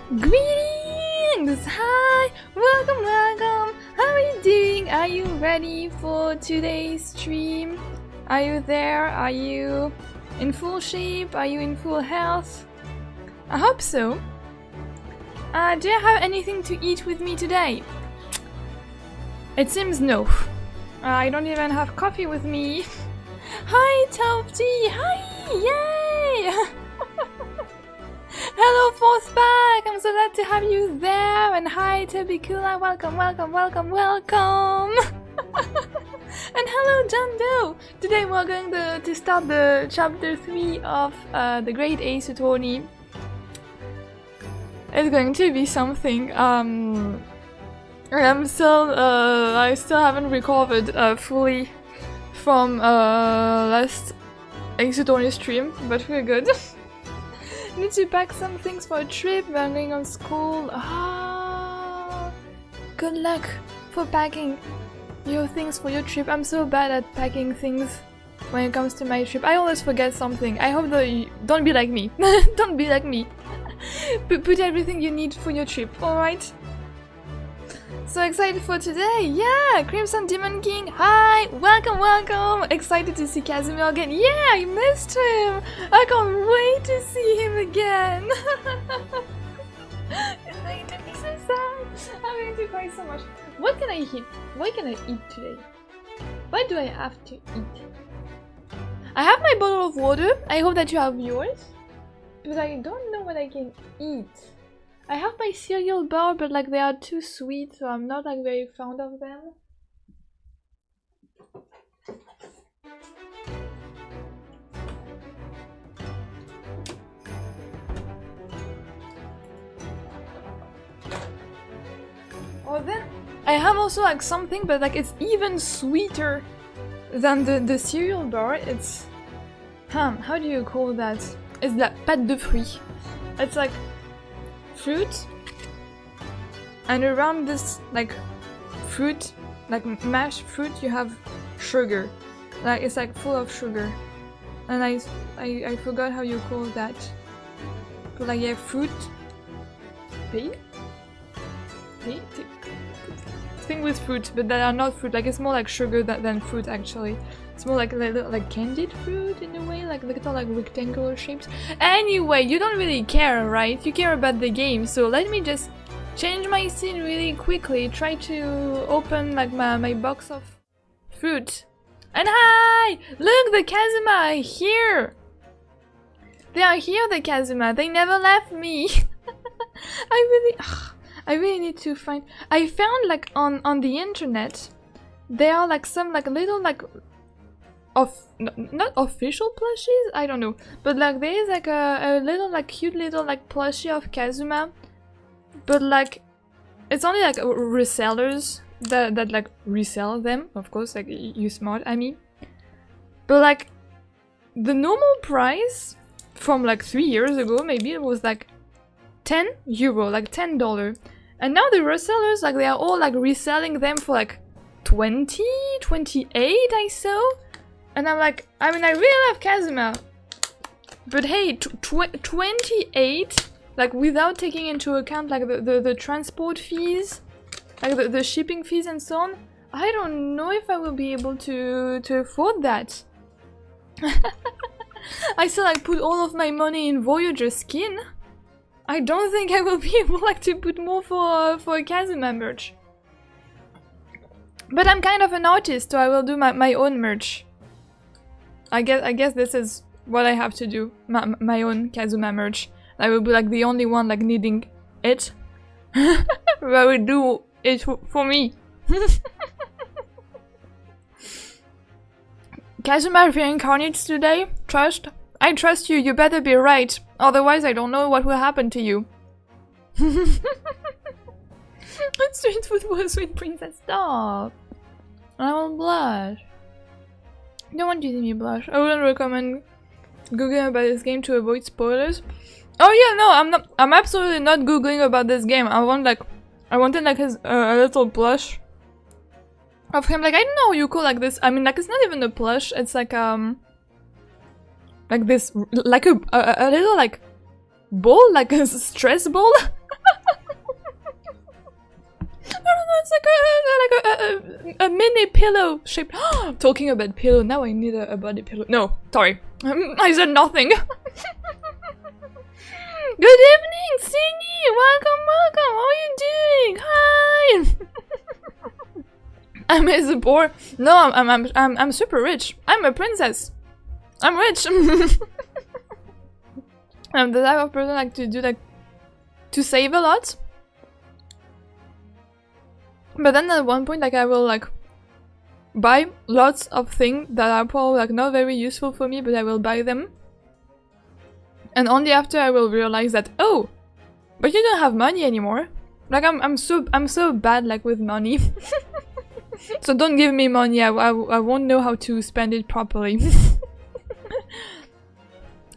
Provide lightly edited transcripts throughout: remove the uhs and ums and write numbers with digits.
Greetings! Hi! Welcome, welcome! How are you doing? Are you ready for today's stream? Are you there? Are you in full shape? Are you in full health? I hope so. Do you have anything to eat with me today? It seems no. I don't even have coffee with me. Hi, Topsy! Hi! Yay! Hello, Fourth Pack! I'm so glad to have you there! And hi, Tabicula! Welcome, welcome, welcome, welcome! And hello, John Doe! Today we're going to start the chapter 3 of the Great Ace Attorney. It's going to be something. I still haven't recovered fully from last Ace Attorney stream, but we're good. Need to pack some things for a trip. We're going on school. Ah, good luck for packing your things for your trip. I'm so bad at packing things when it comes to my trip. I always forget something. I hope that you don't be like me. Don't be like me. Put everything you need for your trip. All right. So excited for today! Yeah! Crimson Demon King! Hi! Welcome, welcome! Excited to see Kazuma again! Yeah! I missed him! I can't wait to see him again! It's going to be so sad! I'm going to cry so much. What can I eat? What can I eat today? What do I have to eat? I have my bottle of water. I hope that you have yours. But I don't know what I can eat. I have my cereal bar, but like they are too sweet, so I'm not like very fond of them. Or then I have also like something, but like it's even sweeter than the cereal bar. It's how do you call that? It's la pâte de fruits. It's like fruit, and around this like fruit, like mashed fruit, you have sugar. Like it's like full of sugar, and I forgot how you call that. But like yeah, fruit, thing with fruit, but that are not fruit. Like it's more like sugar than fruit actually. It's more like candied fruit in a way, like little like rectangular shapes. Anyway, you don't really care, right? You care about the game, so let me just change my scene really quickly. Try to open like my box of fruit. And hi! Look, the Kazuma are here! They are here, the Kazuma. They never left me. I really need to find. I found like on the internet, there are like some like little like not official plushies, I don't know, but like there is like a little like cute little like plushie of Kazuma, but like it's only like resellers that like resell them, of course, like you smart, I mean, but like the normal price from like 3 years ago maybe it was like €10, like $10, and now the resellers like they are all like reselling them for like 20, 28 I saw. And I'm like, I mean, I really love Kazuma, but hey, 28, like without taking into account like the transport fees, like the shipping fees and so on, I don't know if I will be able to afford that. I still like put all of my money in Voyager skin. I don't think I will be able like to put more for Kazuma merch. But I'm kind of an artist, so I will do my own merch. I guess this is what I have to do. My own Kazuma merch. I will be like the only one like needing it. I will do it for me. Kazuma reincarnates today. Trust. I trust you. You better be right. Otherwise, I don't know what will happen to you. Street food for a sweet princess. Stop. I will blush. Don't want you to see me blush. I wouldn't recommend googling about this game to avoid spoilers. Oh yeah, no, I'm absolutely not googling about this game. I wanted like a little blush of him. Like I don't know how you call like this. I mean, like it's not even a plush. It's like this, like a little like ball, like a stress ball. it's like a mini pillow shape. Talking about pillow, now I need a body pillow. No, sorry. I said nothing. Good evening, Cindy! Welcome, welcome! How are you doing? Hi! I'm a support. No, I'm super rich. I'm a princess. I'm rich. I'm the type of person like to do like to save a lot. But then at one point like I will like buy lots of things that are probably like not very useful for me, but I will buy them. And only after I will realize that, oh, but you don't have money anymore. Like I'm so bad like with money. So don't give me money, I won't know how to spend it properly.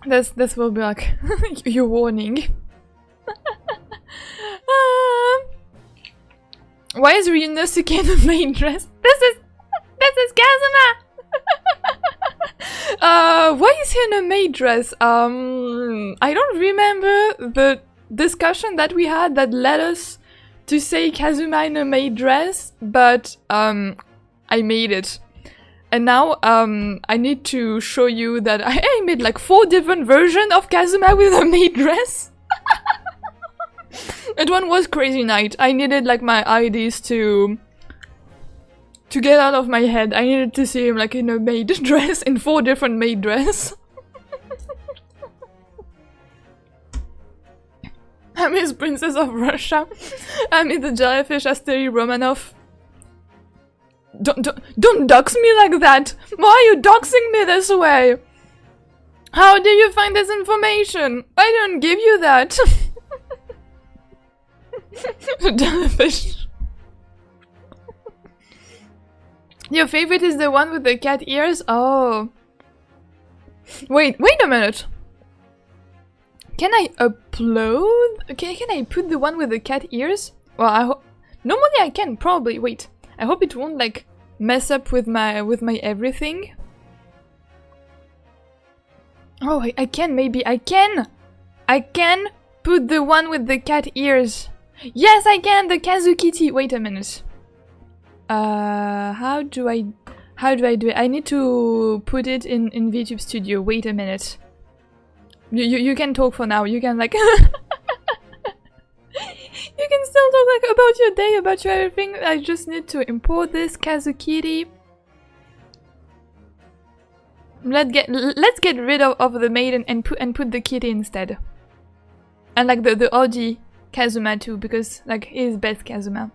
This will be like your warning. Why is Ryunosuke in a maid dress? This is Kazuma! Why is he in a maid dress? I don't remember the discussion that we had that led us to say Kazuma in a maid dress, but I made it. And now I need to show you that I made like 4 different versions of Kazuma with a maid dress. And one was Crazy Night. I needed like my ideas to get out of my head. I needed to see him like in a maid dress, in 4 different maid dress. I'm his Princess of Russia. I'm the jellyfish Astery Romanov. Don't dox me like that! Why are you doxing me this way? How do you find this information? I don't give you that. The jellyfish. Your favorite is the one with the cat ears? Oh. Wait a minute. Can I upload? Can I put the one with the cat ears? Well, I hope. Normally I can, probably. Wait. I hope it won't like mess up with my everything. Oh, I can, maybe I can put the one with the cat ears. Yes, I can, the Kazukitty. Wait a minute. How do I do it? I need to put it in VTube Studio. Wait a minute. You can talk for now. You can like you can still talk like about your day, about your everything. I just need to import this Kazukitty. Let's get rid of the maiden and put the kitty instead. And like the OG Kazuma too, because like he's best Kazuma.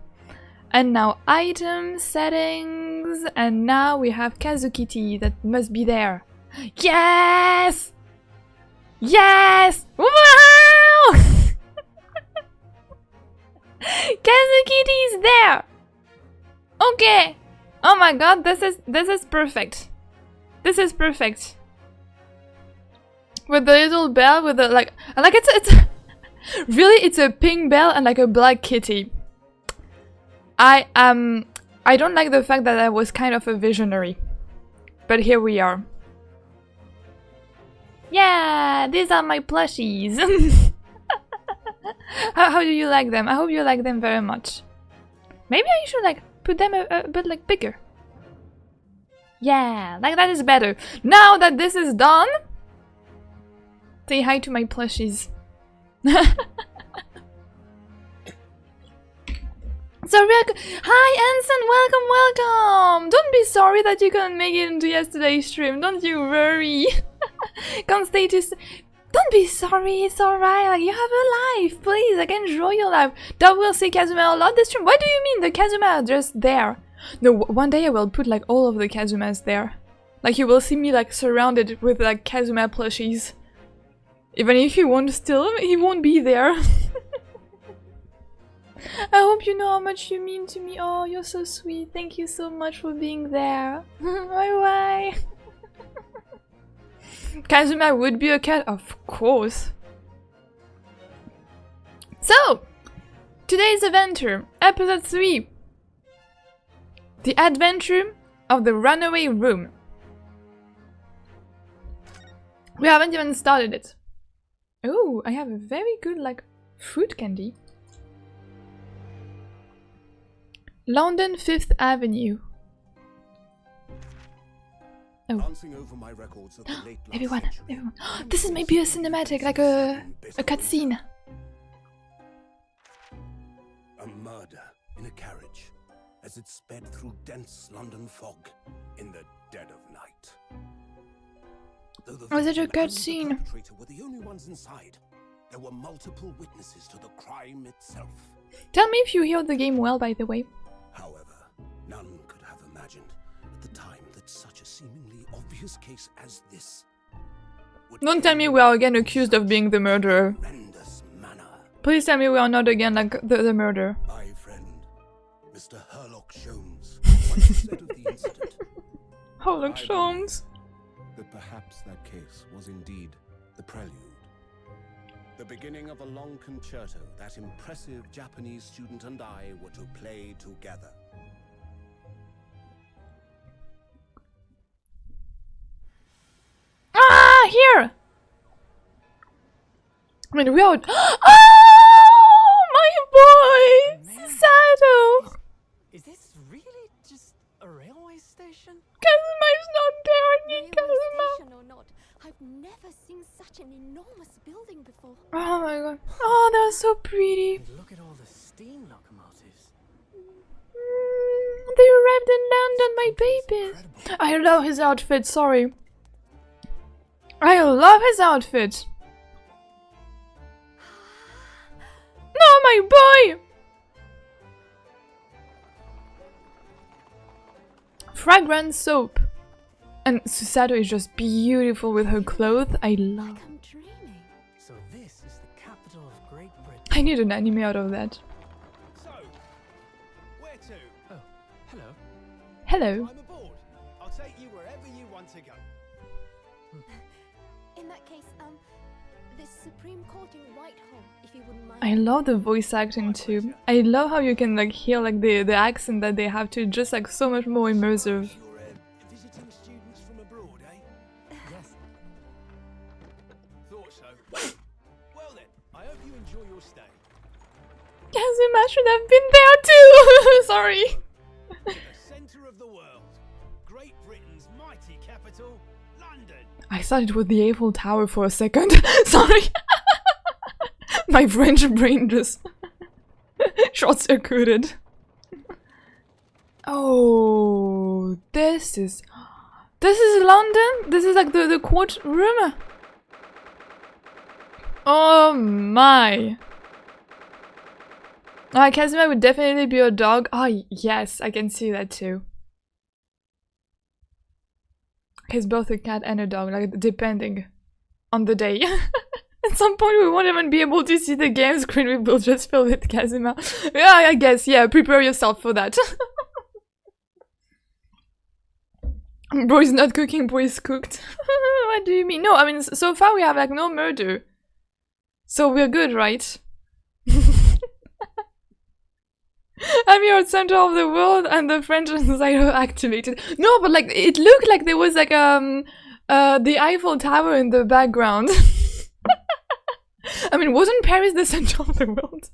And now item settings, and now we have Kazukitty that must be there. Yes! Yes! Wow! Kazukitty is there. Okay. Oh my god, this is perfect. This is perfect. With the little bell, with the like it's really it's a pink bell and like a black kitty. I don't like the fact that I was kind of a visionary, but here we are. Yeah, these are my plushies. How do you like them? I hope you like them very much. Maybe I should like put them a bit like bigger. Yeah, like that is better. Now that this is done, say hi to my plushies. So hi Anson, welcome! Don't be sorry that you couldn't make it into yesterday's stream. Don't you worry. Can't stay to. Don't be sorry. It's alright. Like you have a life. Please, like enjoy your life. That will see Kazuma a lot this stream. What do you mean the Kazuma are just there? No, one day I will put like all of the Kazumas there. Like you will see me like surrounded with like Kazuma plushies. Even if he won't he won't be there. I hope you know how much you mean to me. Oh, you're so sweet. Thank you so much for being there. Bye bye. Kazuma would be a cat, of course. So, today's adventure, episode 3. The adventure of the runaway room. We haven't even started it. Oh, I have a very good like fruit candy. London 5th Avenue. Oh. Everyone. This is maybe a cinematic, like a cutscene. A murder in a carriage as it sped through dense London fog in the dead of night. Was it a cutscene? Were the only ones inside. There were multiple witnesses to the crime itself. Tell me if you hear the game well, by the way. However, none could have imagined at the time that such a seemingly obvious case as this. Don't tell me we are again accused of being the murderer. Please tell me we are not again like the murderer. My friend, Mr. Herlock Sholmes, once said of the incident. Herlock Sholmes. That perhaps that case was indeed the prelude. The beginning of a long concerto that impressive Japanese student and I were to play together. Ah, here! I mean, we are. Oh, my boy! Sato! Is this really just a railway station? Kazuma is not there, I need Kazuma! Station or not, I've never seen such an enormous building before. Oh my god. Oh, they're so pretty. And look at all the steam locomotives. They arrived in London, my babies. I love his outfit, sorry. I love his outfit. No, my boy! Fragrant soap. And Susato is just beautiful with her clothes. I love. Like I'm dreaming. So this is the capital of Great Britain. I need an anime out of that. So, where to? Oh, hello. Hello. I'm aboard. I'll take you wherever you want to go. In that case, the Supreme Court in Whitehall, if you wouldn't mind. I love the voice acting too. I love how you can like hear like the accent that they have to, just like so much more immersive. You're visiting students from abroad, eh? Yes. Thought so. Well then, I hope you enjoy your stay. Kazuma should have been there too! Sorry. The centre of the world. Great Britain's mighty capital, London. I thought it was the Eiffel Tower for a second. Sorry. My French brain just short-circuited. Oh, this is London? This is like the courtroom? Oh my. Kazuma would definitely be a dog. Oh yes, I can see that too. He's both a cat and a dog, like depending on the day. At some point we won't even be able to see the game screen, we will just fill with Kazuma. Yeah, I guess, yeah, prepare yourself for that. Bro is not cooking, bro is cooked. What do you mean? No, I mean, so far we have like no murder. So we're good, right? I'm here at center of the world and the French Zyro activated. No, but like it looked like there was like the Eiffel Tower in the background. I mean, wasn't Paris the center of the world?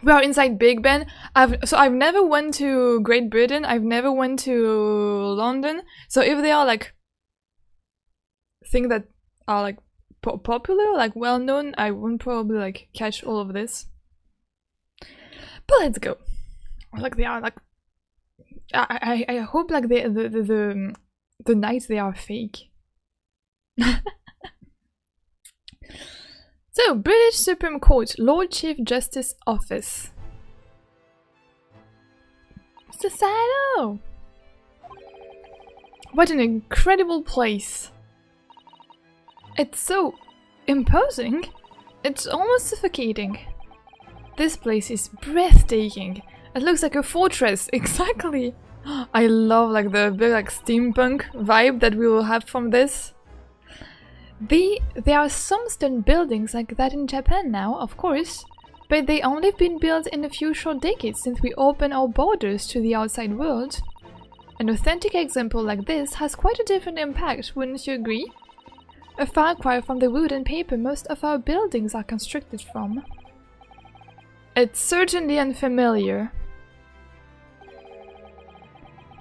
We are inside Big Ben. I've never went to Great Britain. I've never went to London. So if they are like things that are like popular, like well known, I wouldn't probably like catch all of this. But let's go. Like they are like I hope like the nights they are fake. So, British Supreme Court, Lord Chief Justice Office. Mr. Sato! What an incredible place. It's so imposing. It's almost suffocating. This place is breathtaking. It looks like a fortress, exactly. I love like the big like steampunk vibe that we will have from this. There are some stone buildings like that in Japan now, of course, but they only been built in a few short decades since we opened our borders to the outside world. An authentic example like this has quite a different impact, wouldn't you agree? A far cry from the wood and paper most of our buildings are constructed from. It's certainly unfamiliar.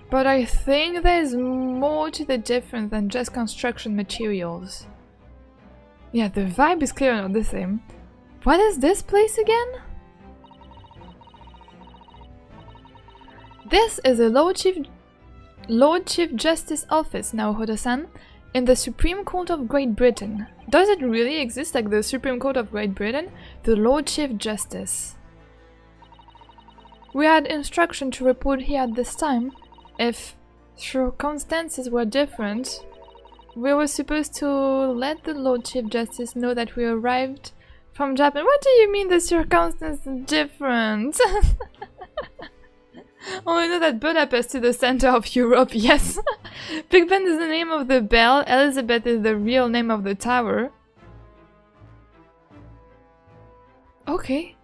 But I think there's more to the difference than just construction materials. Yeah, the vibe is clearly not the same. What is this place again? This is a Lord Chief Justice office, Naohiro-san, in the Supreme Court of Great Britain. Does it really exist, like the Supreme Court of Great Britain? The Lord Chief Justice. We had instruction to report here at this time. If circumstances were different, we were supposed to let the Lord Chief Justice know that we arrived from Japan. What do you mean the circumstances are different? Oh, I know that Budapest is the center of Europe, yes. Big Ben is the name of the bell, Elizabeth is the real name of the tower. Okay.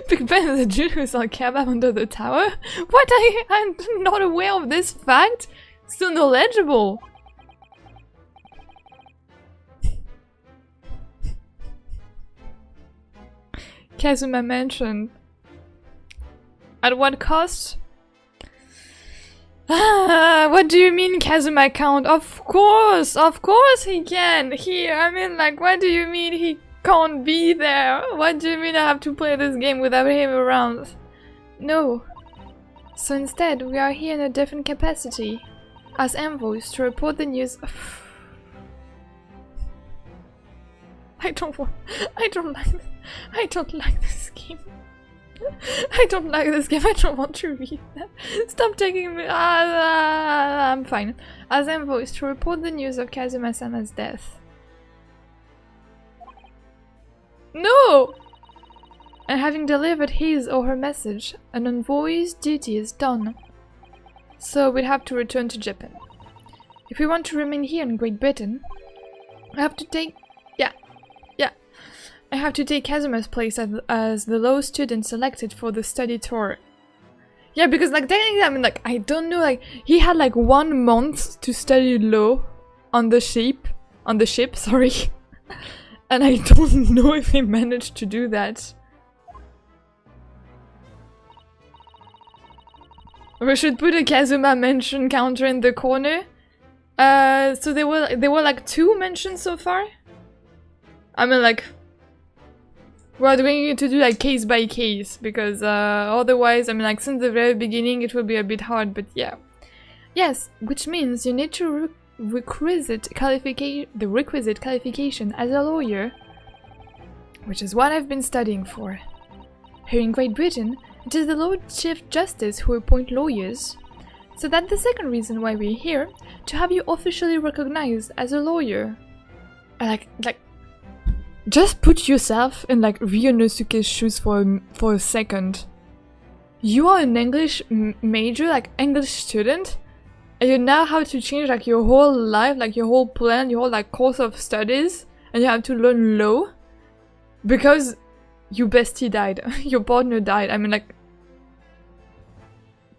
Big Ben is a Jew who saw kebab under the tower? What? I'm not aware of this fact? So knowledgeable. Kazuma mentioned. At what cost? What do you mean Kazuma can't? Of course he can. Here, I mean, like, what do you mean he can't be there? What do you mean I have to play this game without him around? No. So instead, we are here in a different capacity, as envoys to report the news. I don't like this game. I don't like this game. I don't want to read that. Stop taking me. I'm fine. As envoys to report the news of Kazuma-sama's death. No! And having delivered his or her message, an envoy's duty is done. So we'd have to return to Japan. If we want to remain here in Great Britain, I have to take... I have to take Kazuma's place as the law student selected for the study tour. Yeah, because like technically, I mean, like, I don't know, like, he had like 1 month to study law on the ship, sorry. And I don't know if he managed to do that. We should put a Kazuma mention counter in the corner. So there were like 2 mentions so far. I mean, like, we're going to do like case by case, because otherwise, I mean, like, since the very beginning it will be a bit hard, but yeah. Yes, which means you need to the requisite qualification as a lawyer, which is what I've been studying for. Here in Great Britain, it is the Lord Chief Justice who appoint lawyers. So that's the second reason why we're here, to have you officially recognized as a lawyer. Like, just put yourself in like Ryonosuke's shoes for a second. You are an English major, like English student, and you now have to change like your whole life, like your whole plan, your whole like course of studies, and you have to learn law because your bestie died, your partner died. I mean, like,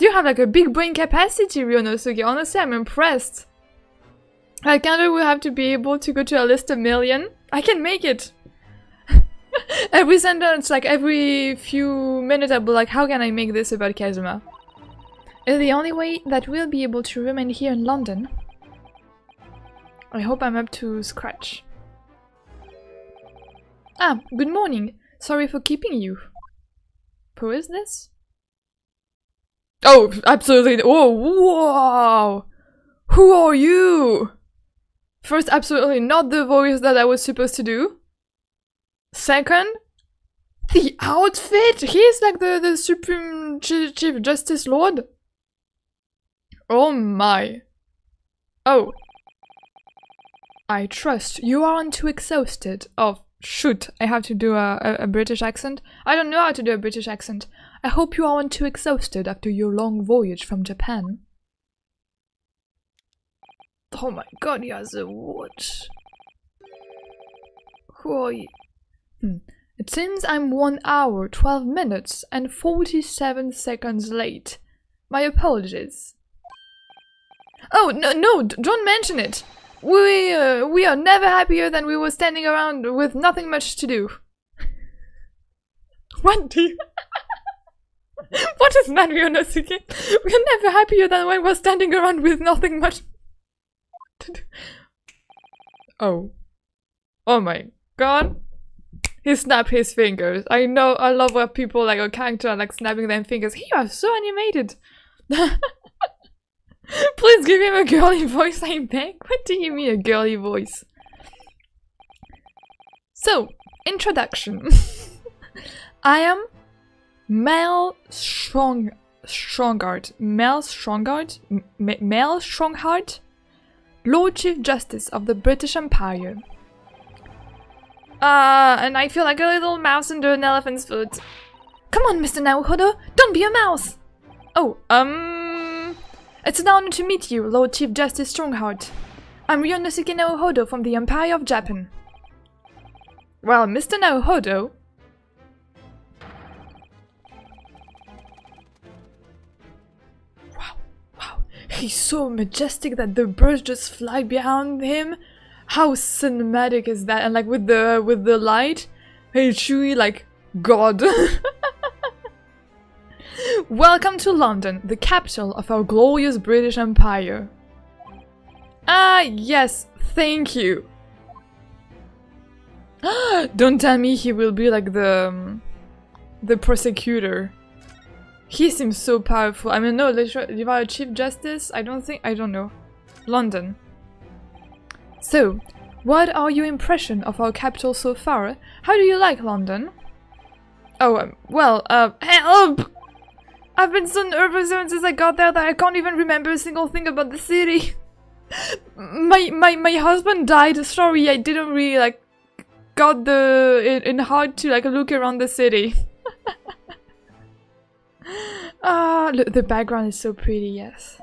you have like a big brain capacity, Ryonosuke. Honestly, I'm impressed. I kind of will have to be able to go to a list of million. I can make it. Every sentence, like every few minutes, I'll be like, how can I make this about Kazuma? It's the only way that we'll be able to remain here in London. I hope I'm up to scratch. Ah, good morning. Sorry for keeping you. Who is this? Oh, absolutely. Oh, wow. Who are you? First, absolutely not the voice that I was supposed to do. Second, the outfit! He's like the Supreme Chief Justice Lord. Oh my. Oh. I trust you aren't too exhausted. Oh, shoot. I have to do a British accent. I don't know how to do a British accent. I hope you aren't too exhausted after your long voyage from Japan. Oh my god, he has a watch. Who are you? It seems I'm 1 hour, 12 minutes, and 47 seconds late. My apologies. Oh, no, don't mention it! We are never happier than we were standing around with nothing much to do. What do you... What is that, Ryunosuke? We are never happier than when we're standing around with nothing much to do. Oh. Oh my god. He snapped his fingers. I know, I love when people like a character are like snapping their fingers. You are so animated. Please give him a girly voice, I beg. What do you mean a girly voice? So, introduction. I am Mel Strongheart. Mel Strongheart? Lord Chief Justice of the British Empire. And I feel like a little mouse under an elephant's foot. Come on, Mr. Naohodo, don't be a mouse! Oh, it's an honor to meet you, Lord Chief Justice Strongheart. I'm Ryunosuke Naohodo from the Empire of Japan. Well, Mr. Naohodo... Wow, he's so majestic that the birds just fly behind him. How cinematic is that? And like with the light, he's truly like God. Welcome to London, the capital of our glorious British Empire. Ah, yes, thank you. Don't tell me he will be like the prosecutor. He seems so powerful. I mean, no, you are a Chief Justice? I don't know. London. So, what are your impressions of our capital so far? How do you like London? Oh, help! I've been so nervous ever since I got there that I can't even remember a single thing about the city. my husband died. Sorry, I didn't really like got in heart to like look around the city. Ah, look, the background is so pretty. Yes,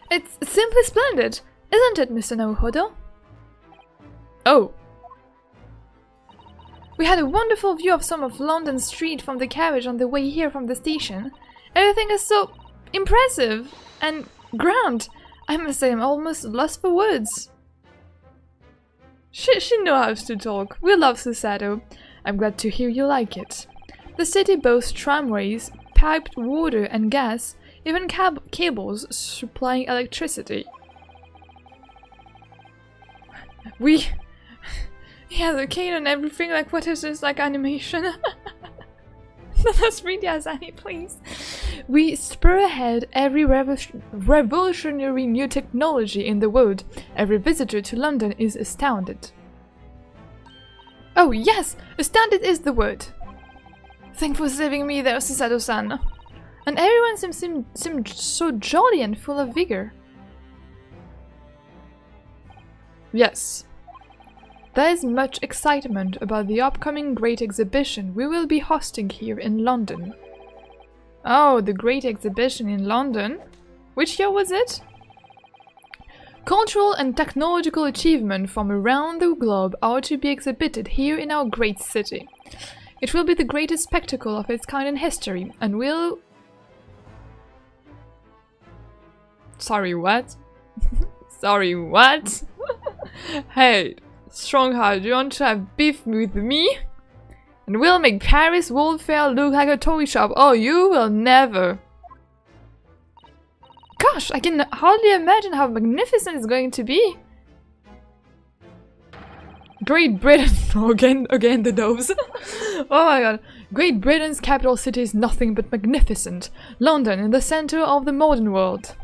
it's simply splendid, isn't it, Mr. Naohodo? Oh. We had a wonderful view of some of London Street from the carriage on the way here from the station. Everything is so impressive and grand. I must say I'm almost lost for words. She knows how to talk. We love Susato. I'm glad to hear you like it. The city boasts tramways, piped water and gas, even cables supplying electricity. Yeah, the cane and everything, like what is this, like animation? Let's read Yazani, please. We spur ahead every revolutionary new technology in the world. Every visitor to London is astounded. Oh yes, astounded is the word. Thanks for saving me there, Susato-san. And everyone seemed so jolly and full of vigor. Yes. There is much excitement about the upcoming Great Exhibition we will be hosting here in London. Oh, the Great Exhibition in London? Which year was it? Cultural and technological achievements from around the globe are to be exhibited here in our great city. It will be the greatest spectacle of its kind in history, and will... Sorry, what? Sorry, what? Hey, Strongheart, do you want to have beef with me? And we'll make Paris World Fair look like a toy shop. Oh, you will never. Gosh, I can hardly imagine how magnificent it's going to be. Great Britain. again the doves. Oh my god. Great Britain's capital city is nothing but magnificent. London in the center of the modern world.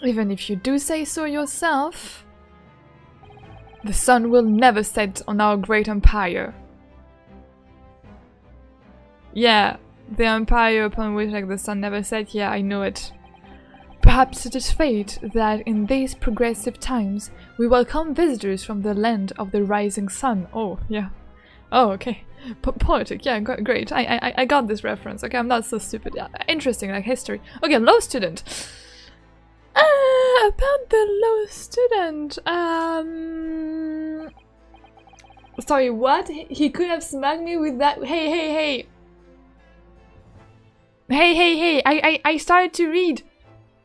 Even if you do say so yourself. The sun will never set on our great empire. Yeah, the empire upon which like the sun never set, yeah, I know it. Perhaps it is fate that in these progressive times we welcome visitors from the land of the rising sun. Oh, yeah. Oh, okay. Poetic, yeah, great. I got this reference. Okay, I'm not so stupid. Yeah, interesting, like history. Okay, low student. About the low student, sorry, what? He could have smacked me with that. Hey, I started to read.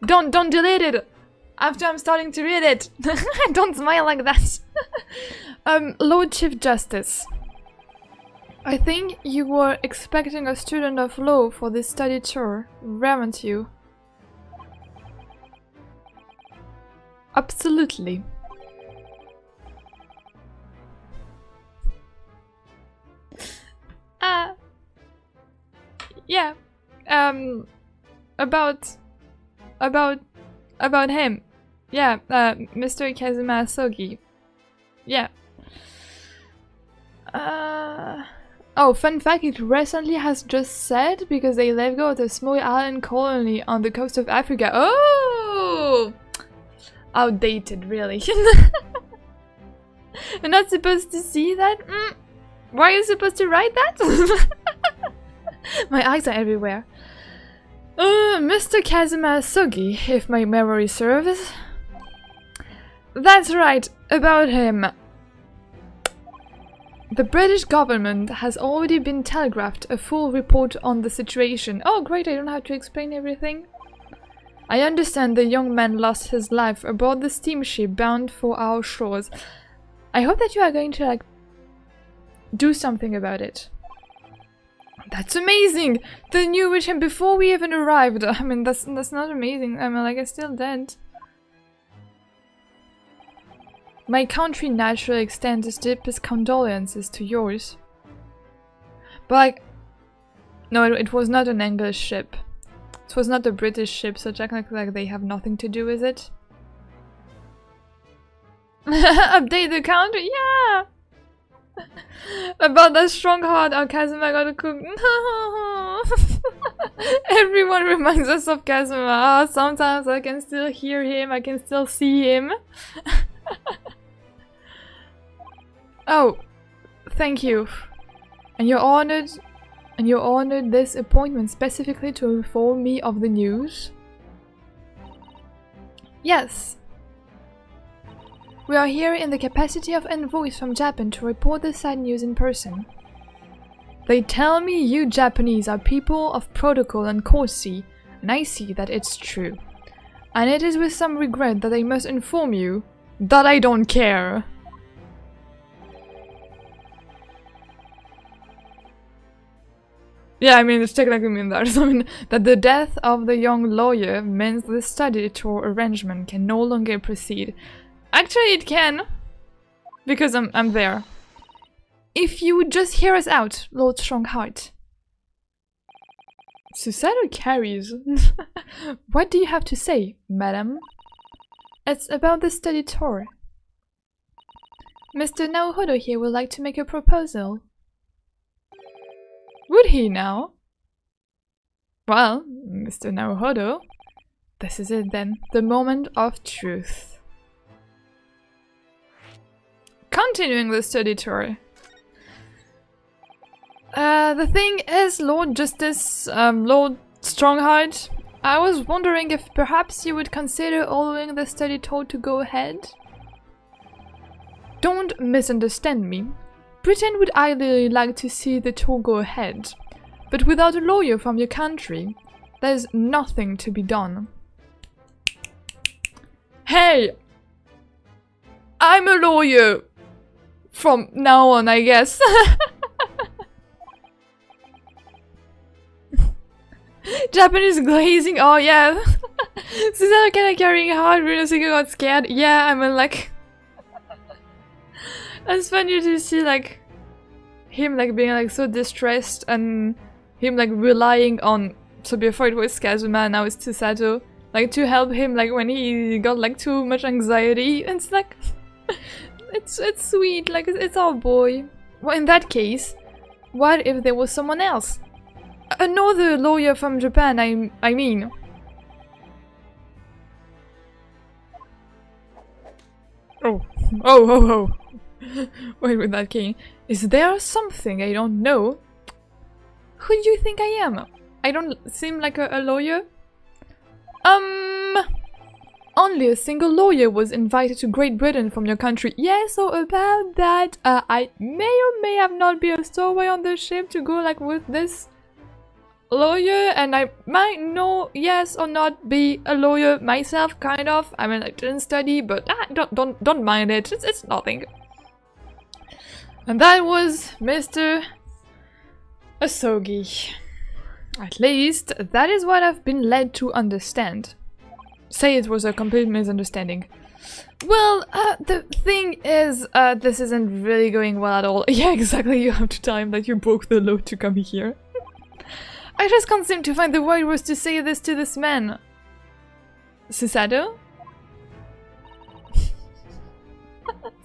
Don't delete it after I'm starting to read it. Don't smile like that. Lord Chief Justice, I think you were expecting a student of law for this study tour, weren't you? Absolutely. Yeah. About him. Yeah, Mr. KazumaAlwyasInOurHeart. Yeah. Oh, fun fact, it recently has just said because they let go of the small island colony on the coast of Africa. Oh! Outdated, really. You're not supposed to see that? Why are you supposed to write that? My eyes are everywhere. Mr. KazumaAlwyasInOurHeart, if my memory serves. That's right, about him. The British government has already been telegraphed a full report on the situation. Oh great, I don't have to explain everything. I understand the young man lost his life aboard the steamship bound for our shores. I hope that you are going to, like, do something about it. That's amazing! They knew with him before we even arrived. I mean, that's not amazing. I mean, like, I'm still dead. My country naturally extends its deepest condolences to yours. But, like, no, it was not an English ship. It was not a British ship, so technically, like, they have nothing to do with it. Update the country? Yeah! About that strong heart, our Kazuma gotta cook. Everyone reminds us of Kazuma. Oh, sometimes I can still hear him, I can still see him. Oh, thank you. And you're honored this appointment specifically to inform me of the news? Yes. We are here in the capacity of envoys from Japan to report the sad news in person. They tell me you Japanese are people of protocol and courtesy, and I see that it's true. And it is with some regret that I must inform you that I don't care. Yeah, I mean, it's technically mean that. I mean, that the death of the young lawyer means the study tour arrangement can no longer proceed. Actually, it can, because I'm there. If you would just hear us out, Lord Strongheart. Suicidal carries. What do you have to say, madam? It's about the study tour. Mr. Naohodo here would like to make a proposal. Would he now? Well, Mr. Naohodo, this is it then, the moment of truth. Continuing the study tour. The thing is, Lord Justice, Lord Strongheart, I was wondering if perhaps you would consider allowing the study tour to go ahead? Don't misunderstand me. Britain would ideally like to see the tour go ahead, but without a lawyer from your country, there's nothing to be done. Hey! I'm a lawyer! From now on, I guess. Japanese glazing, oh yeah. Susanna kinda carrying a heart, Runosuke got scared. Yeah, I mean, like... It's funny to see, like, him, like, being, like, so distressed and him, like, relying on... So before it was Kazuma, now it's Tsusato. Like, to help him, like, when he got, like, too much anxiety. It's like... It's sweet, like, it's our boy. Well, in that case, what if there was someone else? Another lawyer from Japan, I mean. Oh. Wait with that king. Is there something I don't know? Who do you think I am? I don't seem like a lawyer? Only a single lawyer was invited to Great Britain from your country. Yeah, so about that, I may or may have not been a stowaway on the ship to go, like, with this lawyer, and I might know, yes or not, be a lawyer myself, kind of. I mean, I didn't study, but don't mind it. It's nothing. And that was Mr. A sogi. At least, that is what I've been led to understand. Say it was a complete misunderstanding. Well, the thing is, this isn't really going well at all. Yeah, exactly, you have to tell him that you broke the law to come here. I just can't seem to find the right words to say this to this man. Susato?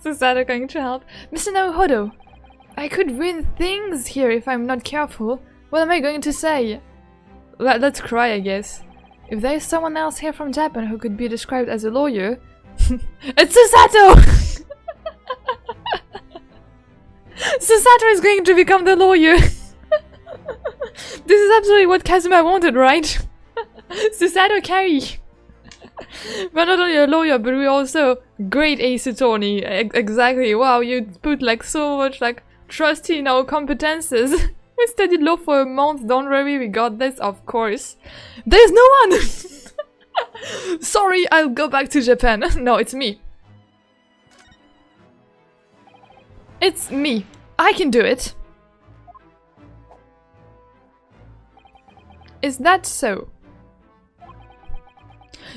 Susato going to help? Mr. Naruhodo, I could ruin things here if I'm not careful. What am I going to say? Let's cry, I guess. If there is someone else here from Japan who could be described as a lawyer... It's Susato! Susato is going to become the lawyer! This is absolutely what Kazuma wanted, right? Susato carry! We're not only a lawyer, but we're also great ace attorney. Exactly, wow, you put like so much like trust in our competences. We studied law for a month, don't worry, we got this, of course. There's no one! Sorry, I'll go back to Japan. No, it's me. It's me. I can do it. Is that so?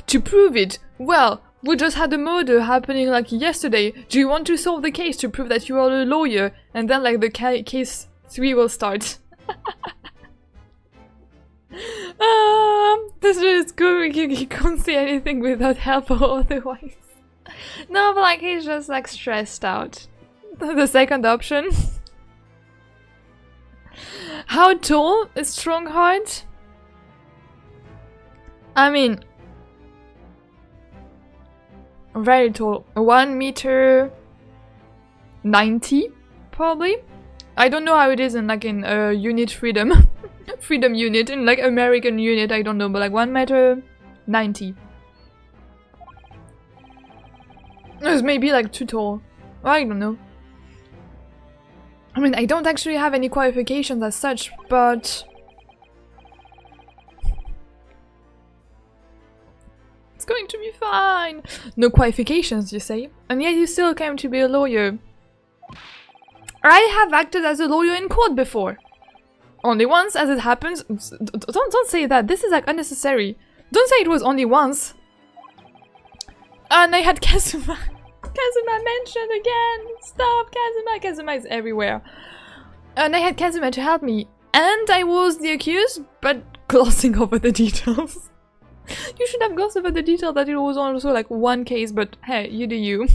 To prove it, well, we just had a murder happening like yesterday. Do you want to solve the case to prove that you are a lawyer? And then like the case 3 will start. This is good. You can't see anything without help or otherwise. No, but like he's just like stressed out. The second option. How tall is Strongheart? I mean, very tall. 1 meter 90, probably. I don't know how it is in like in unit freedom. Freedom unit, in like American unit, I don't know, but like 1 meter 90. It's maybe like too tall. I don't know. I mean, I don't actually have any qualifications as such, but... It's going to be fine! No qualifications, you say? And yet you still claim to be a lawyer. I have acted as a lawyer in court before. Only once, as it happens. Don't say that, this is like unnecessary. Don't say it was only once. And I had Kazuma. Kazuma mentioned again! Stop, Kazuma! Kazuma is everywhere. And I had Kazuma to help me. And I was the accused, but glossing over the details. You should have glossed over the detail that it was also like one case, but hey, you do you.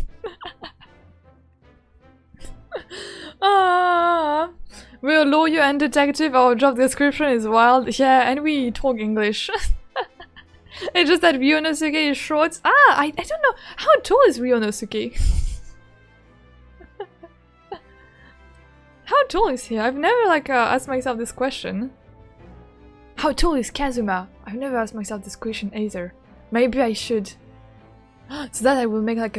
We're a lawyer and detective, our job description is wild. Yeah, and we talk English. It's just that Ryonosuke is short. I don't know. How tall is Ryonosuke? How tall is he? I've never like asked myself this question. How tall is Kazuma? I've never asked myself this question either. Maybe I should. So that I will make like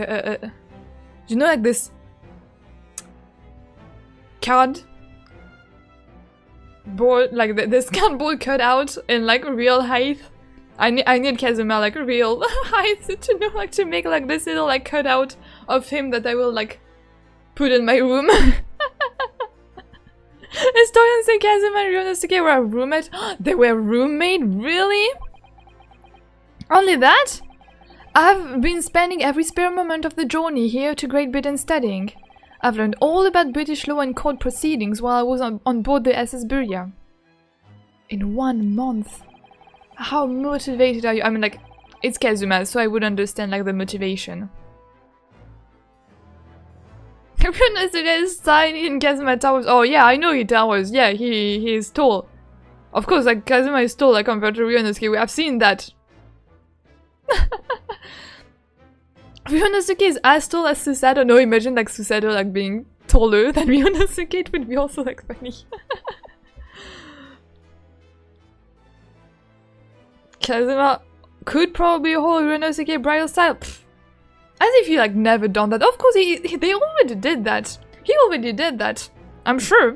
you know, like this card board, like this cardboard cut out in like real height. I need Kazuma like real height to know, like to make like this little like cutout of him that I will like put in my room. Historians say Kazuma and Ryonosuke were a roommate. They were roommate? Really? Only that? I've been spending every spare moment of the journey here to Great Britain studying. I've learned all about British law and court proceedings while I was on board the SS Burya. In 1 month. How motivated are you? I mean, like, it's Kazuma, so I would understand, like, the motivation. Ryonosuke is tiny and Kazuma towers. Oh, yeah, I know he towers. Yeah, he is tall. Of course, like, Kazuma is tall, like, compared to Ryonosuke. We have seen that. Ryonosuke is as tall as Susato. No, imagine, like, Susato, like, being taller than Ryonosuke. It would be also, like, funny. Kazuma could probably hold Ryonosuke bridal style. Pfft. As if he like never done that. Of course, they already did that. He already did that. I'm sure.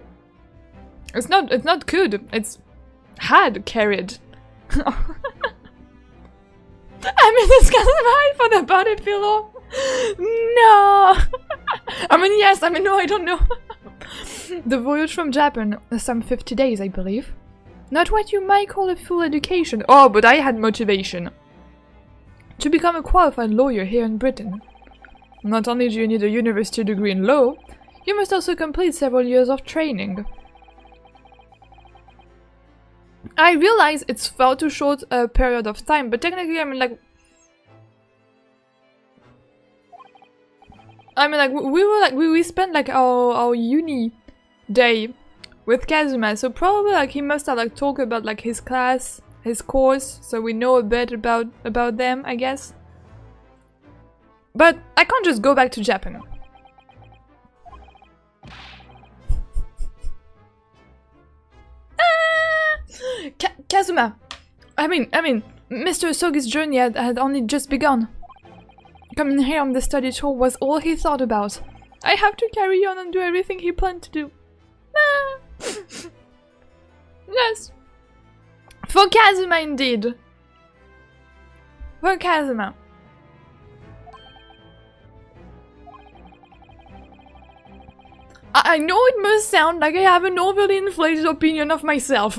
It's not could. It's had carried. I mean, this Kazuma for the body pillow. No. I mean, yes. I mean, no. I don't know. The voyage from Japan, some 50 days, I believe. Not what you might call a full education. Oh, but I had motivation. To become a qualified lawyer here in Britain. Not only do you need a university degree in law, you must also complete several years of training. I realize it's far too short a period of time, but technically, we spent like our uni day with Kazuma, so probably like he must have like talked about like his class, his course, so we know a bit about them, I guess. But I can't just go back to Japan. Kazuma! I mean, Mr. Usogi's journey had only just begun. Coming here on the study tour was all he thought about. I have to carry on and do everything he planned to do. Yes. For Kazuma, indeed. For Kazuma. I know it must sound like I have an overly inflated opinion of myself.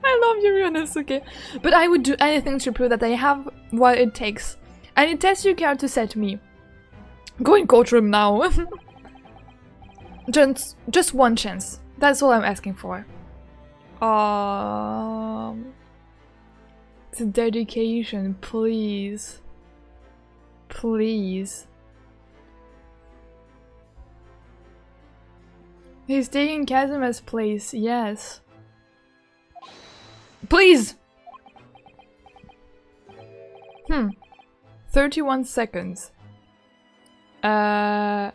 I love you, Ryonosuke. But I would do anything to prove that I have what it takes. And it tests you care to set me. Go in courtroom now. Just one chance. That's all I'm asking for. It's a dedication, please. Please. He's taking Kazuma's place, yes. Please! 31 seconds. Yeah?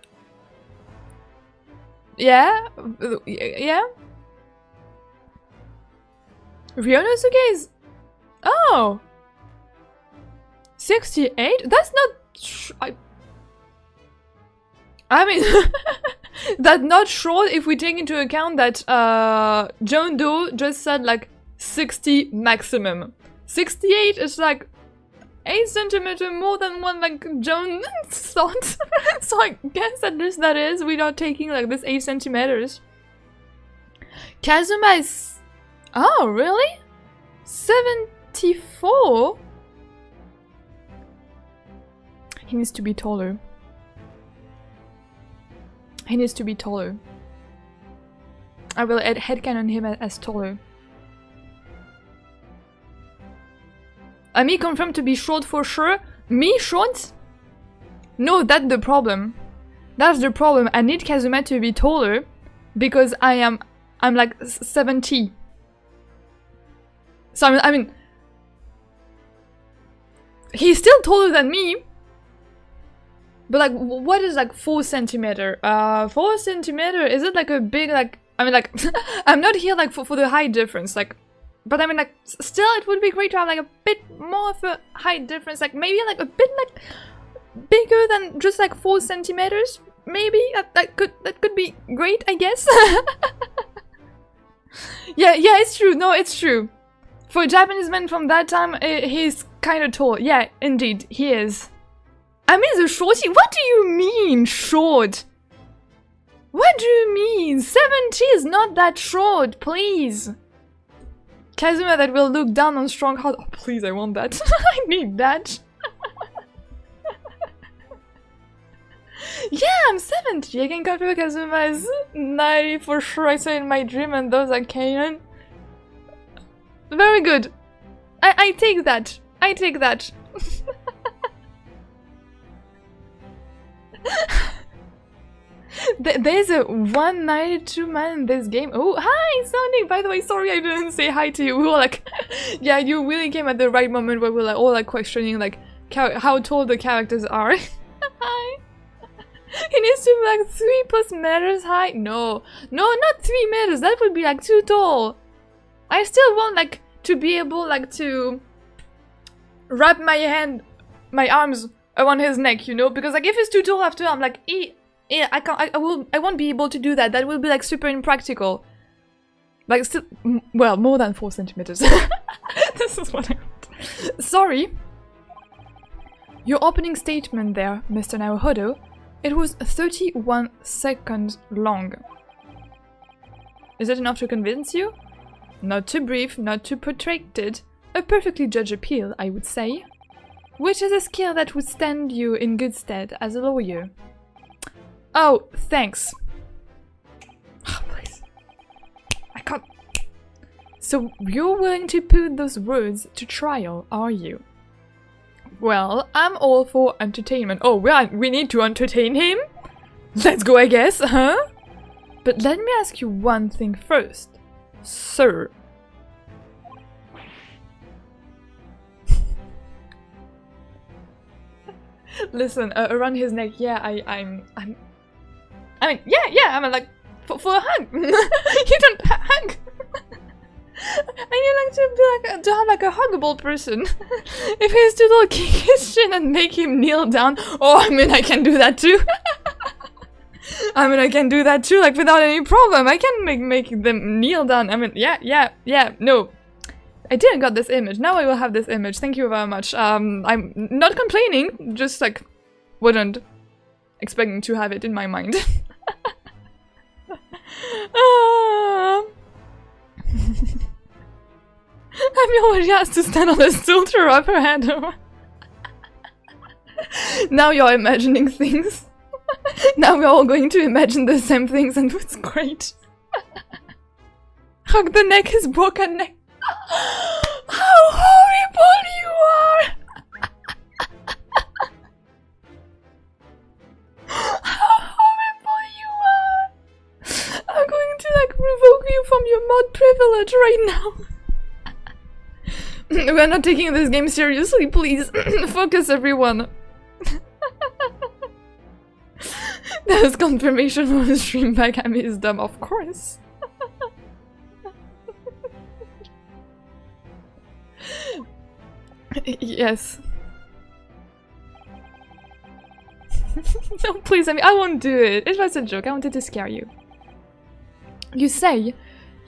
Yeah? Ryonosuke is... Oh! 68? That's not... I mean... that's not short if we take into account that John Doe just said like 60 maximum. 68 is like 8 centimeters more than what like John thought. So I guess at least that is without taking like this 8 centimeters. Kazuma is... Oh, really? 74? He needs to be taller. He needs to be taller. I will add headcanon him as taller. Me confirmed to be short for sure. Me short? No, that's the problem. That's the problem. I need Kazuma to be taller because I'm like 70. So I mean, he's still taller than me. But like, what is like 4 centimeter? 4 centimeter, is it like a big like, I mean like, I'm not here like for the height difference, like, but I mean like, still it would be great to have like a bit more of a height difference, like maybe like a bit like, bigger than just like 4 centimeters, maybe, that could be great, I guess. yeah, it's true, no, it's true. For a Japanese man from that time, he's kind of tall, yeah, indeed, he is. I mean the shorty, what do you mean short? What do you mean? 70 is not that short, please. Kazuma that will look down on Strongheart. Oh please, I want that. I need that. Yeah, I'm 70. I can confirm Kazuma is 90 for sure. I saw in my dream and those are canon. Very good. I take that. I take that. There's a 192 man in this game. Oh, hi, Sonic! By the way, sorry I didn't say hi to you. We were like, yeah, you really came at the right moment where we were like, all like questioning like how tall the characters are. Hi. He needs to be like 3+ meters high. No, not 3 meters. That would be like too tall. I still want like to be able like to wrap my arms around his neck, you know, because like if it's too tall after, I'm like, yeah, I won't be able to do that. That will be like super impractical. Like still, well, more than 4 centimeters. This is what I want. Sorry. Your opening statement there, Mr. Naruhodo, it was 31 seconds long. Is it enough to convince you? Not too brief, not too protracted. A perfectly judged appeal, I would say. Which is a skill that would stand you in good stead as a lawyer. Oh, thanks. Oh, please. I can't... So, you're willing to put those words to trial, are you? Well, I'm all for entertainment. Oh, we need to entertain him? Let's go, I guess, huh? But let me ask you one thing first, sir. Listen, around his neck, yeah, I mean, yeah, I'm like, for a hug. You don't hug. And you like to have like a huggable person. If he's too little, kick his chin and make him kneel down. Oh, I mean, I can do that too. I mean, I can do that too, like without any problem. I can make them kneel down. I mean, yeah. No, I didn't got this image. Now I will have this image. Thank you very much. I'm not complaining. Just like wasn't expecting to have it in my mind. Abby already has to stand on a stool to wrap her head over. Now you're imagining things. Now we're all going to imagine the same things and it's great. Hug the neck is broken neck. How horrible you are! How horrible you are! I'm going to like revoke you from your mod privilege right now. We're not taking this game seriously, please. Focus, everyone. There's confirmation from the stream back. I missed them, of course. Yes. No, please, I mean, I won't do it. It was a joke. I wanted to scare you. You say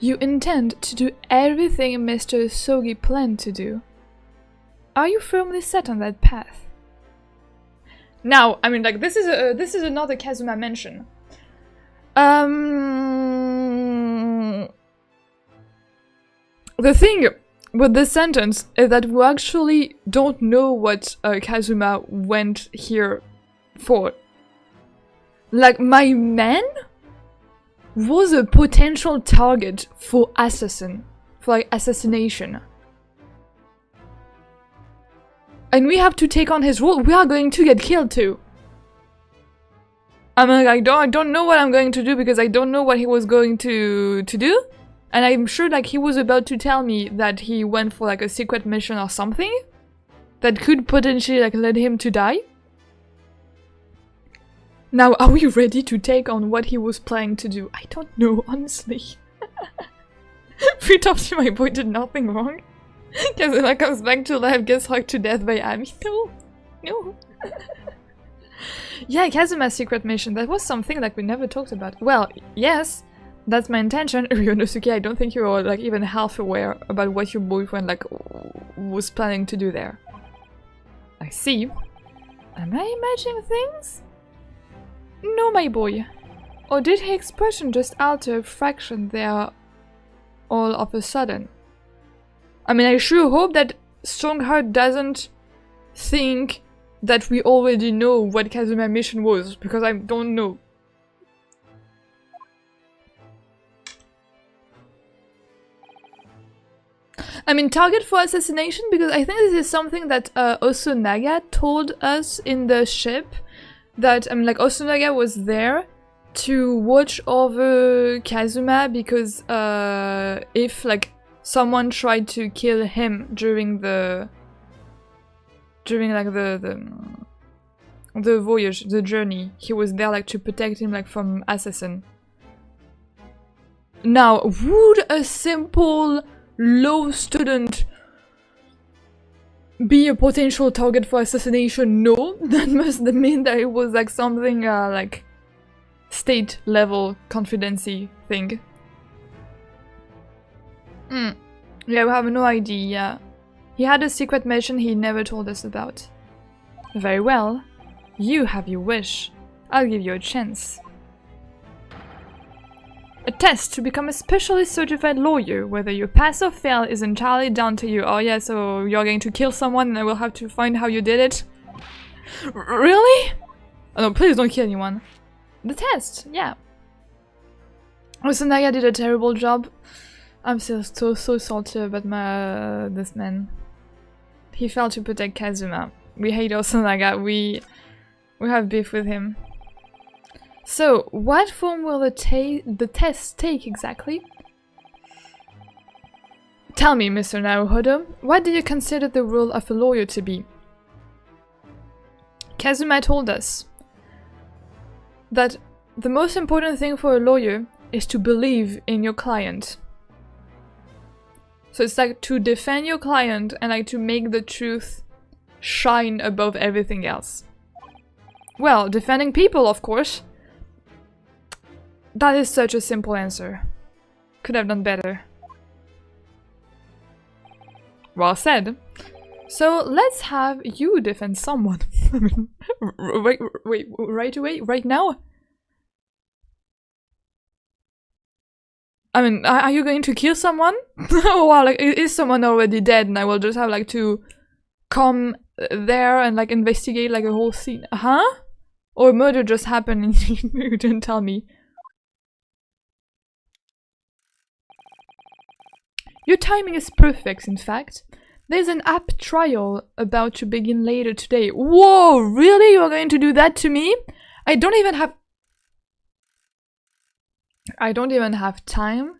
you intend to do everything Mr. Sogi planned to do. Are you firmly set on that path? Now, I mean, like, this is another Kazuma mention. The thing with this sentence is that we actually don't know what Kazuma went here for. Like, my man was a potential target for assassination. And we have to take on his role. We are going to get killed too. I mean, I don't know what I'm going to do because I don't know what he was going to do. And I'm sure like he was about to tell me that he went for like a secret mission or something that could potentially like lead him to die. Now, are we ready to take on what he was planning to do? I don't know, honestly. Free Topsy, my boy did nothing wrong. Kazuma comes back to life, gets hugged to death by Ami. No. Yeah, Kazuma's secret mission, that was something like we never talked about. Well, yes, that's my intention. Ryonosuke, I don't think you were like even half aware about what your boyfriend like was planning to do there. I see. Am I imagining things? No, my boy. Or did his expression just alter a fraction there all of a sudden? I mean, I sure hope that Strongheart doesn't think that we already know what Kazuma's mission was, because I don't know. I mean, target for assassination, because I think this is something that Osunaga told us in the ship. That, I mean, like, Osunaga was there to watch over Kazuma because if, like, someone tried to kill him during the voyage, the journey, he was there, like, to protect him, like, from assassin. Now, would a simple law student be a potential target for assassination? No, that must mean that it was like something like state level confidency thing. Yeah, we have no idea. He had a secret mission he never told us about. Very well. You have your wish. I'll give you a chance. A test to become a specially certified lawyer. Whether you pass or fail is entirely down to you. Oh yeah, so you're going to kill someone and I will have to find how you did it? Really? Oh no, please don't kill anyone. The test, yeah. Oh, so Naya did a terrible job. I'm still so salty about this man. He failed to protect Kazuma. We hate Osanaga. We have beef with him. So, what form will the test take exactly? Tell me, Mr. Naruhodo, what do you consider the role of a lawyer to be? Kazuma told us that the most important thing for a lawyer is to believe in your client. So it's like to defend your client and like to make the truth shine above everything else. Well, defending people, of course. That is such a simple answer. Could have done better. Well said. So let's have you defend someone. I mean, wait, right away? Right now? I mean, are you going to kill someone? Oh wow, like, is someone already dead and I will just have like to come there and like investigate like a whole scene? Huh? Or murder just happened and you didn't tell me. Your timing is perfect, in fact. There's an app trial about to begin later today. Whoa, really? You're going to do that to me? I don't even have time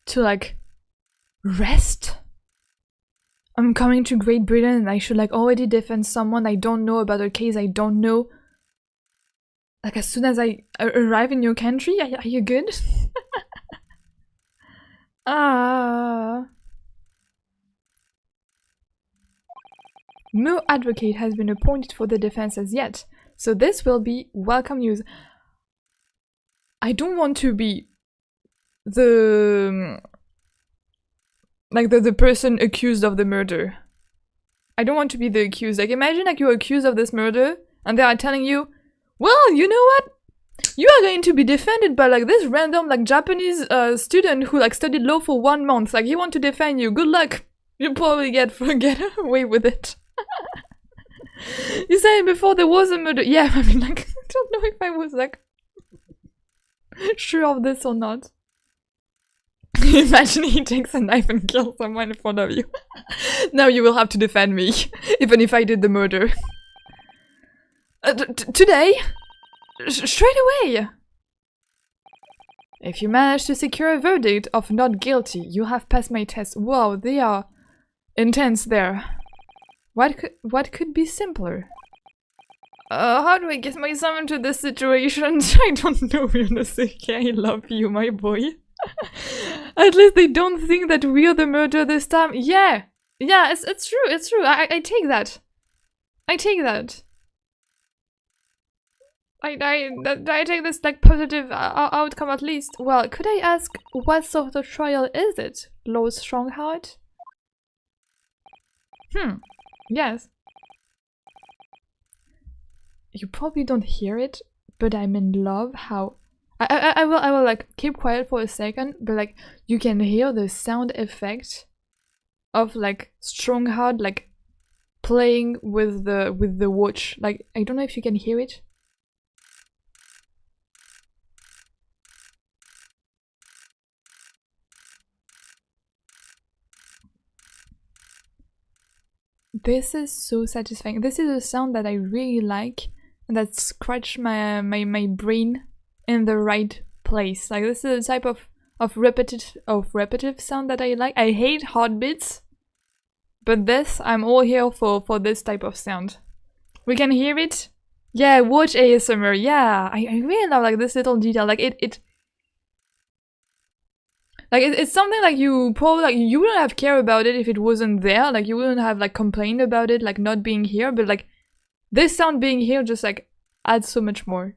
to like rest. I'm coming to Great Britain and I should like already defend someone I don't know about a case I don't know. Like as soon as I arrive in your country, are you good? No advocate has been appointed for the defense as yet, so this will be welcome news. I don't want to be the person accused of the murder. I don't want to be the accused. Like imagine like you're accused of this murder and they are telling you, well, you know what? You are going to be defended by like this random like Japanese student who like studied law for 1 month. Like he wants to defend you. Good luck. You'll probably get away with it. You said before there was a murder. Yeah, I mean like I don't know if I was like sure of this or not. Imagine he takes a knife and kills someone in front of you. Now you will have to defend me, even if I did the murder. Today? Straight away! If you manage to secure a verdict of not guilty, you have passed my test. Wow, they are intense there. What could be simpler? How do I get myself into this situation? I don't know, Yonosuke. I love you, my boy. At least they don't think that we're the murderer this time. Yeah, it's true. It's true. I take that. I take that. I take this like positive outcome at least. Well, could I ask what sort of trial is it, Lord Strongheart? Yes. You probably don't hear it, but I'm in love how I will like keep quiet for a second, but like you can hear the sound effect of like Strongheart like playing with the watch. Like I don't know if you can hear it. This is so satisfying. This is a sound that I really like and that scratched my brain in the right place. Like this is a type of repetitive sound that I like. I hate heartbeats, but this I'm all here for this type of sound. We can hear it. Yeah, watch ASMR. Yeah, I really love like this little detail. Like it's something like you probably like you wouldn't have cared about it if it wasn't there. Like you wouldn't have like complained about it like not being here. But like this sound being here just like adds so much more.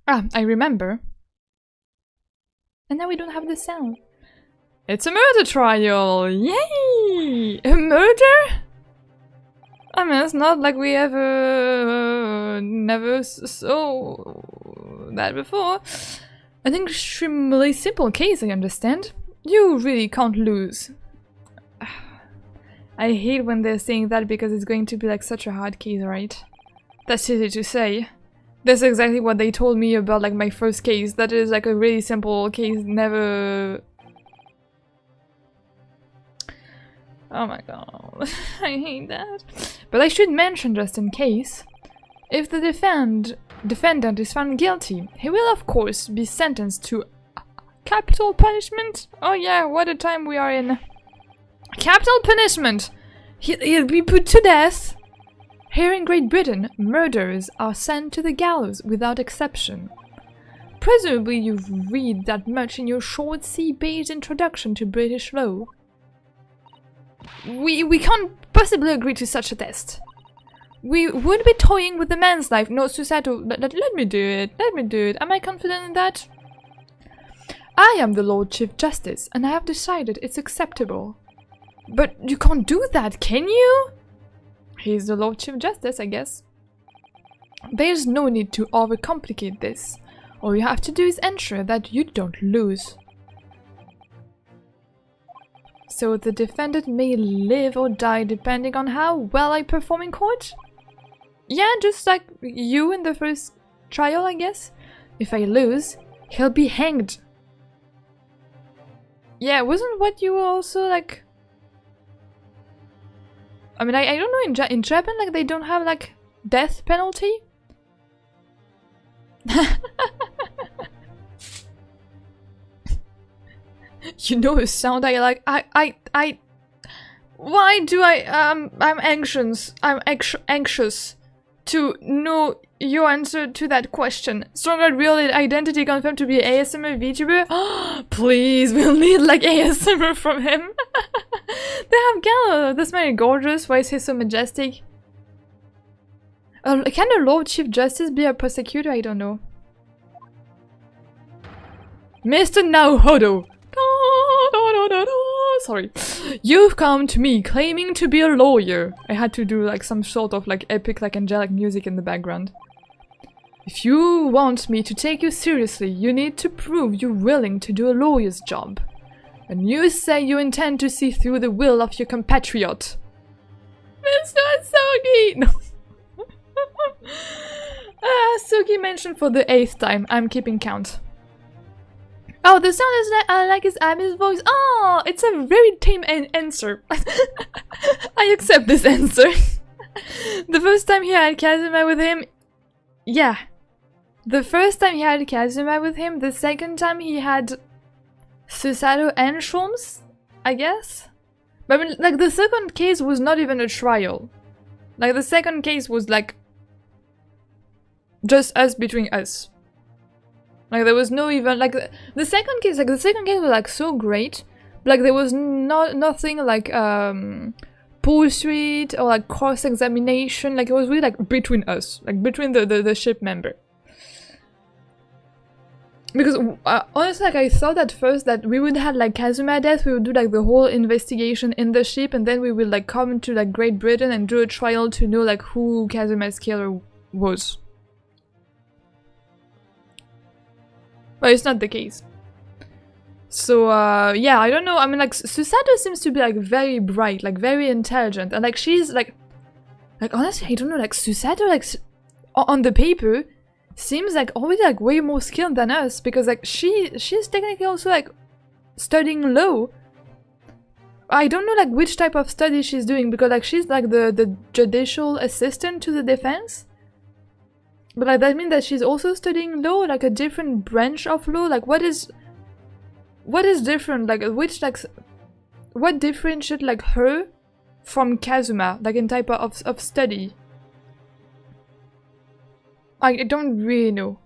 Ah, I remember. And now we don't have the sound. It's a murder trial! Yay! A murder? I mean, it's not like we never saw that before. An extremely simple case, I understand. You really can't lose. I hate when they're saying that because it's going to be like such a hard case, right? That's easy to say. That's exactly what they told me about like my first case. That is like a really simple case, never... Oh my god, I hate that. But I should mention just in case, if the defendant is found guilty, he will of course be sentenced to capital punishment. Oh yeah, what a time we are in. Capital punishment! He'll be put to death! Here in Great Britain, murderers are sent to the gallows without exception. Presumably you've read that much in your short C-page introduction to British law. We can't possibly agree to such a test. We would be toying with the man's life, no suicidal. Let me do it, let me do it. Am I confident in that? I am the Lord Chief Justice, and I have decided it's acceptable. But you can't do that, can you? He's the Lord Chief Justice, I guess. There's no need to overcomplicate this. All you have to do is ensure that you don't lose. So the defendant may live or die depending on how well I perform in court? Yeah, just like you in the first trial, I guess. If I lose, he'll be hanged. Yeah, wasn't what you were also like... I mean, I don't know, in Japan, like, they don't have, like, death penalty? You know a sound I like? Why do I'm anxious. I'm anxious to know your answer to that question. Stronger real identity confirmed to be ASMR VTuber? Please, we'll need like ASMR from him. They have Gallo. This man is gorgeous. Why is he so majestic? Can a Lord Chief Justice be a prosecutor? I don't know. Mr. Naohodo. Sorry. You've come to me claiming to be a lawyer. I had to do like some sort of like epic like angelic music in the background. If you want me to take you seriously, you need to prove you're willing to do a lawyer's job. And you say you intend to see through the will of your compatriot. Mr. Suki! No. Suki mentioned for the 8th time. I'm keeping count. Oh, the sound is like his Abby's voice. Oh, it's a very tame answer. I accept this answer. The first time he had Kazuma with him... Yeah. The first time he had Kazuma with him, the second time he had Susato and Shrooms, I guess? But I mean, like, the second case was not even a trial. Like, the second case was, like, just us between us. Like, there was no even, like, the second case was, like, so great. But, like, there was nothing, like, pursuit or, like, cross-examination. Like, it was really, like, between us. Like, between the ship member. Because, honestly, like, I thought at first that we would have, like, Kazuma death, we would do, like, the whole investigation in the ship, and then we would, like, come to, like, Great Britain and do a trial to know, like, who Kazuma's killer was. But it's not the case. So, yeah, I don't know. I mean, like, Susato seems to be, like, very bright, like, very intelligent. And, like, she's, like, honestly, I don't know, like, Susato, like, on the paper, seems, like, already, like, way more skilled than us. Because, like, she's technically also, like, studying law. I don't know, like, which type of study she's doing. Because, like, she's, like, the judicial assistant to the defense. But, like, that means that she's also studying law, like, a different branch of law? Like, what is different? Like, which, like, what differentiates, like, her from Kazuma? Like, in type of study? I don't really know.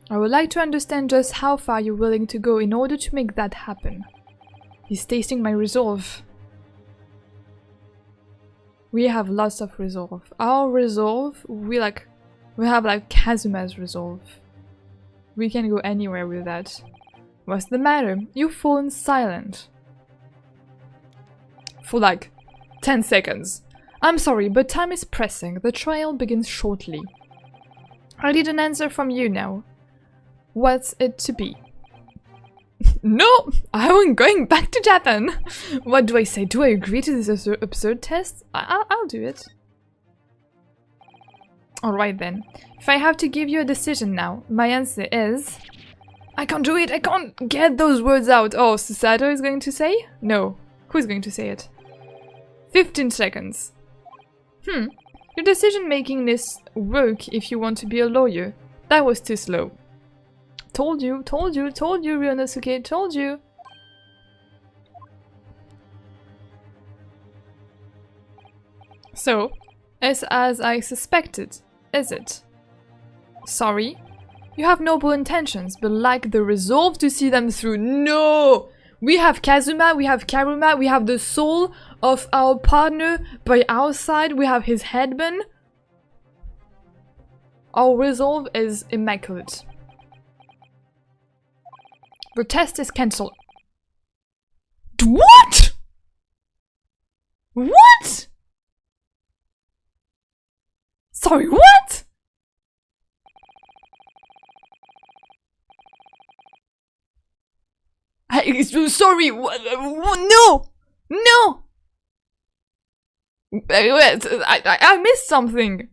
I would like to understand just how far you're willing to go in order to make that happen. He's tasting my resolve. We have lots of resolve. Our resolve, we have like Kazuma's resolve. We can go anywhere with that. What's the matter? You've fallen silent. For like 10 seconds. I'm sorry, but time is pressing. The trial begins shortly. I need an answer from you now. What's it to be? No! I'm going back to Japan! What do I say? Do I agree to this absurd test? I'll do it. Alright then. If I have to give you a decision now, my answer is... I can't do it! I can't get those words out! Oh, Susato is going to say? No. Who's going to say it? 15 seconds. Your decision-making is work if you want to be a lawyer. That was too slow. Told you, Ryonosuke, told you. So, as I suspected, is it? Sorry? You have noble intentions, but lack the resolve to see them through. No! We have Kazuma, we have Karuma, we have the soul of our partner by our side, we have his headband. Our resolve is immaculate. The test is cancelled. What? What? Sorry, what? Sorry, no! No! I missed something.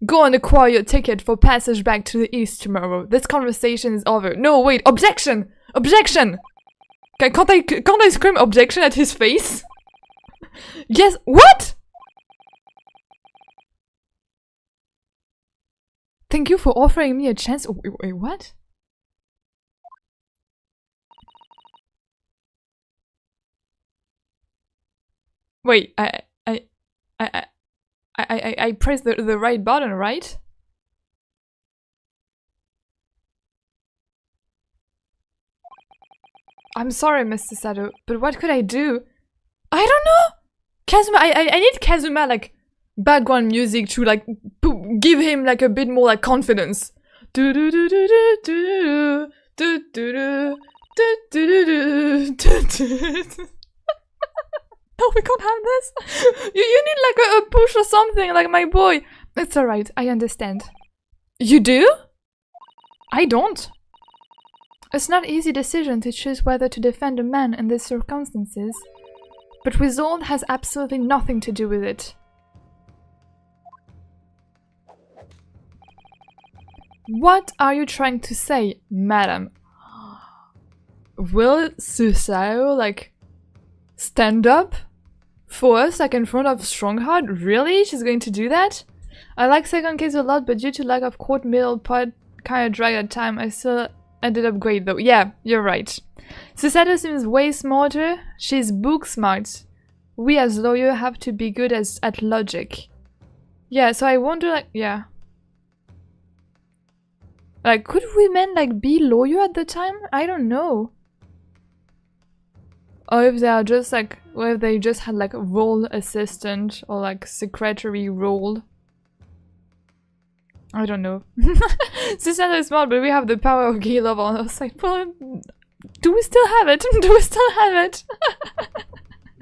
Go and acquire your ticket for passage back to the east tomorrow. This conversation is over. No, wait, objection! Objection! Can't I scream objection at his face? Yes, what? Thank you for offering me a chance. Wait, what? Wait, I pressed the right button, right? I'm sorry, Mr. Sato, but what could I do? I don't know! Kazuma, I need Kazuma, like, background music to, like, give him, like, a bit more, like, confidence. Do do do do do do do do do do do do. No, we can't have this. You need like a push or something, like my boy. It's alright, I understand. You do? I don't. It's not an easy decision to choose whether to defend a man in these circumstances, but resolve has absolutely nothing to do with it. What are you trying to say, madam? Will Susato, like, stand up for us, like, in front of Strongheart? Really? She's going to do that? I like second case a lot, but due to lack of court middle part kinda dragged at time, I still ended up great though. Yeah, you're right. Susato seems way smarter. She's book smart. We as lawyer have to be good at logic. Yeah, so I wonder, like, yeah. Like, could women, like, be lawyer at the time? I don't know. Or if they are just like, or if they just had like a role assistant or like secretary role. I don't know. Susato is smart, but we have the power of gay love on our side. Well, do we still have it? Do we still have it?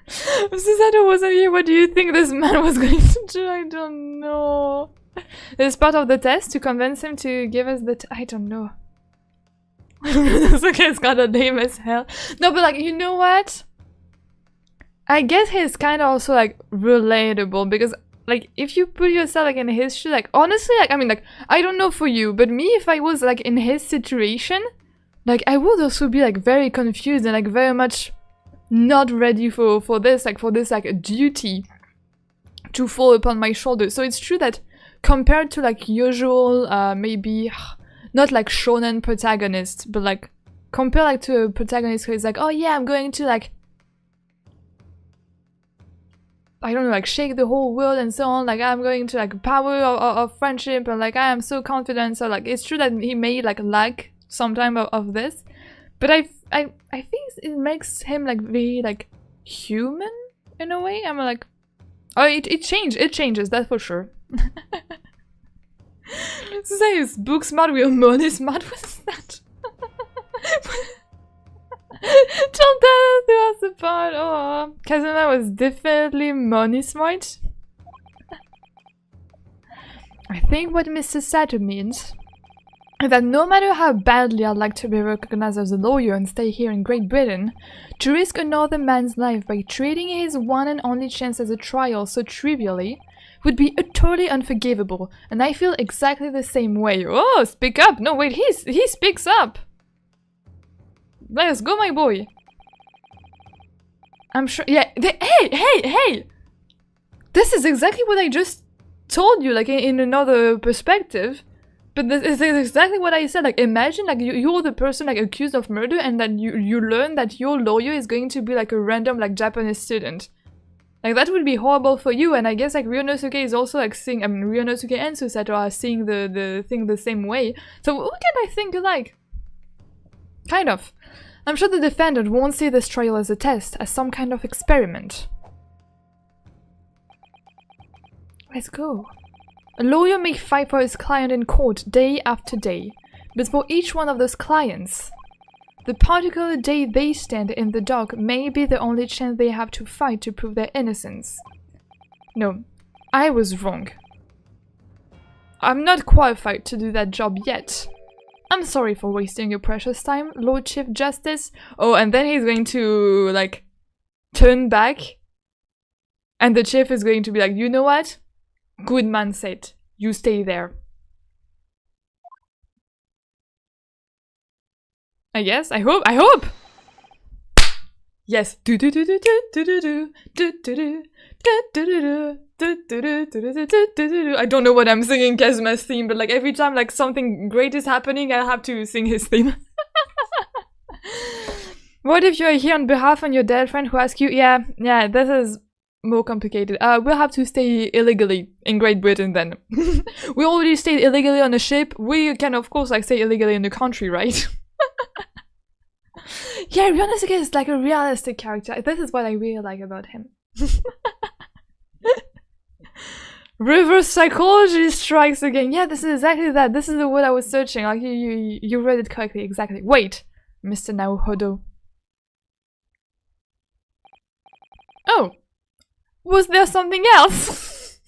If Susato wasn't here, what do you think this man was going to do? I don't know. It's part of the test to convince him to give us the I don't know. This guy's got a name as hell. No, but like, you know what? I guess he's kind of also like relatable because like if you put yourself like in his shoes, like honestly, like I mean, like I don't know for you, but me, if I was like in his situation, like I would also be like very confused and like very much not ready for this like duty to fall upon my shoulders. So it's true that compared to like usual maybe not like shonen protagonist, but like compare like to a protagonist who is like, oh yeah, I'm going to like, I don't know, like shake the whole world and so on, like I'm going to like power of friendship and like I am so confident. So like it's true that he may like lack some time of this, but I think it makes him like very like human in a way. I'm like, oh, it changes, that's for sure. Say is book smart, we are money smart. What is that? Don't tell us apart. Oh, Kazuma was definitely money smart. I think what Mr. Sato means that no matter how badly I'd like to be recognized as a lawyer and stay here in Great Britain, to risk another man's life by treating his one and only chance as a trial so trivially would be utterly unforgivable, and I feel exactly the same way. Oh, speak up! No, wait, he speaks up! Let's go, my boy! I'm sure- yeah, hey! This is exactly what I just told you, like, in another perspective. But this is exactly what I said. Like, imagine, like, you're the person, like, accused of murder, and then you learn that your lawyer is going to be, like, a random, like, Japanese student. Like, that would be horrible for you, and I guess, like, Ryonosuke is also, like, seeing- I mean, Ryonosuke and Susato are seeing the thing the same way. So, who can I think alike? Kind of. I'm sure the defendant won't see this trial as a test, as some kind of experiment. Let's go. A lawyer may fight for his client in court day after day, but for each one of those clients, the particular day they stand in the dock may be the only chance they have to fight to prove their innocence. No, I was wrong. I'm not qualified to do that job yet. I'm sorry for wasting your precious time, Lord Chief Justice. Oh, and then he's going to, like, turn back, and the chief is going to be like, you know what? Good man said, you stay there. I guess, I hope! Yes. I don't know what I'm singing Kazuma's theme, but like every time like something great is happening, I have to sing his theme. What if you're here on behalf of your dead friend who asks you, yeah, this is more complicated. We'll have to stay illegally in Great Britain then. We already stayed illegally on a ship. We can of course like stay illegally in the country, right? Yeah, Ryonosuke is like a realistic character. This is what I really like about him. Reverse psychology strikes again. Yeah, this is exactly that. This is the word I was searching. Like you read it correctly, exactly. Wait, Mr. Naohodo. Oh, was there something else?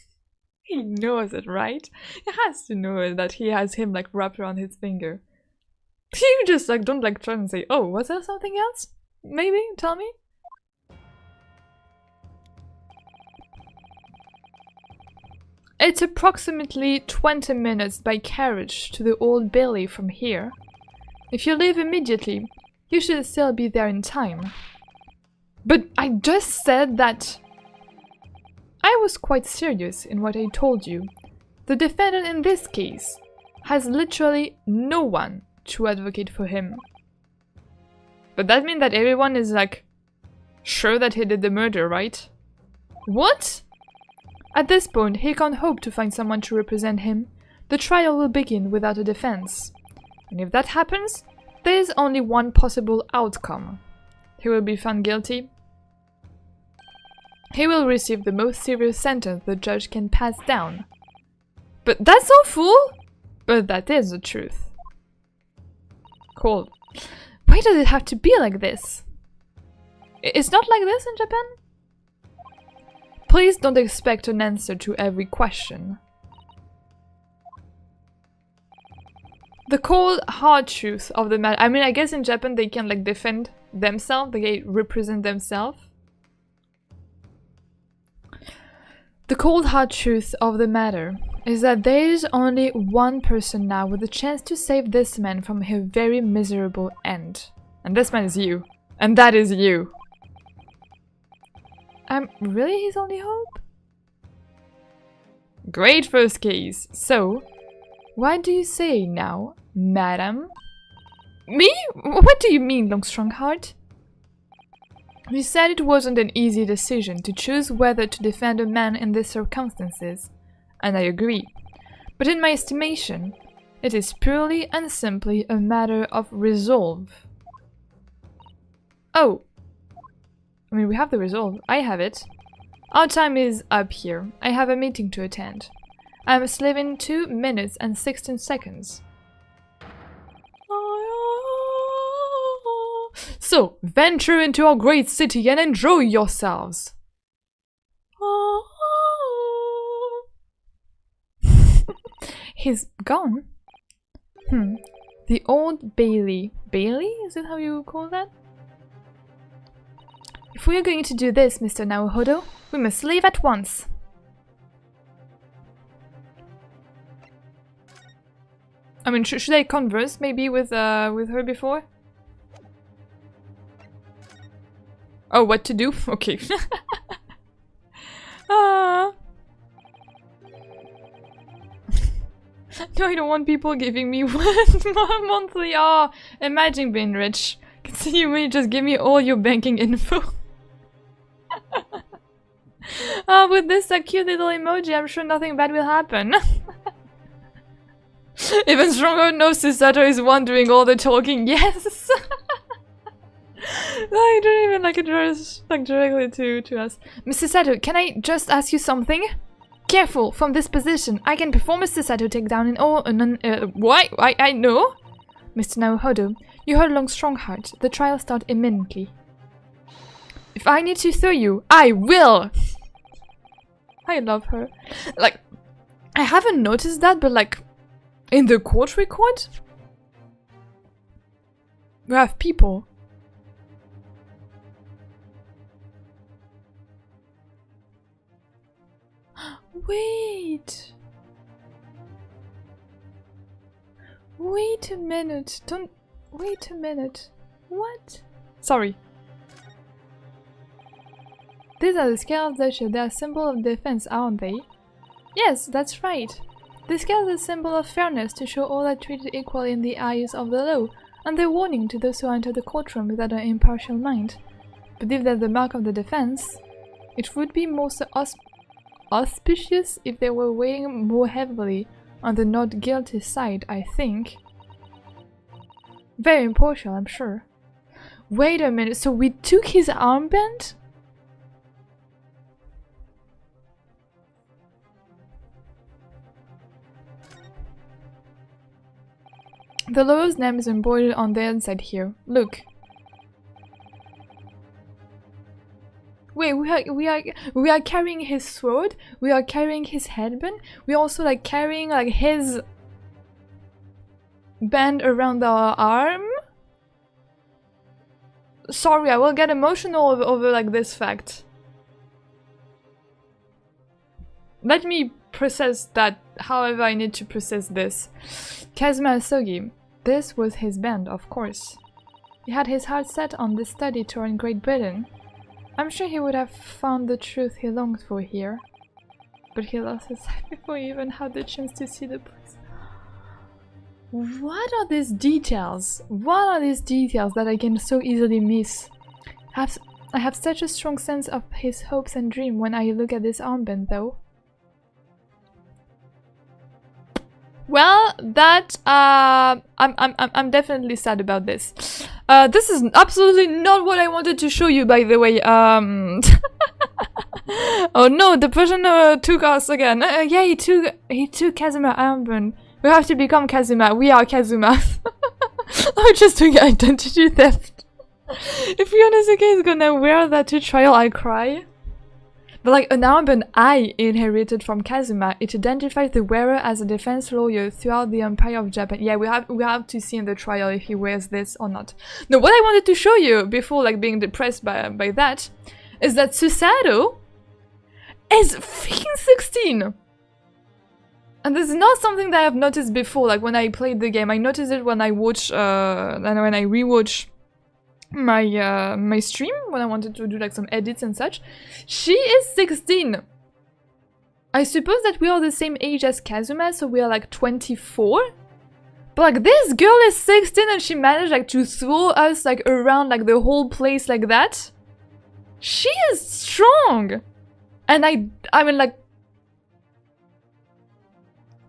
He knows it, right? He has to know it, that he has him like wrapped around his finger. You just like don't like try and say, oh, was there something else? Maybe, tell me. It's approximately 20 minutes by carriage to the Old Bailey from here. If you leave immediately, you should still be there in time. But I just said that I was quite serious in what I told you. The defendant in this case has literally no one to advocate for him. But that means that everyone is like sure that he did the murder, right? What? At this point, he can't hope to find someone to represent him. The trial will begin without a defense. And if that happens, there is only one possible outcome. He will be found guilty. He will receive the most serious sentence the judge can pass down. But that's awful! But that is the truth. Cool. Why does it have to be like this? It's not like this in Japan? Please don't expect an answer to every question. The cold, hard truth of the matter. I mean, I guess in Japan they can like defend themselves, they represent themselves. The cold, hard truth of the matter is that there is only one person now with a chance to save this man from a very miserable end. And this man is you. And that is you. Really his only hope? Great first case. So, what do you say now, madam? Me? What do you mean, Longstrongheart? You said it wasn't an easy decision to choose whether to defend a man in these circumstances, and I agree. But in my estimation, it is purely and simply a matter of resolve. Oh. I mean, we have the resolve. I have it. Our time is up here. I have a meeting to attend. I'm leaving 2 minutes and 16 seconds. So, venture into our great city and enjoy yourselves. He's gone. The Old Bailey. Bailey? Is it how you call that? If we are going to do this, Mr. Naohodo, we must leave at once. I mean, should I converse maybe with her before? Oh, what to do? Okay. No, I don't want people giving me one monthly. Oh, imagine being rich. Can see you may just give me all your banking info. With this cute little emoji, I'm sure nothing bad will happen. Even stronger, no, Susato is one doing all the talking. Yes. I don't even address directly to us. Mr. Sato, can I just ask you something? Careful, from this position, I can perform a Susato takedown in all. Why? I know. Mr. Naohodo, you heard long strong heart. The trial starts imminently. If I need to throw you, I will. I love her. Like, I haven't noticed that, but like, in the court record, we have people. Wait. Wait a minute. Don't. Wait a minute. What? Sorry. These are the scales of Dusha. They are a symbol of defense, aren't they? Yes, that's right. The scales are a symbol of fairness to show all are treated equally in the eyes of the law, and they're warning to those who enter the courtroom without an impartial mind. But if they're the mark of the defense, it would be most auspicious if they were weighing more heavily on the not guilty side, I think. Very impartial, I'm sure. Wait a minute, so we took his armband? The lawyer's name is embroidered on the inside here. Look. Wait, we are carrying his sword. We are carrying his headband. We also like carrying like his band around our arm. Sorry, I will get emotional over like this fact. Let me process that however I need to process this. Kazuma Asogi. This was his band, of course. He had his heart set on this study tour in Great Britain. I'm sure he would have found the truth he longed for here. But he lost his sight before he even had the chance to see the place. What are these details? What are these details that I can so easily miss? I have such a strong sense of his hopes and dreams when I look at this armband, though. Well, that I'm definitely sad about this. This is absolutely not what I wanted to show you, by the way. Oh no, the person took us again. Yeah, he took Kazuma armband. We have to become Kazuma. We are Kazuma. I'm just doing identity theft. If Yonosuke is gonna wear that to trial, I cry. But like an armband I inherited from Kazuma, it identifies the wearer as a defense lawyer throughout the Empire of Japan. Yeah, we have to see in the trial if he wears this or not. No, what I wanted to show you before like being depressed by that is that Susato is freaking 16. And this is not something that I've noticed before. Like when I played the game, I noticed it when I watch and when I rewatch my my stream when I wanted to do like some edits and such. She is 16. I suppose that we are the same age as Kazuma, so we are like 24. But like this girl is 16 and she managed like to throw us like around like the whole place like that. She is strong. And I mean like,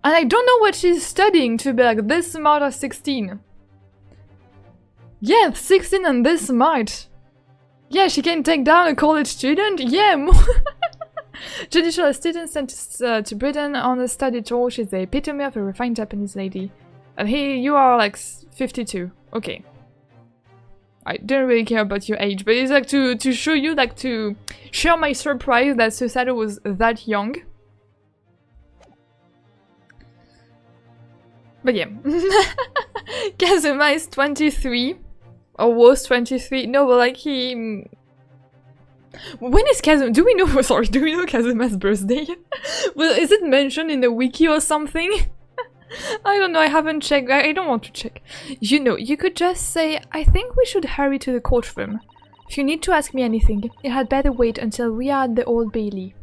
and I don't know what she's studying to be like this smart at 16. Yeah, 16 and this smart. Yeah, she can take down a college student. Yeah, more. Judicial student sent to Britain on a study tour. She's the epitome of a refined Japanese lady. And here you are like 52. Okay. I don't really care about your age, but it's like to show you, like to share my surprise that Susato was that young. But yeah. Kazuma is 23. Or was 23. No, but like he... When is Kazuma? Do we know? Sorry, do we know Kazuma's birthday? Well, is it mentioned in the wiki or something? I don't know, I haven't checked. I don't want to check. You know, you could just say, I think we should hurry to the courtroom. If you need to ask me anything, it had better wait until we are at the Old Bailey.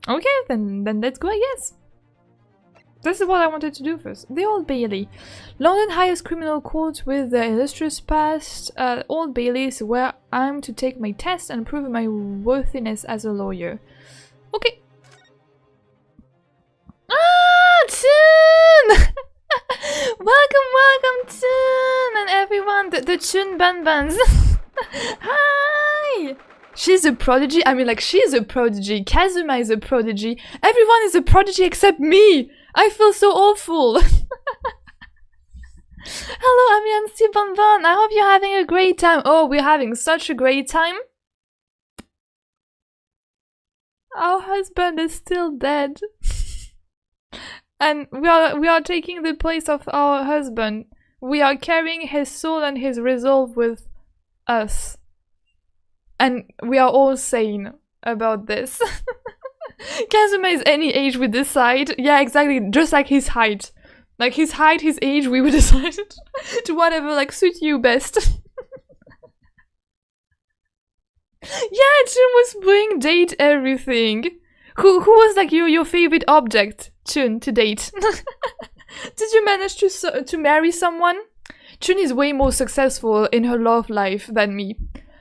Okay, then let's go, I guess. This is what I wanted to do first. The Old Bailey. London highest criminal court with the illustrious past. Old Bailey is where I'm to take my test and prove my worthiness as a lawyer. Okay. Ah, Toon! welcome, Toon! And everyone, the Toon bunbuns. Hi! She's a prodigy. I mean, like, she's a prodigy. Kazuma is a prodigy. Everyone is a prodigy except me! I feel so awful! Hello, I'm Yancy Bonbon. I hope you're having a great time. Oh, we're having such a great time. Our husband is still dead. And we are taking the place of our husband. We are carrying his soul and his resolve with us. And we are all sane about this. Kazuma is any age we decide. Yeah, exactly. Just like his height. Like his height, his age, we would decide to whatever like suit you best. Yeah, Chun was playing date everything. Who was like your favorite object, Chun, to date? Did you manage to marry someone? Chun is way more successful in her love life than me.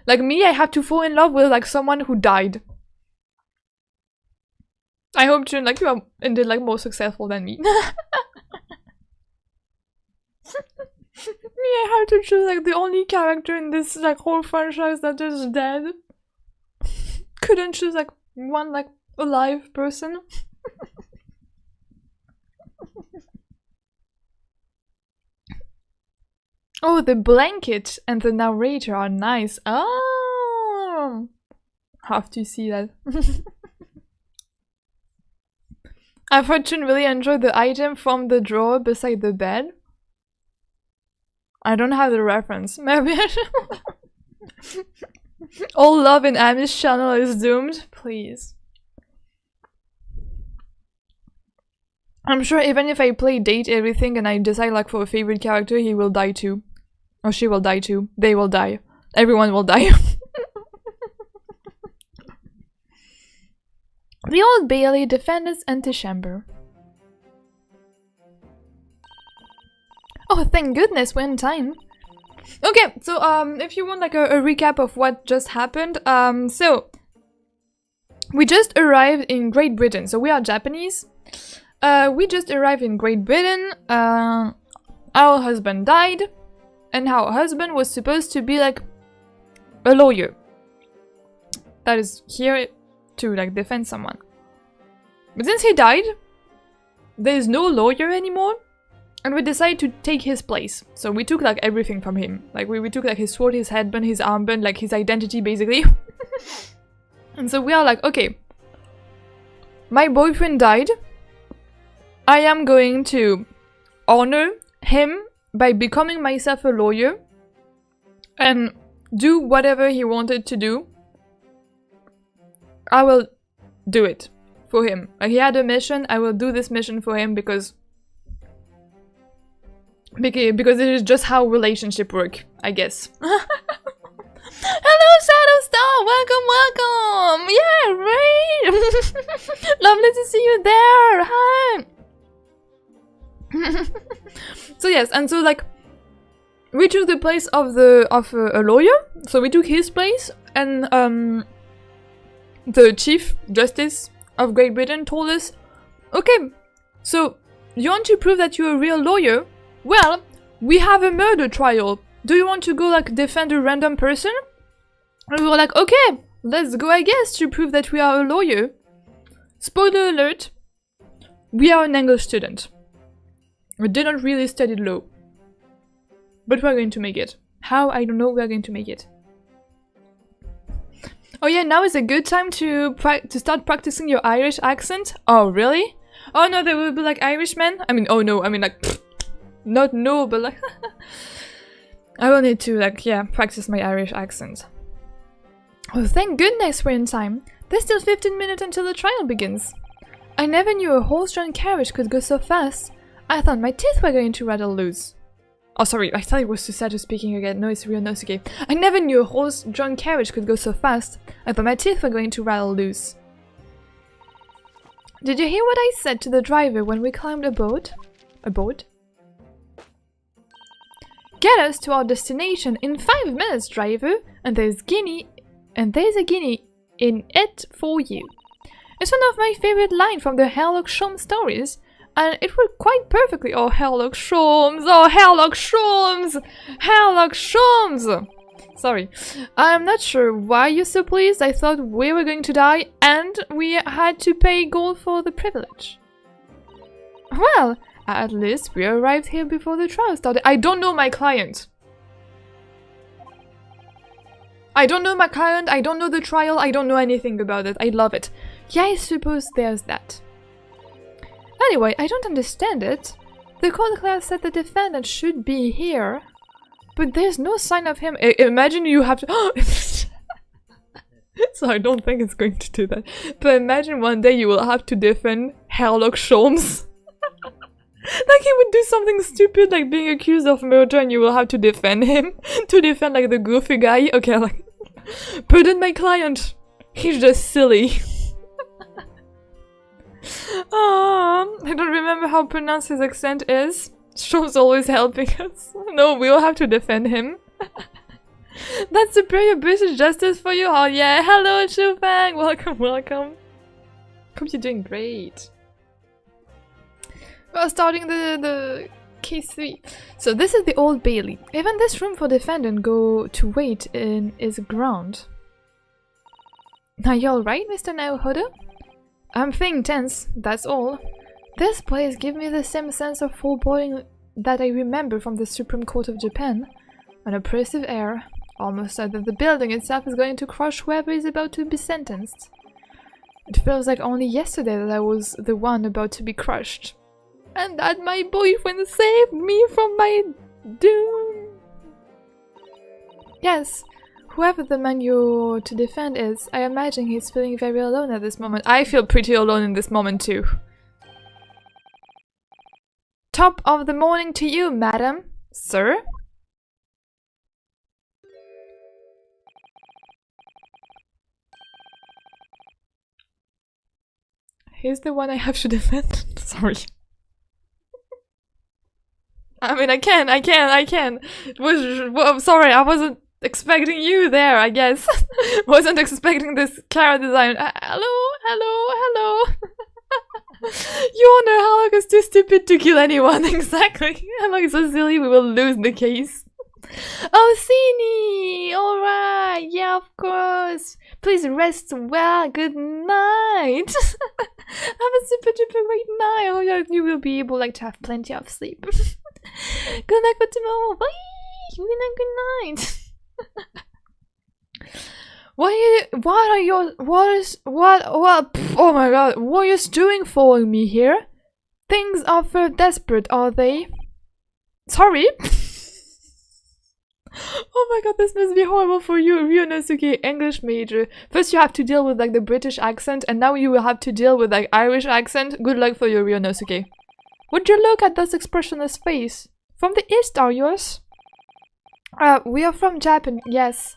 Like me, I have to fall in love with like someone who died. I hope Chun, like, you are indeed like more successful than me. Me, I have to choose like the only character in this like whole franchise that is dead. Couldn't choose like one like alive person. Oh, the blanket and the narrator are nice. Oh, have to see that. I've heard Chun really enjoyed the item from the drawer beside the bed. I don't have the reference. Maybe I should. All love in Amy's channel is doomed. Please. I'm sure even if I play date everything and I decide like for a favorite character, he will die too. Or she will die too. They will die. Everyone will die. The Old Bailey Defendant's Antechamber. Oh, thank goodness we're in time. Okay, so if you want like a recap of what just happened, so we just arrived in Great Britain. So we are Japanese. We just arrived in Great Britain. Our husband died, and our husband was supposed to be like a lawyer that is here to like defend someone. But since he died, there is no lawyer anymore, and we decided to take his place. So we took like everything from him. Like we took like his sword, his headband, his armband, like his identity basically. And so we are like, okay, my boyfriend died. I am going to honor him by becoming myself a lawyer and do whatever he wanted to do. I will do it for him. Like he had a mission, I will do this mission for him because it is just how relationships work, I guess. Hello, Shadowstar! Welcome! Yeah, right! Lovely to see you there! Hi! So yes, and so like we took the place of a lawyer, so we took his place, and the Chief Justice of Great Britain told us, okay, so you want to prove that you're a real lawyer? Well, we have a murder trial. Do you want to go like defend a random person? And we were like, okay, let's go, I guess, to prove that we are a lawyer. Spoiler alert, we are an English student. We didn't really study law. But we're going to make it. How? I don't know, we're going to make it. Oh yeah, now is a good time to start practicing your Irish accent? Oh, really? Oh no, they will be like Irishmen. I mean, oh no, I mean like, pfft, not no, but like, I will need to like, yeah, practice my Irish accent. Oh, thank goodness we're in time. There's still 15 minutes until the trial begins. I never knew a horse-drawn carriage could go so fast. I thought my teeth were going to rattle loose. Oh, sorry, I thought it was Susato speaking again. No, it's Ryunosuke. I never knew a horse-drawn carriage could go so fast. I thought my teeth were going to rattle loose. Did you hear what I said to the driver when we climbed aboard? Aboard? Get us to our destination in 5 minutes, driver, and there's a guinea in it for you. It's one of my favorite lines from the Sherlock Holmes stories, and it worked quite perfectly. Oh, Sherlock Holmes! Oh, Sherlock Holmes! Sherlock Holmes! Sorry. I'm not sure why you're so pleased. I thought we were going to die, and we had to pay gold for the privilege. Well, at least we arrived here before the trial started. I don't know my client. I don't know my client, I don't know the trial, I don't know anything about it. I love it. Yeah, I suppose there's that. Anyway, I don't understand it. The court clerk said the defendant should be here, but there's no sign of him. Imagine you have to... So I don't think it's going to do that. But imagine one day you will have to defend Sherlock Holmes. Like he would do something stupid like being accused of murder and you will have to defend him. To defend like the goofy guy. Okay, like... Pardon my client. He's just silly. I don't remember how pronounced his accent is. Show's always helping us. No, we'll have to defend him. That's superior British justice for you. Oh yeah, hello Shufang. Welcome, welcome. Hope you're doing great. Well, starting the case 3. So this is the Old Bailey. Even this room for defendant go to wait in is ground. Are you alright, Mr. Naohodo? I'm feeling tense, that's all. This place gives me the same sense of foreboding that I remember from the Supreme Court of Japan. An oppressive air, almost as if the building itself is going to crush whoever is about to be sentenced. It feels like only yesterday that I was the one about to be crushed. And that my boyfriend saved me from my doom. Yes, whoever the man you're to defend is, I imagine he's feeling very alone at this moment. I feel pretty alone in this moment too. Top of the morning to you, madam. Sir? He's the one I have to defend. Sorry. I mean, I can. Well, sorry, I wasn't expecting you there, I guess. Wasn't expecting this character design. Hello. You wonder how Sherlock is too stupid to kill anyone. Exactly. Sherlock is so silly, we will lose the case. Oh, Sini! Alright, yeah, of course. Please rest well. Good night. Have a super duper great night. I hope you will be able to have plenty of sleep. Good night for tomorrow. Bye. Good night. Oh my god, what are you doing following me here? Things are very desperate, are they? Sorry? Oh my god, this must be horrible for you, Ryunosuke, English major. First you have to deal with the British accent, and now you will have to deal with Irish accent. Good luck for you, Ryunosuke. Would you look at this expressionless face? From the east, are yours? We are from Japan, yes.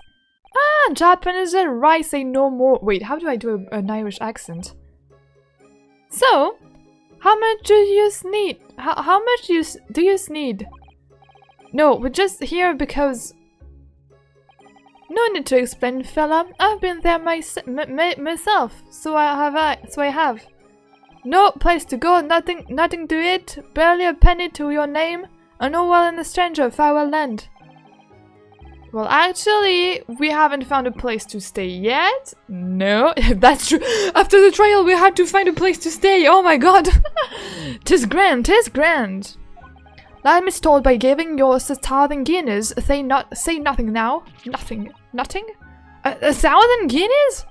Ah, Japan is it? Right, say no more. Wait, how do I do an Irish accent? So, how much do you need? How much do you need? No, we're just here because... No need to explain, fella. I've been there myself, so I have. No place to go, nothing to eat, barely a penny to your name, and no well in a stranger, foul land. Well, actually, we haven't found a place to stay yet. No, that's true. After the trial, we had to find a place to stay. Oh my god. 'Tis grand, 'tis grand. Let me start by giving your 1,000 guineas. Say nothing now. Nothing. 1,000 guineas?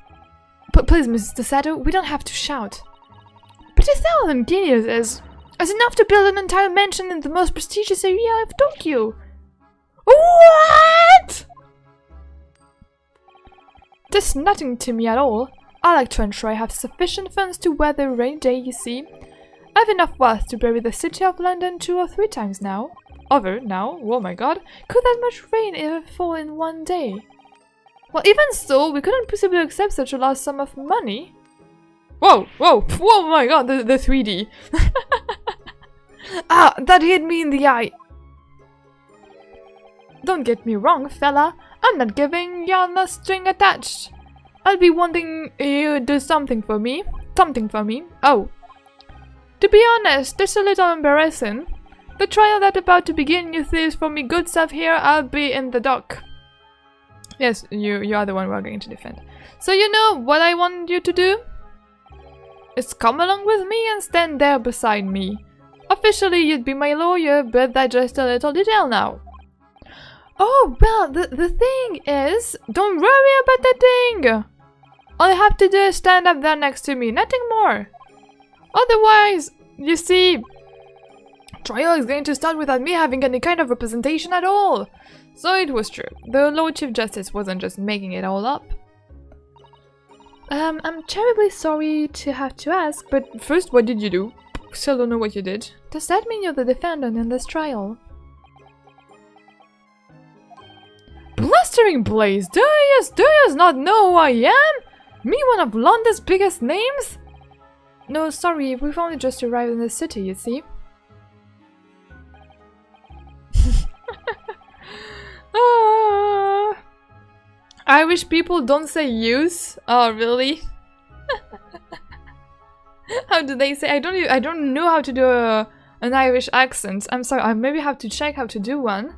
Please, Mr. Sato, we don't have to shout. 50,000 guineas is enough to build an entire mansion in the most prestigious area of Tokyo. What? This is nothing to me at all. I like to ensure I have sufficient funds to weather a rainy day, you see. I have enough wealth to bury the city of London 2 or 3 times now. Oh my god. Could that much rain ever fall in one day? Well, even so, we couldn't possibly accept such a large sum of money. Whoa, my god, the 3D. Ah, that hit me in the eye. Don't get me wrong, fella. I'm not giving you no string attached. I'll be wanting you to do something for me. Oh. To be honest, this is a little embarrassing. The trial that's about to begin, you thieves for me good stuff here, I'll be in the dock. Yes, you are the one we're going to defend. So you know what I want you to do? Is come along with me and stand there beside me. Officially you'd be my lawyer, but that's just a little detail now. Oh, well, the thing is, don't worry about that thing. All you have to do is stand up there next to me, nothing more. Otherwise, you see, trial is going to start without me having any kind of representation at all. So it was true. The Lord Chief Justice wasn't just making it all up. I'm terribly sorry to have to ask, but first, what did you do? Still don't know what you did. Does that mean you're the defendant in this trial? Blustering Blaze, do you not know who I am? Me, one of London's biggest names? No, sorry, we've only just arrived in the city, you see. Irish people don't say use. Oh, really? How do they say? I don't know how to do an Irish accent. I'm sorry. I maybe have to check how to do one.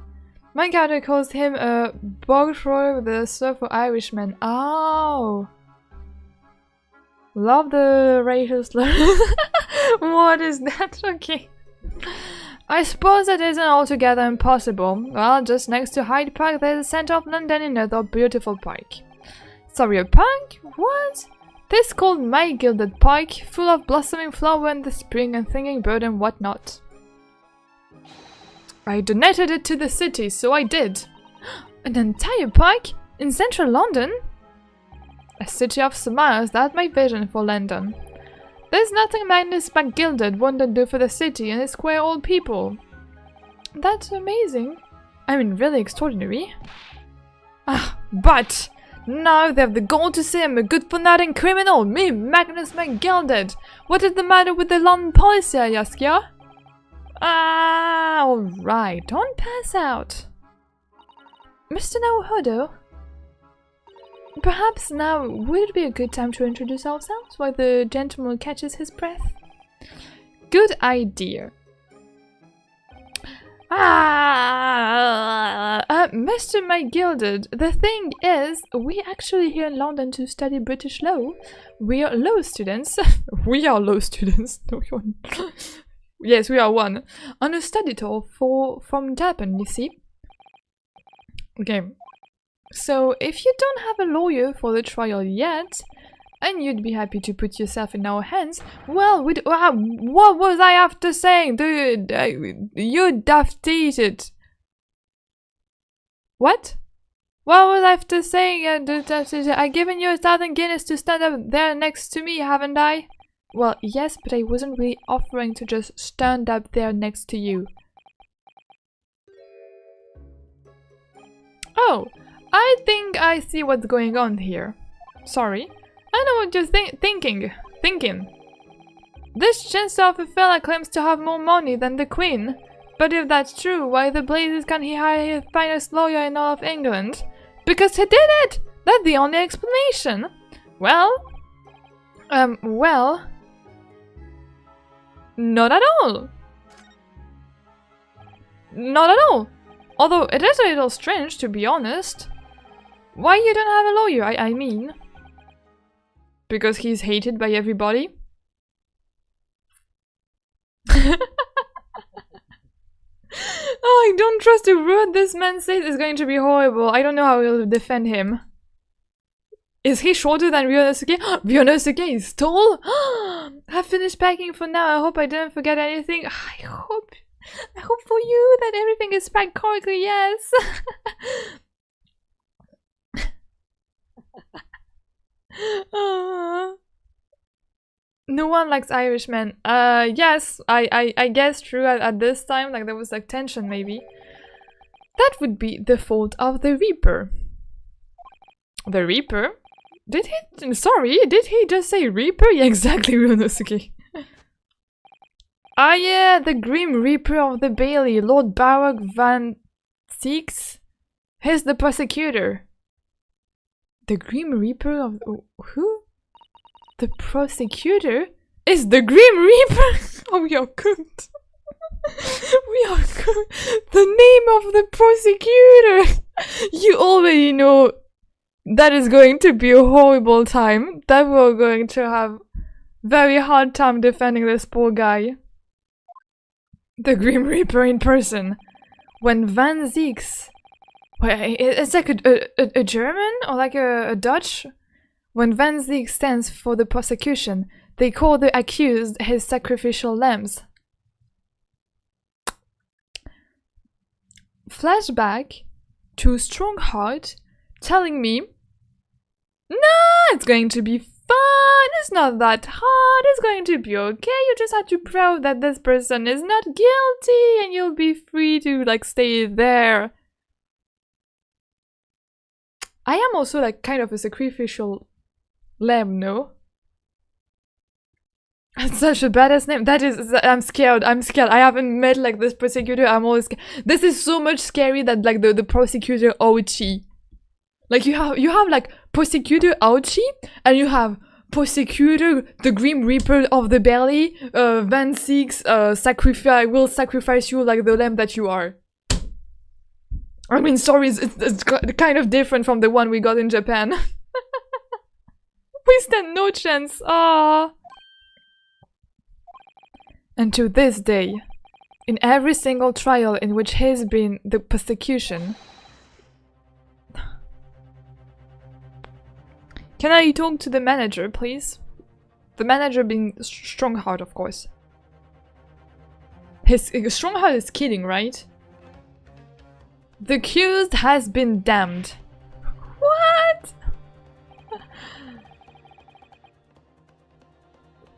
My character calls him a bog troll with a slur for Irishman. Oh, love the racial slur. What is that? Okay. I suppose that isn't altogether impossible. Well, just next to Hyde Park, there's the center of London, another beautiful park. Sorry, a park? What? This is called My Gilded Park, full of blossoming flower in the spring and singing bird and whatnot. I donated it to the city, so I did. An entire park? In central London? A city of smiles, that's my vision for London. There's nothing Magnus McGilded wouldn't do for the city and its queer old people. That's amazing. I mean, really extraordinary. Ah, but now they have the gall to say I'm a good-for-nothing criminal. Me, Magnus McGilded. What is the matter with the London police, I ask ya? Ah, alright, don't pass out. Mr. Naruhodo? Perhaps now would it be a good time to introduce ourselves while the gentleman catches his breath? Good idea. Mr. McGilded, the thing is, we actually here in London to study British law. We are law students. We are law students. No, yes, we are one. On a study tour from Japan, you see. Okay. So, if you don't have a lawyer for the trial yet, and you'd be happy to put yourself in our hands, well, what was I after saying? You defeated. What? What was I after saying? I've given you 1,000 guineas to stand up there next to me, haven't I? Well, yes, but I wasn't really offering to just stand up there next to you. Oh. I think I see what's going on here. Sorry. I know what you're thinking. This chancellor of a fella claims to have more money than the Queen. But if that's true, why the blazes can't he hire his finest lawyer in all of England? Because he did it! That's the only explanation. Well... well... Not at all. Not at all. Although it is a little strange, to be honest. Why you don't have a lawyer, I mean? Because he's hated by everybody? Oh, I don't trust the word this man says is going to be horrible. I don't know how we'll defend him. Is he shorter than Ryonosuke? Ryonosuke is tall? I've finished packing for now. I hope I didn't forget anything. I hope for you that everything is packed correctly, yes. No one likes Irishmen. Yes, I guess true at this time, like there was like tension maybe. That would be the fault of the Reaper. The Reaper? Did he just say Reaper? Yeah, exactly, Ryonosuke. Ah yeah, the Grim Reaper of the Bailey, Lord Baroque Van Seeks. He's the prosecutor. The Grim Reaper of... who? The prosecutor is the Grim Reaper? Oh, we are cooked. We are cooked. The name of the prosecutor. You already know that is going to be a horrible time. That we're going to have very hard time defending this poor guy. The Grim Reaper in person. When Van Zeeks... Wait, it's like a German or like a Dutch? When Van Zeek stands for the prosecution, they call the accused his sacrificial lambs. Flashback to Strongheart telling me, "Nah, it's going to be fun, it's not that hard, it's going to be okay, you just have to prove that this person is not guilty and you'll be free to like stay there." I am also like kind of a sacrificial lamb, no? That's such a badass name. That is, I'm scared. I haven't met like this prosecutor. I'm always scared. This is so much scary that like the prosecutor Ouchi. Like you have like prosecutor Ouchi and you have prosecutor the Grim Reaper of the Belly, Van Seeks, will sacrifice you like the lamb that you are. I mean, sorry, it's kind of different from the one we got in Japan. We stand no chance. Ah. And to this day, in every single trial in which he's been the prosecution. Can I talk to the manager, please? The manager being Strongheart, of course. Strongheart is kidding, right? The accused has been damned. What?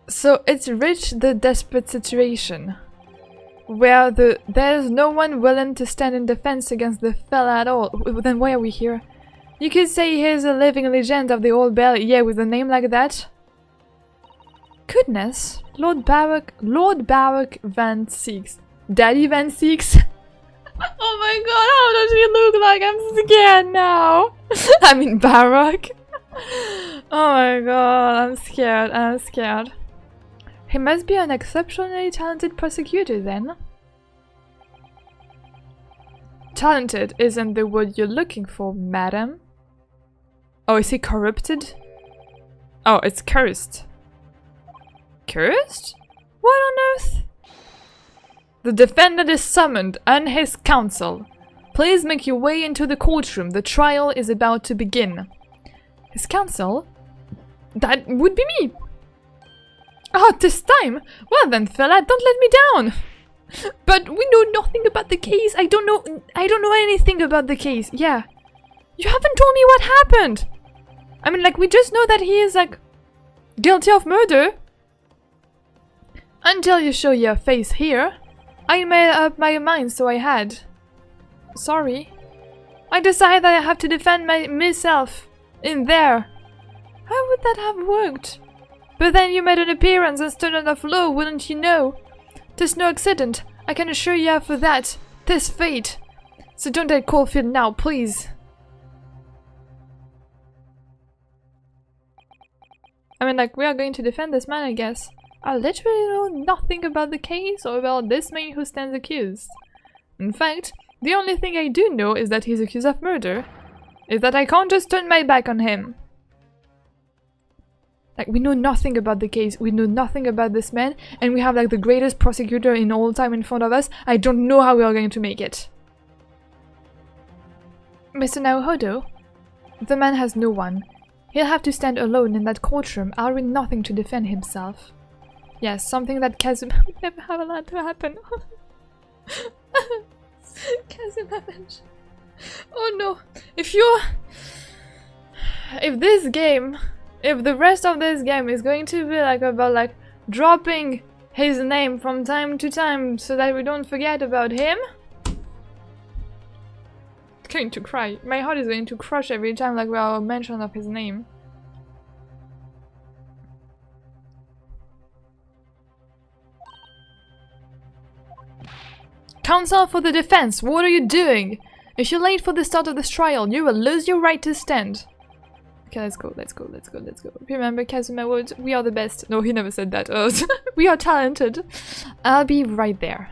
So it's reached the desperate situation where there's no one willing to stand in defense against the fella at all. Then why are we here? You could say he's a living legend of the Old Belly. Yeah, with a name like that. Goodness, Lord Baroque Van Seeks, Daddy Van Seeks. Oh my god, how does he look like? I'm scared now. I mean Baroque. Oh my god, I'm scared. He must be an exceptionally talented prosecutor then. Talented isn't the word you're looking for, madam. Oh, is he corrupted? Oh, it's cursed. Cursed? What on earth? The defendant is summoned and his counsel. Please make your way into the courtroom. The trial is about to begin. His counsel? That would be me. Oh, this time? Well then, fella, don't let me down. But we know nothing about the case. I don't know anything about the case. Yeah. You haven't told me what happened. I mean, like, we just know that he is, like, guilty of murder. Until you show your face here. I made up my mind, so I had. Sorry. I decided that I have to defend myself in there. How would that have worked? But then you made an appearance and stood on the floor, wouldn't you know? There's no accident. I can assure you for that. There's fate. So don't take Caulfield now, please. I mean, like, we are going to defend this man, I guess. I literally know nothing about the case or about this man who stands accused. In fact, the only thing I do know is that he's accused of murder. Is that I can't just turn my back on him. Like, we know nothing about the case, we know nothing about this man, and we have like the greatest prosecutor in all time in front of us. I don't know how we are going to make it. Mr. Naohodo, the man has no one. He'll have to stand alone in that courtroom, uttering nothing to defend himself. Yes, something that Kazuma would never have allowed to happen. Kazuma mentioned. Oh no! If the rest of this game is going to be like about like dropping his name from time to time so that we don't forget about him, I'm going to cry. My heart is going to crush every time like we are mention of his name. Counsel for the defense, what are you doing? If you're late for the start of this trial, you will lose your right to stand. Okay, let's go, let's go, let's go, let's go. Remember Kazuma words? We are the best. No, he never said that. We are talented. I'll be right there.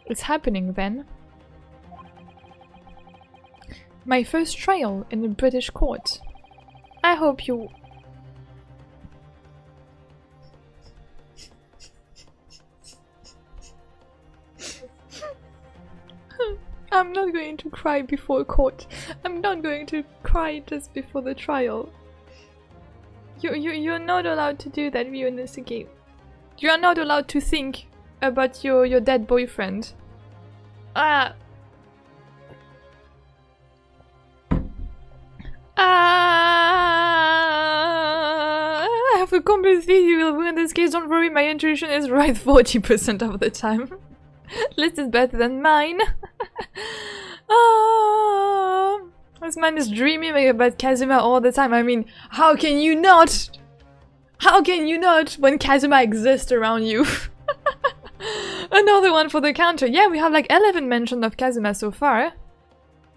It's happening then. My first trial in the British court. I hope you... I'm not going to cry before court. I'm not going to cry just before the trial. You're not allowed to do that, Ryunosuke. You are not allowed to think about your dead boyfriend. I have a complete feeling you will win this case. Don't worry, my intuition is right 40% of the time. List is better than mine. This man is dreaming about Kazuma all the time. I mean, how can you not? How can you not when Kazuma exists around you? Another one for the counter. Yeah, we have like 11 mentions of Kazuma so far.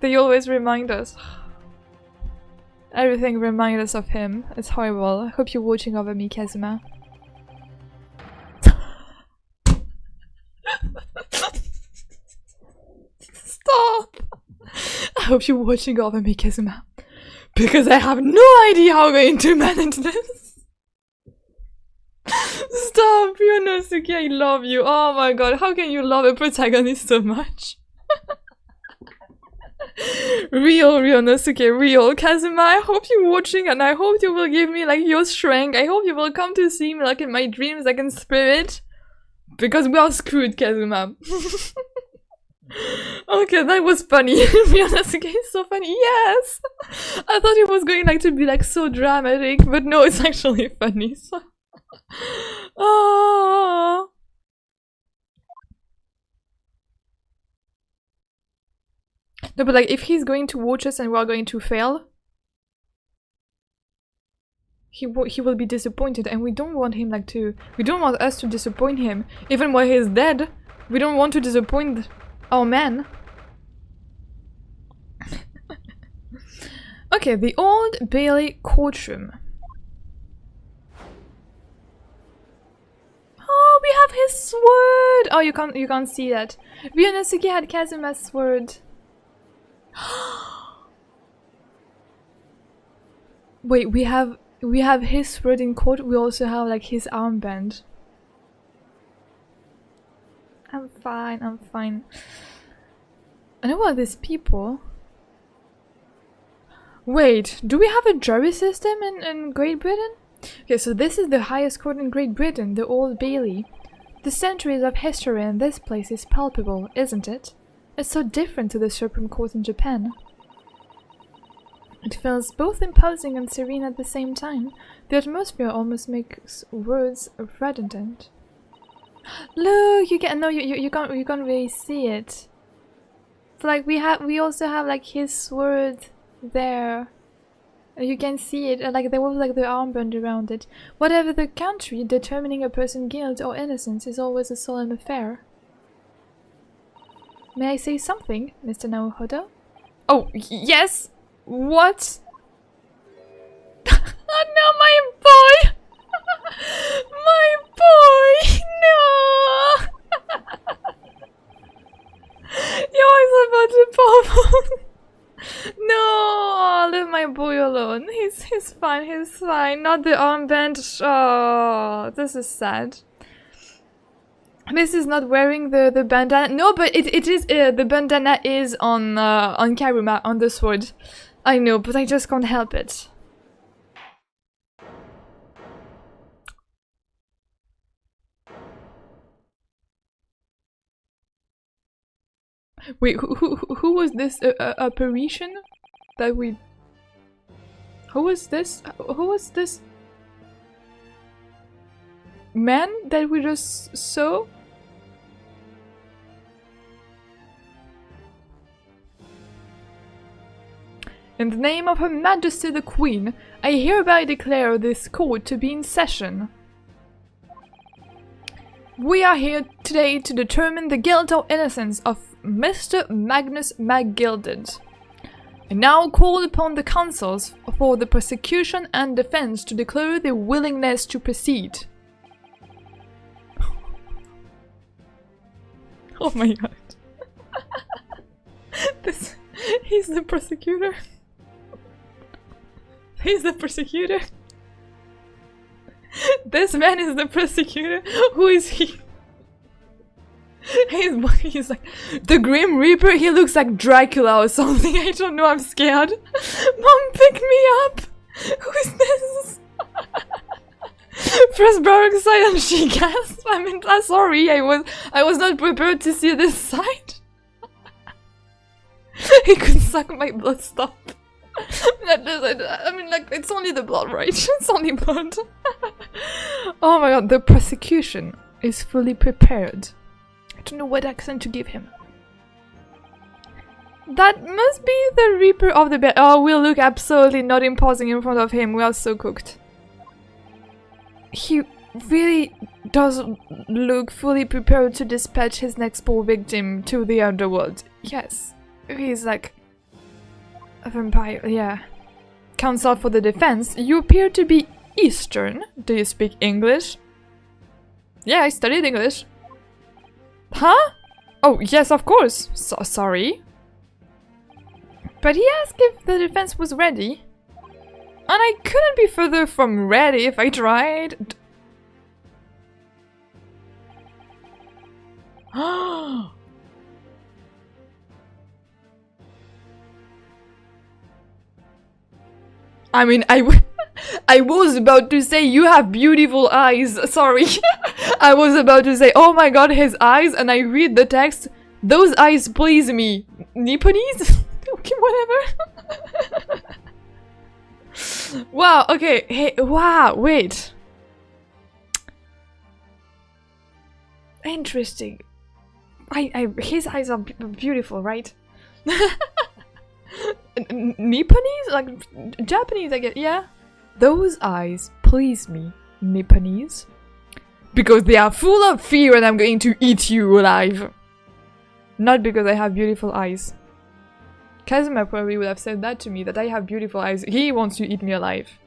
They always remind us. Everything reminds us of him. It's horrible. I hope you're watching over me, Kazuma. Stop! I hope you're watching over me, Kazuma. Because I have no idea how I'm going to manage this. Stop, Ryunosuke, I love you. Oh my god, how can you love a protagonist so much? Real, Ryunosuke, real. Kazuma, I hope you're watching and I hope you will give me like your strength. I hope you will come to see me like in my dreams, like in spirit. Because we are screwed, Kazuma. Okay, that was funny. Ryunosuke is so funny. Yes! I thought it was going like to be like so dramatic, but no, it's actually funny. So. Oh. No, but like if he's going to watch us and we are going to fail, he will be disappointed, and we don't want him like to. We don't want us to disappoint him, even while he's dead. We don't want to disappoint our man. Okay, the Old Bailey courtroom. Oh, we have his sword. Oh, you can't see that. Ryunosuke had Kazuma's sword. Wait, we have his sword in court. We also have like his armband. I'm fine, I'm fine. I know what these people. Wait, do we have a jury system in Great Britain? Okay, so this is the highest court in Great Britain, the Old Bailey. The centuries of history in this place is palpable, isn't it? It's so different to the Supreme Court in Japan. It feels both imposing and serene at the same time. The atmosphere almost makes words redundant. Look, you can't really see it. But like we also have like his sword there. You can see it, like there was like the armband around it. Whatever the country, determining a person's guilt or innocence is always a solemn affair. May I say something, Mr. Naohodo? Oh, yes! What? Oh no, my boy! My boy! No! You're always about to pop. No, leave my boy alone. He's fine, he's fine. Not the armband. Oh, this is sad. This is not wearing the bandana. No, but it is the bandana is on Kazuma, on the sword. I know, but I just can't help it. Wait, who was this apparition that we? Who was this? Who was this man that we just saw? In the name of Her Majesty the Queen, I hereby declare this court to be in session. We are here today to determine the guilt or innocence of Mr. Magnus McGilded. I now call upon the counsels for the prosecution and defense to declare their willingness to proceed. Oh my god. He's the prosecutor. He's the prosecutor. This man is the prosecutor. Who is he? He's like the Grim Reaper. He looks like Dracula or something. I don't know. I'm scared. Mom, pick me up. Who is this? First broke side and she gasped. I mean, sorry. I was not prepared to see this side. He could suck my blood. Stop. I mean, like, it's only the blood, right? It's only blood. Oh my god, the prosecution is fully prepared. I don't know what accent to give him. That must be the Reaper of the Bed. Oh, we'll look absolutely not imposing in front of him. We are so cooked. He really does look fully prepared to dispatch his next poor victim to the underworld. Yes, he's like a vampire, yeah. Counsel for the defense, you appear to be Eastern. Do you speak English? Yeah, I studied English. Huh? Oh, yes, of course. Sorry. But he asked if the defense was ready. And I couldn't be further from ready if I tried. I mean, I was about to say you have beautiful eyes. Sorry. I was about to say, oh my god, his eyes, and I read the text. Those eyes please me. Nipponese? Okay, whatever. Wow, okay. Hey, wow, wait. Interesting. His eyes are beautiful, right? Nipponese? Like, Japanese, I guess, yeah? Those eyes please me, Nipponese. Because they are full of fear and I'm going to eat you alive. Not because I have beautiful eyes. Kazuma probably would have said that to me, that I have beautiful eyes. He wants to eat me alive.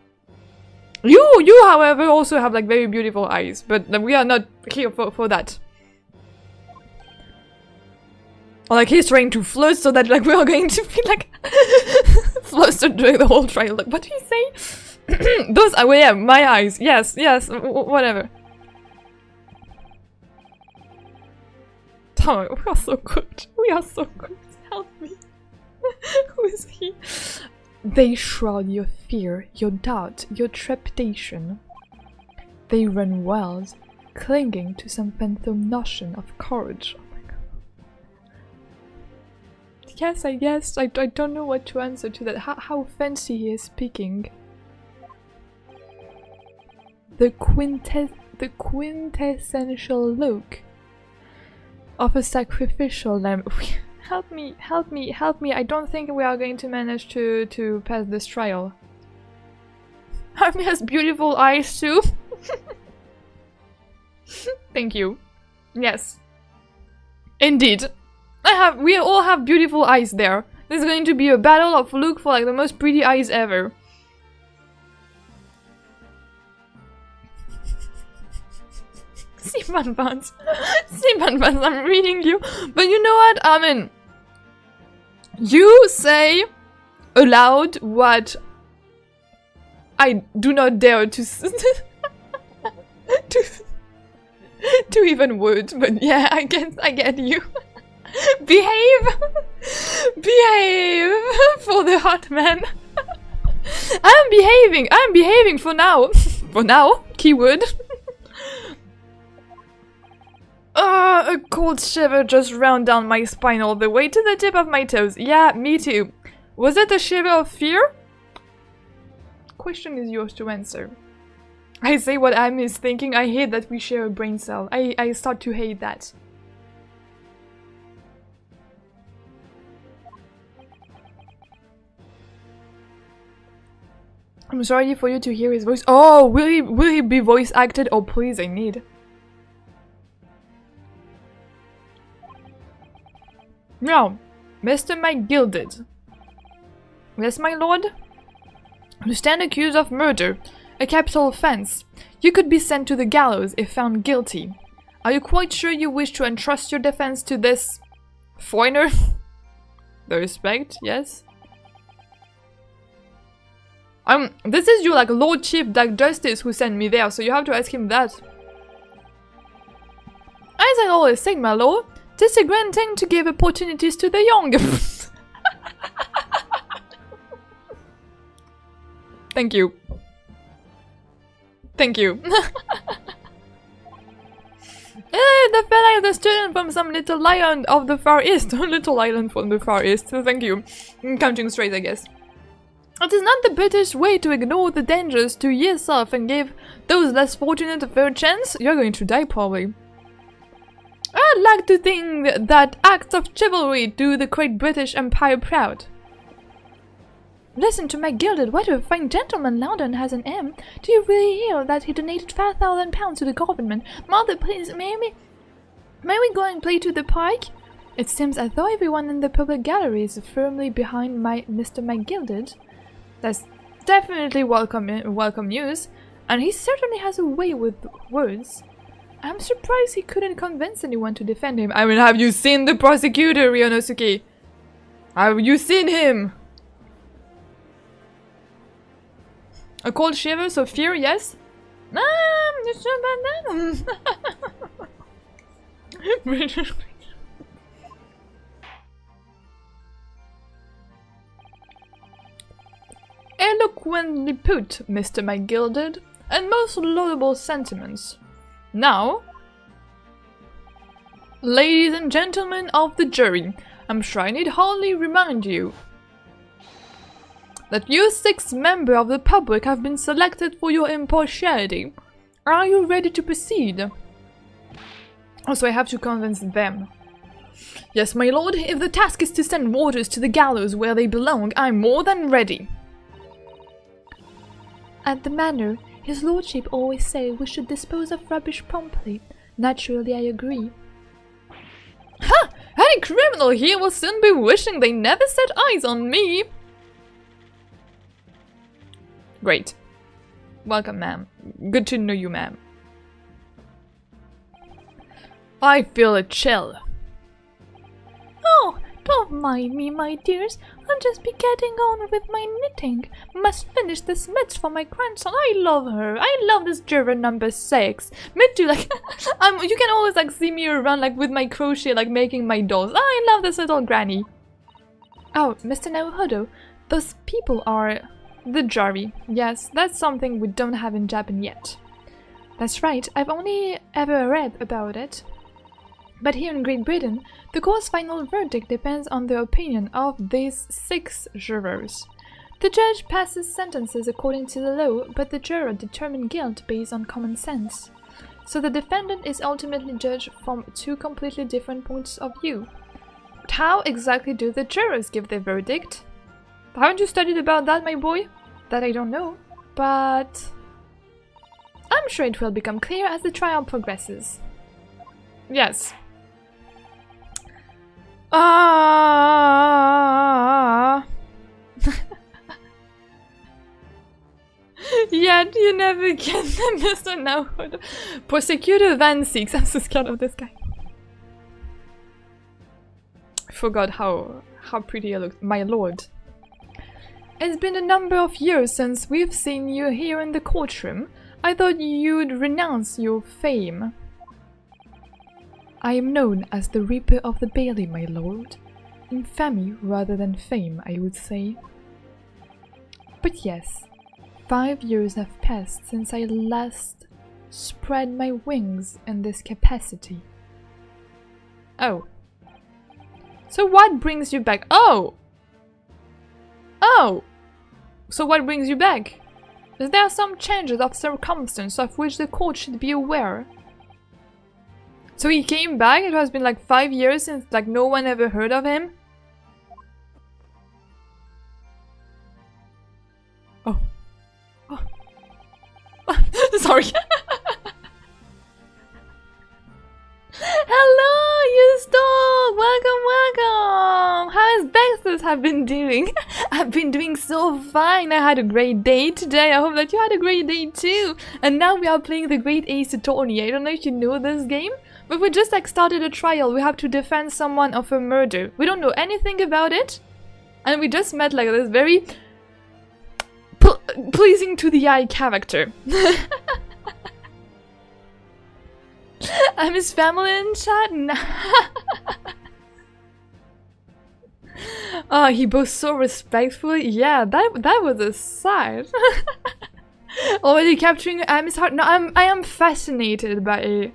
You, however, also have, like, very beautiful eyes. But we are not here for that. Or like he's trying to flirt so that like we are going to be like flustered during the whole trial. Like, what do you say? Those are, well, yeah, my eyes. Yes, whatever. Oh, we are so good. We are so good. Help me. Who is he? They shroud your fear, your doubt, your trepidation. They run wild, clinging to some phantom notion of courage. Yes, I guess. I don't know what to answer to that. How fancy he is speaking. The quintessential look of a sacrificial lamb. Help me. I don't think we are going to manage to pass this trial. Harvey has beautiful eyes too. Thank you. Yes. Indeed. We all have beautiful eyes there. There's going to be a battle of look for like the most pretty eyes ever. See bunbuns. See bunbuns, I'm reading you. But you know what? I mean, you say aloud what to 2 even words, but yeah, I get you. Behave! Behave for the hot man. I'm behaving for now. For now, keyword. A cold shiver just ran down my spine all the way to the tip of my toes. Yeah, me too. Was it a shiver of fear? Question is yours to answer. I say what I miss, thinking I hate that we share a brain cell. I start to hate that. I'm sorry for you to hear his voice. Oh, will he be voice acted? Oh, please, I need. Now, Mr. McGilded. Yes, my lord? You stand accused of murder, a capital offense. You could be sent to the gallows if found guilty. Are you quite sure you wish to entrust your defense to this foreigner? The respect, yes. This is your like Lord Chief Dark Justice who sent me there, so you have to ask him that. As I always say, my lord, 'tis a grand thing to give opportunities to the young. Thank you. Thank you. The fella is the student from some little island of the Far East. Little island from the Far East, so thank you. I'm counting straight, I guess. It is not the British way to ignore the dangers to yourself and give those less fortunate a fair chance. You're going to die, probably. I'd like to think that acts of chivalry do the great British Empire proud. Listen to McGilded, what a fine gentleman Loudon has an M. Do you really hear that he donated £5,000 to the government? Mother, please, may we go and play to the park? It seems as though everyone in the public gallery is firmly behind Mr. McGilded. That's definitely welcome news, and he certainly has a way with words. I'm surprised he couldn't convince anyone to defend him. I mean, have you seen the prosecutor, Ryonosuke? Have you seen him? A cold shiver, so fear, yes? It's not bad. Eloquently put, Mr. McGilded, and most laudable sentiments. Now, ladies and gentlemen of the jury, I'm sure I need hardly remind you that you 6 members of the public have been selected for your impartiality. Are you ready to proceed? Also, I have to convince them. Yes, my lord, if the task is to send waters to the gallows where they belong, I'm more than ready. At the manor, his lordship always say we should dispose of rubbish promptly. Naturally, I agree. Ha! Any criminal here will soon be wishing they never set eyes on me! Great. Welcome, ma'am. Good to know you, ma'am. I feel a chill. Oh, don't mind me, my dears. I'll just be getting on with my knitting. Must finish this mitts for my grandson. I love her. I love this juror number 6. Me too, like, you can always, like, see me around, like, with my crochet, like, making my dolls. I love this little granny. Oh, Mr. Naruhodo, those people are the jury. Yes, that's something we don't have in Japan yet. That's right, I've only ever read about it. But here in Great Britain, the court's final verdict depends on the opinion of these 6 jurors. The judge passes sentences according to the law, but the juror determines guilt based on common sense. So the defendant is ultimately judged from 2 completely different points of view. But how exactly do the jurors give their verdict? Haven't you studied about that, my boy? That I don't know, but I'm sure it will become clear as the trial progresses. Yes. Yet you never get them, Mr. Naruhodo. Prosecutor Van Six. I'm so scared of this guy. I forgot how pretty I looked. My lord. It's been a number of years since we've seen you here in the courtroom. I thought you'd renounce your fame. I am known as the Reaper of the Bailey, my lord. Infamy rather than fame, I would say. But yes, 5 years have passed since I last spread my wings in this capacity. Oh. So what brings you back? Oh! Oh! So what brings you back? Is there some changes of circumstance of which the court should be aware? So he came back, it has been like 5 years since like no one ever heard of him? Oh. Oh. Sorry. Hello, Eusto! Welcome, welcome! How has Baxter's have been doing? I've been doing so fine. I had a great day today. I hope that you had a great day too. And now we are playing the Great Ace Attorney. I don't know if you know this game, but we just like started a trial. We have to defend someone of a murder. We don't know anything about it, and we just met like this very pleasing to the eye character. I'm his family in chat. Oh, he was so respectful. Yeah, that was a sight. Already capturing Amy's heart. No, I am fascinated by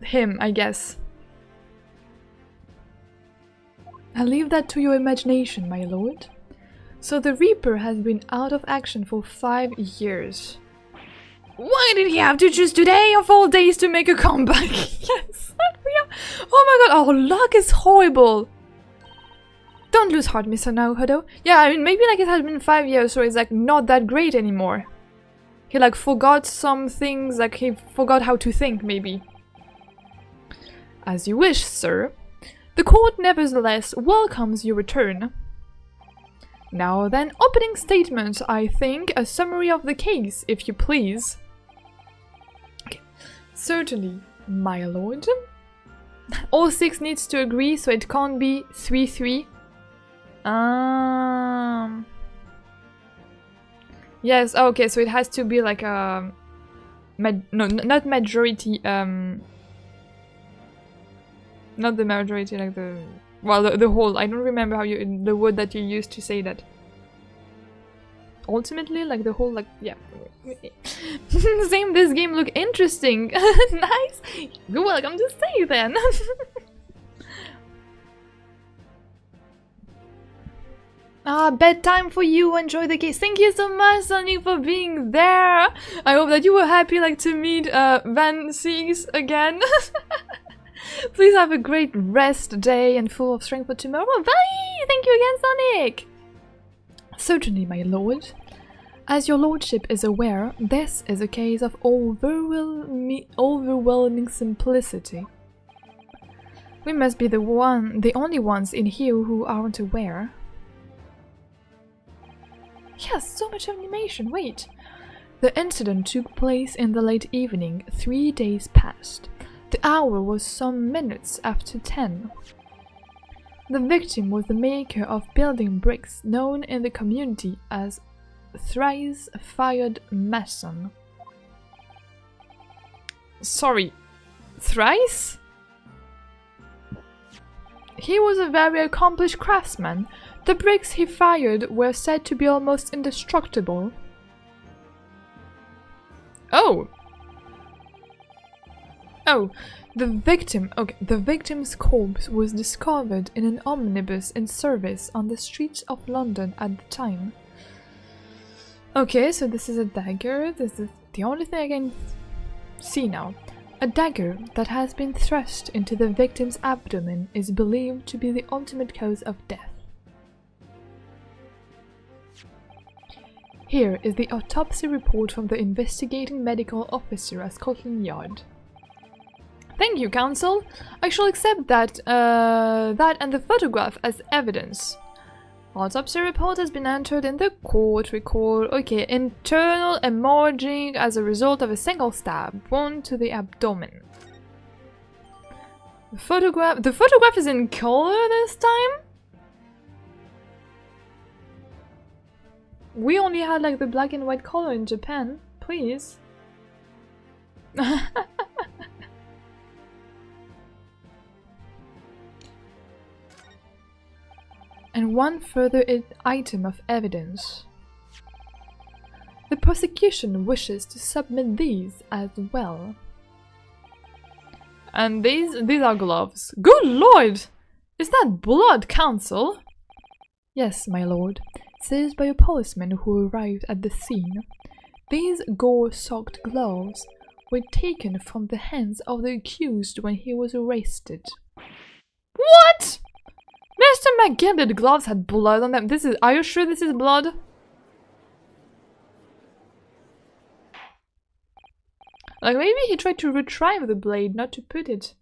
him, I guess. I'll leave that to your imagination, my lord. So the Reaper has been out of action for 5 years. Why did he have to choose today of all days to make a comeback? Yes! Oh my god, our luck is horrible! Don't lose heart, Mr. Naruhodo. Yeah, I mean, maybe like it has been 5 years, so it's like not that great anymore. He like forgot some things, like he forgot how to think, maybe. As you wish, sir. The court nevertheless welcomes your return. Now then, opening statement, I think, a summary of the case, if you please. Okay. Certainly, my lord. All 6 needs to agree, so it can't be 3-3. Yes, okay, so it has to be like a... no, not majority, not the majority, like the... Well, the whole, I don't remember how you, the word that you used to say that. Ultimately, like the whole, like, yeah. Same, this game look interesting. Nice. You're welcome to stay then. Bedtime for you. Enjoy the case. Thank you so much, Sonny, for being there. I hope that you were happy, like, to meet Van Siegs again. Please have a great rest day and full of strength for tomorrow. Bye! Thank you again, Sonic! Certainly, my lord. As your lordship is aware, this is a case of overwhelming simplicity. We must be the only ones in here who aren't aware. Yes, so much animation, wait! The incident took place in the late evening, 3 days past. The hour was some minutes after 10. The victim was the maker of building bricks known in the community as Thrice-Fired Mason. Sorry, thrice? He was a very accomplished craftsman. The bricks he fired were said to be almost indestructible. Oh! Oh, the victim's corpse was discovered in an omnibus in service on the streets of London at the time. Okay, so this is a dagger. This is the only thing I can see now. A dagger that has been thrust into the victim's abdomen is believed to be the ultimate cause of death. Here is the autopsy report from the investigating medical officer at Scotland Yard. Thank you, counsel. I shall accept that and the photograph as evidence. Autopsy report has been entered in the court record. Okay, internal hemorrhaging as a result of a single stab wound to the abdomen. The photograph is in color this time? We only had like the black and white color in Japan. Please. and one further item of evidence. The prosecution wishes to submit these as well. And these are gloves. Good lord! Is that blood, counsel? Yes, my lord. Says by a policeman who arrived at the scene. These gore-soaked gloves were taken from the hands of the accused when he was arrested. What? Mr. McGilde's gloves had blood on them. Are you sure this is blood? Like, maybe he tried to retrieve the blade, not to put it.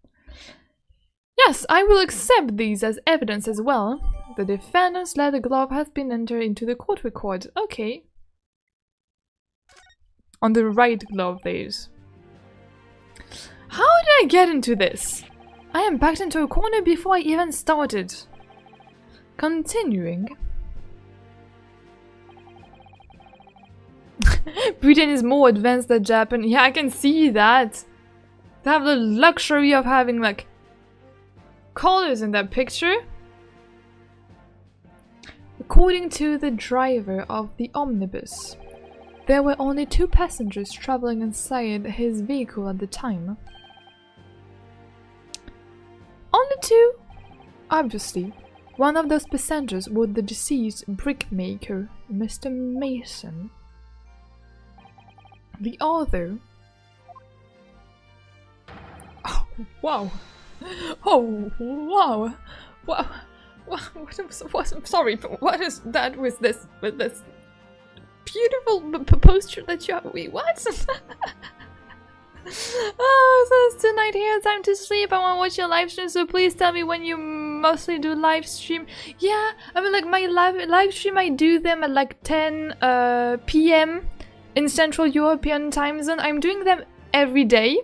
Yes, I will accept these as evidence as well. The defendant's leather glove has been entered into the court record. Okay. On the right glove, there is. How did I get into this? I am backed into a corner before I even started. Continuing. Britain is more advanced than Japan. Yeah, I can see that. They have the luxury of having, like, colors in that picture. According to the driver of the omnibus, there were only 2 passengers traveling inside his vehicle at the time. Only 2? Obviously, one of those passengers was the deceased brickmaker, Mr. Mason. The other... Oh, wow! Oh, wow! Wow! What, sorry, but what is that with this beautiful posture that you have? Wait, what? Oh, so it's tonight here, time to sleep. I want to watch your live stream, so please tell me when you mostly do live stream. Yeah, I mean, like, my live stream, I do them at like 10 p.m. in Central European time zone. I'm doing them every day,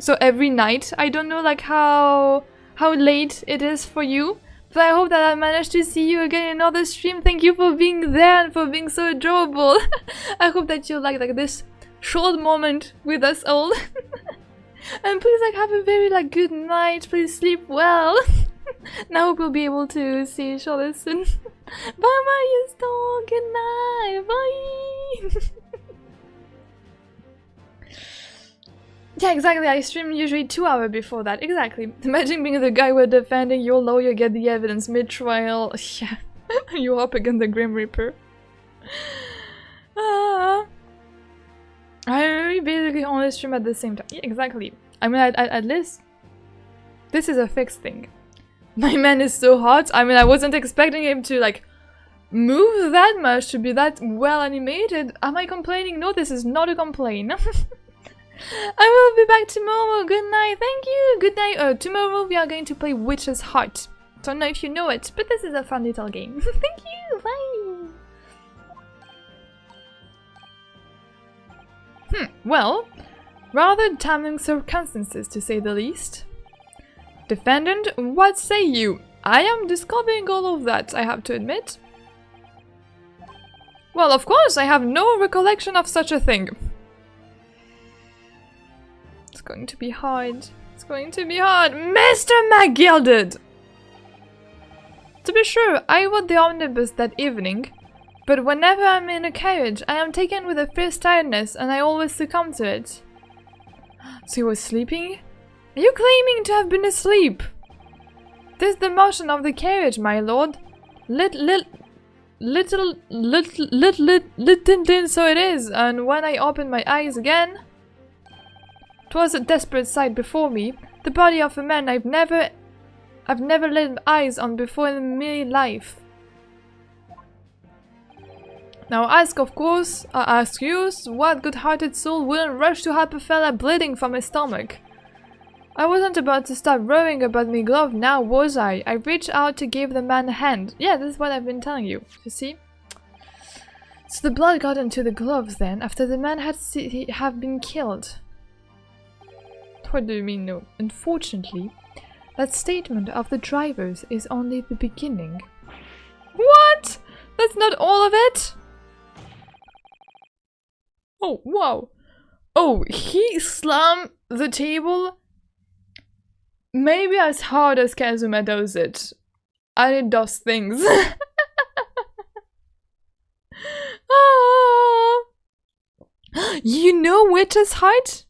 so every night. I don't know, like, how late it is for you. But I hope that I managed to see you again in another stream. Thank you for being there and for being so adorable. I hope that you like this short moment with us all. And please, like, have a very, like, good night. Please sleep well. Now I hope we'll be able to see each other soon. Bye bye, you store. Good night. Bye. Yeah, exactly. I stream usually 2 hours before that. Exactly. Imagine being the guy who are defending your lawyer, get the evidence mid-trial. Yeah. You're up against the Grim Reaper. I basically only stream at the same time. Yeah, exactly. I mean, at least this is a fixed thing. My man is so hot. I mean, I wasn't expecting him to, like, move that much, to be that well animated. Am I complaining? No, this is not a complaint. I will be back tomorrow. Good night. Thank you. Good night. Tomorrow we are going to play Witch's Heart. Don't know if you know it, but this is a fun little game. Thank you. Bye. Well, rather damning circumstances to say the least. Defendant, what say you? I am discovering all of that, I have to admit. Well, of course, I have no recollection of such a thing. It's going to be hard. It's going to be hard. Mr. McGilded! To be sure, I rode the omnibus that evening, but whenever I'm in a carriage, I am taken with a fierce tiredness and I always succumb to it. So he was sleeping? Are you claiming to have been asleep? 'Tis the motion of the carriage, my lord. Little, so it is, and when I opened my eyes again, 'twas a desperate sight before me, the body of a man I've never laid eyes on before in my life. Now I ask you, what good-hearted soul wouldn't rush to help a fella bleeding from his stomach? I wasn't about to start worrying about me glove now, was I? I reached out to give the man a hand. Yeah, this is what I've been telling you, you see? So the blood got into the gloves then, after the man had been killed. What do you mean, no? Unfortunately, that statement of the driver's is only the beginning. What? That's not all of it? Oh, wow. Oh, he slammed the table? Maybe as hard as Kazuma does it. and it does things. Ah. You know Witch's Heart?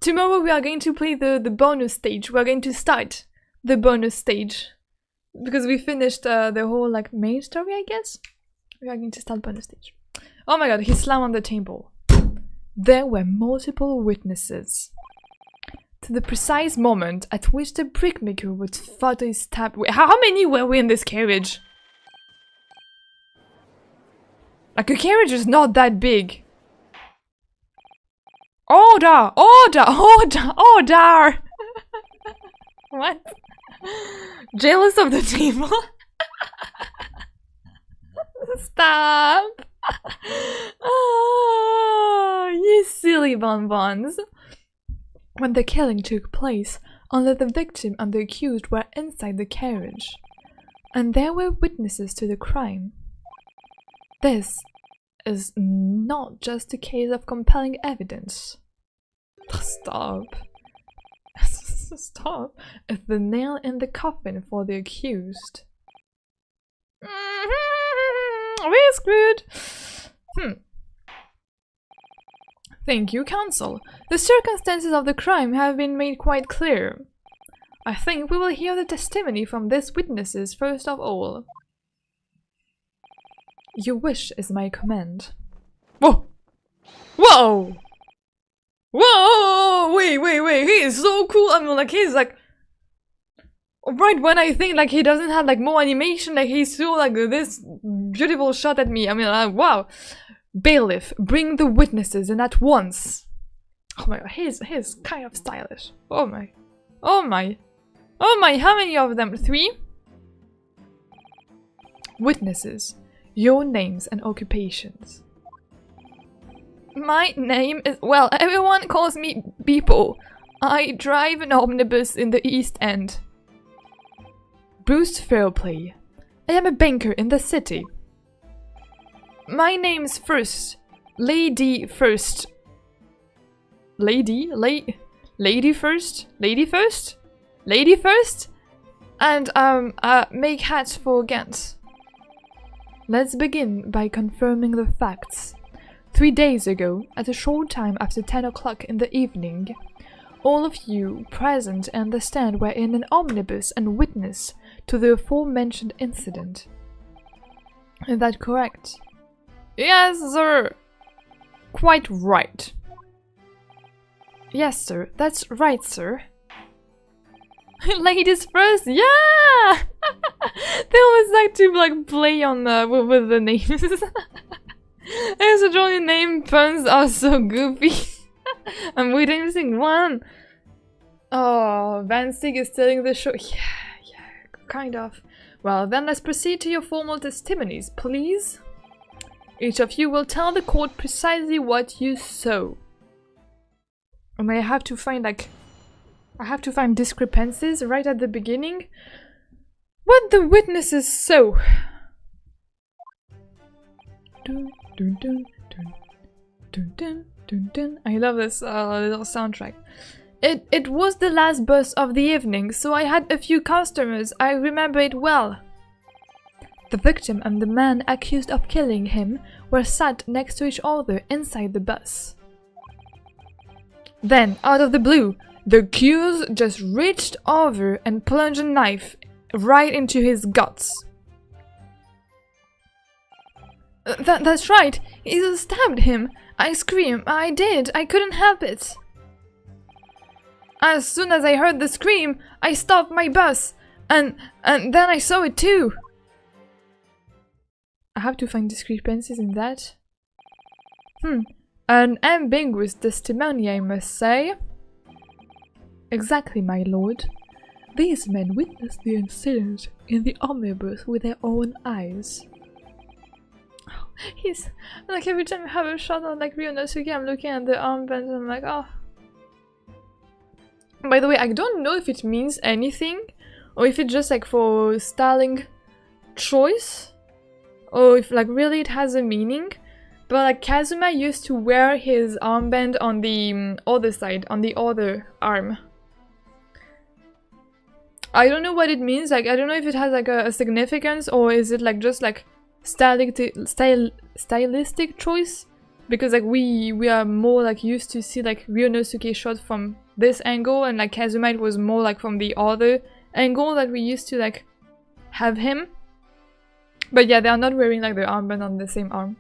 Tomorrow we are going to play the bonus stage. We are going to start the bonus stage. Because we finished the whole like main story, I guess. We are going to start bonus stage. Oh my god, he slammed on the table. There were multiple witnesses to the precise moment at which the brickmaker would fatally stab. Wait, how many were we in this carriage? Like, a carriage is not that big. Order! Order! Order! Order! What? Jealous of the table? Stop! Oh, you silly bunbuns. When the killing took place, only the victim and the accused were inside the carriage, and there were witnesses to the crime. This is not just a case of compelling evidence. Stop. Stop. It's the nail in the coffin for the accused. We're screwed. Thank you, counsel. The circumstances of the crime have been made quite clear. I think we will hear the testimony from these witnesses first of all. Your wish is my command. Whoa! Whoa! Whoa! Wait, he is so cool. I mean, like, he's like... Right when I think, like, he doesn't have, like, more animation, like, he's so, like, this beautiful shot at me. I mean, like, wow. Bailiff, bring the witnesses in at once. Oh my god, he's kind of stylish. Oh my. Oh my. Oh my, how many of them? 3? Witnesses, your names and occupations. My name is, well, everyone calls me Beeple. I drive an omnibus in the East End. Bruce Fairplay. I am a banker in the city. My name's First. Lady First. Lady First? Lady First? Lady First? And, make hats for Gants. Let's begin by confirming the facts. 3 days ago, at a short time after 10 o'clock in the evening, all of you present and the stand were in an omnibus and witness to the aforementioned incident. Is that correct? Yes, sir. Quite right. Yes, sir. That's right, sir. Ladies first, yeah! They always like to like play on with the names. And such only name puns are so goofy. I'm witnessing one. Oh, Van Stig is stealing the show. Yeah, kind of. Well, then let's proceed to your formal testimonies, please. Each of you will tell the court precisely what you saw. And I have to find discrepancies right at the beginning. What the witnesses saw. Dun, dun, dun, dun, dun, dun, dun, dun. I love this little soundtrack. It was the last bus of the evening, so I had a few customers. I remember it well. The victim and the man accused of killing him were sat next to each other inside the bus. Then, out of the blue, the accused just reached over and plunged a knife right into his guts. That's right, he stabbed him. I screamed. I did. I couldn't help it. As soon as I heard the scream, I stopped my bus, and then I saw it too. I have to find discrepancies in that. An ambiguous testimony, I must say. Exactly, my lord. These men witnessed the incident in the omnibus with their own eyes. He's like, every time I have a shot on like Ryo Nosuke, I'm looking at the armband and I'm like, oh. By the way, I don't know if it means anything or if it's just like for styling choice or if like really it has a meaning. But like Kazuma used to wear his armband on the other side, on the other arm. I don't know what it means. Like, I don't know if it has like a significance, or is it like just like stylistic choice? Because like we are more like used to see like Ryonosuke shot from this angle, and like Kazuma it was more like from the other angle that we used to like have him. But yeah, they are not wearing like the armband on the same arm.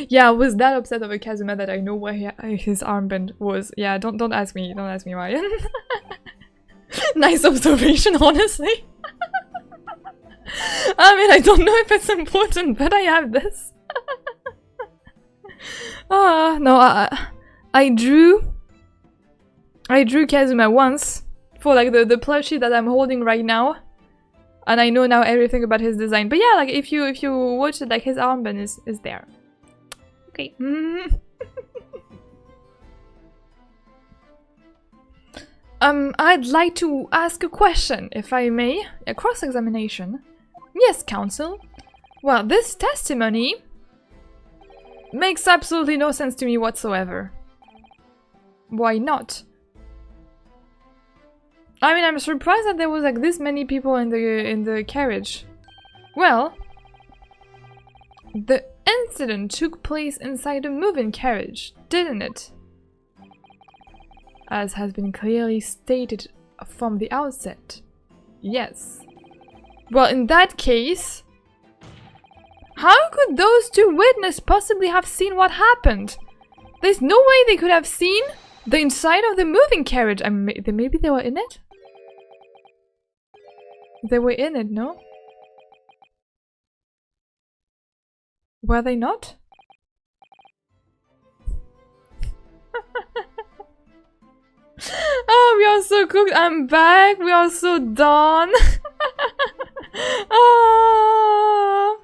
Yeah, I was that upset over Kazuma that I know where his armband was. Yeah, don't ask me why. Nice observation, honestly. I mean, I don't know if it's important, but I have this. No, I drew Kazuma once for like the plushie that I'm holding right now, and I know now everything about his design. But yeah, like if you watch it, like his armband is there. Okay. I'd like to ask a question, if I may. A cross-examination. Yes, counsel. Well, this testimony makes absolutely no sense to me whatsoever. Why not? I mean, I'm surprised that there was like this many people in the carriage. Well, the incident took place inside a moving carriage, didn't it? As has been clearly stated from the outset. Yes. Well, in that case, how could those two witnesses possibly have seen what happened? There's no way they could have seen the inside of the moving carriage. I mean, maybe they were in it? They were in it, no? Were they not? Oh, we are so cooked. I'm back. We are so done. Oh.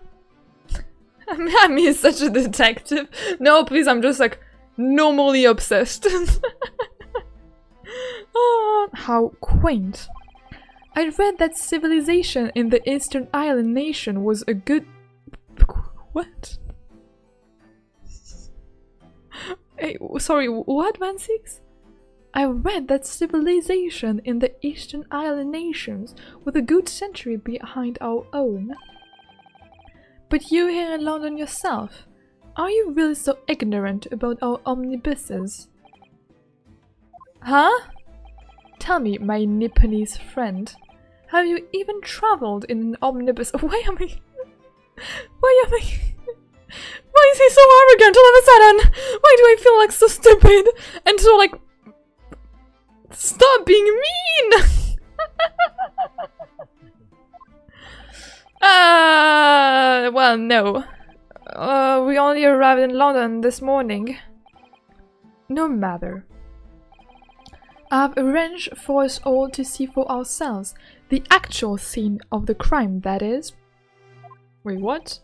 I mean, such a detective. No, please, I'm just like normally obsessed. Oh, how quaint. I read that civilization in the Eastern Island nation was a good... What? Hey, sorry, what, 1-6? I read that civilization in the Eastern Island nations was a good century behind our own. But you here in London yourself, are you really so ignorant about our omnibuses? Huh? Tell me, my Nipponese friend, have you even traveled in an omnibus? Why am I... Why am I... Why is he so arrogant all of a sudden? Why do I feel like so stupid and so like... Stop being mean! Well, no. We only arrived in London this morning. No matter. I've arranged for us all to see for ourselves the actual scene of the crime, that is. Wait, what?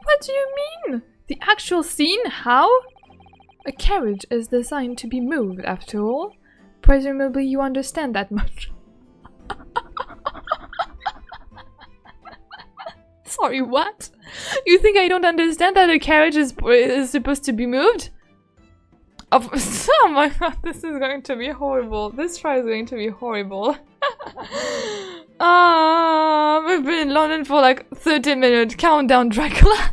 What do you mean? The actual scene? How? A carriage is designed to be moved, after all. Presumably you understand that much. Sorry, what? You think I don't understand that a carriage is supposed to be moved? Oh my god, this is going to be horrible. This try is going to be horrible. We've been in London for like 30 minutes. Countdown, Dracula.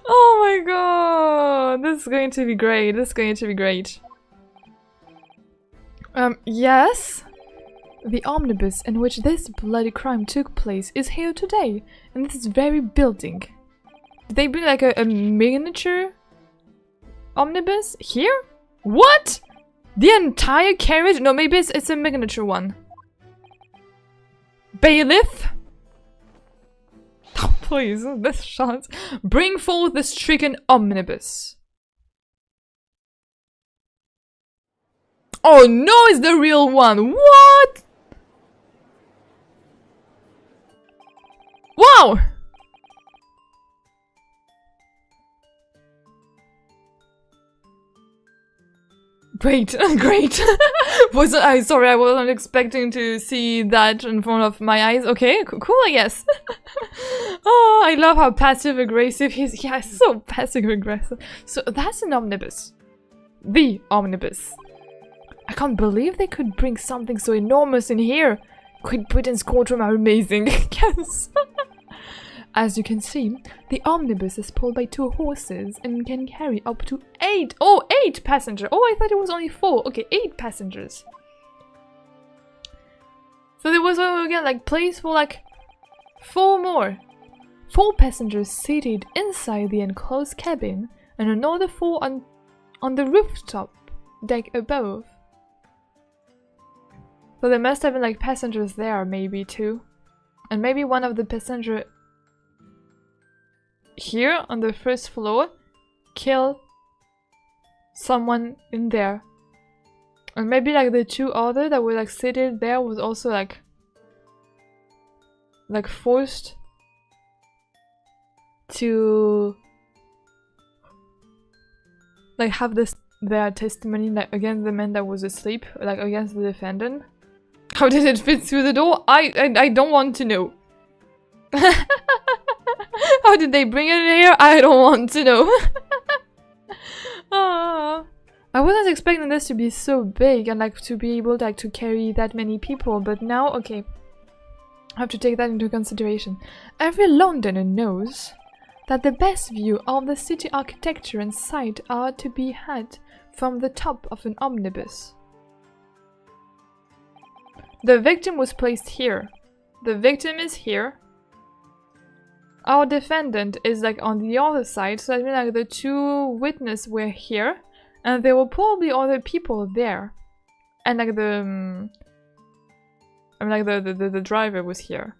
Oh my god, this is going to be great. This is going to be great. Yes? The omnibus in which this bloody crime took place is here today, in this very building. Did they bring like a miniature omnibus here? What? The entire carriage? No, maybe it's a miniature one. Bailiff? Oh, please, this shot. Bring forth the stricken omnibus. Oh no, it's the real one. What? Wow! Great, great. Sorry, I wasn't expecting to see that in front of my eyes. Okay, cool, I guess. Oh, I love how passive-aggressive he is. Yeah, so passive-aggressive. So that's an omnibus. The omnibus. I can't believe they could bring something so enormous in here. Great Britain's courtroom are amazing. Yes. As you can see, the omnibus is pulled by 2 horses and can carry up to 8. Oh, 8 passengers. Oh, I thought it was only 4. Okay, 8 passengers. So there was again like place for like 4 more. 4 passengers seated inside the enclosed cabin and another 4 on the rooftop deck above. So there must have been like passengers there maybe too. And maybe one of the passengers here on the first floor kill someone in there. And maybe like the 2 other that were like seated there was also like forced to like have their testimony like against the man that was asleep, like against the defendant. How did it fit through the door? I don't want to know. How did they bring it in here? I don't want to know. I wasn't expecting this to be so big and like to be able like to carry that many people, but now okay, I have to take that into consideration. Every Londoner knows that the best view of the city architecture and sight are to be had from the top of an omnibus. The victim was placed here. The victim is here. Our defendant is like on the other side, so I mean like the 2 witnesses were here, and there were probably other people there, and like the the driver was here.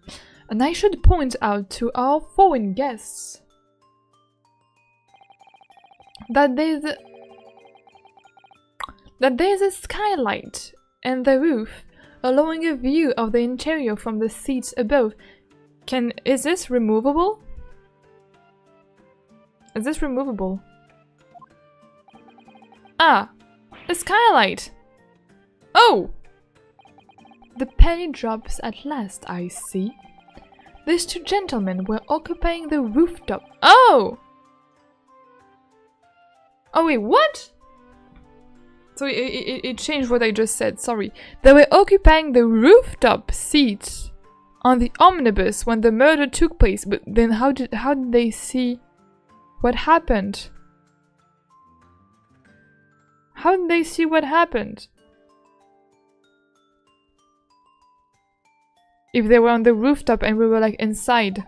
And I should point out to our foreign guests that there's a skylight in the roof, allowing a view of the interior from the seats above. Is this removable? Is this removable? Ah! A skylight! Oh! The penny drops at last, I see. These 2 gentlemen were occupying the rooftop. Oh! Oh wait, what? So it changed what I just said, sorry. They were occupying the rooftop seats on the omnibus when the murder took place, but then how did they see what happened? How did they see what happened? If they were on the rooftop and we were like inside.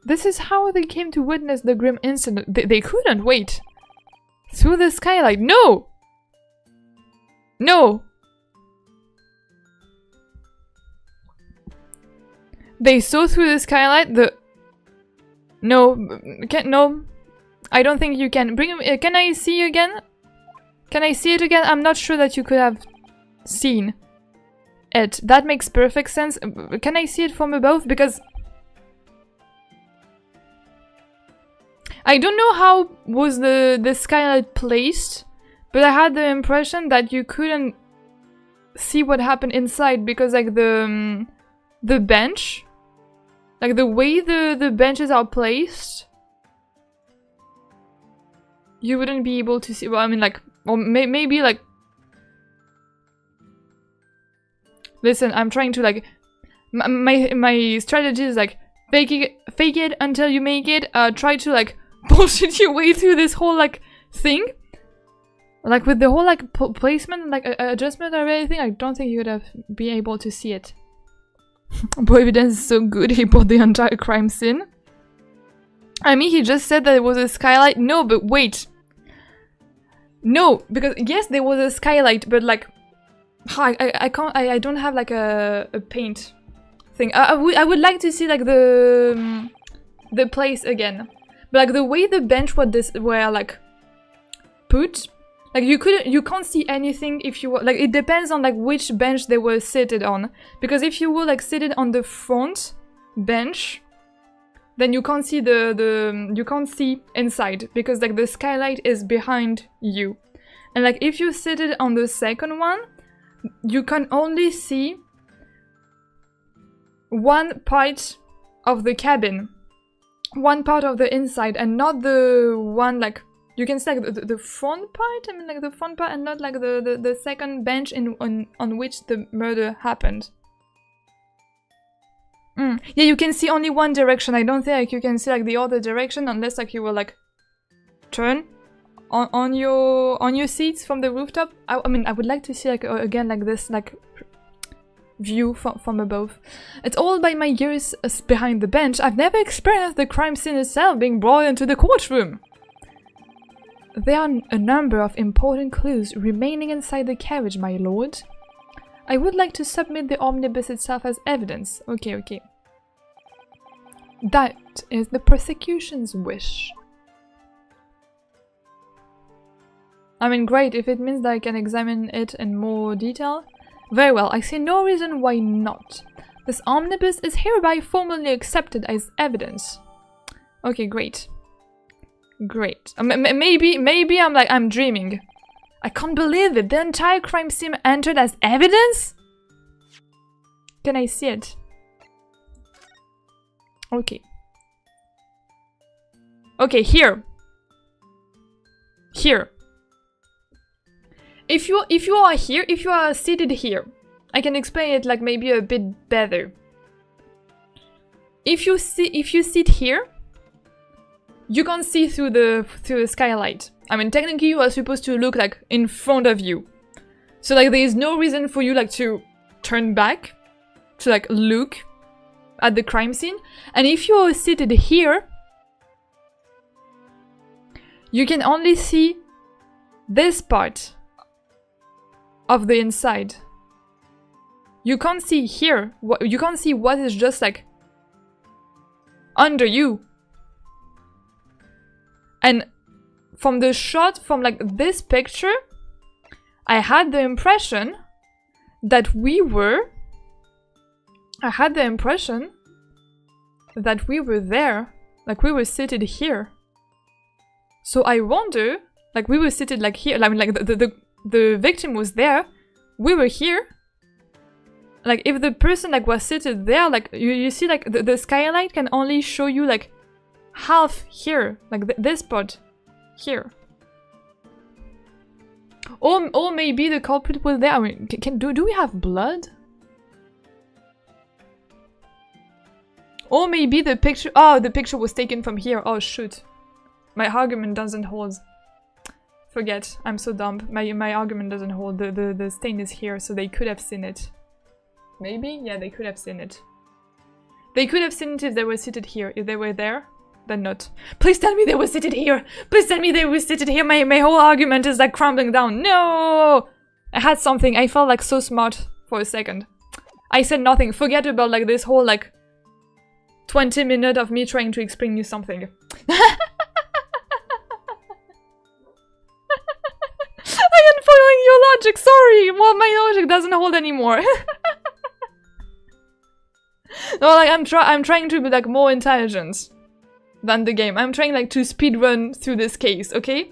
This is how they came to witness the grim incident. They couldn't wait. Through the skylight. No! No! They saw through the skylight the... No, no. I don't think you can. Bring him... Can I see you again? Can I see it again? I'm not sure that you could have seen it. That makes perfect sense. Can I see it from above? Because... I don't know how was the skylight placed, but I had the impression that you couldn't see what happened inside because like the bench, like the way the benches are placed, you wouldn't be able to see. Well, I mean like, or maybe like, listen, I'm trying to like, my strategy is like fake it until you make it. Try to like bullshit your way through this whole like thing, like with the whole like placement and like adjustment or anything. I don't think you would have been able to see it. Boy, evidence is so good. He bought the entire crime scene. I mean, he just said that it was a skylight. No, but wait. No, because yes, there was a skylight, but like, I can't. I don't have like a paint thing. I would like to see like the place again. But like the way the bench were like put, like you can't see anything if you were like, it depends on like which bench they were seated on. Because if you were like seated on the front bench, then you can't see you can't see inside because like the skylight is behind you. And like if you seated on the second one, you can only see one part of the cabin. One part of the inside and not the one like You can see like the front part, I mean like the front part and not like the second bench on which the murder happened. Yeah, you can see only one direction. I don't think like you can see like the other direction unless like you will like turn on your seats from the rooftop. I mean I would like to see like again like this like view from above. It's all by my years behind the bench. I've never experienced the crime scene itself being brought into the courtroom. There are a number of important clues remaining inside the carriage, my lord. I would like to submit the omnibus itself as evidence. Okay. That is the prosecution's wish. I mean, great, if it means that I can examine it in more detail. Very well, I see no reason why not. This omnibus is hereby formally accepted as evidence. Okay, great. Great. Maybe I'm dreaming. I can't believe it. The entire crime scene entered as evidence? Can I see it? Okay. Okay, here. Here. If you are here, if you are seated here, I can explain it like maybe a bit better. If you sit here, you can't see through the skylight. I mean, technically you are supposed to look like in front of you. So like there is no reason for you like to turn back to like look at the crime scene. And if you are seated here, you can only see this part of the inside. You can't see here. You can't see what is just like under you. And from the shot, from like this picture, I had the impression that we were there, like we were seated here. So I wonder, like we were seated like here, I mean like the victim was there, we were here. Like if the person like was seated there, like you see like the skylight can only show you like half here, like this part here. Or maybe the culprit was there. I mean, do we have blood? Or maybe the picture. Oh, the picture was taken from here. Oh shoot, my argument doesn't hold. Forget. I'm so dumb. My argument doesn't hold. The stain is here, so they could have seen it. Maybe? Yeah, they could have seen it. They could have seen it if they were seated here. If they were there, then not. Please tell me they were seated here! Please tell me they were seated here! My whole argument is like crumbling down. No! I had something. I felt like so smart for a second. I said nothing. Forget about like this whole like 20 minutes of me trying to explain you something. I am following your logic, sorry! Well, my logic doesn't hold anymore. No, like I'm trying to be like more intelligent than the game. I'm trying like to speedrun through this case, okay?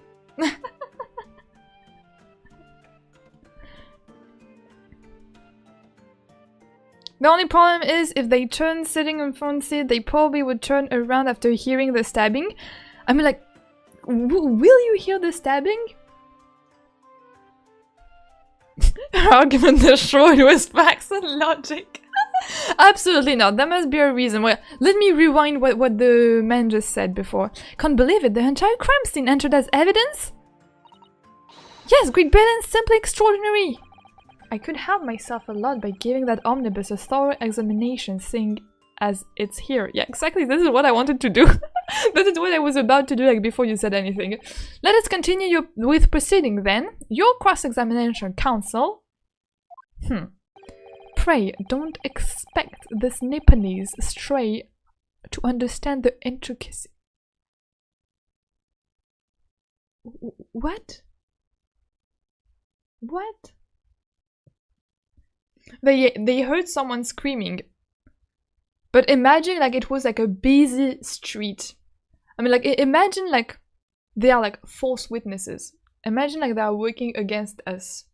The only problem is if they turn sitting in front seat, they probably would turn around after hearing the stabbing. I mean like, will you hear the stabbing? Argument destroyed with facts and logic. Absolutely not. There must be a reason. Well, let me rewind what the man just said before. Can't believe it. The entire crime scene entered as evidence? Yes, great brilliance, simply extraordinary. I could help myself a lot by giving that omnibus a thorough examination, seeing as it's here. Yeah, exactly. This is what I wanted to do. This is what I was about to do like before you said anything. Let us continue with proceeding then. Your cross-examination, counsel. Pray, don't expect this Nipponese stray to understand the intricacy. What? What? They heard someone screaming. But imagine like it was like a busy street. I mean like imagine like they are like false witnesses. Imagine like they are working against us.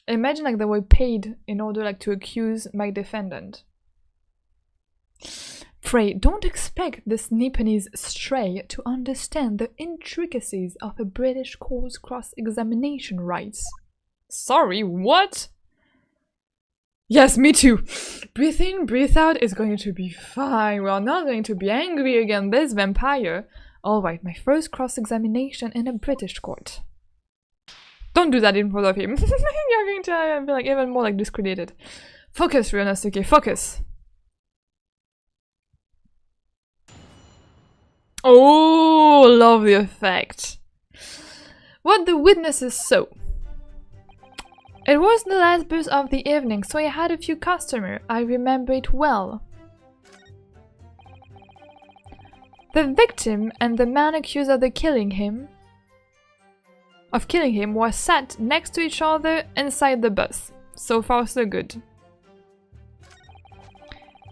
Imagine like they were paid in order like to accuse my defendant. Pray, don't expect this Nipponese stray to understand the intricacies of a British court's cross-examination rights. Sorry, what? Yes, me too. Breathe in, breathe out, it's going to be fine. We are not going to be angry against this vampire. Alright, my first cross-examination in a British court. Don't do that in front of him. You're going to be like even more like discredited. Focus, Ryunosuke, focus. Oh, love the effect. What the witnesses saw. It was the last bus of the evening, so I had a few customers. I remember it well. The victim and the man accused of killing him were sat next to each other inside the bus. So far, so good.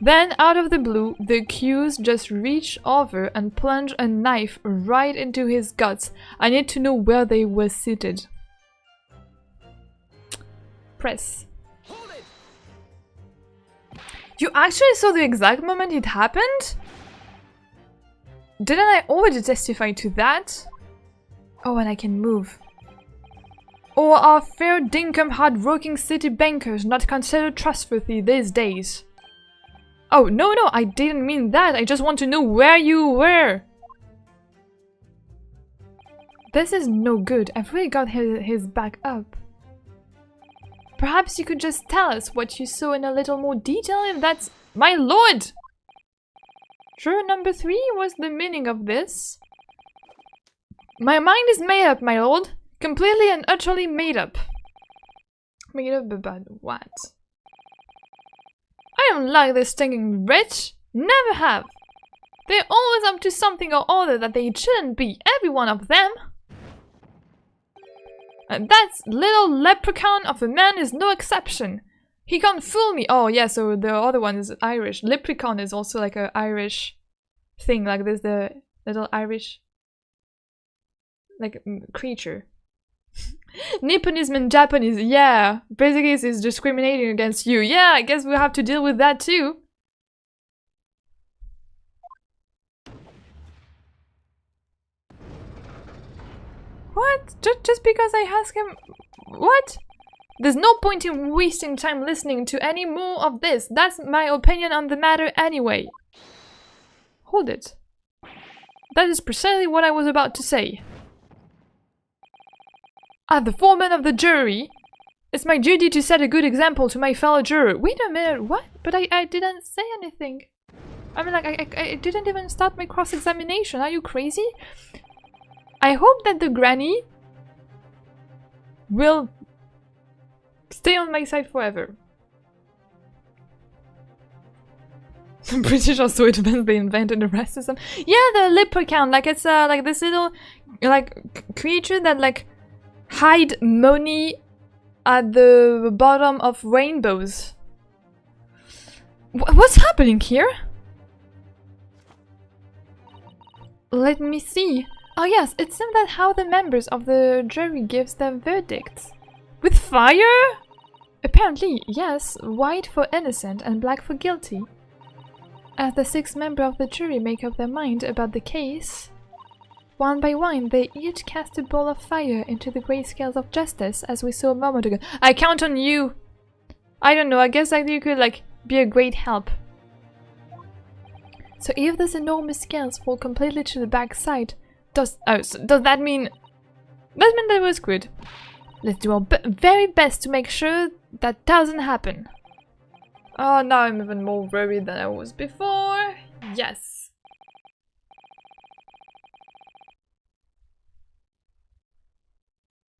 Then, out of the blue, the accused just reached over and plunged a knife right into his guts. I need to know where they were seated. Press. You actually saw the exact moment it happened? Didn't I already testify to that? Oh, and I can move. Or are fair dinkum hard-working city bankers not considered trustworthy these days? Oh, no, I didn't mean that. I just want to know where you were. This is no good. I've really got his back up. Perhaps you could just tell us what you saw in a little more detail if that's... My lord! Juror number 3 was the meaning of this. My mind is made up, my lord. Completely and utterly made up. Made up about what? I don't like this stinking rich. Never have. They're always up to something or other that they shouldn't be. Every one of them. And that little leprechaun of a man is no exception. He can't fool me. Oh yeah, so the other one is Irish. Leprechaun is also like an Irish thing, like this, the little Irish like creature. Nipponism and Japanese, yeah. Basically it's discriminating against you. Yeah, I guess we'll have to deal with that too. What? Just because I ask him... What? There's no point in wasting time listening to any more of this. That's my opinion on the matter anyway. Hold it. That is precisely what I was about to say. As the foreman of the jury, it's my duty to set a good example to my fellow juror. Wait a minute, what? But I didn't say anything. I mean, like, I didn't even start my cross-examination. Are you crazy? I hope that the granny will stay on my side forever. The British are so advanced they invented the racism. Yeah, the leprechaun, like it's like this little like creature that like hide money at the bottom of rainbows. What's happening here? Let me see. Oh yes, it seems that how the members of the jury gives their verdicts. With fire? Apparently, yes, white for innocent and black for guilty. As the 6 members of the jury make up their mind about the case, one by one they each cast a ball of fire into the grey scales of justice, as we saw a moment ago. I count on you! I don't know, I guess like you could like be a great help. So if those enormous scales fall completely to the back side, does that mean... That means that was good. Let's do our very best to make sure that doesn't happen. Oh, now I'm even more worried than I was before. Yes.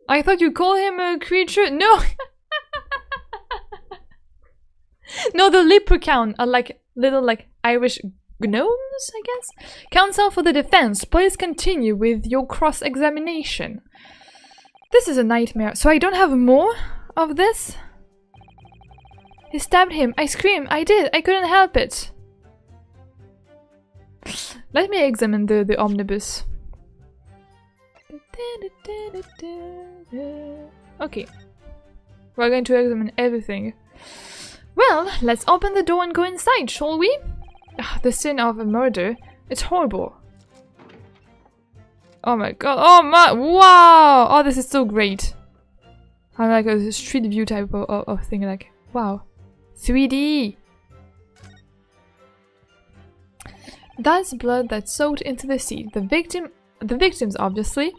I thought you called him a creature. No! No, the leprechaun are like little like Irish gnomes, I guess? Counsel for the defense, please continue with your cross-examination. This is a nightmare. So I don't have more of this? He stabbed him. I screamed. I did. I couldn't help it. Let me examine the omnibus. Okay. We're going to examine everything. Well, let's open the door and go inside, shall we? The scene of a murder. It's horrible. Oh my god. Oh my. Wow. Oh, this is so great. I like a street view type of thing. Like, wow. 3D. That's blood that soaked into the sea. The victims, obviously.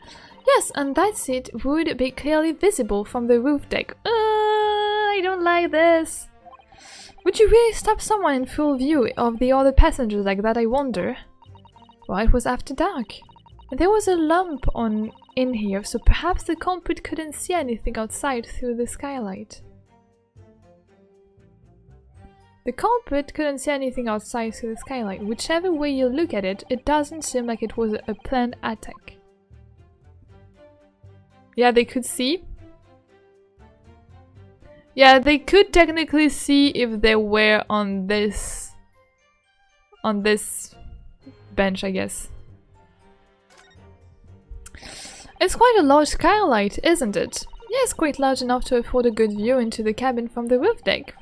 Yes, and that seat would be clearly visible from the roof deck. I don't like this. Would you really stop someone in full view of the other passengers like that, I wonder? Well, it was after dark. There was a lamp on in here, so perhaps the culprit couldn't see anything outside through the skylight. The culprit couldn't see anything outside through the skylight. Whichever way you look at it, it doesn't seem like it was a planned attack. Yeah, they could see. Yeah, they could technically see if they were on this bench, I guess. It's quite a large skylight, isn't it? Yeah, it's quite large enough to afford a good view into the cabin from the roof deck.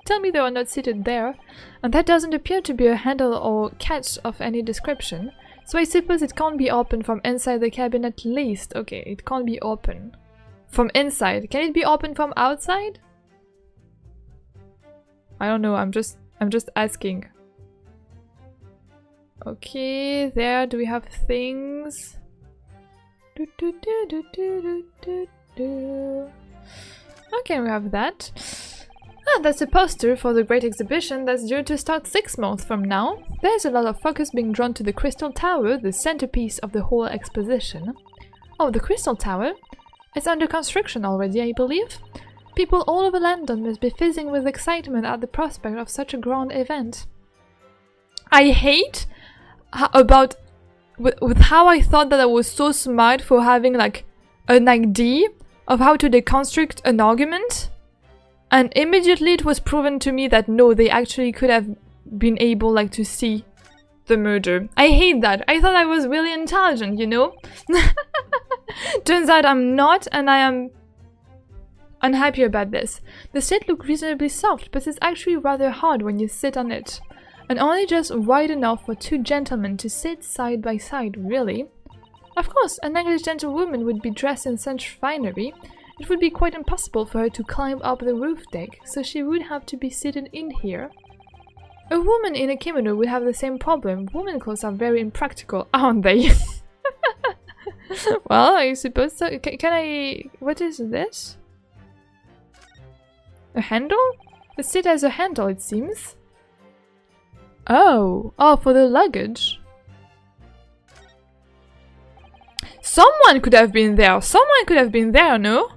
Tell me they are not seated there, and that doesn't appear to be a handle or catch of any description, so I suppose it can't be open from inside the cabin at least. Okay, it can't be open from inside. Can it be open from outside? I don't know, I'm just asking. Okay, there, do we have things? Okay, we have that. Ah, that's a poster for the great exhibition that's due to start 6 months from now. There's a lot of focus being drawn to the Crystal Tower, the centerpiece of the whole exposition. Oh, the Crystal Tower? It's under construction already, I believe. People all over London must be fizzing with excitement at the prospect of such a grand event. I hate with how I thought that I was so smart for having like an idea of how to deconstruct an argument. And immediately it was proven to me that no, they actually could have been able like to see the murder. I hate that. I thought I was really intelligent, you know? Turns out I'm not, and I am unhappy about this. The seat looked reasonably soft, but it's actually rather hard when you sit on it. And only just wide enough for 2 gentlemen to sit side by side, really. Of course, an English gentlewoman would be dressed in such finery. It would be quite impossible for her to climb up the roof deck, so she would have to be seated in here. A woman in a kimono would have the same problem. Women's clothes are very impractical, aren't they? Well, I suppose so. Can I... What is this? A handle? The seat has a handle, it seems. Oh, for the luggage. Someone could have been there. Someone could have been there, no?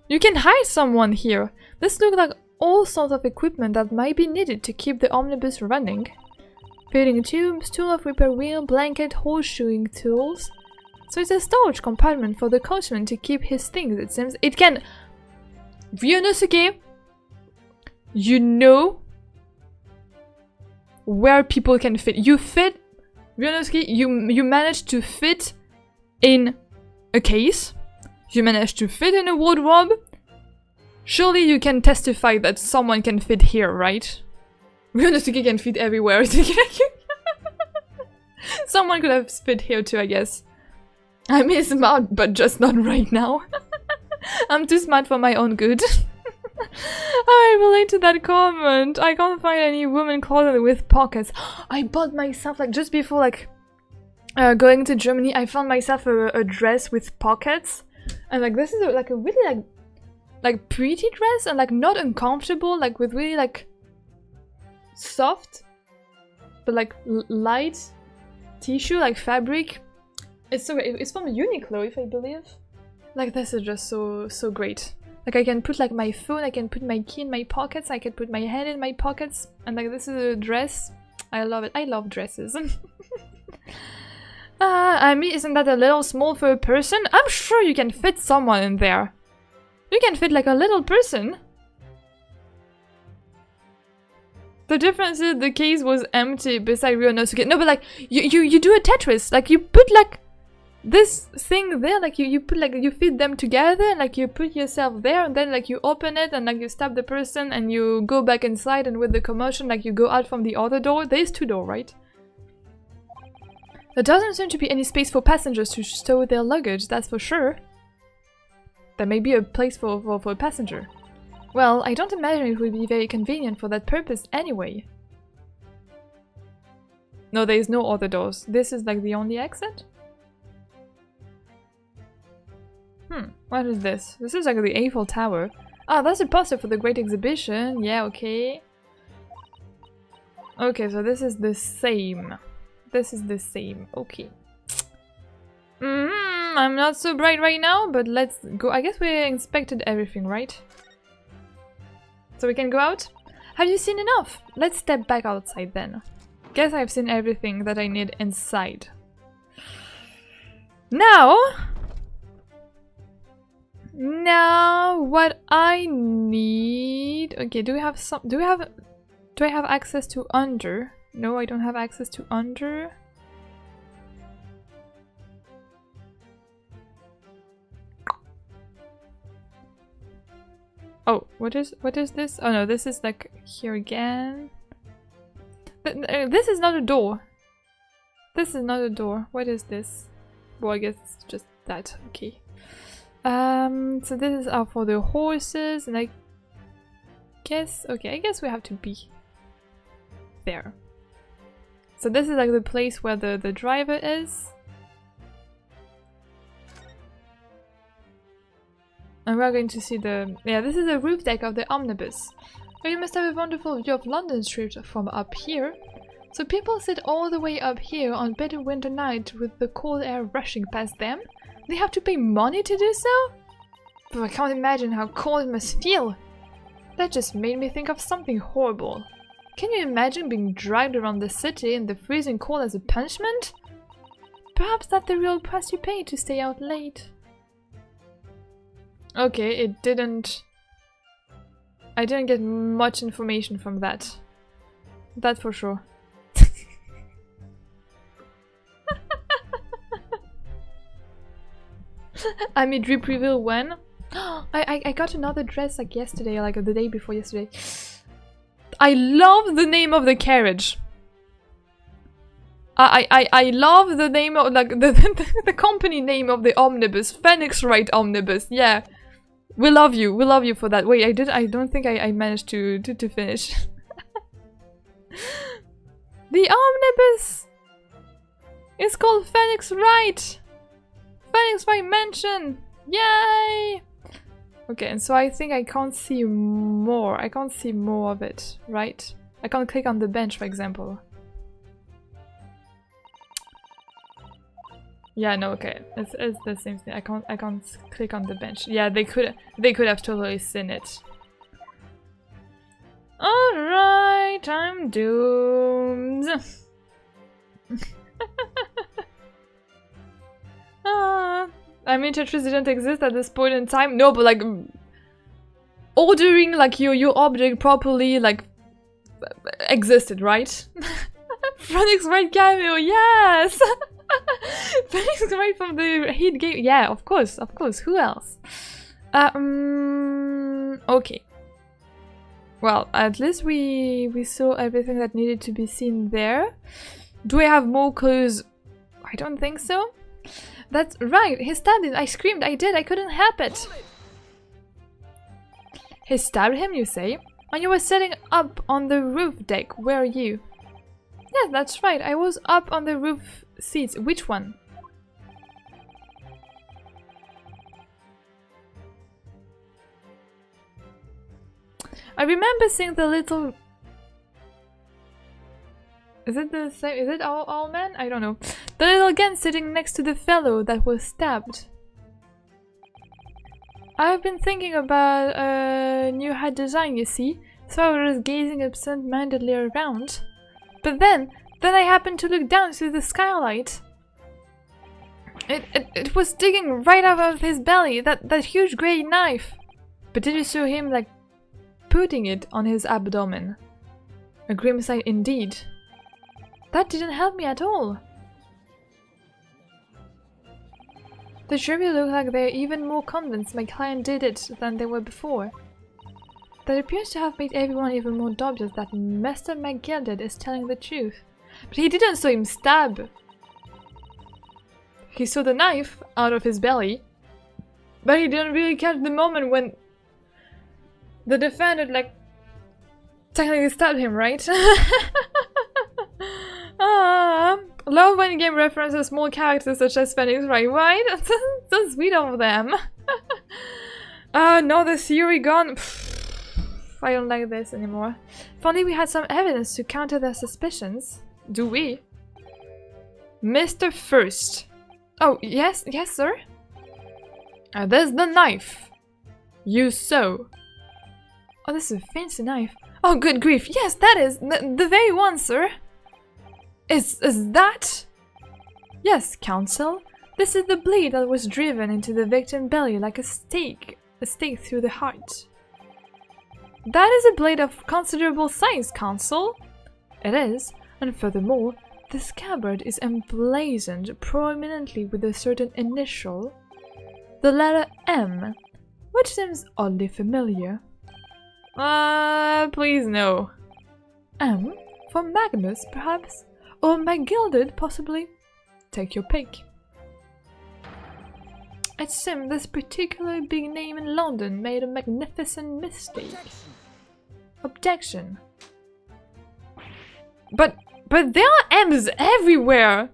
You can hide someone here. This looks like all sorts of equipment that might be needed to keep the omnibus running. Feeding tubes, tool of repair wheel, blanket, horseshoeing tools. So it's a storage compartment for the coachman to keep his things, it seems. It can... Ryunosuke, you know where people can fit. You fit... Ryunosuke, you managed to fit in a case. You managed to fit in a wardrobe. Surely you can testify that someone can fit here, right? Ryunosuke can fit everywhere. Someone could have fit here too, I guess. I'm smart, but just not right now. I'm too smart for my own good. I relate to that comment. I can't find any woman clothing with pockets. I bought myself, like, just before, like, going to Germany, I found myself a dress with pockets. And, like, this is, like, a really, like, pretty dress and, like, not uncomfortable, like, with really, like, soft, but, like, light tissue, like, fabric. It's so great. It's from Uniqlo, if I believe. Like, this is just so great. Like, I can put, like, my phone, I can put my key in my pockets, I can put my hand in my pockets, and, like, this is a dress. I love it. I love dresses. I mean, isn't that a little small for a person? I'm sure you can fit someone in there. You can fit, like, a little person. The difference is the case was empty beside Ryunosuke. No, but, like, you do a Tetris. Like, you put, like, this thing there, like you put like you feed them together, and like you put yourself there, and then like you open it and like you stab the person and you go back inside, and with the commotion like you go out from the other door. There's 2 doors, right? There doesn't seem to be any space for passengers to stow their luggage, that's for sure. There may be a place for a passenger. Well, I don't imagine it would be very convenient for that purpose anyway. No, there is no other doors. This is like the only exit? What is this? This is like the Eiffel Tower. Ah, that's a poster for the Great Exhibition. Yeah, okay. Okay, so this is the same. This is the same. Okay. I'm not so bright right now, but let's go. I guess we inspected everything, right? So we can go out? Have you seen enough? Let's step back outside then. Guess I've seen everything that I need inside. Now what I need... Okay, do I have access to under? No, I don't have access to under. Oh, what is this? Oh no, this is like here again. This is not a door. This is not a door. What is this? Well, I guess it's just that. Okay. So this is for the horses, and I guess, okay, I guess we have to be there. So this is like the place where the driver is. And we're going to see the... Yeah, this is the roof deck of the omnibus. Oh, you must have a wonderful view of London Street from up here. So people sit all the way up here on bitter winter night with the cold air rushing past them? They have to pay money to do so? But I can't imagine how cold it must feel. That just made me think of something horrible. Can you imagine being dragged around the city in the freezing cold as a punishment? Perhaps that's the real price you pay to stay out late. Okay, it didn't... I didn't get much information from that. That for sure. I made drip reveal when? I got another dress like yesterday, like the day before yesterday. I love the name of the carriage. I love the name of like the company name of the omnibus, Phoenix Wright Omnibus. Yeah, we love you for that. Wait, I don't think I managed to finish. The omnibus is called Phoenix Wright. Phoenix Wright Mansion. Yay! Okay, and so I think I can't see more. I can't see more of it, right? I can't click on the bench, for example. Yeah, no, okay. It's the same thing. I can't click on the bench. Yeah, they could have totally seen it. Alright, I'm doomed. I mean, Tetris didn't exist at this point in time. No, but like ordering like your object properly like existed, right? Phoenix Wright cameo, yes. Phoenix Wright from the Heat game. Yeah, of course. Who else? Okay. Well, at least we saw everything that needed to be seen there. Do we have more clues? I don't think so. That's right, he stabbed him. I screamed, I did, I couldn't help it. He stabbed him, you say? And you were sitting up on the roof deck, were you? Yes, that's right, I was up on the roof seats. Which one? I remember seeing the little... Is it the same? Is it all men? I don't know. The little gun sitting next to the fellow that was stabbed. I've been thinking about a new hat design, you see, so I was gazing absent-mindedly around. But then I happened to look down through the skylight. It was sticking right out of his belly, that huge grey knife. But did you see him, like, putting it on his abdomen? A grim sight indeed. That didn't help me at all. The jury look like they're even more convinced my client did it than they were before. That appears to have made everyone even more dubious that Mr. McGilded is telling the truth. But he didn't saw him stab. He saw the knife out of his belly, but he didn't really catch the moment when the defendant, like, technically stabbed him, right? Love when game references small characters such as Phoenix, right? That's so sweet of them. No, the theory gone. I don't like this anymore. If only we had some evidence to counter their suspicions. Do we? Mr. First. Oh, yes, sir? There's the knife. You saw. Oh, this is a fancy knife. Oh, good grief. Yes, that is the very one, sir. Is that? Yes, counsel. This is the blade that was driven into the victim's belly like a stake through the heart. That is a blade of considerable size, counsel. It is, and furthermore, the scabbard is emblazoned prominently with a certain initial, the letter M, which seems oddly familiar. Please no. M for Magnus, perhaps? Or McGilded, possibly? Take your pick. It seemed this particular big name in London made a magnificent mistake. Objection. But there are M's everywhere!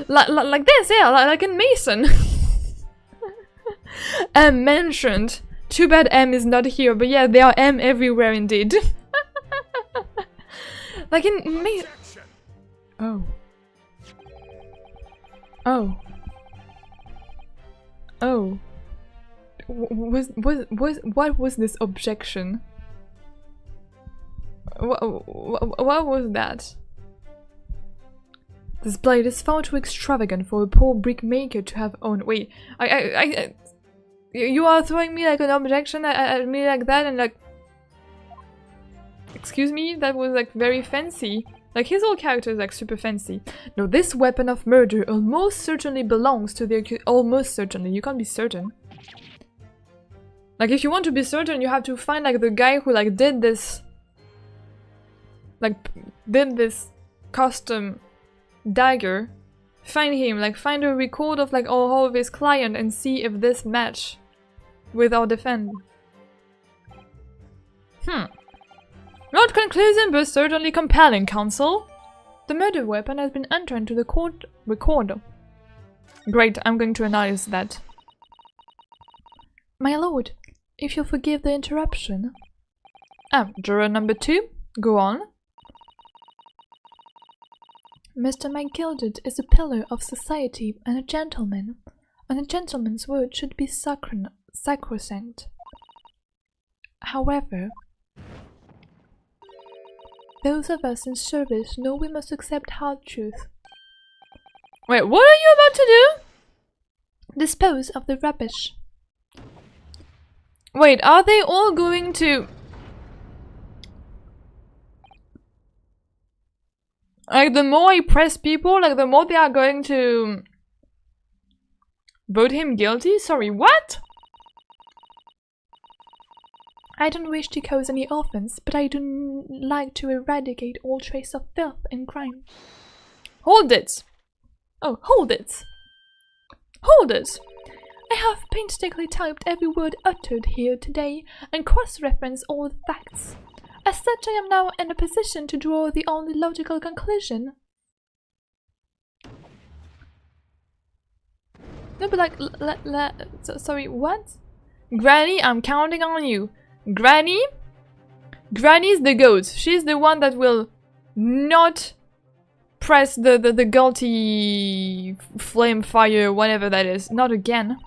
like this, yeah, like in Mason. M mentioned. Too bad M is not here, but yeah, there are M everywhere indeed. Like in Mason. Oh. Oh. Oh. What was this objection? What was that? This blade is far too extravagant for a poor brickmaker to have owned. Wait, you are throwing me like an objection at me like that, and like, excuse me, that was like very fancy. Like his whole character is like super fancy. No, this weapon of murder almost certainly belongs to the accused. Almost certainly, you can't be certain. Like if you want to be certain, you have to find like the guy who like did this custom dagger. Find him, like find a record of like all of his client and see if this match with our defense. Not conclusive, but certainly compelling, counsel. The murder weapon has been entered into the court recorder. Great, I'm going to analyze that. My lord, if you'll forgive the interruption. Juror number 2, go on. Mr. McGilded is a pillar of society and a gentleman, and a gentleman's word should be sacrosanct. However, those of us in service know we must accept hard truth. Wait, what are you about to do? Dispose of the rubbish. Wait, are they all going to... Like, the more I press people, like, the more they are going to... vote him guilty? Sorry, what? I don't wish to cause any offense, but I do like to eradicate all trace of filth and crime. Hold it! Oh, hold it! Hold it! I have painstakingly typed every word uttered here today and cross-referenced all the facts. As such, I am now in a position to draw the only logical conclusion. No, but like, sorry, what? Granny, I'm counting on you. Granny's the goat. She's the one that will not press the guilty flame fire, whatever that is. Not again.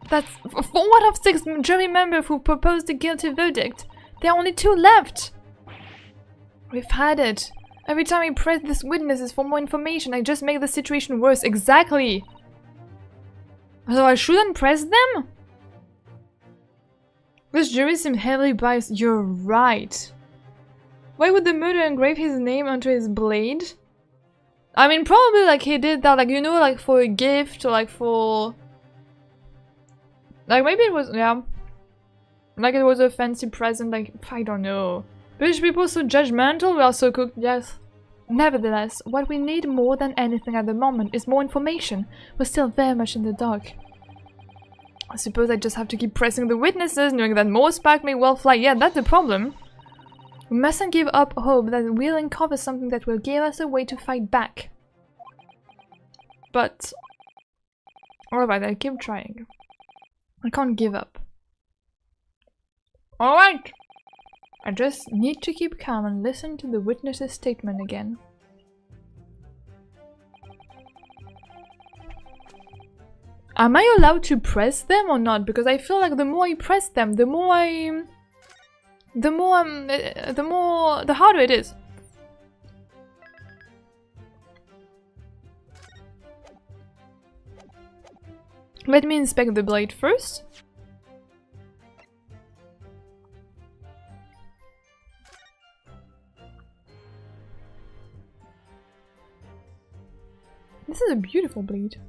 That's for one of 6 jury members who proposed the guilty verdict. There are only 2 left. We've had it. Every time I press these witnesses for more information, I just make the situation worse. Exactly. So I shouldn't press them? This jury seems heavily biased. You're right. Why would the murderer engrave his name onto his blade? I mean, probably like he did that, like, you know, like for a gift or like for... Like maybe it was, yeah. Like it was a fancy present, like, I don't know. British people so judgmental, we are so cooked, yes. Nevertheless, what we need more than anything at the moment is more information. We're still very much in the dark. I suppose I just have to keep pressing the witnesses, knowing that more spark may well fly. Yeah, that's the problem. We mustn't give up hope that we'll uncover something that will give us a way to fight back. But... alright, I'll keep trying. I can't give up. Alright! I just need to keep calm and listen to the witness's statement again. Am I allowed to press them or not? Because I feel like the more I press them, the harder it is. Let me inspect the blade first. This is a beautiful blade.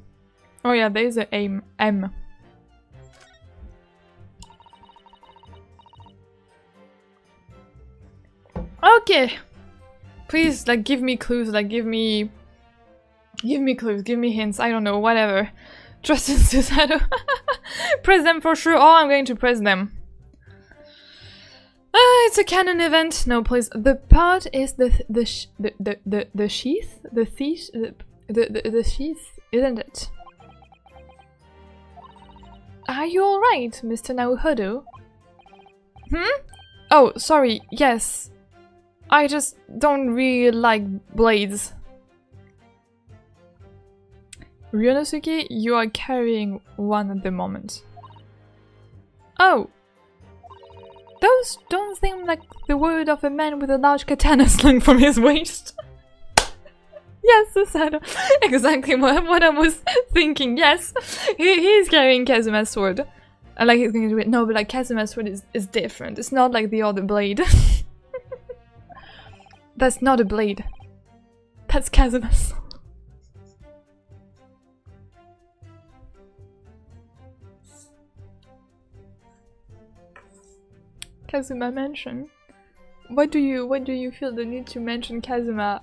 Oh yeah, there's a M. Okay. Please, like, give me clues, like, give me clues, give me hints, I don't know, whatever. Trust in Susanoo. Press them for sure. Oh, I'm going to press them. It's a canon event. No, please. The part is the sheath, the sheath, isn't it? Are you all right, Mr. Naruhodo? Hmm? Oh, sorry. Yes. I just don't really like blades. Ryunosuke, you are carrying one at the moment. Oh! Those don't seem like the word of a man with a large katana slung from his waist. Yes, Susanoo. Exactly what I was thinking. Yes, he's carrying Kazuma's sword. And like he's going to do it. No, but like Kazuma's sword is different. It's not like the other blade. That's not a blade. That's Kazuma's sword. Kazuma mention. What do you feel the need to mention Kazuma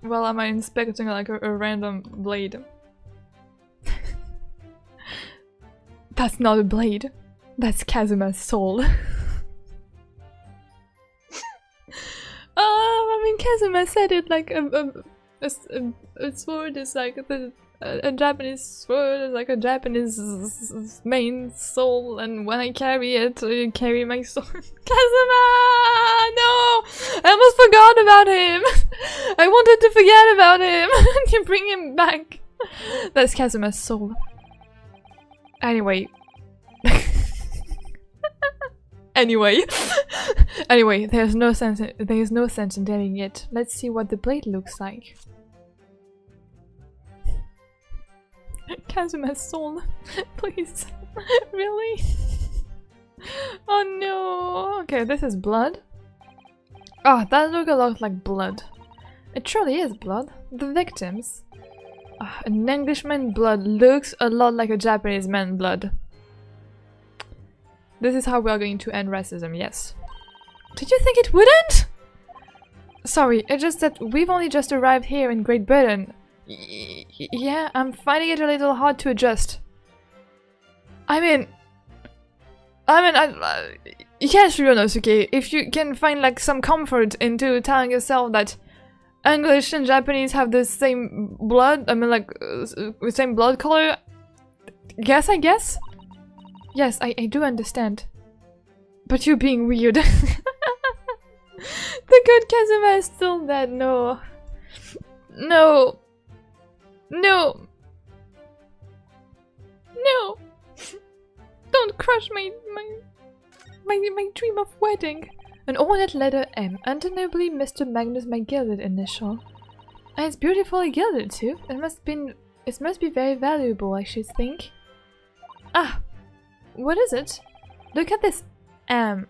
while am I inspecting like a random blade? That's not a blade. That's Kazuma's soul. I mean Kazuma said it like a sword is like a Japanese sword is like a Japanese main soul, and when I carry it, I carry my soul. Kazuma! No! I almost forgot about him! I wanted to forget about him! You bring him back! That's Kazuma's soul. Anyway. Anyway, there's no sense in telling it. Let's see what the blade looks like. Kazuma's soul. Please. Really? Oh no. Okay, this is blood. Oh, that looks a lot like blood. It truly is blood. The victims. An Englishman blood looks a lot like a Japanese man blood. This is how we are going to end racism, yes. Did you think it wouldn't? Sorry, it's just that we've only just arrived here in Great Britain. Yeah, I'm finding it a little hard to adjust. I mean, yes, Ryunosuke, if you can find like some comfort into telling yourself that English and Japanese have the same blood, I mean like, same blood color, yes, I guess? Yes, I do understand. But you're being weird. The good Kazuma is still dead, no. No. No! No! Don't crush my dream of wedding! An ornate letter M, undeniably Mr. Magnus my gilded initial. And it's beautifully gilded too. It must be very valuable, I should think. Ah! What is it? Look at this M.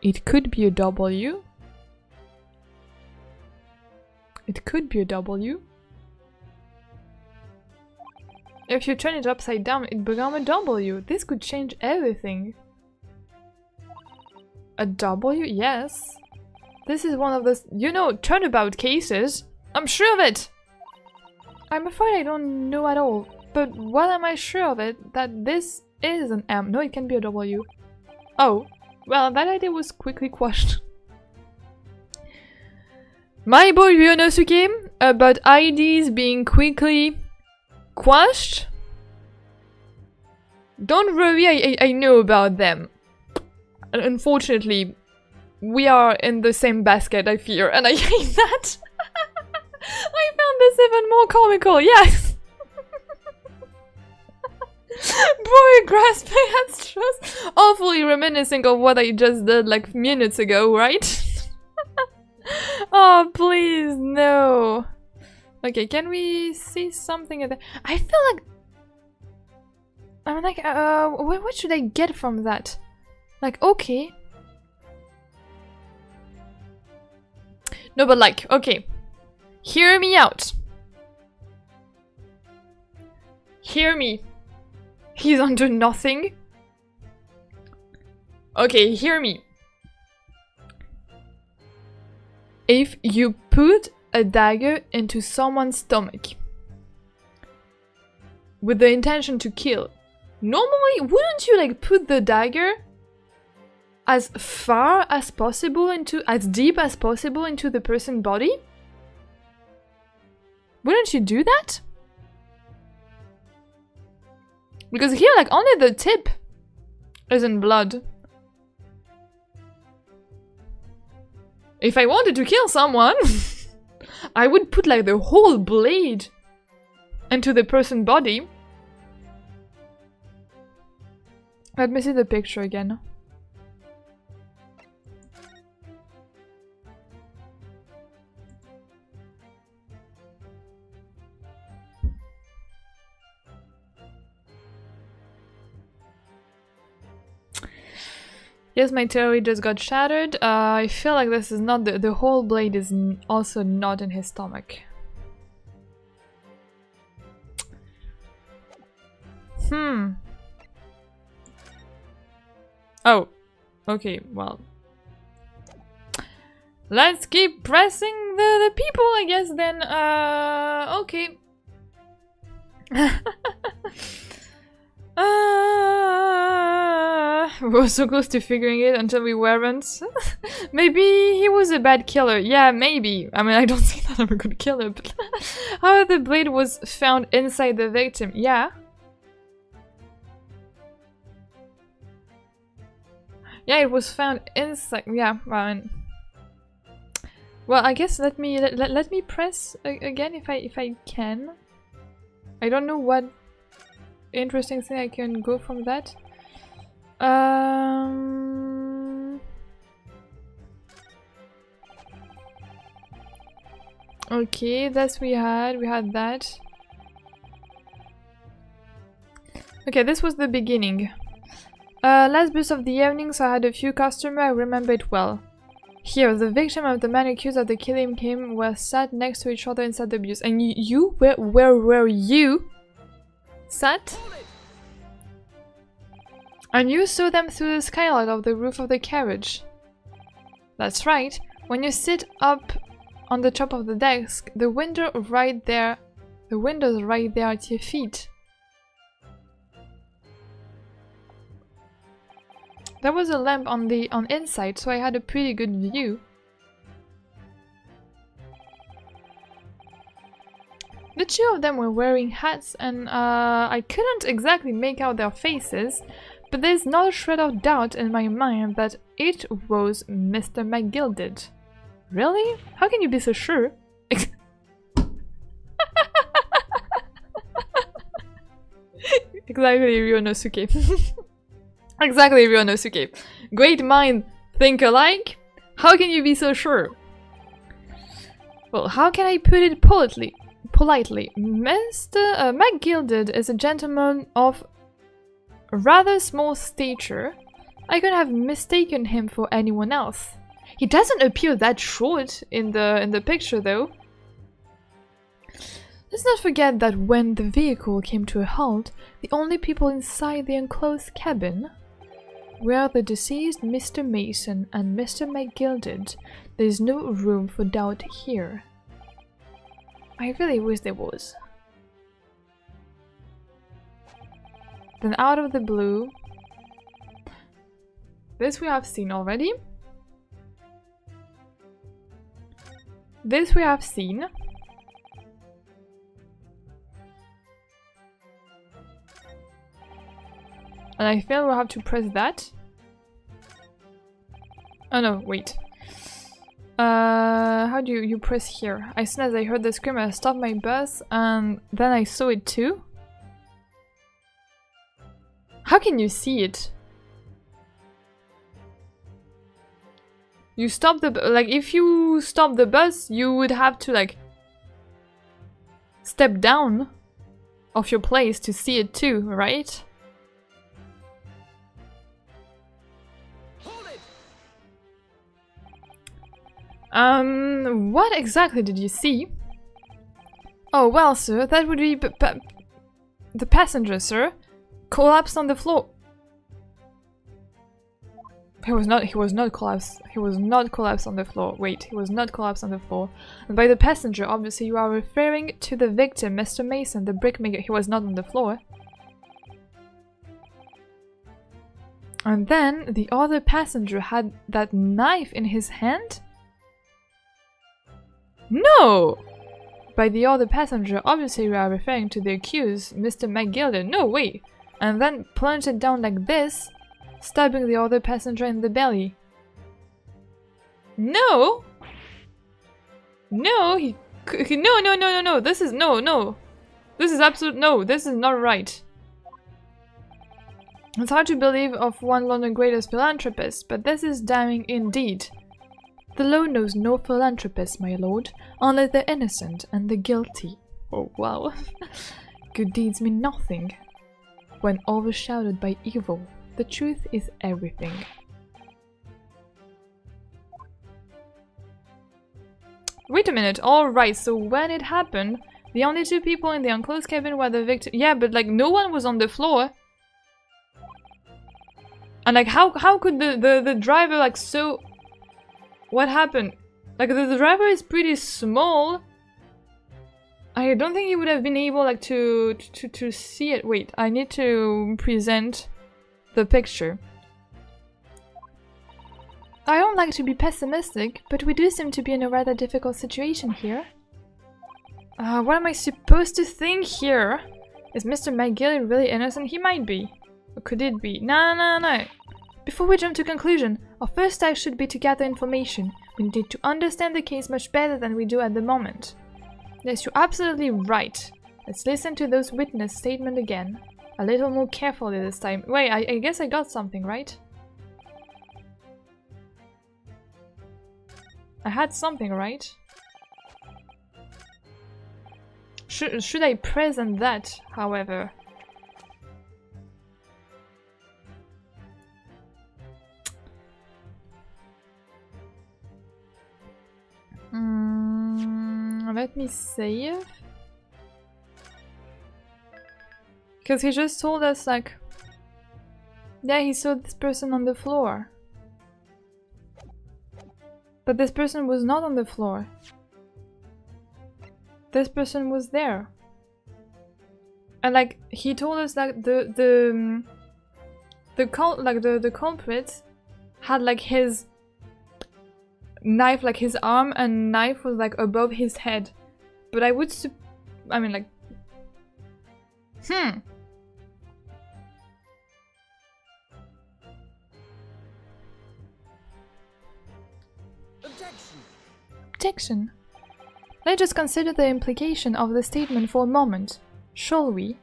It could be a W. It could be a W. If you turn it upside down, it becomes a W. This could change everything. A W? Yes. This is one of those, you know, turnabout cases. I'm sure of it! I'm afraid I don't know at all. But what am I sure of it? That this is an M. No, it can be a W. Oh. Well, that idea was quickly quashed. My boy Ryonosuke about IDs being quickly quashed. Don't worry, I know about them. Unfortunately, we are in the same basket, I fear, and I hate that. I found this even more comical, yes! Boy grasping at straws, awfully reminiscing of what I just did like minutes ago, right? Oh, please, no. Okay, can we see something at the— I feel like— I'm like, what should I get from that? Like, okay. No, but like, okay. Hear me out. Hear me. He's under nothing. Okay, hear me. If you put a dagger into someone's stomach with the intention to kill, normally wouldn't you like put the dagger as far as possible into, as deep as possible into the person's body? Wouldn't you do that? Because here, like, only the tip is in blood. If I wanted to kill someone, I would put like the whole blade into the person's body. Let me see the picture again. Yes, my theory just got shattered. I feel like this is not the whole blade is also not in his stomach. Oh, okay, well. Let's keep pressing the people, I guess, then. Okay. We were so close to figuring it until we weren't. Maybe he was a bad killer. Yeah, maybe. I mean, I don't think that I'm a good killer, but how the blade was found inside the victim. Yeah. Yeah, it was found inside. Yeah, well, I guess let me press again if I can. I don't know what interesting thing I can go from that. Okay, that's we had that. Okay, this was the beginning. Last bus of the evening, so I had a few customers, I remember it well. Here, the victim of the man accused of the killing him were sat next to each other inside the bus. And you where were you sat? And you saw them through the skylight of the roof of the carriage. That's right. When you sit up on the top of the desk, the window's right there at your feet. There was a lamp on inside, so I had a pretty good view. The two of them were wearing hats, and I couldn't exactly make out their faces, but there's not a shred of doubt in my mind that it was Mr. McGilded. Really? How can you be so sure? Exactly, Ryonosuke. Exactly, Ryonosuke. Great mind think alike? How can you be so sure? Well, how can I put it politely? Mr. McGilded is a gentleman of rather small stature. I could have mistaken him for anyone else. He doesn't appear that short in the picture, though. Let's not forget that when the vehicle came to a halt, the only people inside the enclosed cabin were the deceased Mr. Mason and Mr. McGilded. There is no room for doubt here. I really wish there was. Then out of the blue... This we have seen already. This we have seen. And I feel we'll have to press that. Oh no, wait. How do you press here? As soon as I heard the scream, I stopped my bus and then I saw it too. How can you see it? You stop the... like, if you stop the bus, you would have to, like, step down of your place to see it too, right? What exactly did you see? Oh, well, sir, that would be the passenger, sir, collapsed on the floor. He was not collapsed on the floor. Wait, he was not collapsed on the floor. And by the passenger, obviously you are referring to the victim, Mr. Mason, the brickmaker. He was not on the floor. And then the other passenger had that knife in his hand? No! By the other passenger, obviously we are referring to the accused, Mr. McGilded. No, wait. And then plunged it down like this, stabbing the other passenger in the belly. No! No, no. This is no. This is absolute no. This is not right. It's hard to believe of one London greatest philanthropist, but this is damning indeed. The law knows no philanthropist, my lord, only the innocent and the guilty. Oh, wow. Good deeds mean nothing. When overshadowed by evil, the truth is everything. Wait a minute, alright, so when it happened, the only two people in the enclosed cabin were the victim. Yeah, but like no one was on the floor. And like how could the driver like so... What happened? Like the driver is pretty small. I don't think he would have been able like to see it. Wait, I need to present the picture. I don't like to be pessimistic, but we do seem to be in a rather difficult situation here. What am I supposed to think here? Is Mr. McGill really innocent? He might be. Or could it be? No. Before we jump to conclusion, our first task should be to gather information. We need to understand the case much better than we do at the moment. Yes, you're absolutely right. Let's listen to those witness statements again. A little more carefully this time. Wait, I guess I got something, right? I had something, right? Should I present that, however? Let me save. Because he just told us, like... Yeah, he saw this person on the floor. But this person was not on the floor. This person was there. And like, he told us that the culprit had like his knife, like his arm and knife was like above his head. But I would I mean like... Objection. Let us consider the implication of the statement for a moment. Shall we?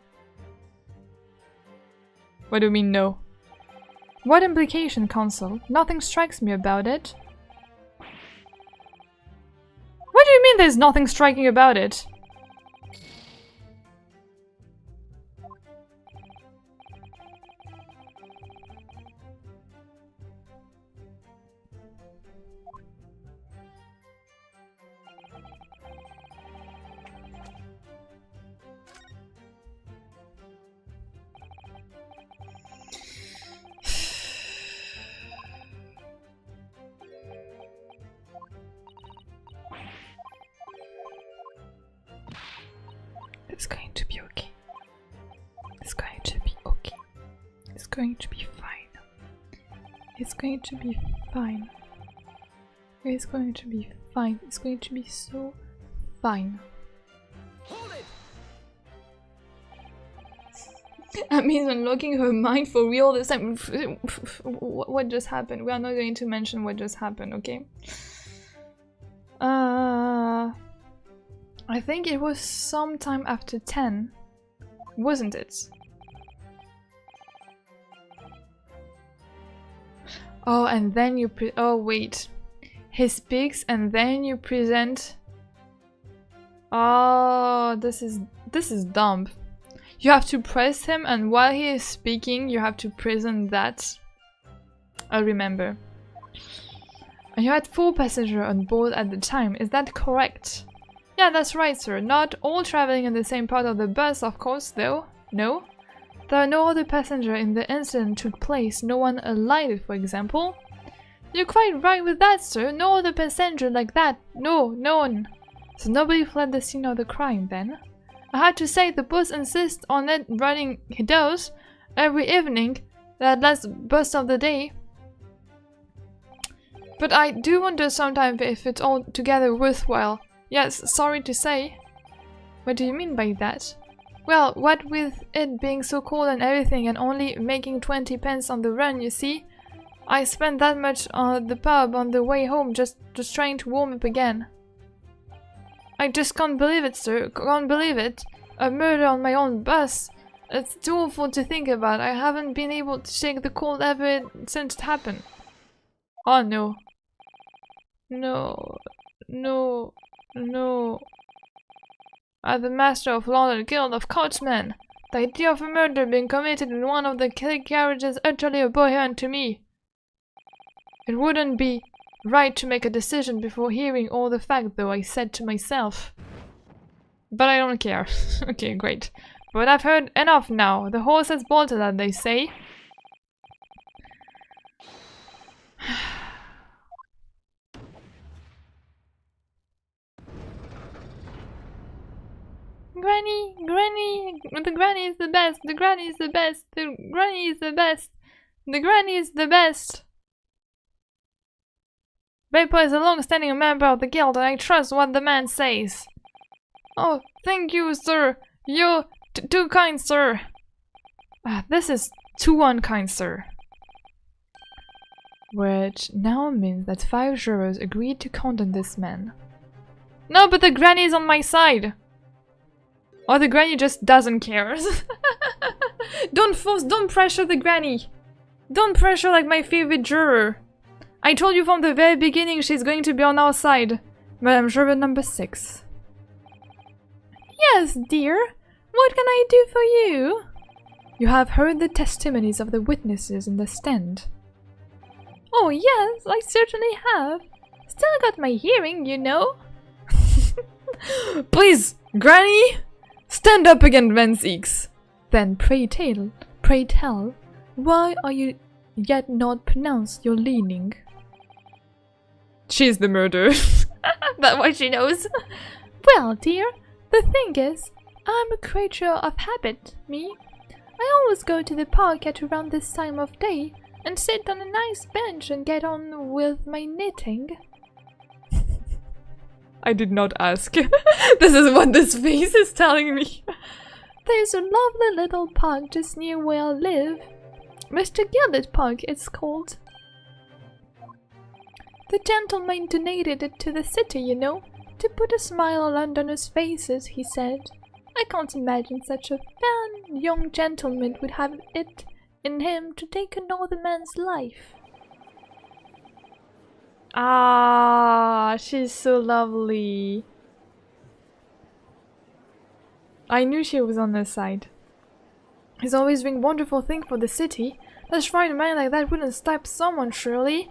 What do you mean, no? What implication, counsel? Nothing strikes me about it. What do you mean there's nothing striking about it? It's going to be okay. It's going to be okay. It's going to be fine. It's going to be fine. It's going to be fine. It's going to be so fine. Hold it! That means unlocking her mind for real this time. What just happened? We are not going to mention what just happened, okay? I think it was sometime after 10, wasn't it? Oh, and then you oh wait. He speaks and then you present. Oh, this is dumb. You have to press him, and while he is speaking, you have to present that. I remember. And you had 4 passengers on board at the time, is that correct? Yeah, that's right, sir. Not all traveling in the same part of the bus, of course, though. No. There are no other passengers in the incident took place, no one alighted, for example. You're quite right with that, sir. No other passenger like that. No, no one. So nobody fled the scene of the crime, then? I had to say, the bus insists on it running doors every evening, that last bus of the day. But I do wonder sometimes if it's altogether worthwhile. Yes, sorry to say. What do you mean by that? Well, what with it being so cold and everything and only making 20 pence on the run, you see? I spent that much on the pub on the way home just trying to warm up again. I just can't believe it, sir. Can't believe it. A murder on my own bus. It's too awful to think about. I haven't been able to shake the cold ever since it happened. Oh no. No. No. No. As the master of London Guild of Coachmen, the idea of a murder being committed in one of the carriages is utterly abhorrent to me. It wouldn't be right to make a decision before hearing all the facts, though, I said to myself. But I don't care. Okay, great. But I've heard enough now. The horse has bolted, as they say. Granny, Granny, the Granny is the best, the Granny is the best, the Granny is the best, the Granny is the best. Vapor is a long-standing member of the guild, and I trust what the man says. Oh, thank you, sir. You're too kind, sir. This is too unkind, sir. Which now means that 5 jurors agreed to condemn this man. No, but the Granny is on my side. Or the Granny just doesn't care. Don't pressure the Granny. Don't pressure like my favorite juror. I told you from the very beginning she's going to be on our side. Madam Juror number 6. Yes, dear. What can I do for you? You have heard the testimonies of the witnesses in the stand. Oh yes, I certainly have. Still got my hearing, you know. Please, Granny! Stand up again, Van-Zeeks! Then pray tell, why are you yet not pronounced your leaning? She's the murderer. That's what she knows. Well, dear, the thing is, I'm a creature of habit, me. I always go to the park at around this time of day and sit on a nice bench and get on with my knitting. I did not ask. This is what this face is telling me. There's a lovely little park just near where I live. Mr. Gilded Park, it's called. The gentleman donated it to the city, you know, to put a smile on Londoners' faces, he said. I can't imagine such a fine young gentleman would have it in him to take another man's life. Ah, she's so lovely. I knew she was on their side. He's always doing wonderful things for the city. That's right, a man like that wouldn't stab someone, surely.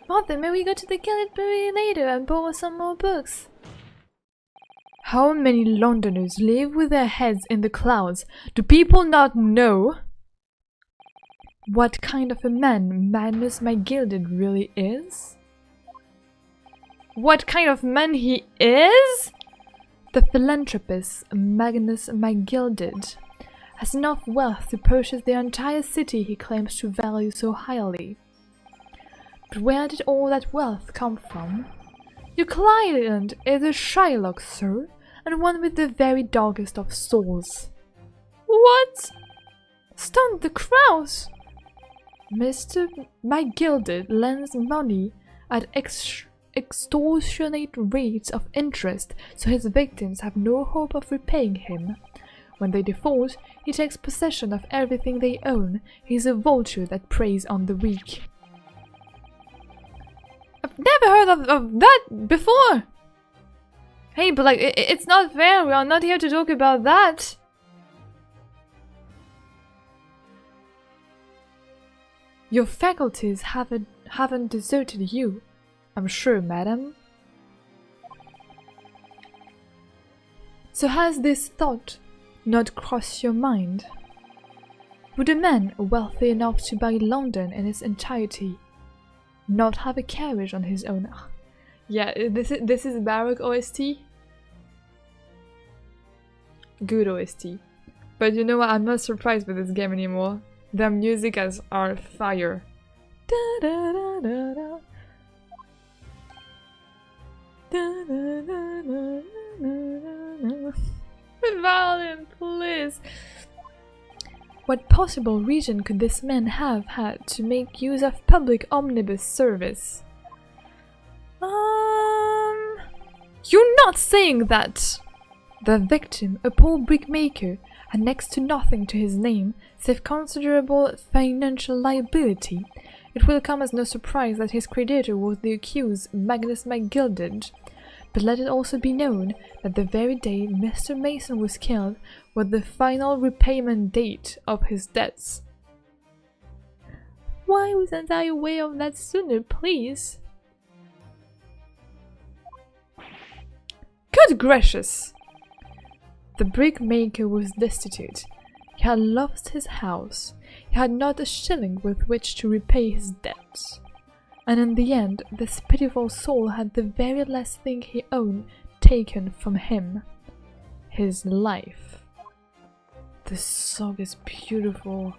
Well then, may we go to the gallery later and borrow some more books? How many Londoners live with their heads in the clouds? Do people not know what kind of a man Magnus McGilded really is? What kind of man he is? The philanthropist Magnus McGilded has enough wealth to purchase the entire city he claims to value so highly. But where did all that wealth come from? Your client is a Shylock, sir, and one with the very darkest of souls. What? Stunned the crowds! Mr. McGilded lends money at extortionate rates of interest, so his victims have no hope of repaying him. When they default, he takes possession of everything they own. He's a vulture that preys on the weak. I've never heard of that before! Hey, but like, it's not fair, we are not here to talk about that! Your faculties haven't deserted you, I'm sure, madam. So has this thought not crossed your mind? Would a man wealthy enough to buy London in its entirety not have a carriage on his own? Yeah, this is Baroque OST. Good OST. But you know what, I'm not surprised with this game anymore. The music are fire. Da, da, da, da, da. Da, da, da, da, da, da. Violin, please. What possible reason could this man have had to make use of public omnibus service? You're not saying that! The victim, a poor brickmaker, had next to nothing to his name, save considerable financial liability. It will come as no surprise that his creditor was the accused Magnus McGilded. But let it also be known that the very day Mr. Mason was killed was the final repayment date of his debts. Why wasn't I aware of that sooner, please? Good gracious! The brickmaker was destitute. He had lost his house. He had not a shilling with which to repay his debts. And in the end, this pitiful soul had the very last thing he owned taken from him. His life. This song is beautiful.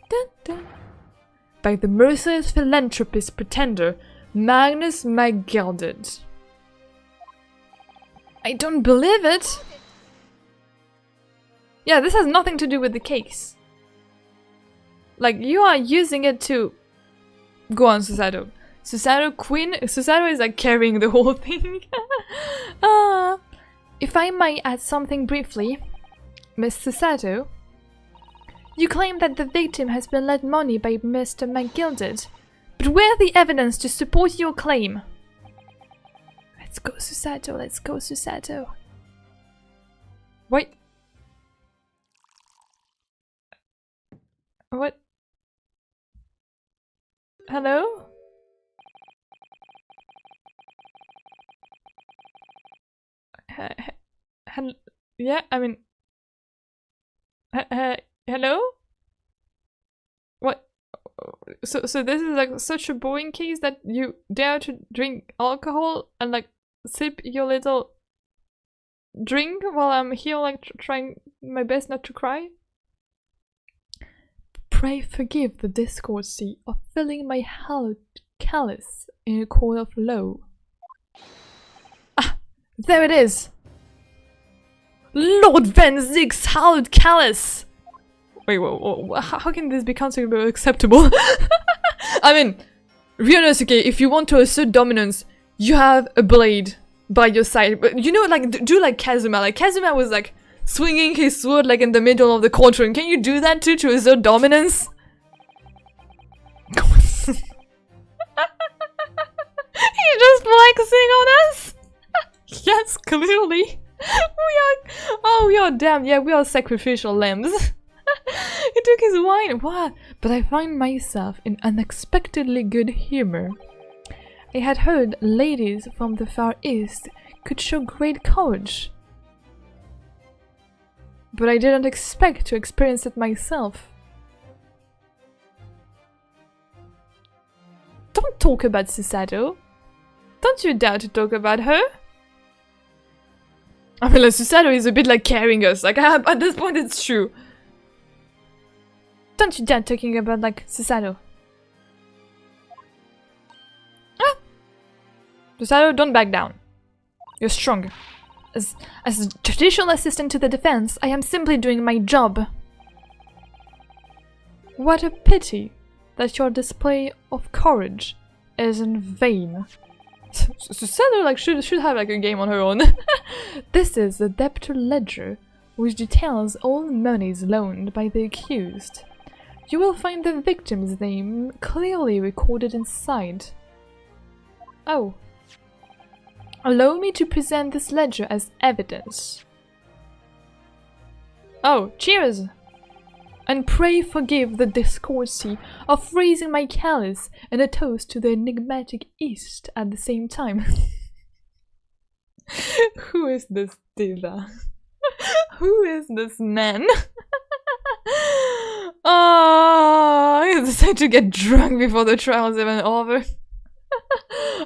Dun, dun. By the merciless philanthropist pretender, Magnus McGilded. I don't believe it! Yeah, this has nothing to do with the case. Like, you are using it to... Go on, Susato. Susato Queen? Susato is like carrying the whole thing. If I might add something briefly, Miss Susato, you claim that the victim has been lent money by Mr. McGilded, but where's the evidence to support your claim? Let's go, Susato, let's go, Susato. Wait. What? Hello? Yeah, I mean... hello? What? So this is like such a boring case that you dare to drink alcohol and like sip your little drink while I'm here like trying my best not to cry? Pray forgive the discourtesy of filling my hallowed chalice in a court of law. Ah, there it is! Lord Van Zieg's hallowed chalice! Wait, how can this be considered acceptable? I mean, Ryunosuke, if you want to assert dominance, you have a blade by your side. But you know, like, do like Kazuma. Like, Kazuma was like swinging his sword like in the middle of the courtroom. Can you do that too to assert dominance? He's just flexing on us? Yes, clearly. We are damned. Yeah, we are sacrificial lambs. He took his wine. What? But I find myself in unexpectedly good humor. I had heard ladies from the Far East could show great courage, but I didn't expect to experience it myself. Don't talk about Susato. Don't you dare to talk about her. I mean, like, Susato is a bit like carrying us. Like, at this point, it's true. Don't you dare talking about, like, Susato. Ah! Susato, don't back down. You're strong. As a traditional assistant to the defense, I am simply doing my job. What a pity that your display of courage is in vain. Susato like should have like a game on her own. This is the debtor ledger, which details all monies loaned by the accused. You will find the victim's name clearly recorded inside. Oh. Allow me to present this ledger as evidence. Oh, cheers! And pray forgive the discourtesy of raising my chalice and a toast to the enigmatic East at the same time. Who is this diva? Who is this man? Oh, I decided to get drunk before the trial is even over.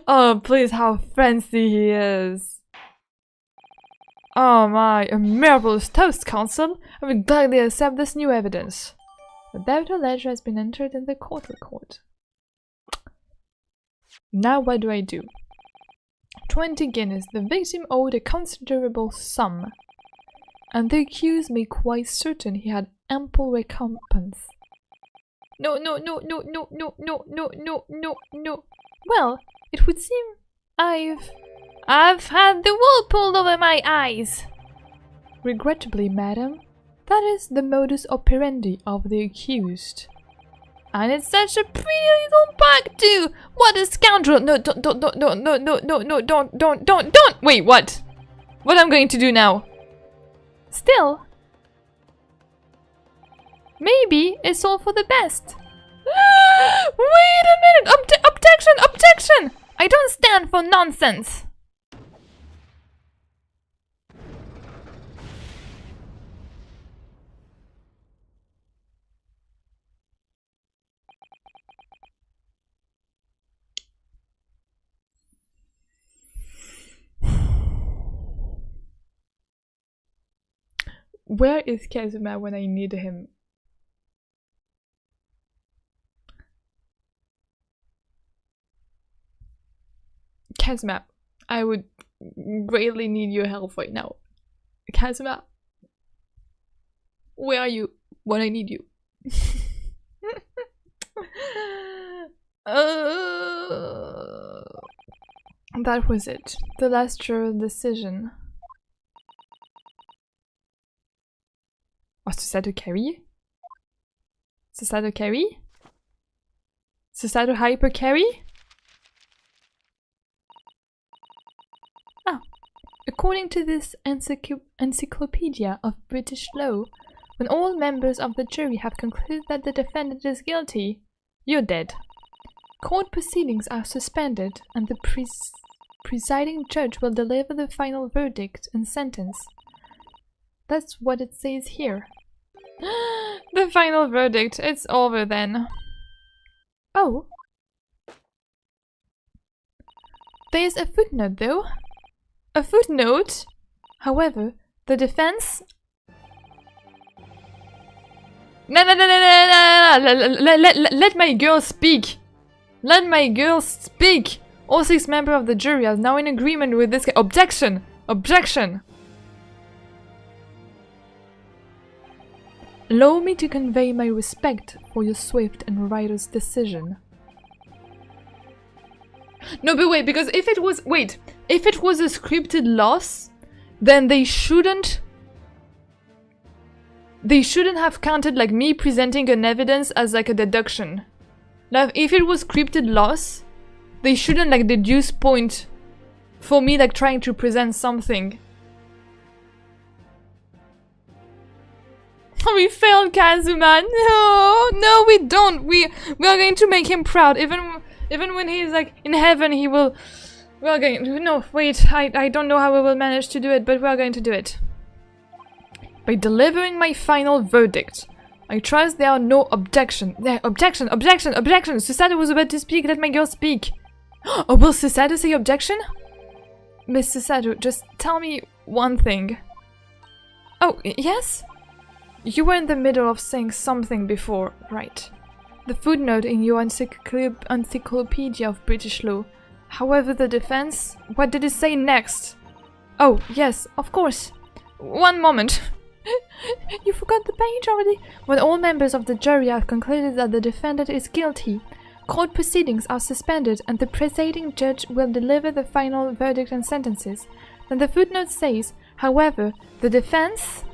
Oh, please, how fancy he is. Oh my, a marvelous toast, Counsel! I will gladly accept this new evidence. The debtor ledger has been entered in the court record. Now what do I do? 20 guineas. The victim owed a considerable sum, and the accused made quite certain he had ample recompense. No. Well, it would seem I've had the wool pulled over my eyes. Regrettably, madam, that is the modus operandi of the accused. And it's such a pretty little bug too! What a scoundrel! No, don't! Wait, what? What am I going to do now? Still, maybe it's all for the best. Wait a minute! Objection! I don't stand for nonsense! Where is Kazuma when I need him? Kazuma, I would greatly need your help right now. Kazuma, where are you when I need you? That was it. The last juror decision. Oh, Susato carry? Susato carry? Susato hyper carry? Ah, according to this encyclopedia of British law, when all members of the jury have concluded that the defendant is guilty, you're dead. Court proceedings are suspended and the presiding judge will deliver the final verdict and sentence. That's what it says here. The final verdict. It's over then. Oh. There's a footnote though. A footnote? However, the defense... No. Let my girl speak. Let my girl speak. All 6 members of the jury are now in agreement with this. Objection! Objection! Allow me to convey my respect for your swift and righteous decision. No, but wait, because if it was... Wait, if it was a scripted loss, then they shouldn't have counted like me presenting an evidence as like a deduction. Now, if it was scripted loss, they shouldn't like deduce point for me like trying to present something. We failed, Kazuma. No, we don't. We are going to make him proud. Even when he's like in heaven, he will. We are going. No, wait. I don't know how we will manage to do it, but we are going to do it by delivering my final verdict. I trust there are no objection. Objection. Susato was about to speak. Let my girl speak. Oh, will Susato say objection? Miss Susato, just tell me one thing. Oh, yes? You were in the middle of saying something before, right? The footnote in your Encyclopedia of British Law. However, the defense? What did it say next? Oh, yes, of course. One moment. You forgot the page already? When all members of the jury have concluded that the defendant is guilty, court proceedings are suspended and the presiding judge will deliver the final verdict and sentences. Then the footnote says, however, the defense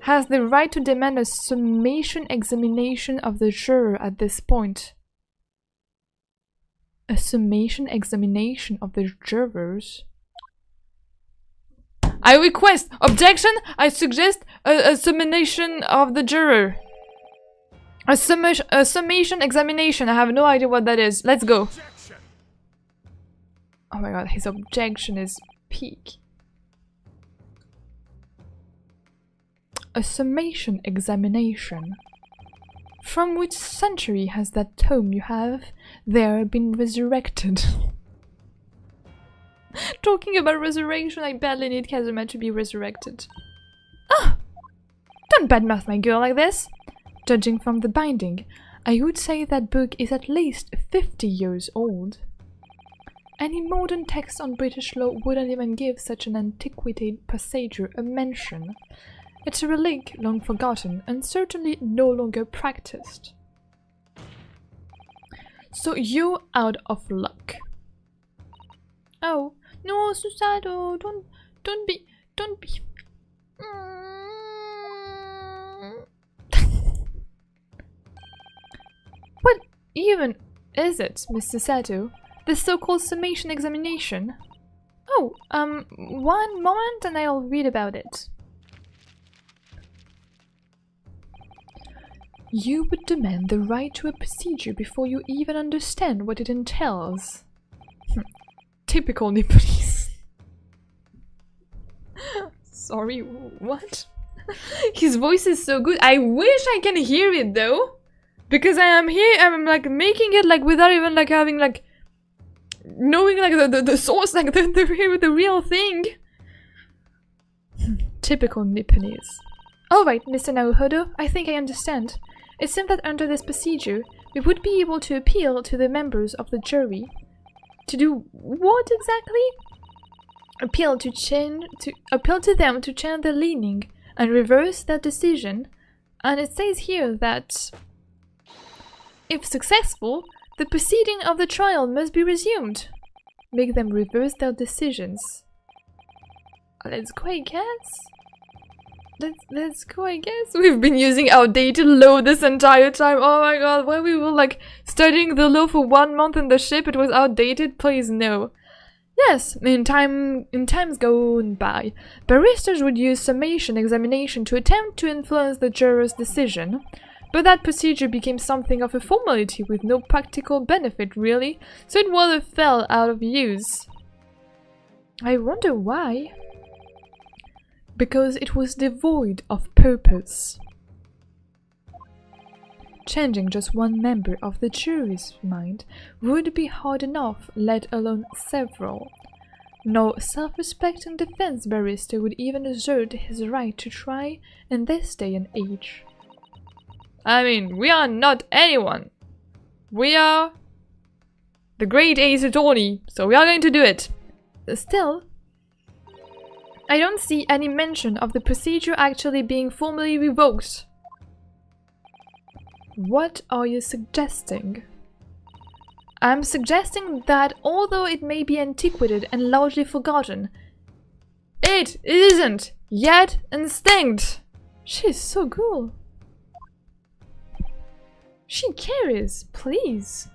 has the right to demand a summation examination of the juror at this point. A summation examination of the jurors? I request! Objection! I suggest a summation of the juror. A summation examination. I have no idea what that is. Let's go. Objection. Oh my god, his objection is peak. A summation examination. From which century has that tome you have there been resurrected? Talking about resurrection, I badly need Kazuma to be resurrected. Ah! Don't badmouth my girl like this! Judging from the binding, I would say that book is at least 50 years old. Any modern text on British law wouldn't even give such an antiquated passage a mention. It's a relic long forgotten and certainly no longer practiced. So you're out of luck. Oh, no, Susato, don't be. What even is it, Mr. Sato? The so-called summation examination? Oh, one moment and I'll read about it. You would demand the right to a procedure before you even understand what it entails. Typical Nepalese. Sorry, what? His voice is so good. I wish I can hear it though. Because I am here, I'm like making it like without even like having like knowing like the source, like the real thing. Typical Nipponese. Alright, Mr. Naruhodo, I think I understand. It seems that under this procedure, we would be able to appeal to the members of the jury. To do what exactly? Appeal to them to change their leaning and reverse their decision. And it says here that if successful, the proceeding of the trial must be resumed. Make them reverse their decisions. Let's go, I guess. Let's go, I guess. We've been using outdated law this entire time. Oh my god, when we were like studying the law for 1 month in the ship, it was outdated? Please no. Yes, in times gone by, barristers would use summation examination to attempt to influence the juror's decision. But that procedure became something of a formality with no practical benefit, really, so it rather fell out of use. I wonder why. Because it was devoid of purpose. Changing just one member of the jury's mind would be hard enough, let alone several. No self-respecting defense barrister would even assert his right to try in this day and age. I mean, we are not anyone. We are the great ace attorney, so we are going to do it. Still, I don't see any mention of the procedure actually being formally revoked. What are you suggesting? I'm suggesting that although it may be antiquated and largely forgotten, it isn't yet extinct. She's so cool. She carries, please.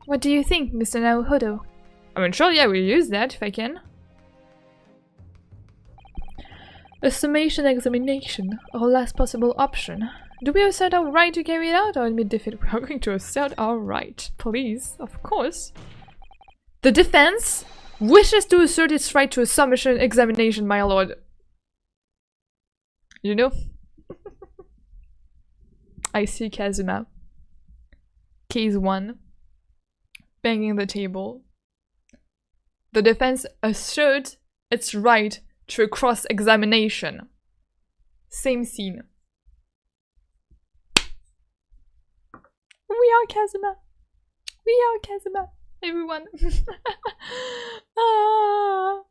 What do you think, Mr. Naruhodo? I mean, sure, yeah, we'll use that if I can. A summation examination, our last possible option. Do we assert our right to carry it out or admit defeat? We are going to assert our right, please, of course. The defense wishes to assert its right to a summation examination, my lord. You know? I see Kazuma. Case 1. Banging the table. The defense asserts its right to a cross-examination. Same scene. We are Kazuma. We are Kazuma. Everyone. Ah.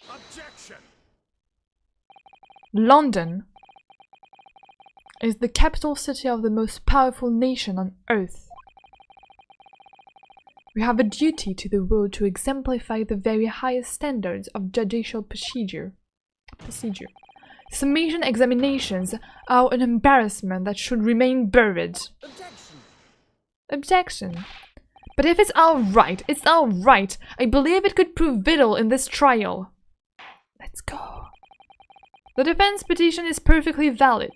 Objection! London is the capital city of the most powerful nation on earth. We have a duty to the world to exemplify the very highest standards of judicial procedure. Summation examinations are an embarrassment that should remain buried. Objection! Objection. But if it's all right, it's all right. I believe it could prove vital in this trial. Let's go. The defense petition is perfectly valid.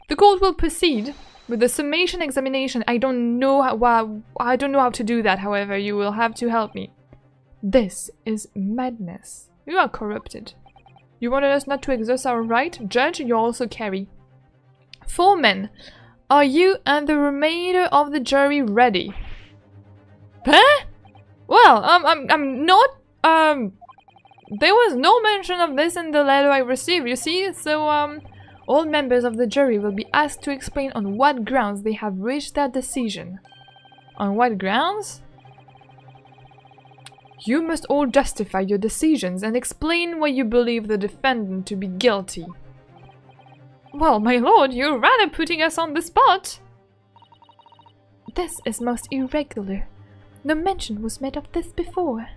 The court will proceed with the summation examination. I don't know how to do that, however, you will have to help me. This is madness. You are corrupted. You wanted us not to exercise our right? Judge, you also carry. 4 men. Are you and the remainder of the jury ready? Huh? Well, I'm not, there was no mention of this in the letter I received, you see? So, all members of the jury will be asked to explain on what grounds they have reached their decision. On what grounds? You must all justify your decisions and explain why you believe the defendant to be guilty. Well, my lord, you're rather putting us on the spot. This is most irregular. No mention was made of this before.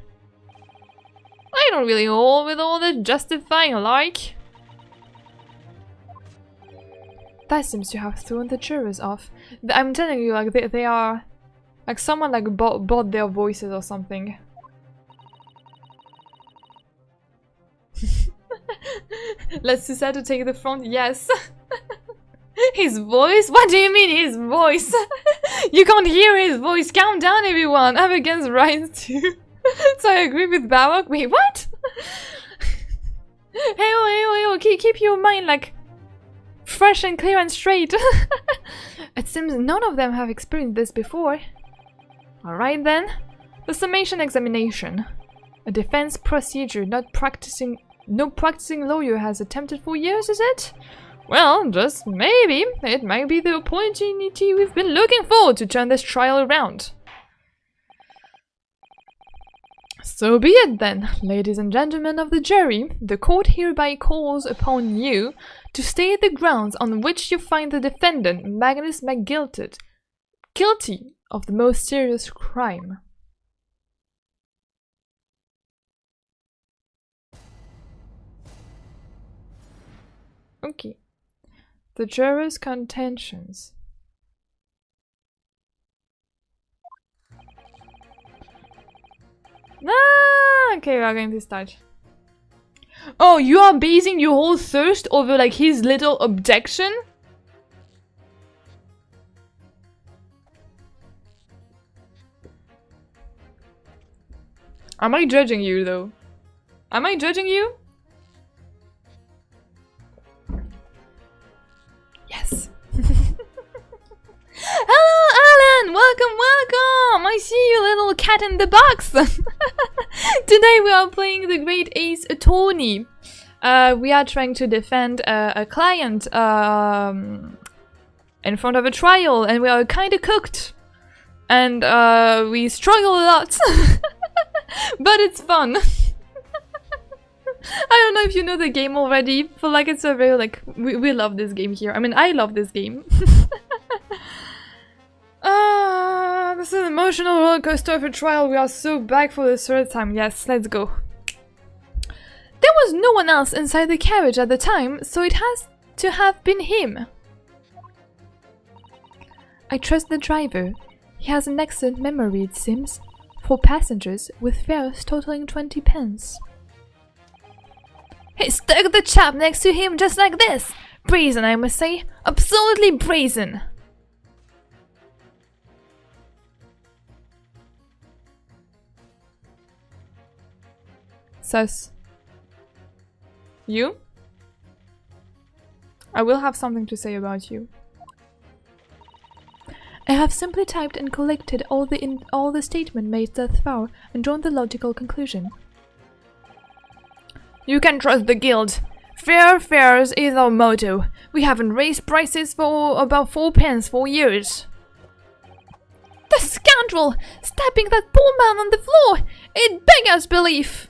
I don't really hold with all the justifying like. That seems to have thrown the jurors off. I'm telling you, like, they are... Like, someone, like, bought their voices or something. Let's decide to take the front, yes. His voice? What do you mean his voice? You can't hear his voice. Calm down, everyone. I'm against rights too. So I agree with Barak. Wait, what? Hey, keep your mind like fresh and clear and straight. It seems none of them have experienced this before. Alright then. The summation examination. A defense procedure no practicing lawyer has attempted for years, is it? Well, just maybe. It might be the opportunity we've been looking for to turn this trial around. So be it then, ladies and gentlemen of the jury. The court hereby calls upon you to state the grounds on which you find the defendant, Magnus McGilted, guilty of the most serious crime. Okay. The jurors' contentions. Okay, we are going to start. Oh, you are basing your whole thirst over like his little objection? Am I judging you though? Am I judging you? Yes. Hello, Alan! Welcome! I see you, little cat in the box! Today we are playing the Great Ace Attorney. We are trying to defend a client in front of a trial, and we are kinda cooked. And we struggle a lot. But it's fun. I don't know if you know the game already, but like it's a very like we love this game here. I mean, I love this game. This is an emotional roller coaster of a trial. We are so back for the third time. Yes, let's go. There was no one else inside the carriage at the time, so it has to have been him. I trust the driver. He has an excellent memory, it seems. 4 passengers with fares totaling 20 pence. He stuck the chap next to him just like this. Brazen, I must say. Absolutely brazen. Sus. You? I will have something to say about you. I have simply typed and collected all the statement made thus far and drawn the logical conclusion. You can trust the guild. Fair fares is our motto. We haven't raised prices for about 4 pence for years. The scoundrel! Stabbing that poor man on the floor! It beggars belief!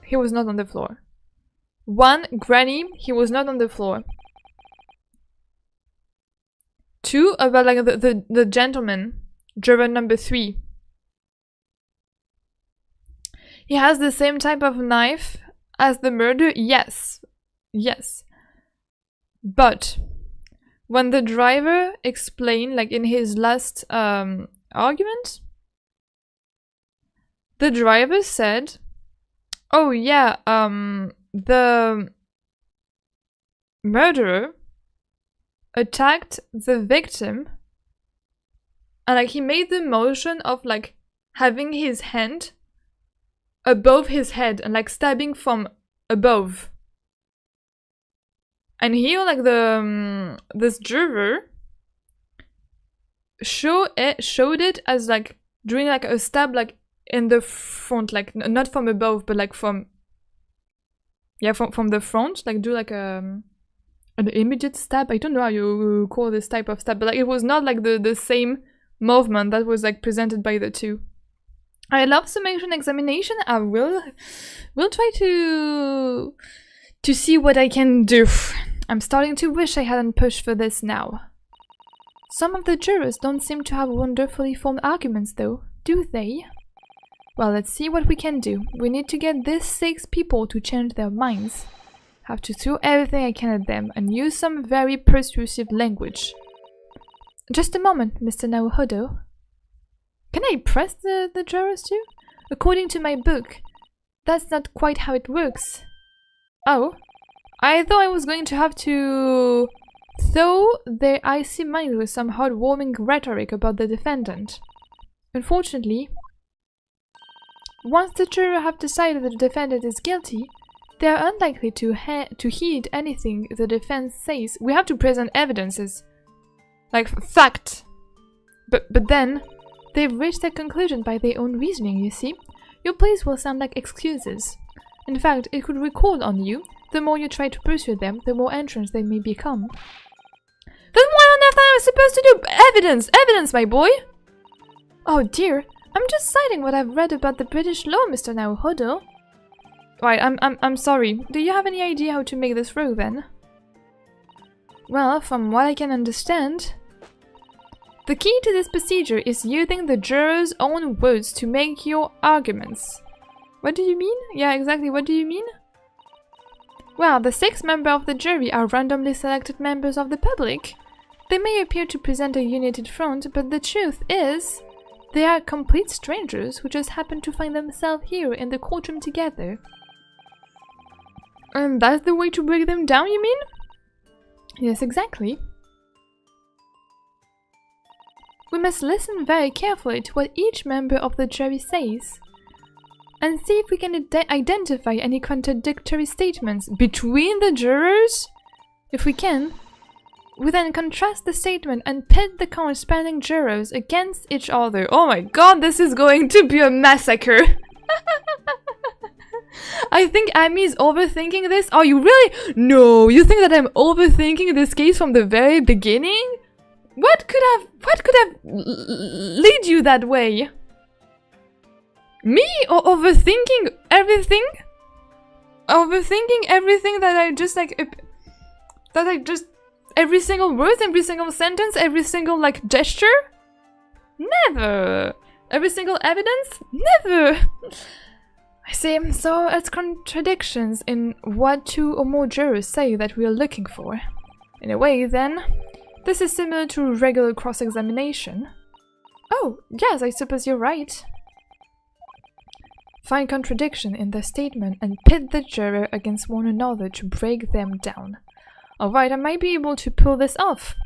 He was not on the floor. 1. Granny, he was not on the floor. 2. About like the gentleman. Juror number 3. He has the same type of knife as the murder? Yes. Yes. But when the driver explained, like in his last argument, the driver said, oh yeah, the murderer attacked the victim and like he made the motion of like having his hand above his head and like stabbing from above. And here like this juror showed it as like doing like a stab like in the front, like not from above but like from the front, like do like an immediate stab. I don't know how you call this type of stab, but like it was not like the same movement that was like presented by the two. I love summation examination. I will try to see what I can do. I'm starting to wish I hadn't pushed for this now. Some of the jurors don't seem to have wonderfully formed arguments though, do they? Well, let's see what we can do. We need to get these 6 people to change their minds. Have to throw everything I can at them and use some very persuasive language. Just a moment, Mr. Naruhodo. Can I press the jurors too? According to my book, that's not quite how it works. Oh, I thought I was going to have to throw their icy mind with some heartwarming rhetoric about the defendant. Unfortunately, once the juror have decided that the defendant is guilty, they are unlikely to heed anything the defense says. We have to present evidences, like fact. But then, they've reached their conclusion by their own reasoning, you see. Your pleas will sound like excuses. In fact, it could record on you. The more you try to persuade them, the more entrance they may become. Then why on earth am I supposed to do evidence? Evidence, my boy! Oh dear, I'm just citing what I've read about the British law, Mr. Naruhodo. Right, I'm sorry. Do you have any idea how to make this work then? Well, from what I can understand, the key to this procedure is using the jurors' own words to make your arguments. What do you mean? Yeah, exactly, what do you mean? Well, the 6 members of the jury are randomly selected members of the public. They may appear to present a united front, but the truth is, they are complete strangers who just happen to find themselves here in the courtroom together. And that's the way to break them down, you mean? Yes, exactly. We must listen very carefully to what each member of the jury says, and see if we can identify any contradictory statements between the jurors. If we can, we then contrast the statement and pit the corresponding jurors against each other. Oh my god, this is going to be a massacre! I think Ami's overthinking this. Are you really? No, you think that I'm overthinking this case from the very beginning? What could have lead you that way? Me? Or overthinking everything? Overthinking everything that I just every single word, every single sentence, every single like gesture? Never! Every single evidence? Never! I see, so it's contradictions in what 2 or more jurors say that we are looking for. In a way, then, this is similar to regular cross-examination. Oh, yes, I suppose you're right. Find contradiction in their statement and pit the juror against one another to break them down. Alright, I might be able to pull this off.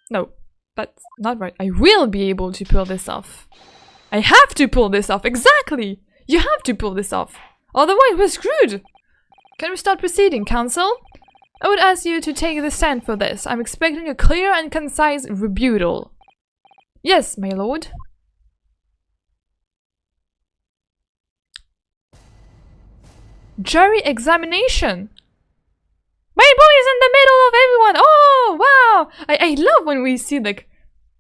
No, that's not right. I will be able to pull this off. I have to pull this off, exactly! You have to pull this off. Otherwise, we're screwed! Can we start proceeding, counsel? I would ask you to take the stand for this. I'm expecting a clear and concise rebuttal. Yes, my lord. Jury examination. My boy is in the middle of everyone. Oh, wow. I love when we see like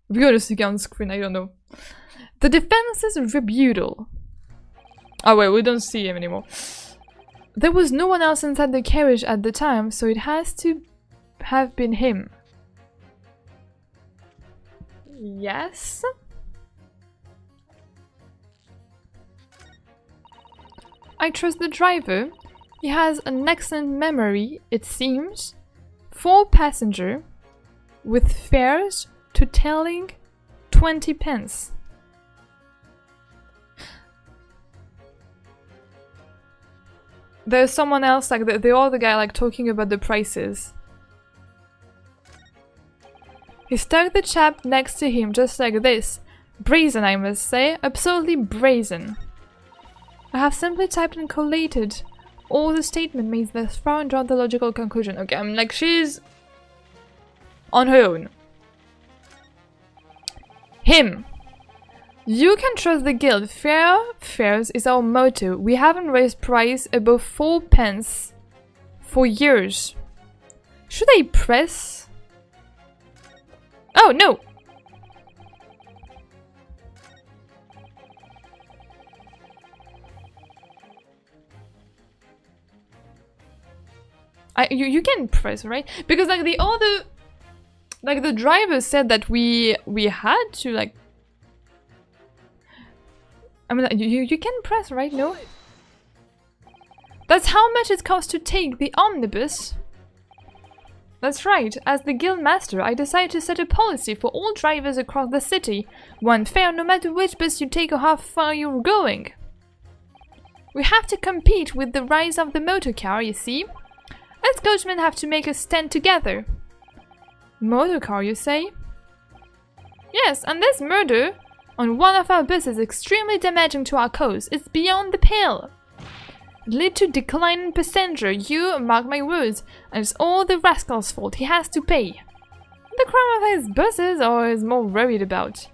realistic on screen. I don't know. The defense's rebuttal. Oh wait, we don't see him anymore. There was no one else inside the carriage at the time, so it has to have been him. Yes? I trust the driver. He has an excellent memory, it seems. 4 passengers with fares totaling 20 pence. There's someone else, like the other guy, like talking about the prices. He stuck the chap next to him just like this. Brazen, I must say. Absolutely brazen. I have simply typed and collated all the statement made thus far and drawn the logical conclusion. Okay, I'm like, she's on her own. Him. You can trust the guild. Fares is our motto. We haven't raised price above 4 pence for years. Should I press? Oh, no! You can press, right? Because like the other... Like the driver said that we had to like... I mean, you can press, right? No? That's how much it costs to take the omnibus. That's right. As the guild master, I decided to set a policy for all drivers across the city. 1 fare no matter which bus you take or how far you're going. We have to compete with the rise of the motor car, you see. Us coachmen have to make a stand together. Motor car, you say? Yes, and this murder on one of our buses is extremely damaging to our cause. It's beyond the pale. It lead to decline in passenger. You mark my words, and it's all the rascal's fault. He has to pay. The crime of his buses, or is more worried about.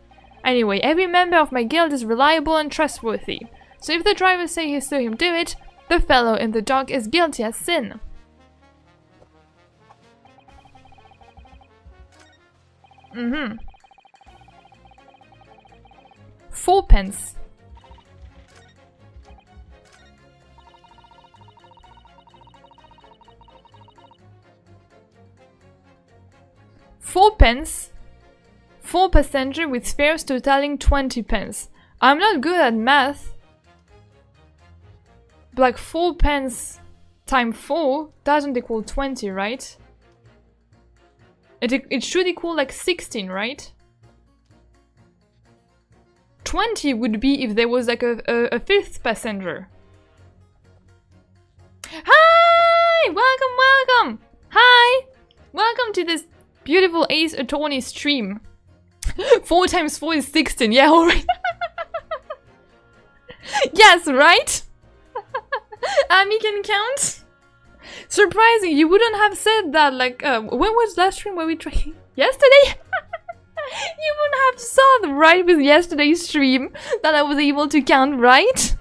Anyway, every member of my guild is reliable and trustworthy. So if the driver say he saw him do it, the fellow in the dock is guilty as sin. Mm-hmm. 4 pence. £4, 4 passenger with fares totaling 20 pence. I'm not good at math. But like 4 pence times 4 doesn't equal 20, right? It should equal like 16, right? 20 would be if there was like a 5th passenger. Hi! Welcome! Hi! Welcome to this beautiful Ace Attorney stream. 4 times 4 is 16, yeah, alright. Yes, right? Ami can count? Surprising, you wouldn't have said that, like, when was last stream where we tried? Yesterday? You wouldn't have saw the right with yesterday's stream that I was able to count, right?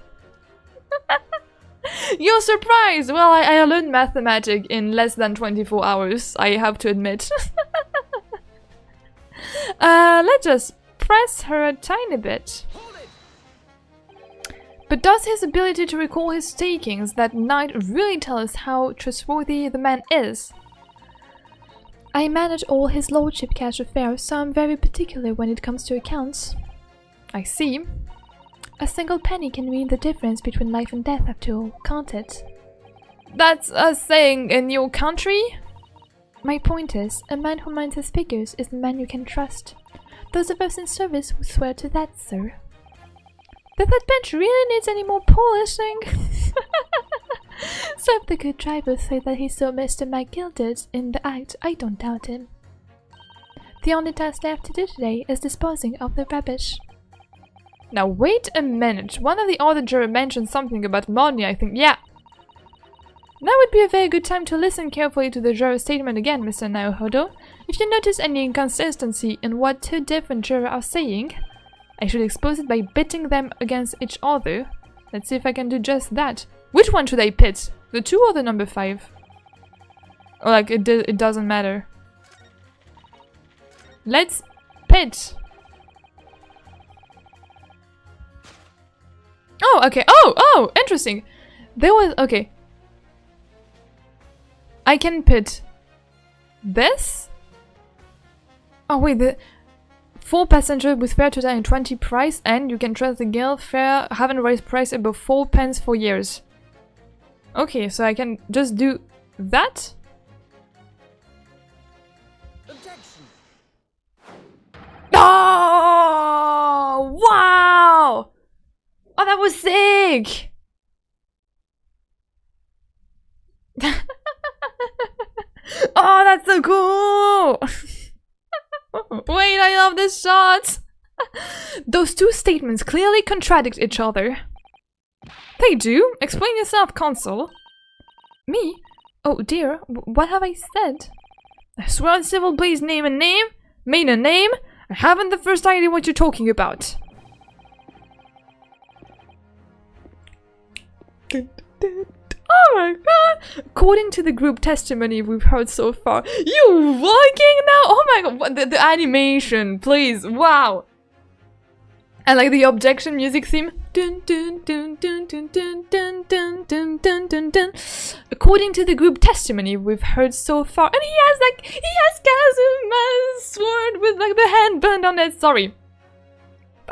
You're surprised! Well, I learned mathematics in less than 24 hours, I have to admit. Let's just press her a tiny bit. But does his ability to recall his takings that night really tell us how trustworthy the man is? I manage all his lordship cash affairs, so I'm very particular when it comes to accounts. I see. A single penny can mean the difference between life and death after all, can't it? That's a saying in your country? My point is, a man who minds his figures is the man you can trust. Those of us in service will swear to that, sir. Does that bench really needs any more polishing? So if the good driver said that he saw Mr. McGilded in the act, I don't doubt him. The only task left to do today is disposing of the rubbish. Now wait a minute, one of the other jurors mentioned something about money, I think. Yeah. That would be a very good time to listen carefully to the juror's statement again, Mr. Naohodo. If you notice any inconsistency in what two different jurors are saying, I should expose it by pitting them against each other. Let's see if I can do just that. Which one should I pit? The 2 or the number 5? Or like, it doesn't matter. Let's pit! Oh, okay. Oh, interesting. There was... Okay. I can pit this? Oh wait, the 4 passengers with fare total and 20 price, and you can trust the girl fare haven't raised price above 4 pence for years. Okay, so I can just do that? Objection. Oh! Wow! Oh, that was sick! Oh, that's so cool! Wait, I love this shot! Those 2 statements clearly contradict each other. They do? Explain yourself, Consul. Me? Oh dear, what have I said? I swear on civil please name a name, mean a name. I haven't the first idea what you're talking about. Oh my god! According to the group testimony we've heard so far, you walking now? Oh my god, what, the animation, please, wow! And like the objection music theme. Dun, dun, dun, dun, dun, dun, dun, dun, dun, dun, dun, dun. According to the group testimony we've heard so far, and he has Kazuma's sword with like the hand burned on it. Sorry.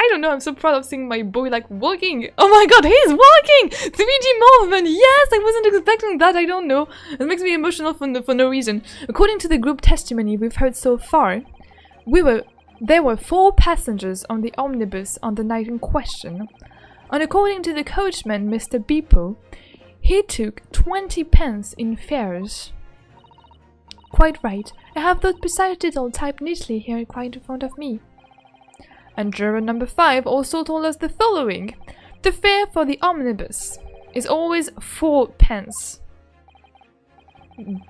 I don't know, I'm so proud of seeing my boy like walking. Oh my god, he's walking! 3D movement, yes! I wasn't expecting that, I don't know. It makes me emotional for no reason. According to the group testimony we've heard so far, there were 4 passengers on the omnibus on the night in question. And according to the coachman, Mr. Beepo, he took 20 pence in fares. Quite right. I have those precise details typed neatly here quite in front of me. And juror number 5 also told us the following. The fare for the omnibus is always 4 pence.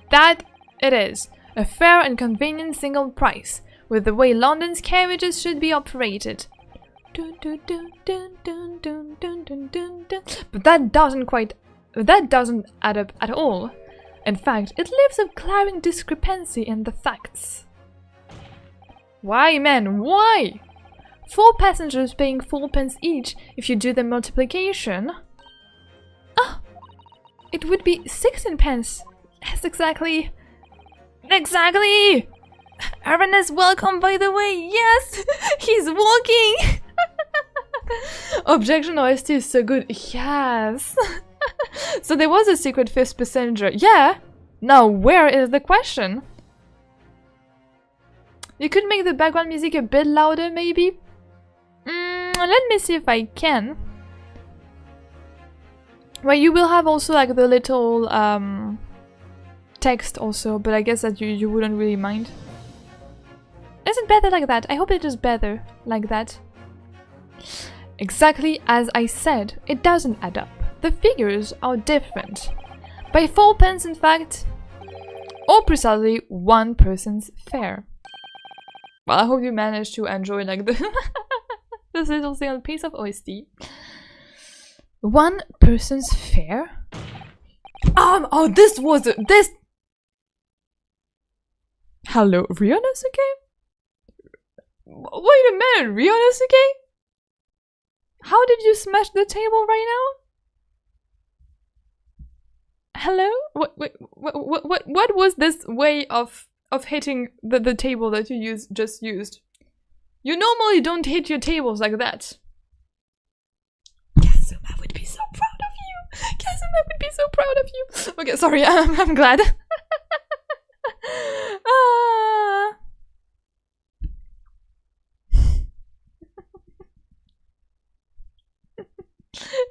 That it is. A fair and convenient single price, with the way London's carriages should be operated. But that doesn't add up at all. In fact, it leaves a glaring discrepancy in the facts. Why, man, why? 4 passengers paying 4 pence each if you do the multiplication. Oh, it would be 16 pence. Yes, exactly. Exactly! Aaron is welcome, by the way. Yes! He's walking! Objection OST is so good. Yes! So there was a secret 5th passenger. Yeah! Now where is the question? You could make the background music a bit louder, maybe? Let me see if I can. Well, you will have also like the little text also, but I guess that you wouldn't really mind. Is it better like that? I hope it is better like that. Exactly as I said, it doesn't add up. The figures are different. By 4 pence in fact, or precisely 1 person's fare. Well, I hope you managed to enjoy like the this little single piece of OST. 1 person's fare? Oh, this was this. Hello, Ryanosuke? Wait a minute, Ryanosuke? How did you smash the table right now? Hello? What was this way of hitting the table that you just used? You normally don't hit your tables like that. Kazuma would be so proud of you. Kazuma would be so proud of you. Okay, sorry, I'm glad.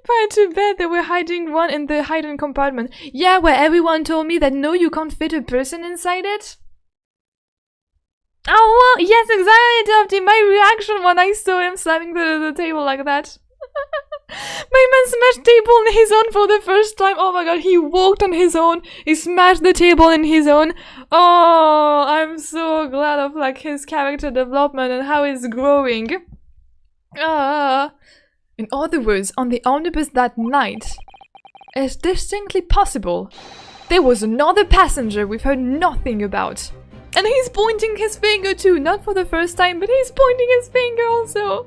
Prior to bed, they were hiding one in the hidden compartment. Yeah, where everyone told me that no, you can't fit a person inside it. Oh, well, yes, exactly, Tufty. My reaction when I saw him slamming the table like that. My man smashed table on his own for the first time. Oh my god, he walked on his own. He smashed the table on his own. Oh, I'm so glad of like his character development and how he's growing. In other words, on the omnibus that night, it's distinctly possible there was another passenger we've heard nothing about. And he's pointing his finger too, not for the first time, but he's pointing his finger also.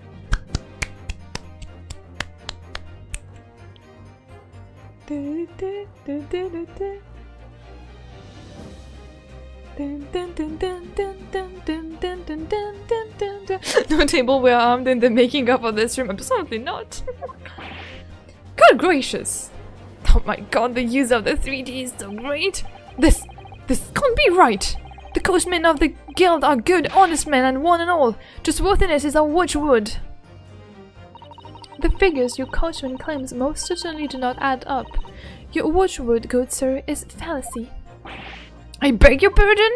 No table were armed in the making up of this room. Absolutely not. Good gracious. Oh my god, the use of the 3D is so great. This can't be right. The coachmen of the guild are good, honest men, and one and all. Just worthiness is our watchword. The figures your coachman claims most certainly do not add up. Your watchword, good sir, is fallacy. I beg your pardon?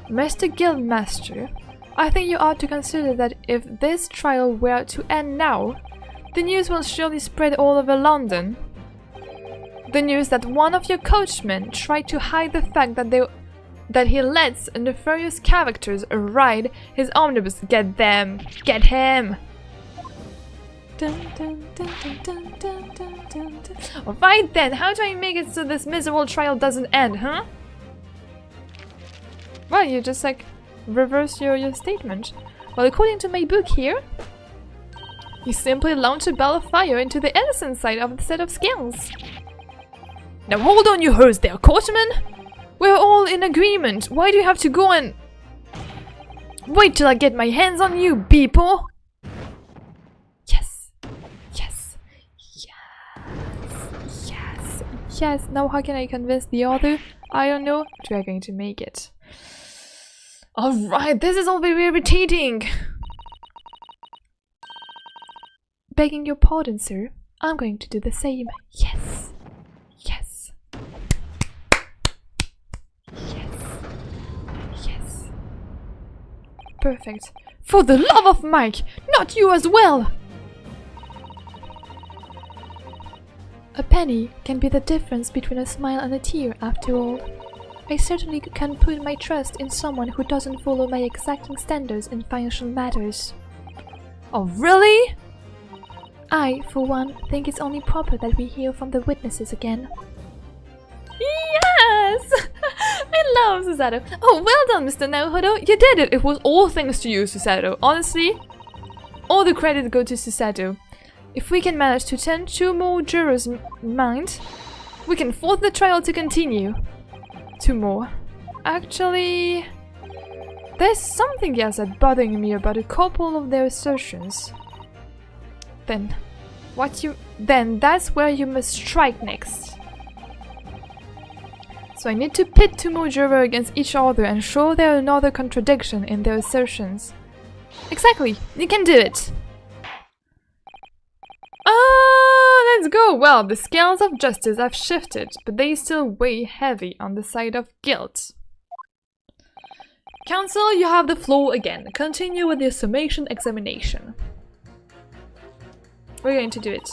Mr. Guildmaster, I think you ought to consider that if this trial were to end now, the news will surely spread all over London. The news that one of your coachmen tried to hide the fact that he lets nefarious characters ride his omnibus. Get them! Get him! Alright then, how do I make it so this miserable trial doesn't end, huh? Well, you just like reverse your statement. Well, according to my book here, you simply launch a ball of fire into the innocent side of the set of scales. Now hold on your horse there, coachman! We're all in agreement. Why do you have to go and... Wait till I get my hands on you, people! Yes! Yes! Yes! Yes! Yes! Now how can I convince the other? I don't know. We are going to make it. Alright, this is all very irritating! Begging your pardon, sir. I'm going to do the same. Yes! Yes! Yes! Yes! Perfect. For the love of Mike! Not you as well! A penny can be the difference between a smile and a tear, after all. I certainly can put my trust in someone who doesn't follow my exacting standards in financial matters. Oh, really? I, for one, think it's only proper that we hear from the witnesses again. Yes! I love Susato. Oh, well done, Mr. Naruhodo. You did it! It was all thanks to you, Susato. Honestly, all the credit goes to Susato. If we can manage to turn 2 more jurors' minds, we can force the trial to continue. 2 more. Actually, there's something else that's bothering me about a couple of their assertions. Then that's where you must strike next. So I need to pit 2 more jurors against each other and show there another contradiction in their assertions. Exactly, you can do it! Let's go! Well, the scales of justice have shifted, but they still weigh heavy on the side of guilt. Counsel, you have the floor again. Continue with your summation examination. We're going to do it.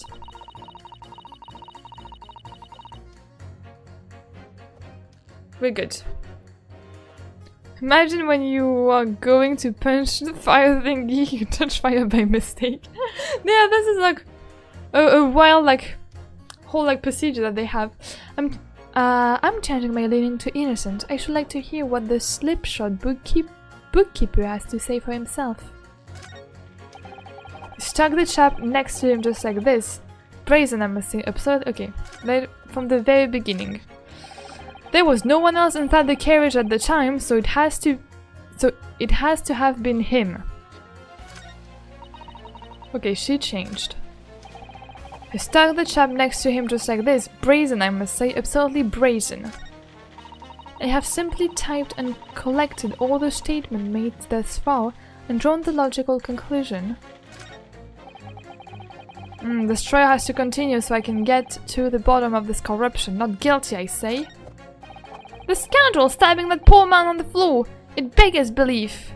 We're good. Imagine when you are going to punch the fire thingy, you touch fire by mistake. Yeah, this is like a wild whole procedure that they have. I'm changing my leaning to innocent. I should like to hear what the slipshod bookkeeper has to say for himself. Stuck the chap next to him just like this. Brazen, I must say. Absurd. Okay, from the very beginning. There was no one else inside the carriage at the time, so it has to have been him. Okay, she changed. He stuck the chap next to him just like this. Brazen, I must say. Absolutely brazen. I have simply typed and collected all the statements made thus far and drawn the logical conclusion. This trial has to continue so I can get to the bottom of this corruption. Not guilty, I say. The scoundrel stabbing that poor man on the floor! It beggars belief!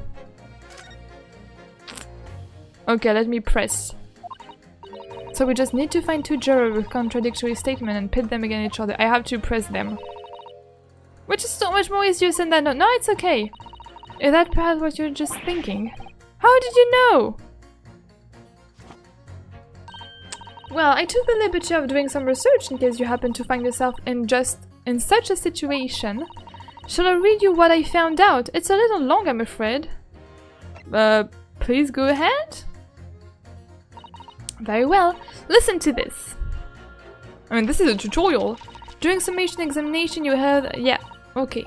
Okay, let me press. So we just need to find 2 jurors with contradictory statements and pit them against each other. I have to press them. Which is so much more easier than that. No, it's okay. Is that perhaps what you're just thinking? How did you know? Well, I took the liberty of doing some research in case you happen to find yourself in such a situation. Shall I read you what I found out? It's a little long, I'm afraid. Please go ahead. Very well. Listen to this. I mean, this is a tutorial. During summation examination, you heard... Yeah, okay.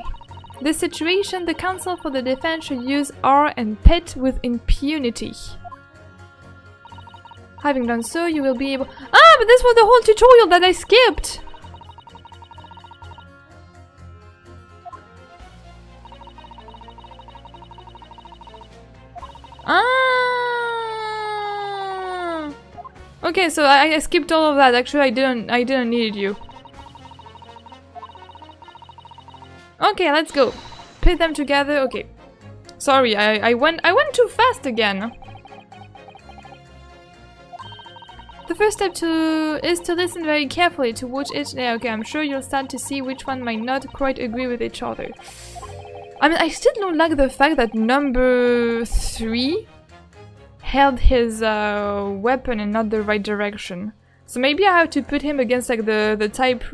This situation, the counsel for the defense should use R and pit with impunity. Having done so, you will be able... Ah, but this was the whole tutorial that I skipped! Ah! Okay, so I skipped all of that. Actually, I didn't need you. Okay, let's go. Pit them together. Okay. Sorry, I went too fast again. The first step is to listen very carefully to watch each... Yeah, okay, I'm sure you'll start to see which one might not quite agree with each other. I mean, I still don't like the fact that number 3 held his weapon in not the right direction. So maybe I have to put him against like the type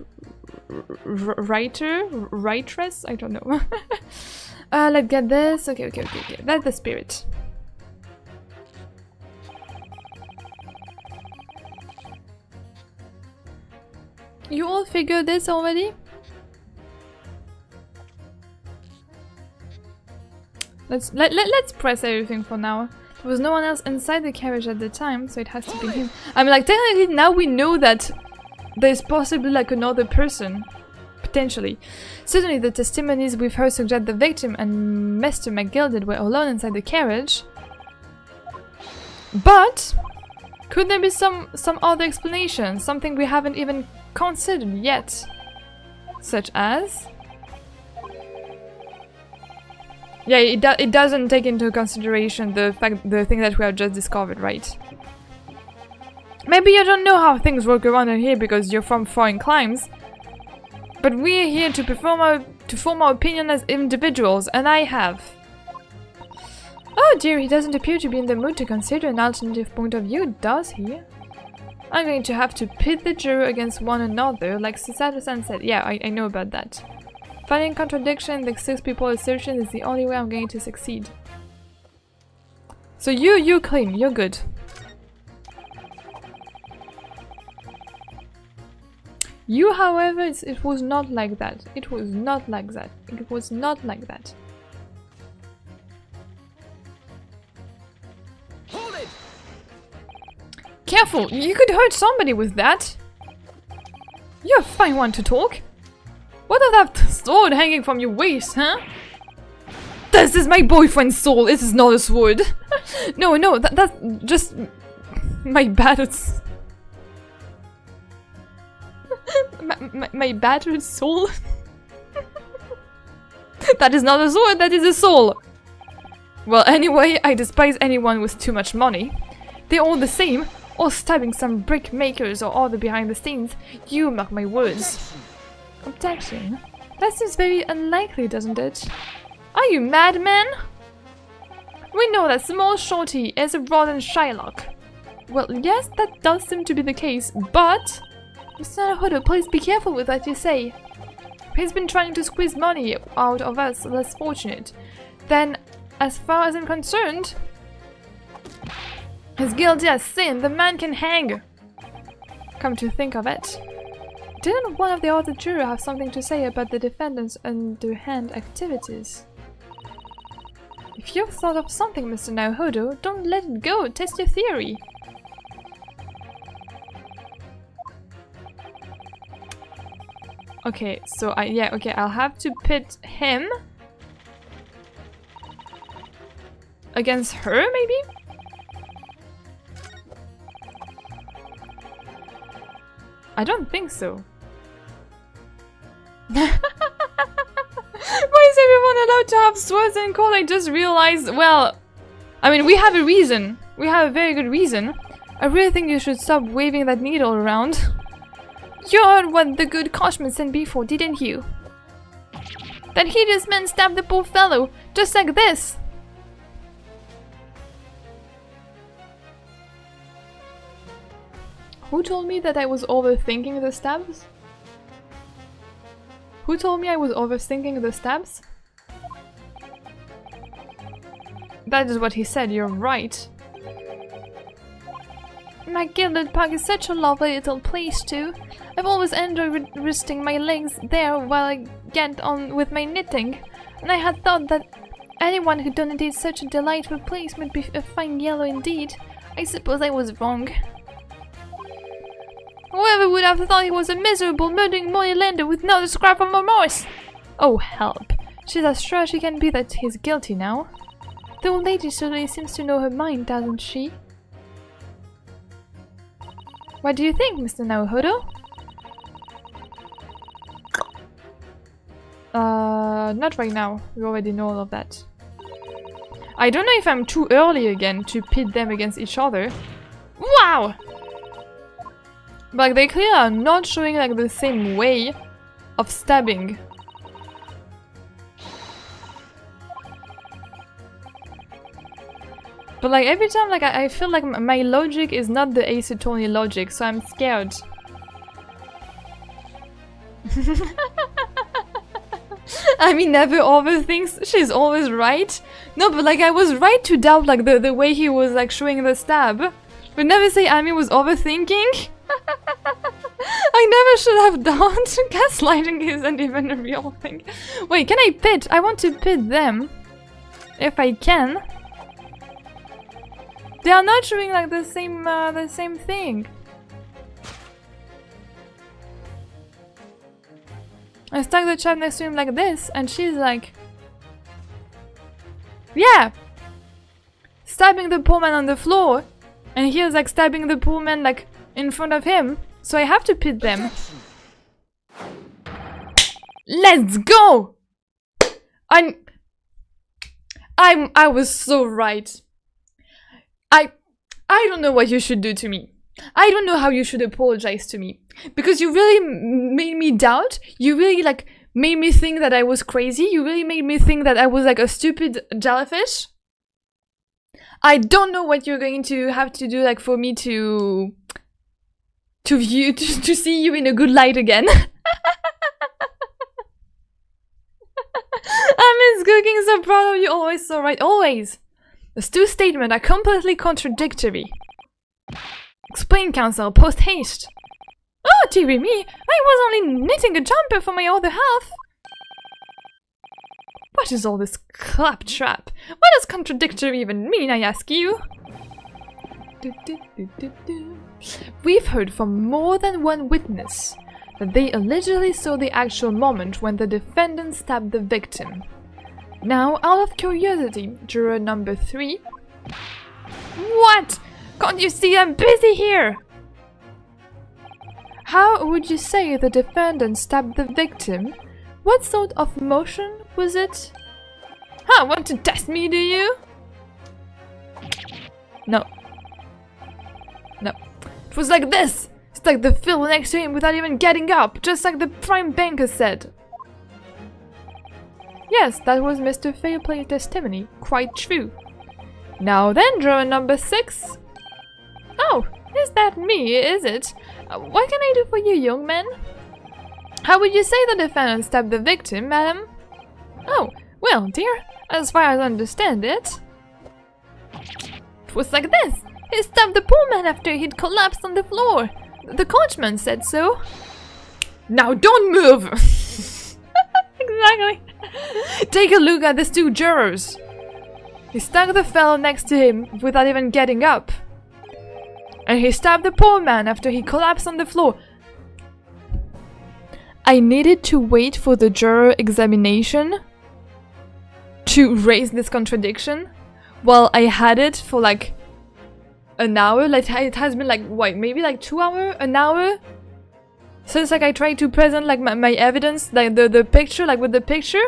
writress? I don't know. Let's get this. Okay. That's the spirit. You all figured this already? Let's press everything for now. There was no one else inside the carriage at the time, so it has to be him. I mean, like, technically now we know that there's possibly like another person. Potentially. Certainly the testimonies we've heard suggest the victim and Mr. McGilded were alone inside the carriage. But could there be some other explanation? Something we haven't even considered yet? Such as... Yeah, it doesn't take into consideration the thing that we have just discovered, right? Maybe you don't know how things work around here because you're from foreign climes. But we're here to form our opinion as individuals, and I have. Oh dear, he doesn't appear to be in the mood to consider an alternative point of view, does he? I'm going to have to pit the jury against one another, like Susato-san said. Yeah, I know about that. Finding contradiction in the 6 people's assertion is the only way I'm going to succeed. So you're clean, you're good. You, however, it was not like that. It was not like that. It was not like that. Hold it! Careful! You could hurt somebody with that! You're a fine one to talk! What of that sword hanging from your waist, huh? This is my boyfriend's sword! It is not a sword! No, that's just... my battered... my battered soul? That is not a sword, that is a soul! Well, anyway, I despise anyone with too much money. They're all the same, or stabbing some brick makers or other behind the scenes. You mark my words. Objection? That seems very unlikely, doesn't it? Are you mad, man? We know that small shorty is a rotten Shylock. Well, yes, that does seem to be the case, but... Mr. Naruhodo, please be careful with what you say. He's been trying to squeeze money out of us less fortunate. Then, as far as I'm concerned, he's guilty as sin. The man can hang. Come to think of it, didn't one of the other jurors have something to say about the defendant's underhand activities? If you've thought of something, Mr. Naruhodo, don't let it go. Test your theory. Okay, so I'll have to pit him against her, maybe? I don't think so. Why is everyone allowed to have swords in court? I just realized, well, I mean, we have a reason. We have a very good reason. I really think you should stop waving that needle around. You heard what the good Koshman sent before, didn't you? That hideous man stabbed the poor fellow, just like this! Who told me that I was overthinking the stabs? Who told me I was overthinking the stabs? That is what he said, you're right. My gilded park is such a lovely little place too. I've always enjoyed resting my legs there while I get on with my knitting, and I had thought that anyone who donated such a delightful place would be a fine yellow indeed. I suppose I was wrong. Whoever would have thought he was a miserable, murdering moneylender with not a scrap of remorse? Oh, help. She's as sure as she can be that he's guilty now. The old lady certainly seems to know her mind, doesn't she? What do you think, Mr. Naohiro? Not right now. We already know all of that. I don't know if I'm too early again to pit them against each other. Wow! But like, they clearly are not showing like the same way of stabbing. But like every time like I feel like my logic is not the Ace Attorney logic, so I'm scared. I mean, never overthinks. She's always right. No, but like I was right to doubt like the way he was like showing the stab. But never say Ami was overthinking. I never should have done. Gaslighting isn't even a real thing. Wait, can I pit? I want to pit them. If I can. They are not showing like the same thing. I stuck the child next to him like this, and she's like, yeah, stabbing the poor man on the floor, and he was like stabbing the poor man like in front of him. So I have to pit them. Let's go! I was so right. I don't know what you should do to me. I don't know how you should apologize to me. Because you really made me doubt. You really like made me think that I was crazy. You really made me think that I was like a stupid jellyfish. I don't know what you're going to have to do like for me to see you in a good light again. I miss cooking, so proud of you, always so right, always. Those two statements are completely contradictory. Explain, counsel, post haste. Oh, dearie me, I was only knitting a jumper for my other half. What is all this claptrap? What does contradictory even mean, I ask you? We've heard from more than one witness that they allegedly saw the actual moment when the defendant stabbed the victim. Now, out of curiosity, juror number 3... What? Can't you see I'm busy here? How would you say the defendant stabbed the victim? What sort of motion was it? Huh, want to test me, do you? No. No. It was like this! It's like the fill next to him without even getting up, just like the prime banker said. Yes, that was Mr. Fairplay's testimony. Quite true. Now then, juror number 6. Oh, is that me, is it? What can I do for you, young man? How would you say the defendant stabbed the victim, madam? Oh, well, dear, as far as I understand it... It was like this! He stabbed the poor man after he'd collapsed on the floor! The coachman said so. Now don't move! Exactly. Take a look at these 2 jurors. He stuck the fellow next to him without even getting up. And he stabbed the poor man after he collapsed on the floor. I needed to wait for the juror examination to raise this contradiction while I had it for like an hour. Like it has been like what, maybe like 2 hours, an hour since like I tried to present like my evidence, like the picture, like with the picture.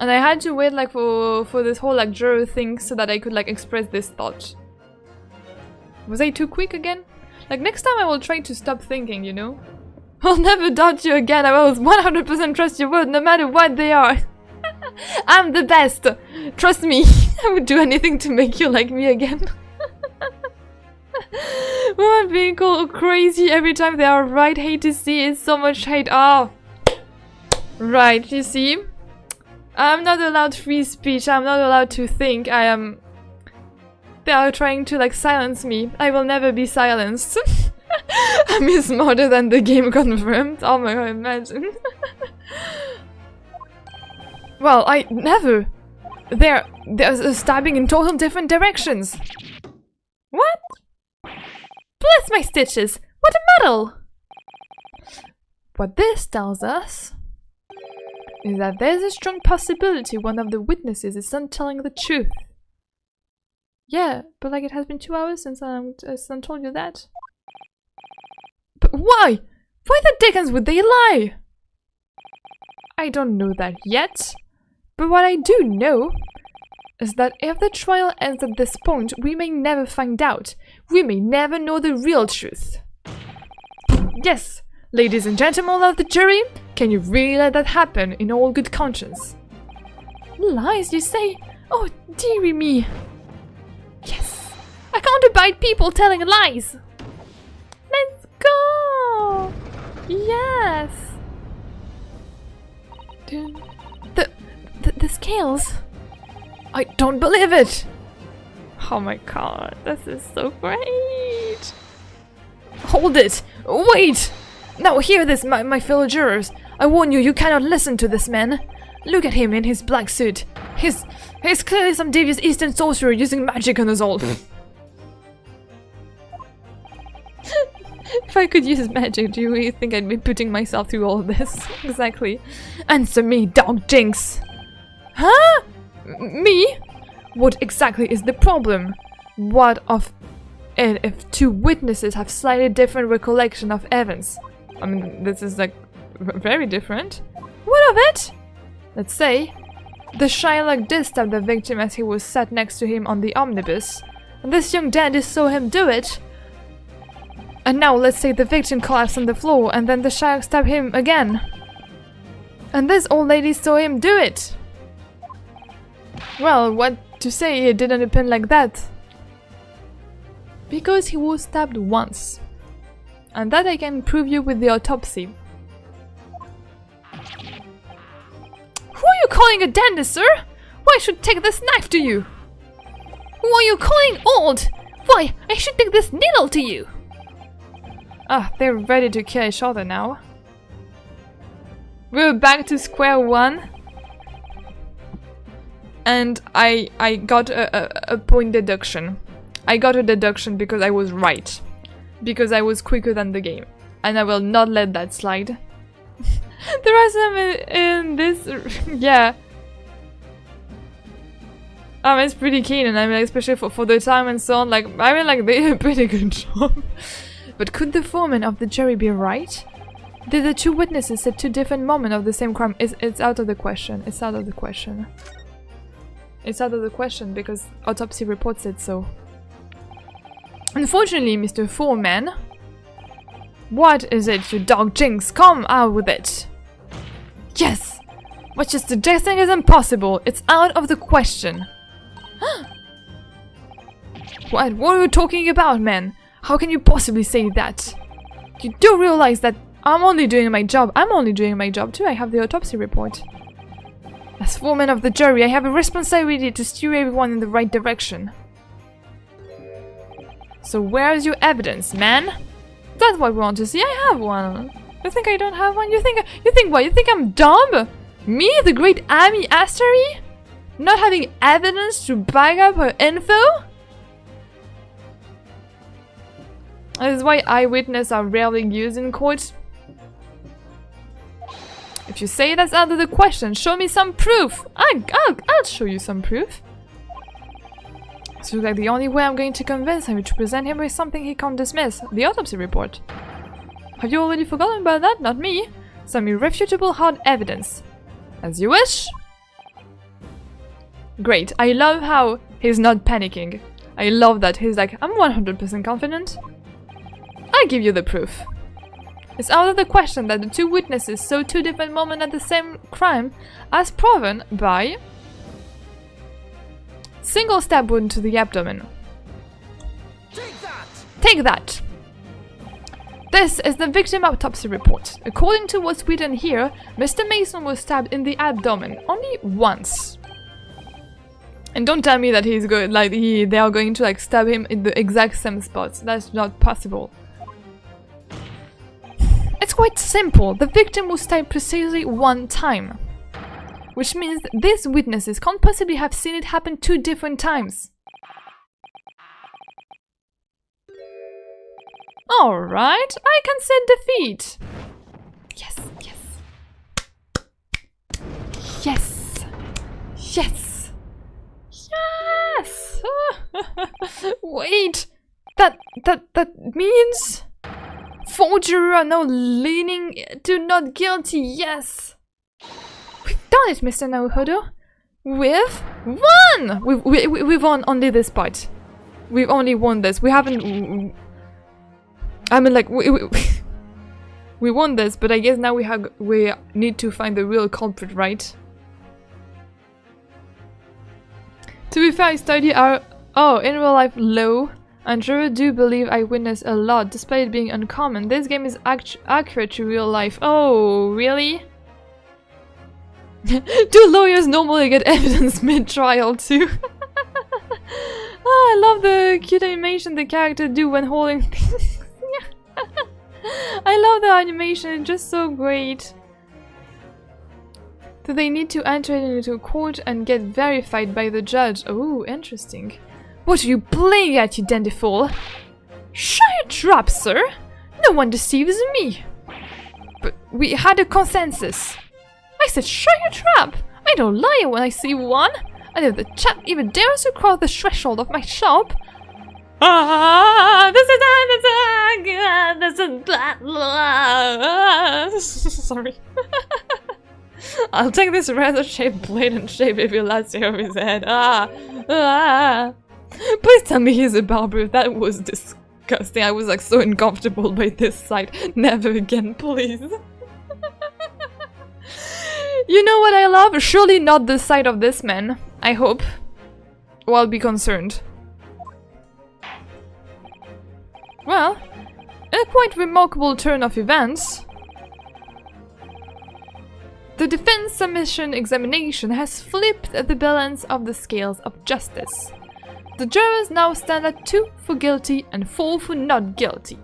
And I had to wait like for this whole like juror thing so that I could like express this thought. Was I too quick again? Like, next time I will try to stop thinking, you know? I'll never doubt you again. I will 100% trust your word, no matter what they are. I'm the best. Trust me. I would do anything to make you like me again. Women being called crazy every time they are right. Hate to see it. So much hate. Oh. Right, you see? I'm not allowed free speech. I'm not allowed to think. I am... They are trying to, like, silence me. I will never be silenced. I'm smarter than the game confirmed. Oh my god, imagine. Well, I never. There's a stabbing in total different directions. What? Bless my stitches! What a muddle! What this tells us is that there's a strong possibility one of the witnesses is not telling the truth. Yeah, but like it has been 2 hours since I told you that. But why? Why the dickens would they lie? I don't know that yet. But what I do know is that if the trial ends at this point, we may never find out. We may never know the real truth. Yes, ladies and gentlemen of the jury, can you really let that happen in all good conscience? Lies, you say? Oh, dearie me. Yes, I can't abide people telling lies. Let's go. Yes. The scales. I don't believe it. Oh my god, this is so great. Hold it. Wait. Now hear this, my fellow jurors. I warn you, you cannot listen to this man. Look at him in his black suit. He's clearly some devious Eastern sorcerer using magic on us all. If I could use magic, do you really think I'd be putting myself through all of this? Exactly. Answer me, dog Jinx. Huh? Me? What exactly is the problem? What of and if 2 witnesses have slightly different recollection of events? I mean, this is like very different. What of it? Let's say the Shylock did stab the victim as he was sat next to him on the omnibus, and this young dandy saw him do it. And now let's say the victim collapsed on the floor and then the Shylock stabbed him again. And this old lady saw him do it. Well, what to say, it didn't happen like that. Because he was stabbed once. And that I can prove you with the autopsy. Who are you calling a dandy, sir? Why should take this knife to you? Who are you calling old? Why, I should take this needle to you. Ah, they're ready to kill each other now. We're back to square one. And I got a point deduction. I got a deduction because I was right. Because I was quicker than the game. And I will not let that slide. There are some in this... yeah. It's pretty keen, and I mean, especially for the time and so on, like, I mean, like, they did a pretty good job. But could the foreman of the jury be right? Did the 2 witnesses at 2 different moments of the same crime? It's out of the question. It's out of the question. It's out of the question because autopsy reports it so. Unfortunately, Mr. Foreman. What is it, you dog Jinx? Come out with it! Yes! What you're suggesting is impossible. It's out of the question. What are you talking about, man? How can you possibly say that? You do realize that I'm only doing my job. I'm only doing my job too. I have the autopsy report. As foreman of the jury, I have a responsibility to steer everyone in the right direction. So where's your evidence, man? That's what we want to see. I have one. You think I don't have one? You think what? You think I'm dumb? Me, the great Amy Astery? Not having evidence to back up her info? That is why eyewitnesses are rarely used in court. If you say that's out of the question, show me some proof. I'll show you some proof. So like the only way I'm going to convince him is to present him with something he can't dismiss. The autopsy report. Have you already forgotten about that? Not me. Some irrefutable hard evidence. As you wish. Great. I love how he's not panicking. I love that. He's like, I'm 100% confident. I give you the proof. It's out of the question that the two witnesses saw two different moments at the same crime, as proven by single stab wound to the abdomen. Take that! Take that! This is the victim autopsy report. According to what's written here, Mr. Mason was stabbed in the abdomen only once. And don't tell me that he's going, like, they are going to like stab him in the exact same spots. That's not possible. It's quite simple. The victim was stabbed precisely one time. Which means these witnesses can't possibly have seen it happen 2 different times. Alright, I concede defeat. Yes, yes. Yes. Yes. Yes! Wait, that means 4 jurors are now leaning to not guilty, yes! We've done it, Mr. Naruhodo! We've won! We've won only this part. We've only won this. We haven't... I mean, like, we won this, but I guess now we need to find the real culprit, right? To be fair, I study our in real life law, and jurors do believe I witness a lot, despite it being uncommon. This game is accurate to real life. Oh, really? Do lawyers normally get evidence mid-trial too? Oh, I love the cute animation the characters do when holding things. I love the animation, it's just so great. Do they need to enter it into court and get verified by the judge? Oh, interesting. What are you playing at, you dandy fool? Shut your trap, sir! No one deceives me! But we had a consensus. I said shut your trap! I don't lie when I see one! And if the chap even dares to cross the threshold of my shop... Sorry. I'll take this razor-shaped blade and shave every last hair of his head. Please tell me he's a barber. That was disgusting. I was like so uncomfortable by this sight. Never again, please. You know what I love? Surely not the sight of this man. I hope. Or I'll be concerned. Well, in a quite remarkable turn of events, the defense submission examination has flipped the balance of the scales of justice. The jurors now stand at 2 for guilty and 4 for not guilty.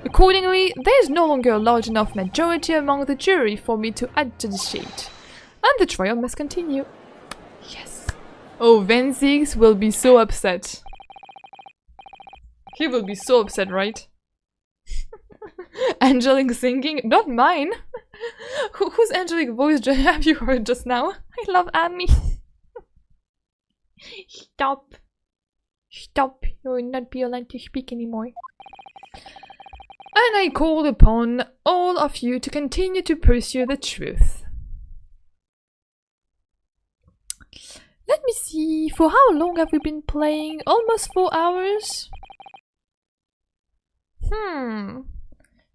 Accordingly, there is no longer a large enough majority among the jury for me to add to the sheet, and the trial must continue. Yes. Oh, Van Ziggs will be so upset. He will be so upset, right? Angelic singing? Not mine! Whose angelic voice have you heard just now? I love Annie. Stop. Stop. You will not be allowed to speak anymore. And I call upon all of you to continue to pursue the truth. Let me see, for how long have we been playing? Almost 4 hours?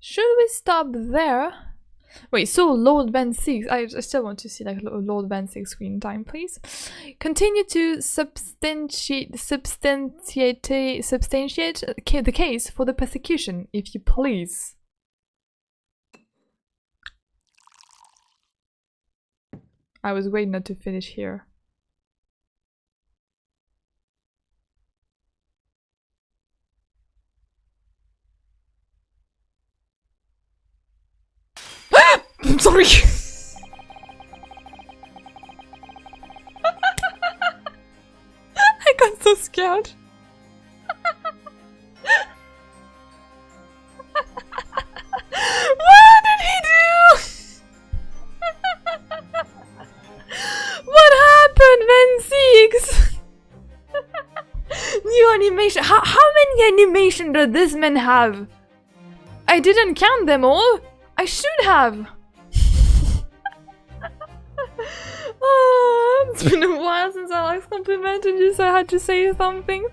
Should we stop there? Wait, so Lord Van Ziggs, I still want to see like Lord Van Ziggs screen time, please. Continue to substantiate the case for the prosecution, if you please. I was waiting not to finish here. I'm sorry. I got so scared. What did he do? What happened, Van Ziggs? New animation. How many animation does this man have? I didn't count them all. I should have. It's been a while since I Max complimented you, so I had to say something.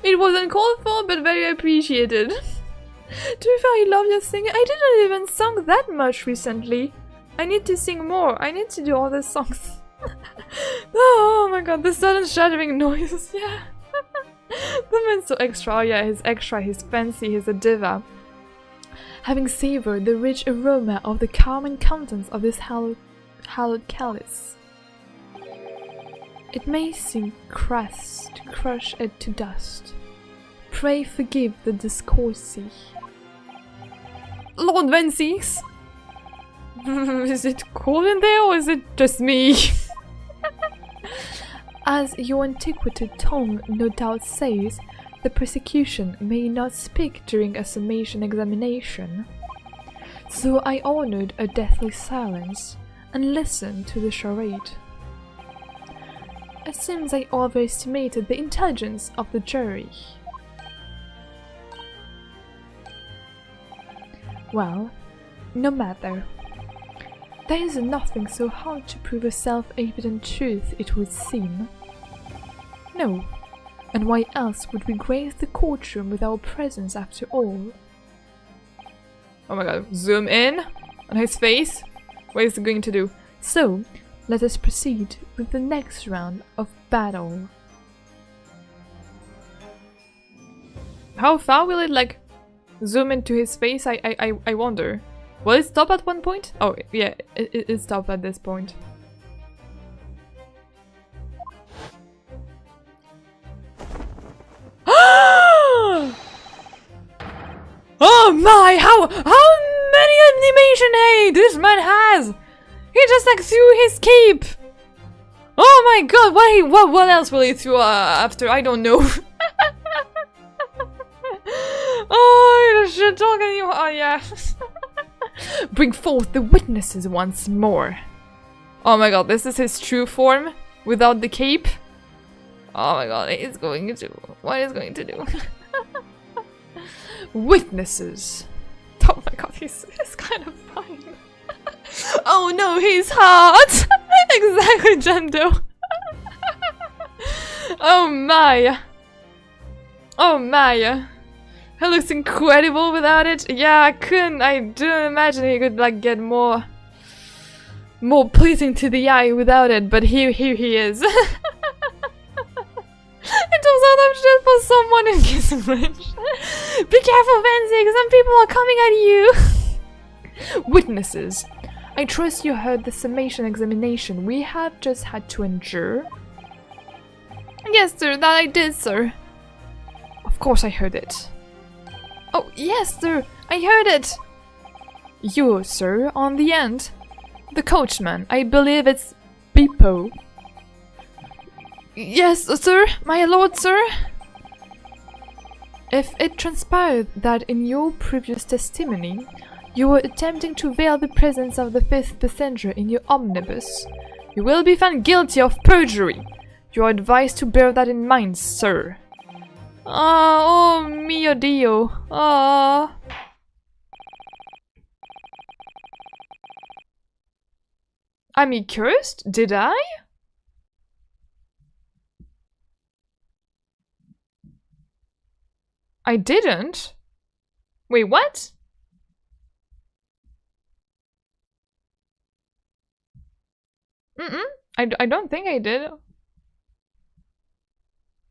It wasn't called for, but very appreciated. To be fair, I love your singing. I didn't even sing that much recently. I need to sing more. I need to do all the songs. Oh my god, the sudden shattering noises, yeah. The man's so extra. Oh yeah, he's extra, he's fancy, he's a diva. Having savored the rich aroma of the calming contents of this hallowed chalice, it may seem crass to crush it to dust. Pray forgive the discourtesy. Lord Vences! Is it cold in there or is it just me? As your antiquated tongue no doubt says, the prosecution may not speak during a summation examination. So I honored a deathly silence and listened to the charade. It seems I overestimated the intelligence of the jury. Well, no matter. There is nothing so hard to prove a self-evident truth, it would seem. No, and why else would we grace the courtroom with our presence after all? Oh my god, zoom in on his face. What is he going to do? So, let us proceed with the next round of battle. How far will it like zoom into his face? I wonder. Will it stop at one point? Oh yeah, it stopped at this point. Oh my! How many animation hey this man has! He just like threw his cape. Oh my god! What else will he throw after? I don't know. Oh, he should talk anymore. Oh yeah. Bring forth the witnesses once more. Oh my god, this is his true form without the cape. Oh my god, he's going to. What is going to do? Witnesses. Oh my god, he's kind of fine. Oh no, he's hot. Exactly, Jendo. Oh my. Oh my. He looks incredible without it. Yeah, I didn't imagine he could like get more pleasing to the eye without it, but here he is. It turns out I'm just for someone in Kissing Range. Be careful, Venzig, some people are coming at you. Witnesses, I trust you heard the summation examination we have just had to endure. Yes, sir, that I did, sir. Of course I heard it. Oh, yes, sir, I heard it! You, sir, on the end. The coachman, I believe it's Bippo. Yes, sir, my lord, sir. If it transpired that in your previous testimony, you were attempting to veil the presence of the fifth passenger in your omnibus, you will be found guilty of perjury. You are advised to bear that in mind, sir. Oh mio Dio. Oh. I'm accursed? Did I? I didn't? Wait, what? I don't think I did.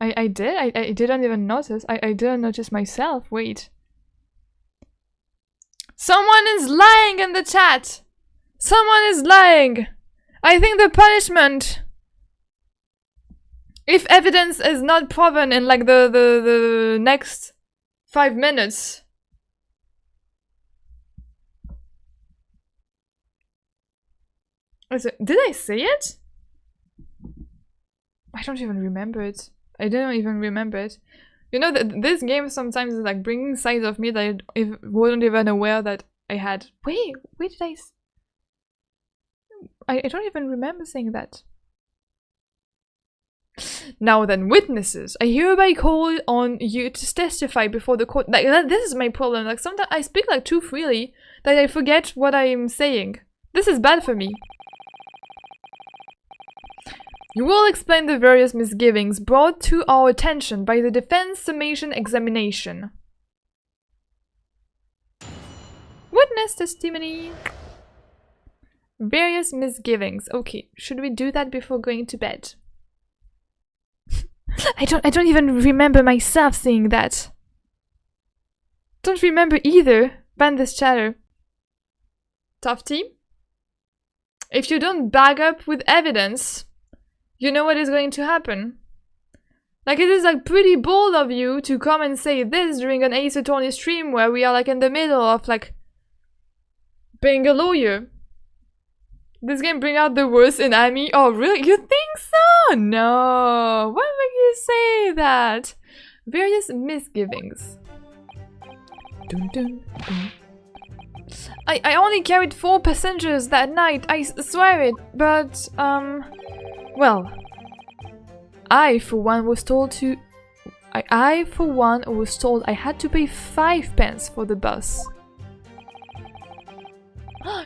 I did? I didn't even notice. I didn't notice myself. Wait. Someone is lying in the chat! Someone is lying! I think the punishment, if evidence is not proven in like the next 5 minutes. Did I say it? I don't even remember it. I don't even remember it. You know that this game sometimes is like bringing sides of me that I wasn't even aware that I had. Wait, where did I don't even remember saying that. Now then, witnesses, I hereby call on you to testify before the court. Like, this is my problem. Like, sometimes I speak like too freely that I forget what I'm saying. This is bad for me. You will explain the various misgivings brought to our attention by the defense summation examination. Witness testimony. Various misgivings. Okay, should we do that before going to bed? I don't even remember myself saying that. Don't remember either. Ban this chatter. Tofty? If you don't back up with evidence, you know what is going to happen. Like, it is like pretty bold of you to come and say this during an Ace Attorney stream where we are like in the middle of like being a lawyer. This game bring out the worst in Amy. Oh really? You think so? No. Why would you say that? Various misgivings. Dun, dun, dun. I only carried 4 passengers that night, I swear it, but, well, I for one was told I had to pay 5 pence for the bus.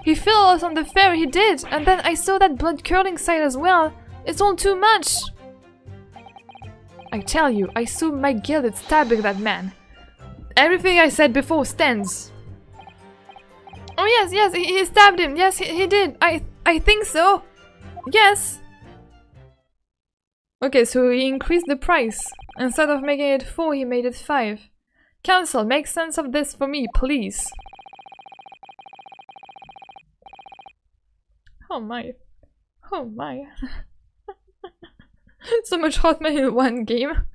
He filled us on the fare, he did, and then I saw that blood-curdling sight as well. It's all too much. I tell you, I saw my gilded stabbing that man. Everything I said before stands. Oh yes, he stabbed him. Yes, he did. I think so. Yes. Okay, so he increased the price. Instead of making it 4, he made it 5. Counsel, make sense of this for me, please. Oh my. Oh my. So much Hotman in one game.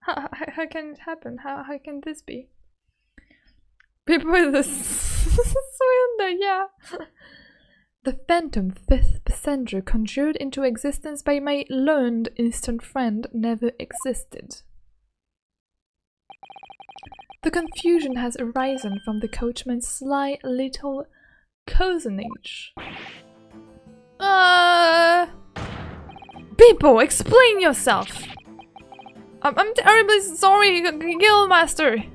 How can it happen? How can this be? People with the swindler, yeah. The phantom 5th passenger conjured into existence by my learned instant friend never existed. The confusion has arisen from the coachman's sly little cozenage. People, explain yourself! I'm terribly sorry, Guildmaster!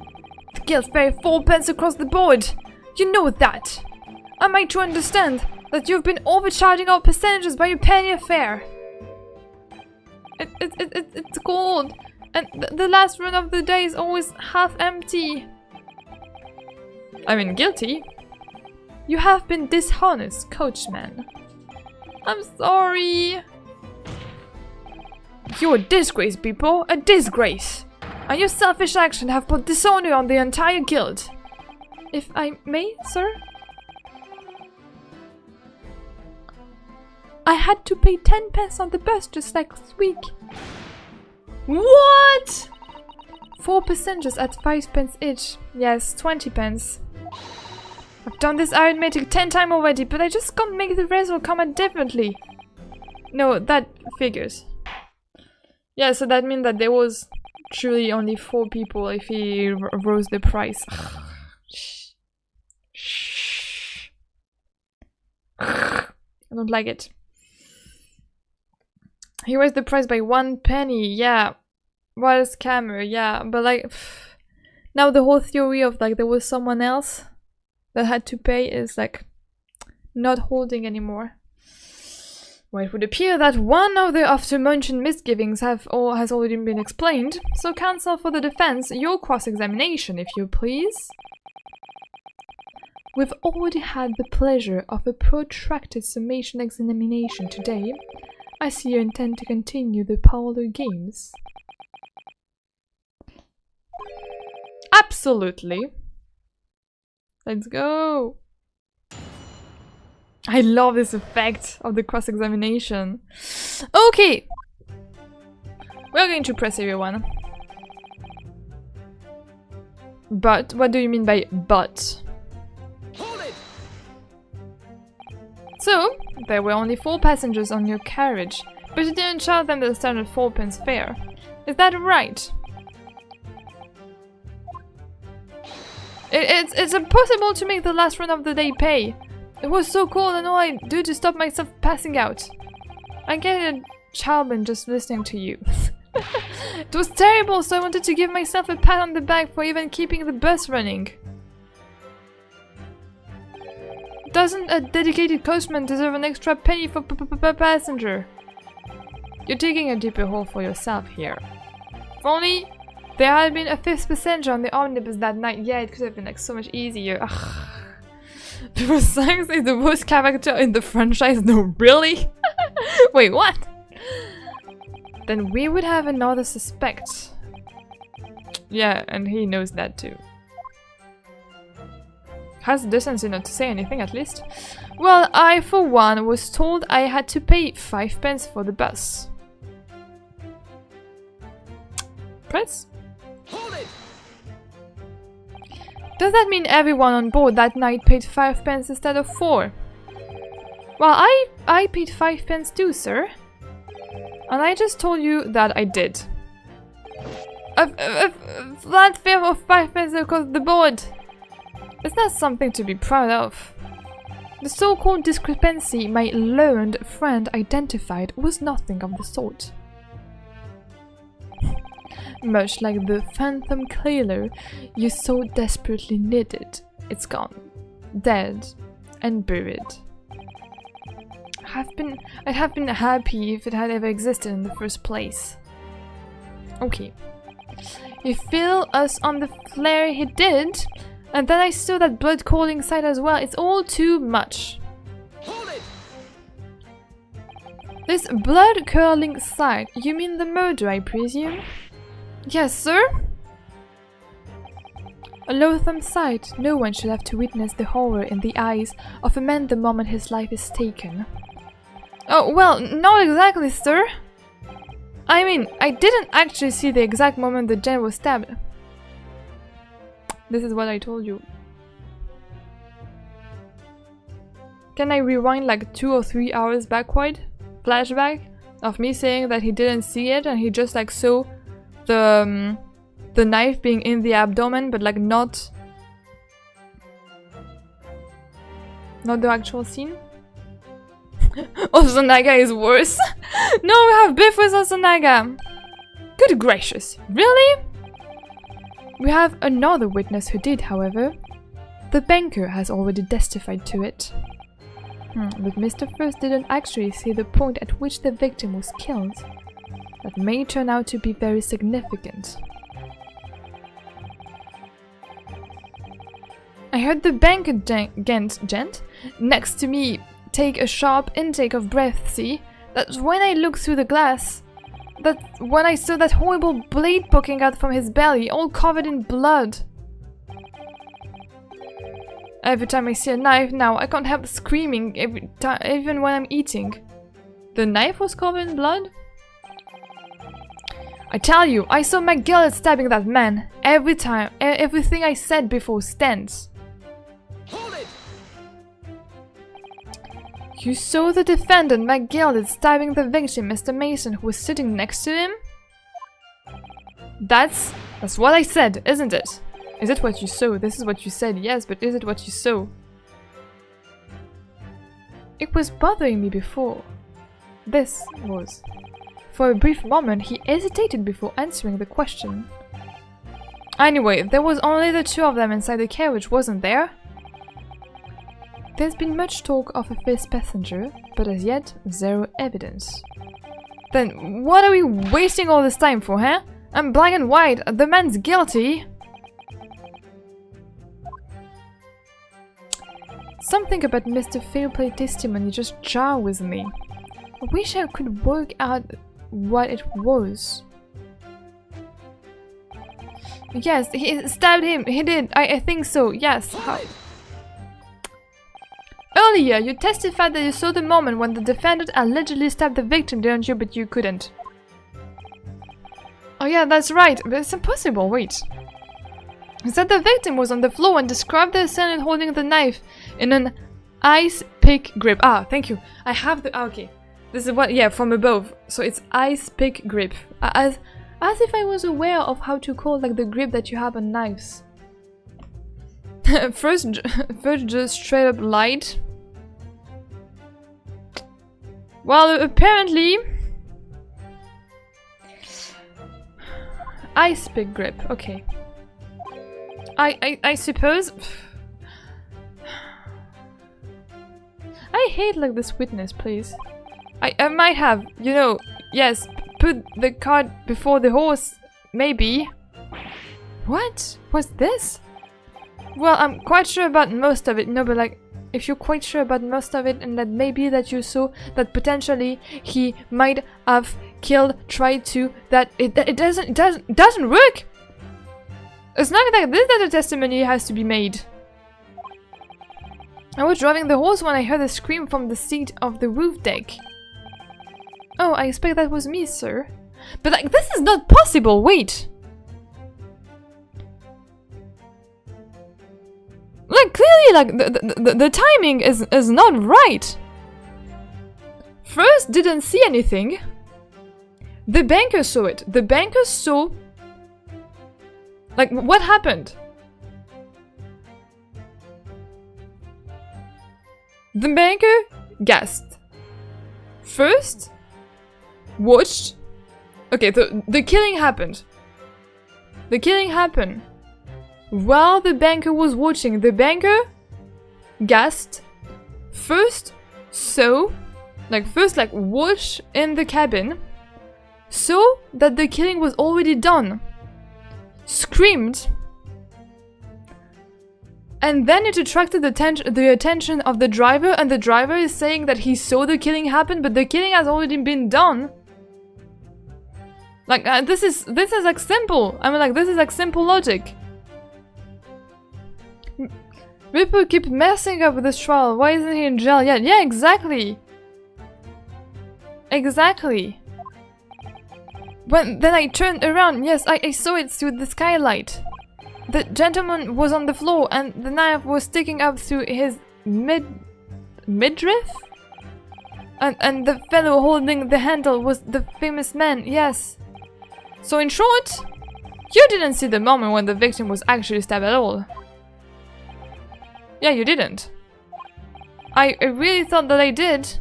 The guild paid 4 pence across the board. You know that. Am I to understand that you've been overcharging our passengers by a penny a fare? It's cold, and the last run of the day is always half empty. I mean, guilty. You have been dishonest, coachman. I'm sorry. You're a disgrace, people. A disgrace. And your selfish action have put dishonor on the entire guild. If I may, sir? I had to pay 10 pence on the bus just last week. What? 4 passengers at 5 pence each. Yes, 20 pence. I've done this arithmetic 10 times already, but I just can't make the result come out differently. No, that figures. Yeah, so that means that there was truly only 4 people if he rose the price. I don't like it. He raised the price by 1 penny, yeah. What a scammer, yeah. But like, now the whole theory of like there was someone else that had to pay is like not holding anymore. Well, it would appear that one of the after-mentioned misgivings has already been explained, so counsel for the defense, your cross-examination, if you please. We've already had the pleasure of a protracted summation examination today. I see you intend to continue the parlor games. Absolutely. Let's go. I love this effect of the cross-examination. Okay. We're going to press everyone. But, what do you mean by but? Hold it! So, there were only 4 passengers on your carriage, but you didn't charge them the standard 4 pence fare. Is that right? It's impossible to make the last run of the day pay. It was so cold and all I do to stop myself passing out. I get a childman just listening to you. It was terrible, so I wanted to give myself a pat on the back for even keeping the bus running. Doesn't a dedicated coachman deserve an extra penny for passenger? You're digging a deeper hole for yourself here. If only there had been a fifth passenger on the omnibus that night. Yeah, it could have been like so much easier. Ugh. People saying is the worst character in the franchise. No, really? Wait, what? Then we would have another suspect. Yeah, and he knows that too. Has the decency not to say anything, at least. Well, I, for one, was told I had to pay 5 pence for the bus. Press? Hold it! Does that mean everyone on board that night paid 5 pence instead of 4? Well, I paid 5 pence too, sir. And I just told you that I did. A flat fare of 5 pence across the board. It's not something to be proud of. The so-called discrepancy my learned friend identified was nothing of the sort. Much like the phantom cleaner you so desperately needed, it's gone. Dead and buried. I'd have been happy if it had ever existed in the first place. Okay. He filled us on the flare he did, and then I saw that blood-curdling sight as well. It's all too much. Hold it! This blood-curdling sight, you mean the murder, I presume? Yes, sir? A loathsome sight. No one should have to witness the horror in the eyes of a man the moment his life is taken. Oh, well, not exactly, sir. I mean, I didn't actually see the exact moment the gent was stabbed. This is what I told you. Can I rewind like 2 or 3 hours backward? Flashback of me saying that he didn't see it and he just like saw the knife being in the abdomen, but like not the actual scene. Osanaga is worse. No, we have beef with Osanaga. Good gracious, really? We have another witness who did, however. The banker has already testified to it. But Mr. First didn't actually see the point at which the victim was killed. That may turn out to be very significant. I heard the banker gent next to me take a sharp intake of breath, see? That's when I looked through the glass. That's when I saw that horrible blade poking out from his belly, all covered in blood. Every time I see a knife now, I can't help screaming every time, even when I'm eating. The knife was covered in blood? I tell you, I saw McGillis stabbing that man. Every time, everything I said before stands. Hold it! You saw the defendant, McGillis, stabbing the victim, Mr. Mason, who was sitting next to him? That's what I said, isn't it? Is it what you saw? This is what you said, yes, but is it what you saw? It was bothering me before. This was. For a brief moment, he hesitated before answering the question. Anyway, there was only the two of them inside the carriage, wasn't there? There's been much talk of a fifth passenger, but as yet, zero evidence. Then what are we wasting all this time for, huh? I'm black and white, the man's guilty! Something about Mr. Fairplay testimony just jarred with me. I wish I could work out what it was. Yes, he stabbed him, he did, I think so, yes. How? Earlier, you testified that you saw the moment when the defendant allegedly stabbed the victim, didn't you? But you couldn't. Oh yeah, that's right, but it's impossible, wait. You said the victim was on the floor and described the assailant holding the knife in an ice pick grip. Ah, thank you. I have the... okay. This is what... yeah, from above. So it's ice pick grip. As if I was aware of how to call like the grip that you have on knives. First just straight up lied. Well, apparently... ice pick grip, okay. I suppose... I hate like this witness, please. I might have, you know, yes, put the cart before the horse, maybe. What? What's this? Well, I'm quite sure about most of it. No, but like, if you're quite sure about most of it and that maybe that you saw that potentially he might have killed, tried to, that it doesn't work. It's not like this that the testimony has to be made. I was driving the horse when I heard a scream from the seat of the roof deck. Oh, I expect that was me, sir. But like, this is not possible, wait! Like, clearly, like, the timing is not right! First, didn't see anything. The banker saw it. The banker saw... Like, what happened? The banker gasped. First, watched. Okay, the killing happened. The killing happened. While the banker was watching, the banker gasped. First, saw. Like, first, like, watched in the cabin. Saw that the killing was already done. Screamed. And then it attracted the attention of the driver, and the driver is saying that he saw the killing happen, but the killing has already been done. Like, this is like simple. I mean, like, this is like simple logic. Ripper keeps messing up with this trial. Why isn't he in jail yet? Yeah, exactly. Exactly. When then I turned around, yes, I saw it through the skylight. The gentleman was on the floor and the knife was sticking up through his midriff? And the fellow holding the handle was the famous man, yes. So in short, you didn't see the moment when the victim was actually stabbed at all. Yeah, you didn't. I really thought that I did.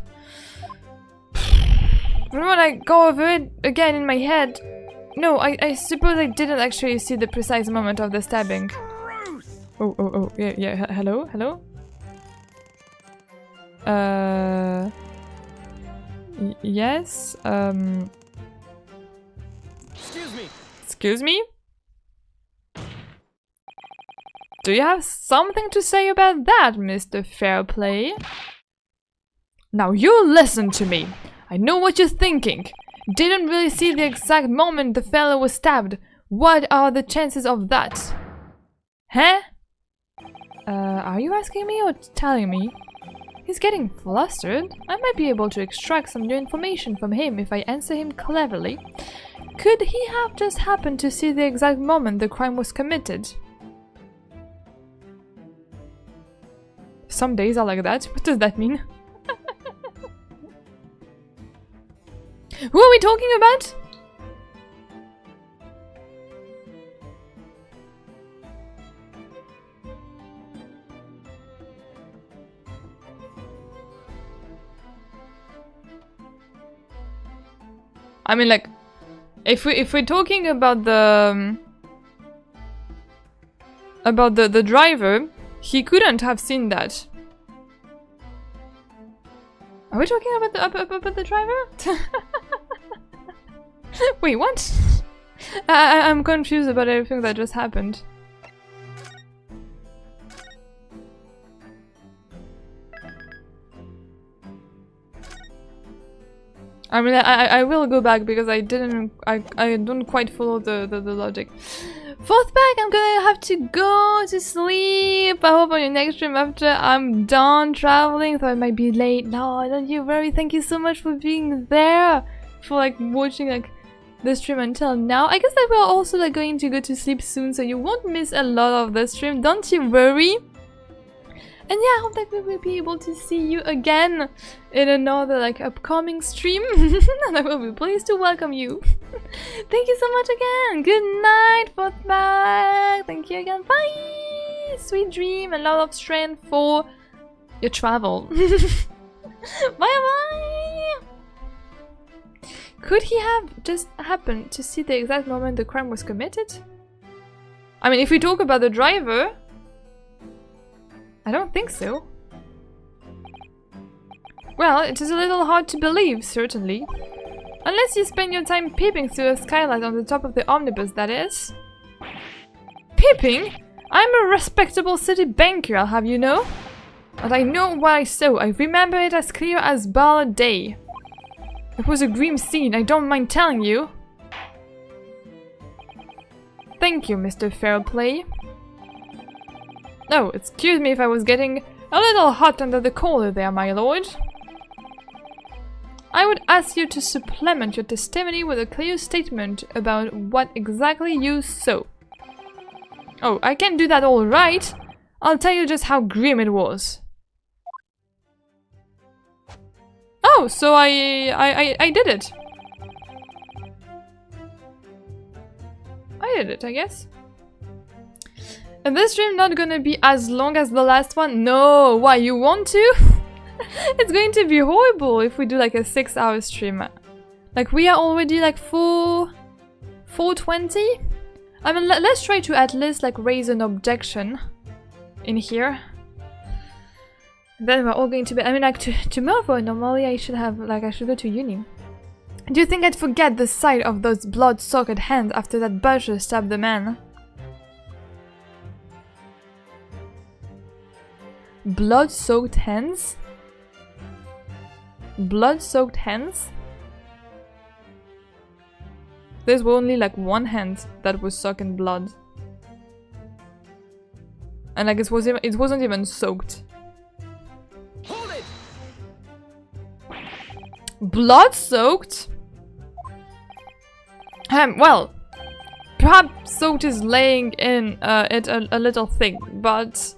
But when I go over it again in my head, no, I suppose I didn't actually see the precise moment of the stabbing. Oh, yeah, hello? Yes, Excuse me? Do you have something to say about that, Mr. Fairplay? Now you listen to me. I know what you're thinking. Didn't really see the exact moment the fellow was stabbed. What are the chances of that? Huh? Are you asking me or telling me? He's getting flustered. I might be able to extract some new information from him if I answer him cleverly. Could he have just happened to see the exact moment the crime was committed? Some days are like that. What does that mean? Who are we talking about? I mean, like, if we're talking about the driver, he couldn't have seen that. Are we talking about the driver? Wait, what? I'm confused about everything that just happened. I mean, I will go back because I don't quite follow the logic. Fourth pack, I'm gonna have to go to sleep. I hope on your next stream after I'm done traveling, so I might be late. No, don't you worry. Thank you so much for being there, for like watching like the stream until now. I guess that we're also like going to go to sleep soon, so you won't miss a lot of the stream. Don't you worry. And yeah, I hope that we will be able to see you again in another like upcoming stream. And I will be pleased to welcome you. Thank you so much again. Good night, fourth pack. Thank you again. Bye. Sweet dream and a lot of strength for your travel. Bye bye. Could he have just happened to see the exact moment the crime was committed? I mean, if we talk about the driver, I don't think so. Well, it is a little hard to believe, certainly. Unless you spend your time peeping through a skylight on the top of the omnibus, that is. Peeping? I'm a respectable city banker, I'll have you know. But I know what I saw. I remember it as clear as ball day. It was a grim scene, I don't mind telling you. Thank you, Mr. Fairplay. Oh, excuse me if I was getting a little hot under the collar there, my lord. I would ask you to supplement your testimony with a clear statement about what exactly you saw. Oh, I can do that all right. I'll tell you just how grim it was. Oh, so I did it. I did it, I guess. And this stream not gonna be as long as the last one? No, why, you want to? It's going to be horrible if we do like a 6-hour stream. Like we are already like 4:20? I mean, let's try to at least like raise an objection in here. Then we're all going to be, I mean like tomorrow normally I should have, like I should go to uni. Do you think I'd forget the sight of those blood-soaked hands after that butcher stabbed the man? Blood-soaked hands? Blood-soaked hands? There's only like one hand that was soaked in blood. And like it wasn't even soaked. Hold it! Blood-soaked? Well, perhaps soaked is laying in it a little thick, but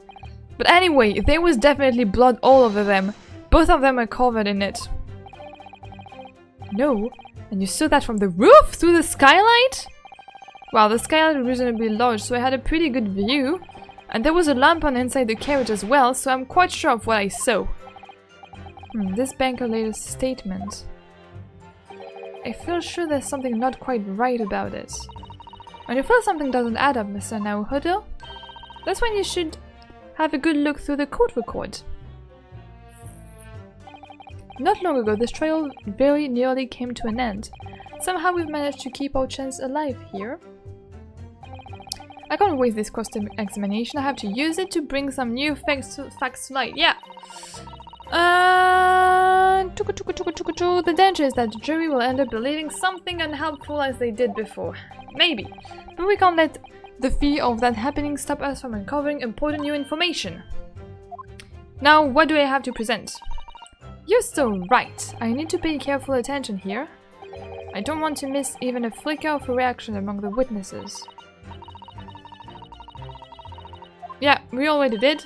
anyway, there was definitely blood all over them. Both of them were covered in it. No? And you saw that from the roof? Through the skylight? Well, the skylight was reasonably large, so I had a pretty good view. And there was a lamp on inside the carriage as well, so I'm quite sure of what I saw. This banker latest statement. I feel sure there's something not quite right about it. When you feel something doesn't add up, Mr. Naohodo, that's when you should have a good look through the court record. Not long ago, this trial very nearly came to an end. Somehow we've managed to keep our chance alive here. I can't waste this costume examination, I have to use it to bring some new facts to light. Yeah! The danger is that the jury will end up believing something unhelpful as they did before. Maybe. But we can't let the fear of that happening stop us from uncovering important new information. Now, what do I have to present? You're so right. I need to pay careful attention here. I don't want to miss even a flicker of a reaction among the witnesses. Yeah, we already did.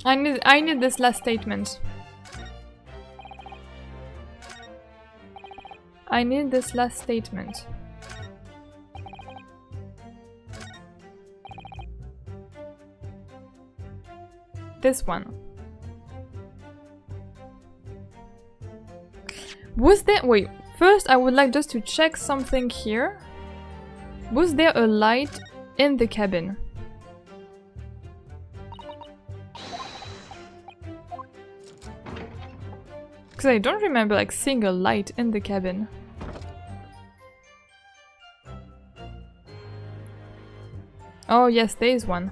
I need this last statement. I need this last statement. This one. Was there— wait, first I would like just to check something here. Was there a light in the cabin? Because I don't remember like seeing a light in the cabin. Oh yes, there is one.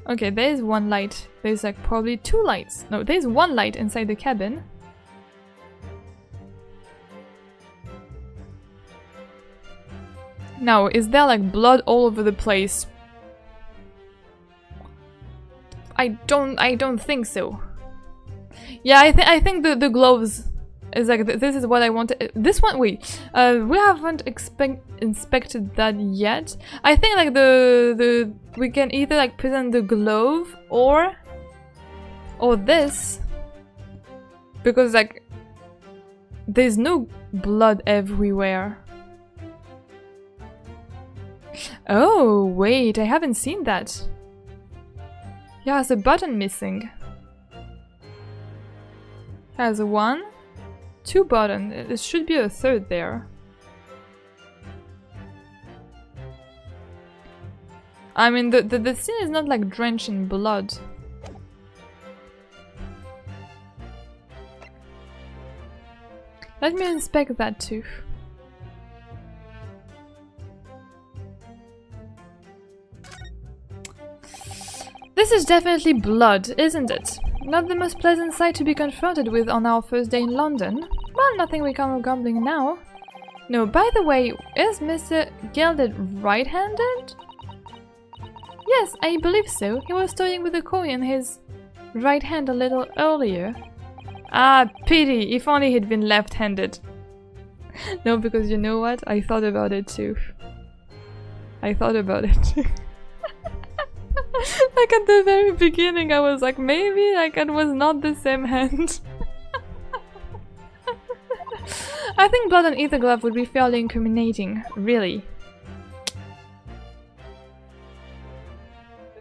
Okay, there is one light. There's like probably two lights. No, there's one light inside the cabin. Now, is there like blood all over the place? I don't think so. Yeah, I think the gloves is like this is what I wanted. This one, wait, we haven't inspected that yet. I think like we can either like present the glove or this, because like there's no blood everywhere. Oh wait, I haven't seen that. Yeah, there's a button missing. Has a 1, 2 button. It should be a third there. I mean, the scene is not like drenched in blood. Let me inspect that too. This is definitely blood, isn't it? Not the most pleasant sight to be confronted with on our first day in London. Well, nothing we come grumbling now. No, by the way, is Mr. Gilded right-handed? Yes, I believe so. He was toying with the coin in his right hand a little earlier. Ah, pity! If only he'd been left-handed. No, because you know what? I thought about it too. I thought about it too. Like at the very beginning I was like, maybe like it was not the same hand. I think blood on either glove would be fairly incriminating, really.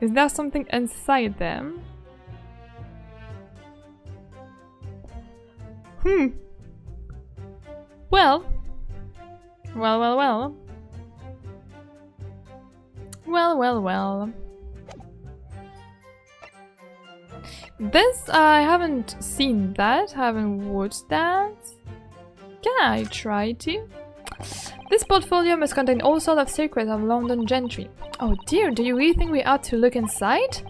Is there something inside them? Well. Well. This, I haven't seen that, haven't watched that. Can I try to? This portfolio must contain all sorts of secrets of London gentry. Oh dear, do you really think we ought to look inside?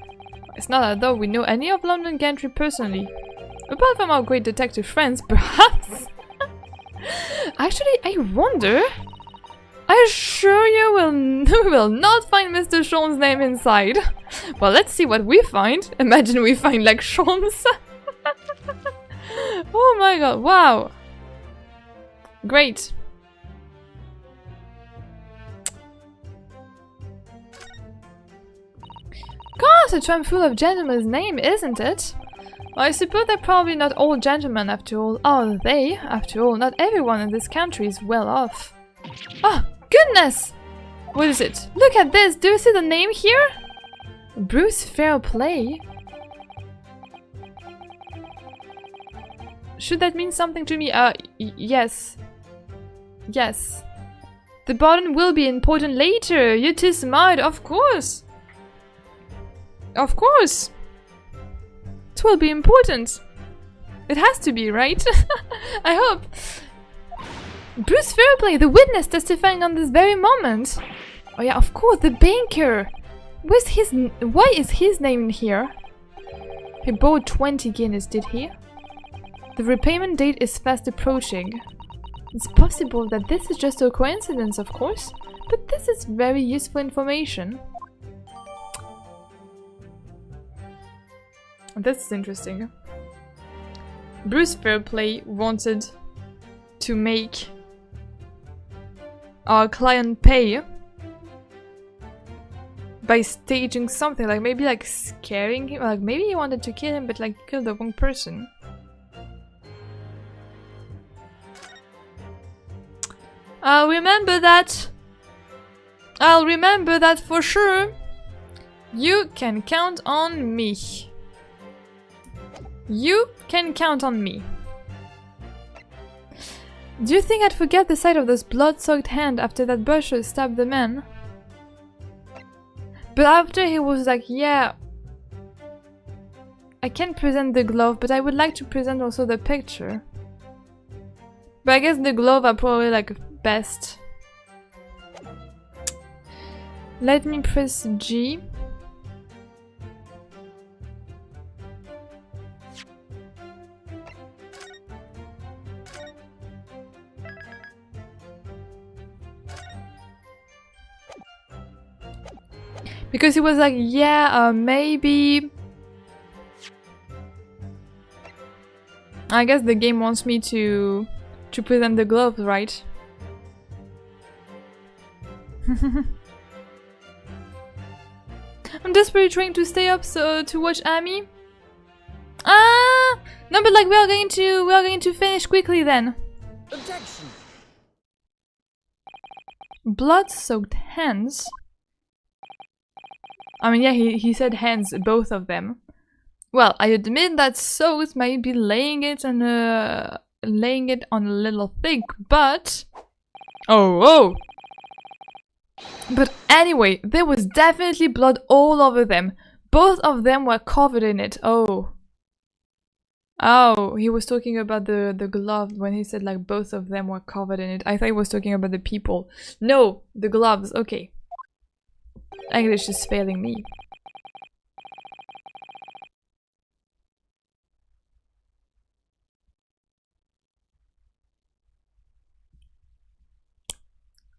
It's not as though we know any of London gentry personally. Apart from our great detective friends, perhaps? Actually, I wonder... I assure you we will not find Mr. Sean's name inside. Well, let's see what we find. Imagine we find like Sean's. Oh my god, wow. Great. Gosh, a trunk full of gentlemen's name, isn't it? Well, I suppose they're probably not all gentlemen after all. Are they? After all, not everyone in this country is well off. Oh, goodness! What is it? Look at this! Do you see the name here? Bruce Fairplay? Should that mean something to me? Yes. Yes. The button will be important later. You're too smart, of course. Of course. It will be important. It has to be, right? I hope. Bruce Fairplay, the witness testifying on this very moment. Oh yeah, of course, the banker. Why is his name in here? He bought 20 guineas, did he? The repayment date is fast approaching. It's possible that this is just a coincidence, of course, but this is very useful information. This is interesting. Bruce Fairplay wanted to make our client pay by staging something, like maybe like scaring him, like maybe he wanted to kill him but like kill the wrong person. I'll remember that. I'll remember that for sure. You can count on me. You can count on me. Do you think I'd forget the sight of this blood-soaked hand after that butcher stabbed the man? But after he was like, yeah, I can present the glove, but I would like to present also the picture. But I guess the glove are probably like best. Let me press G. Because he was like, yeah, maybe... I guess the game wants me to present the gloves, right? I'm desperately trying to stay up so to watch Amy. Ah! No, but like we are going to finish quickly then. Objection. Blood-soaked hands. I mean, yeah, he said hands, both of them. Well, I admit that soaked might be laying it on a little thick, but... Oh! But anyway, there was definitely blood all over them. Both of them were covered in it. Oh. Oh, he was talking about the glove when he said like both of them were covered in it. I thought he was talking about the people. No, the gloves. Okay. English is failing me.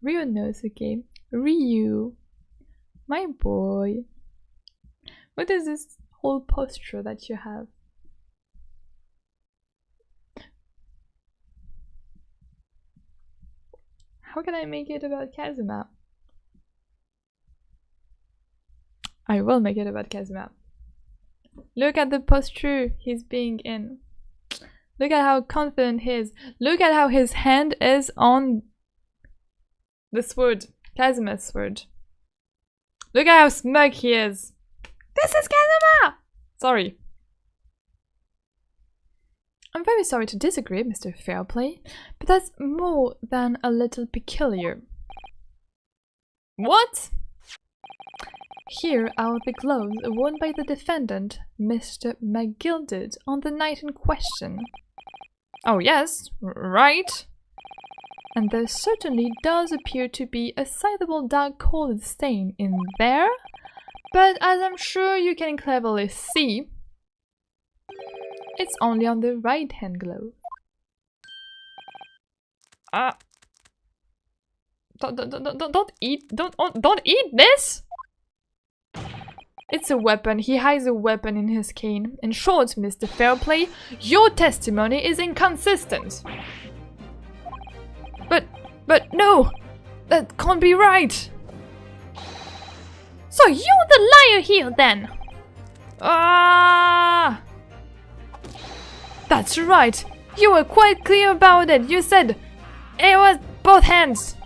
Ryu knows, okay. Ryu. My boy. What is this whole posture that you have? How can I make it about Kazuma? I will make it about Kazuma. Look at the posture he's being in. Look at how confident he is. Look at how his hand is on the sword. Kazuma's sword. Look at how smug he is. This is Kazuma! Sorry. I'm very sorry to disagree, Mr. Fairplay, but that's more than a little peculiar. What? Here are the gloves worn by the defendant, Mr. McGilded, on the night in question. Oh yes, right. And there certainly does appear to be a sizable dark colored stain in there, but as I'm sure you can cleverly see, it's only on the right hand glove. Don't eat this! It's a weapon. He hides a weapon in his cane. In short, Mr. Fairplay, your testimony is inconsistent. But no! That can't be right! So you're the liar here then! Ah! That's right! You were quite clear about it! You said it was both hands!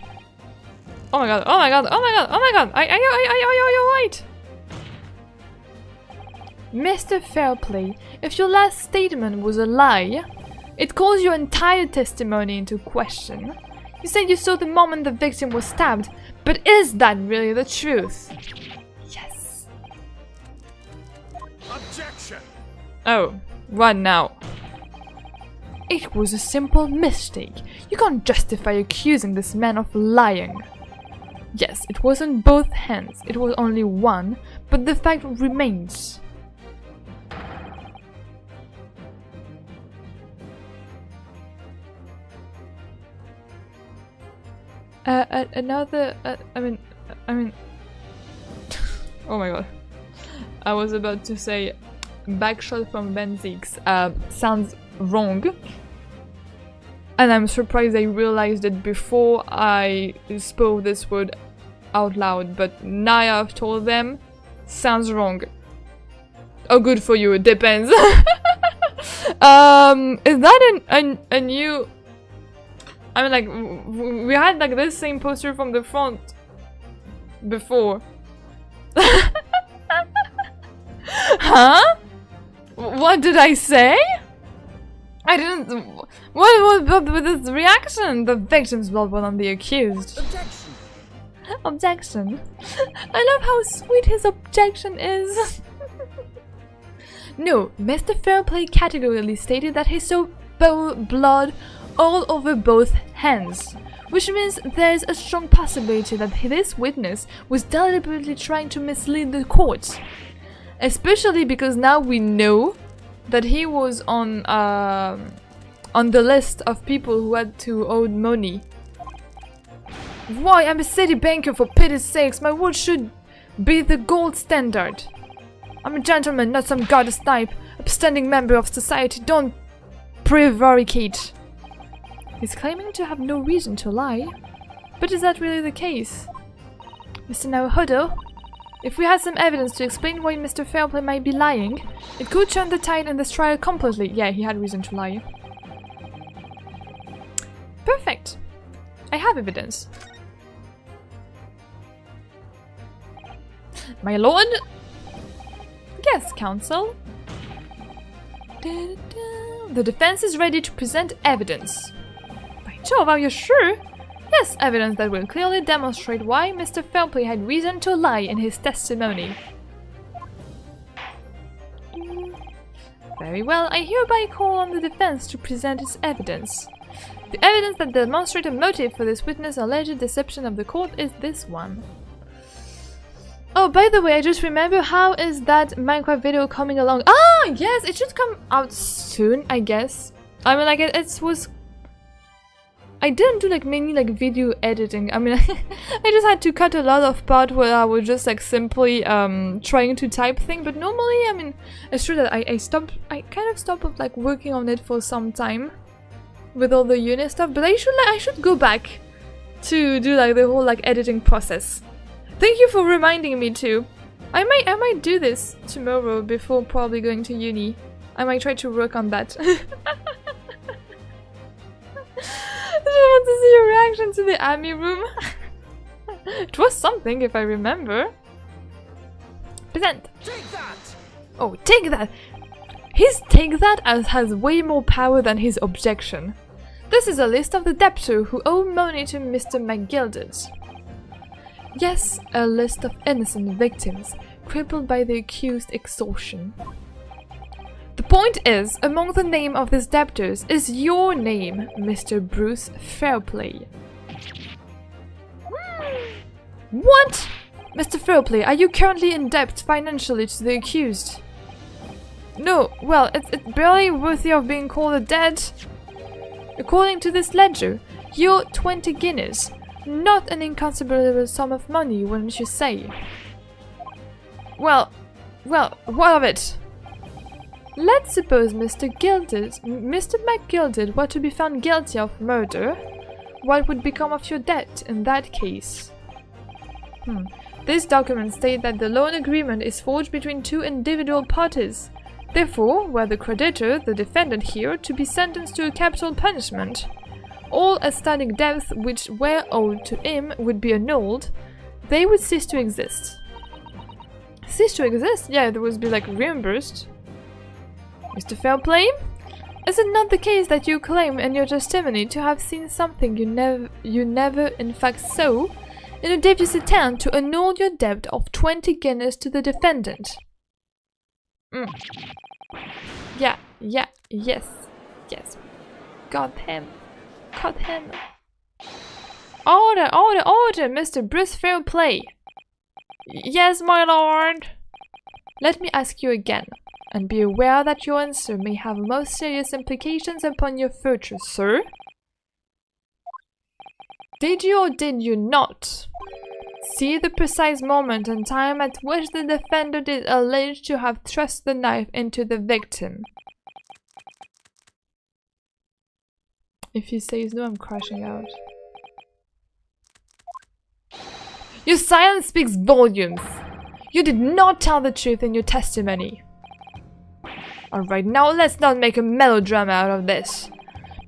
Oh my god, oh my god, oh my god, oh my god! Are you right? Mr. Fairplay, if your last statement was a lie, it calls your entire testimony into question. You said you saw the moment the victim was stabbed, but is that really the truth? Yes. Objection! Oh, what now? It was a simple mistake. You can't justify accusing this man of lying. Yes, it wasn't both hands, it was only one, but the fact remains. I mean, oh my god. I was about to say backshot from Benzix sounds wrong. And I'm surprised I realized it before I spoke this word out loud, but now I've told them, sounds wrong. Oh, good for you, it depends. Is that a new... I mean, like, we had like this same poster from the front before. Huh? What did I say? I didn't... What was with this reaction? The victim's blood was on the accused. Objection! Objection. I love how sweet his objection is. No, Mr. Fairplay categorically stated that he saw blood all over both hands, which means there's a strong possibility that this witness was deliberately trying to mislead the court. Especially because now we know that he was on the list of people who had to owe money. Why, I'm a city banker, for pity's sakes, my word should be the gold standard. I'm a gentleman, not some goddess type, upstanding member of society, don't prevaricate. He's claiming to have no reason to lie, but is that really the case? Mr. Naruhodo, if we had some evidence to explain why Mr. Fairplay might be lying, it could turn the tide in this trial completely. Yeah, he had reason to lie. Perfect. I have evidence. My lord? Yes, counsel. The defense is ready to present evidence. By Jove, are you sure? Yes, evidence that will clearly demonstrate why Mr. Fairplay had reason to lie in his testimony. Very well, I hereby call on the defense to present its evidence. The evidence that demonstrates a motive for this witness' alleged deception of the court is this one. Oh, by the way, I just remember, how is that Minecraft video coming along? Ah, yes, it should come out soon, I guess. I mean, like, it was... I didn't do, like, many, like, video editing. I mean, I just had to cut a lot of part where I was just, like, simply, trying to type things. But normally, I mean, it's true that I kind of stopped, like, working on it for some time. With all the unit stuff, but I should go back to do like the whole like editing process. Thank you for reminding me too. I might do this tomorrow before probably going to uni. I might try to work on that. I just want to see your reaction to the army room. It was something, if I remember. Present. Take that! Oh, take that! His take that has way more power than his objection. This is a list of the debtors who owe money to Mr. McGilded. Yes, a list of innocent victims, crippled by the accused extortion. The point is, among the name of these debtors is your name, Mr. Bruce Fairplay. What? Mr. Fairplay, are you currently in debt financially to the accused? No, well, it's barely worthy of being called a debt. According to this ledger, you're 20 guineas. Not an inconsiderable sum of money, wouldn't you say? Well, what of it? Let's suppose Mr. McGilded were to be found guilty of murder. What would become of your debt in that case? These documents state that the loan agreement is forged between two individual parties. Therefore, were the creditor, the defendant here, to be sentenced to a capital punishment, all outstanding debts which were owed to him would be annulled. They would cease to exist. Cease to exist? Yeah, they would be like reimbursed. Mr. Fairplay? Is it not the case that you claim in your testimony to have seen something you never in fact saw, in a devious attempt to annul your debt of 20 guineas to the defendant? Yes. Got him. Order, Mr. Bruce Fairplay. Yes, my lord. Let me ask you again, and be aware that your answer may have most serious implications upon your future, sir. Did you or did you not see the precise moment and time at which the defendant is alleged to have thrust the knife into the victim? If he says no, I'm crashing out. Your silence speaks volumes. You did not tell the truth in your testimony. Alright, now let's not make a melodrama out of this.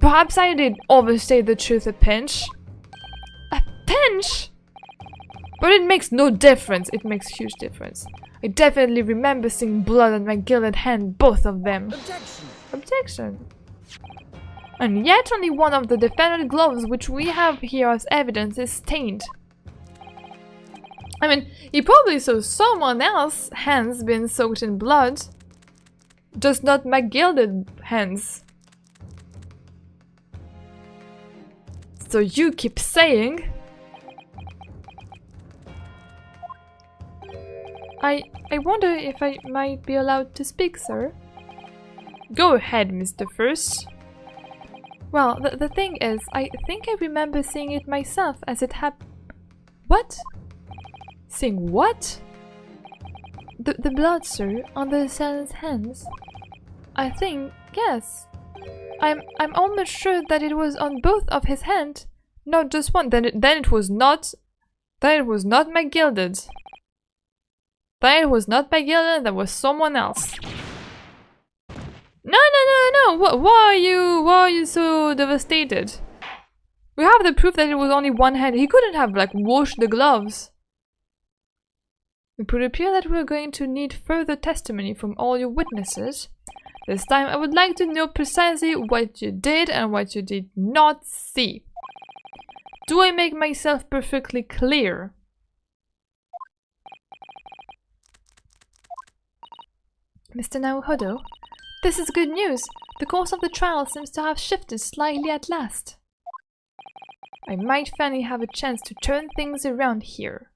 Perhaps I did overstate the truth a pinch. A pinch? But it makes no difference. It makes huge difference. I definitely remember seeing blood on my gilded hand, both of them. Objection. And yet only one of the defendant's gloves, which we have here as evidence, is stained. I mean, he probably saw someone else's hands being soaked in blood. Just not McGilded hands. So you keep saying... I wonder if I might be allowed to speak, sir? Go ahead, Mr. First. Well, the thing is, I think I remember seeing it myself as it happened. What? Seeing what? The blood, sir, on the assailant hands. I think, yes. I'm almost sure that it was on both of his hands, not just one. Then it was not. Then it was not McGilded. Then it was not McGilded. That was someone else. No! Why are you so devastated? We have the proof that it was only one hand. He couldn't have like washed the gloves. It would appear that we're going to need further testimony from all your witnesses. This time I would like to know precisely what you did and what you did not see. Do I make myself perfectly clear? Mr. Naohodo, This is good news. The course of the trial seems to have shifted slightly at last. I might finally have a chance to turn things around here.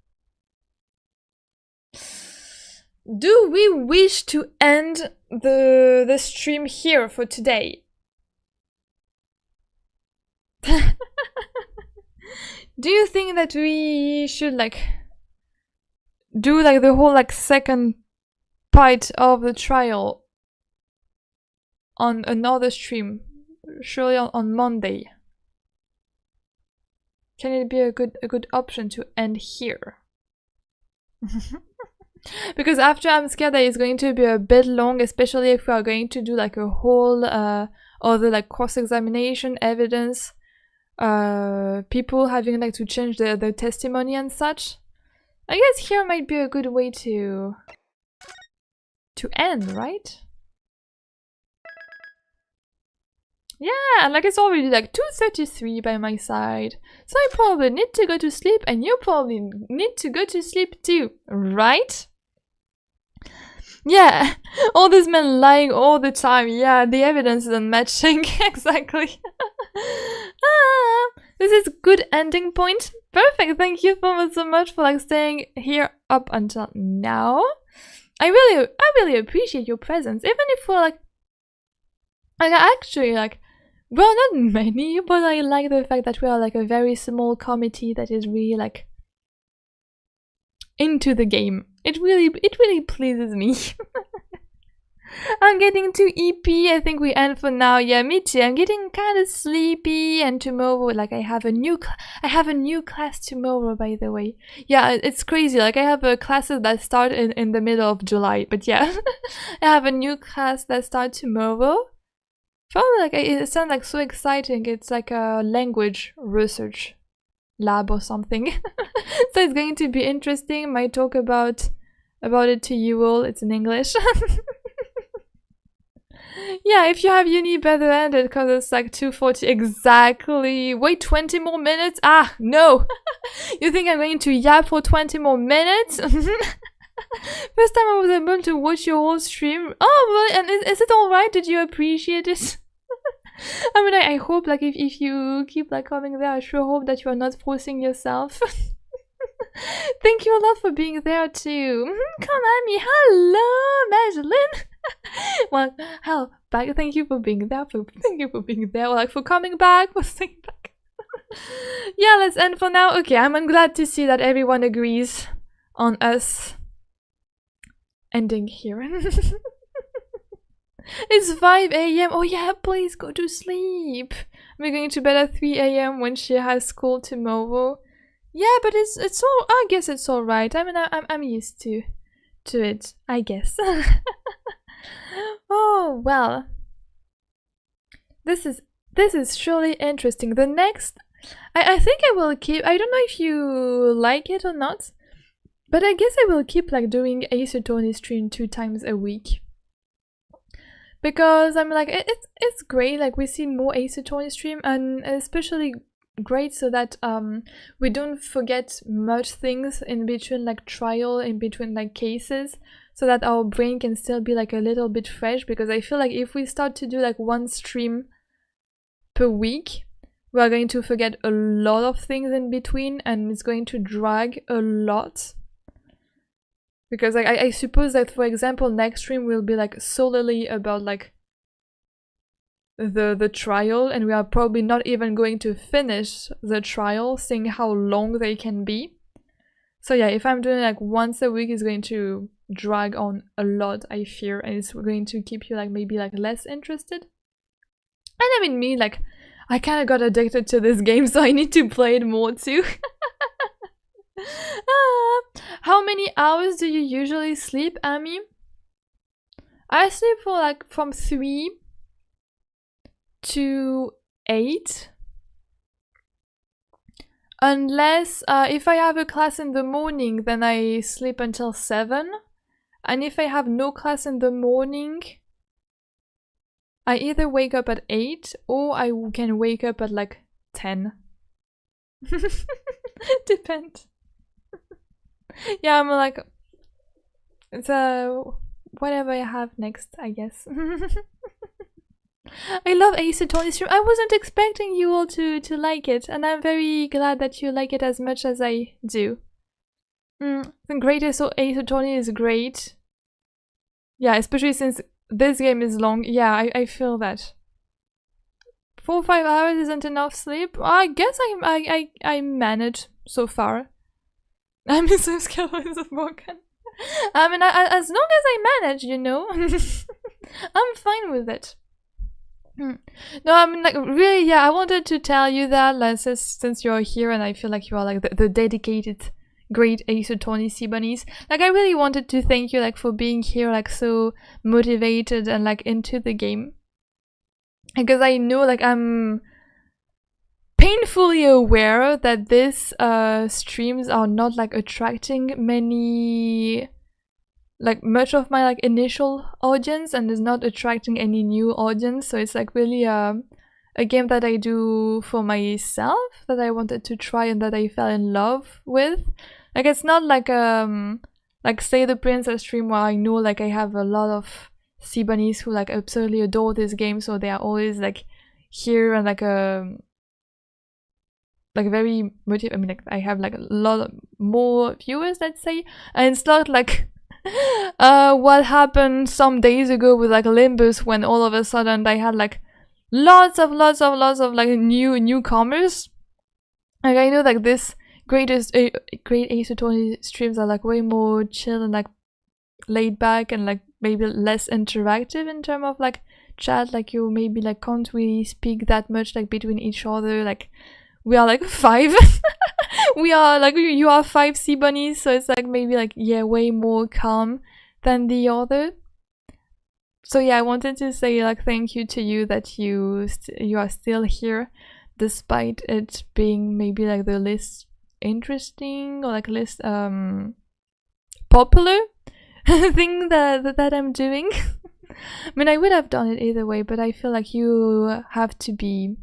Do we wish to end the stream here for today? Do you think that we should like do like the whole like second part of the trial on another stream, surely on Monday? Can it be a good option to end here? Because after I'm scared that it's going to be a bit long, especially if we are going to do like a whole other like cross-examination evidence, people having like to change their testimony and such. I guess here might be a good way to end, right? Yeah, like it's already like 2:33 by my side, so I probably need to go to sleep, and you probably need to go to sleep too, right? Yeah, all these men lying all the time. Yeah, the evidence isn't matching. Exactly. This is good ending point. Perfect. Thank you so much for like staying here up until now. I really appreciate your presence, even if we're like actually like, well, not many, but I like the fact that we are like a very small committee that is really like into the game. It really pleases me. I'm getting too EP. I think we end for now. Yeah, me too. I'm getting kind of sleepy, and tomorrow, like, I have a new class tomorrow. By the way, yeah, it's crazy. Like, I have classes that start in the middle of July, but yeah, I have a new class that starts tomorrow. Probably like it sounds like so exciting. It's like a language research lab or something. So it's going to be interesting. Might talk about it to you all. It's in English. Yeah, if you have uni, better end it because it's like 2:40 exactly. Wait, 20 more minutes? Ah, no. You think I'm going to yap for 20 more minutes? First time I was able to watch your whole stream. Oh, well, and is it alright? Did you appreciate it? I mean, I hope, like, if you keep, like, coming there, I sure hope that you are not forcing yourself. Thank you a lot for being there, too. Konami, hello, Madeline. Well, hell, back, thank you for being there, or, like, for coming back, for staying back. Yeah, let's end for now. Okay, I'm glad to see that everyone agrees on us ending here. It's 5 AM. Oh yeah, please go to sleep. We're going to bed at 3 AM when she has school tomorrow. Yeah, but it's all. I guess it's all right. I mean, I'm used to it. I guess. Oh well. This is surely interesting. The next, I think I will keep. I don't know if you like it or not, but I guess I will keep like doing Ace Attorney stream 2 times a week. Because I'm like, it's great, like we see more Ace Attorney stream, and especially great so that we don't forget much things in between like trial, in between like cases, so that our brain can still be like a little bit fresh. Because I feel like if we start to do like 1 stream per week, we are going to forget a lot of things in between, and it's going to drag a lot. Because like I suppose that, for example, next stream will be like solely about like the trial, and we are probably not even going to finish the trial, seeing how long they can be. So yeah, if I'm doing like once a week, it's going to drag on a lot, I fear, and it's going to keep you like maybe like less interested. And I mean, me, like, I kind of got addicted to this game, so I need to play it more too. How many hours do you usually sleep, Amy? I sleep for like from 3 to 8. Unless if I have a class in the morning, then I sleep until 7. And if I have no class in the morning, I either wake up at 8 or I can wake up at like 10. Depends. Yeah, I'm like, so whatever I have next, I guess. I love Ace Attorney stream. I wasn't expecting you all to like it, and I'm very glad that you like it as much as I do. The greatest Ace Attorney is great. Yeah, especially since this game is long. Yeah, I feel that. 4 or 5 hours isn't enough sleep. I guess I manage so far. I miss those calories of broken. I mean, as long as I manage, you know, I'm fine with it. No, I mean, like, really, yeah, I wanted to tell you that, like, since you're here and I feel like you are, like, the dedicated, great Ace Attorney sea bunnies. Like, I really wanted to thank you, like, for being here, like, so motivated and, like, into the game. Because I know, like, I'm painfully aware that these streams are not, like, attracting much of my like initial audience, and is not attracting any new audience. So it's like really a game that I do for myself, that I wanted to try and that I fell in love with. Like, it's not like Say the Princess stream where I know like I have a lot of sea bunnies who like absolutely adore this game, so they are always like here and like very motivated. I mean, like, I have like a lot more viewers, let's say, and it's not like what happened some days ago with like Limbus, when all of a sudden they had like lots of like newcomers. Like, I know like this great Ace Attorney streams are like way more chill and like laid back and like maybe less interactive in terms of like chat. Like, you maybe like can't really speak that much like between each other. Like, we are like 5. We are like, you are 5 sea bunnies, so it's like maybe like, yeah, way more calm than the other. So yeah, I wanted to say like thank you to you that you are still here, despite it being maybe like the least interesting or like least popular thing that I'm doing. I mean, I would have done it either way, but I feel like you have to be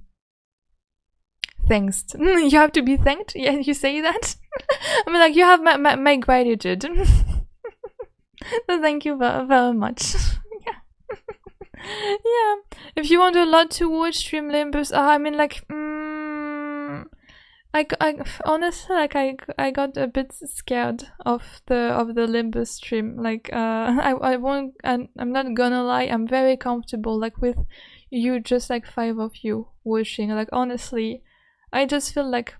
thanked. You have to be thanked. Yeah, you say that. I mean, like, you have my gratitude. So thank you very much. Yeah. Yeah. If you want a lot to watch, stream Limbus. I mean, like, I honestly, like, I got a bit scared of the Limbus stream. Like, I won't. I'm not gonna lie. I'm very comfortable, like, with you, just like 5 of you watching. Like, honestly, I just feel like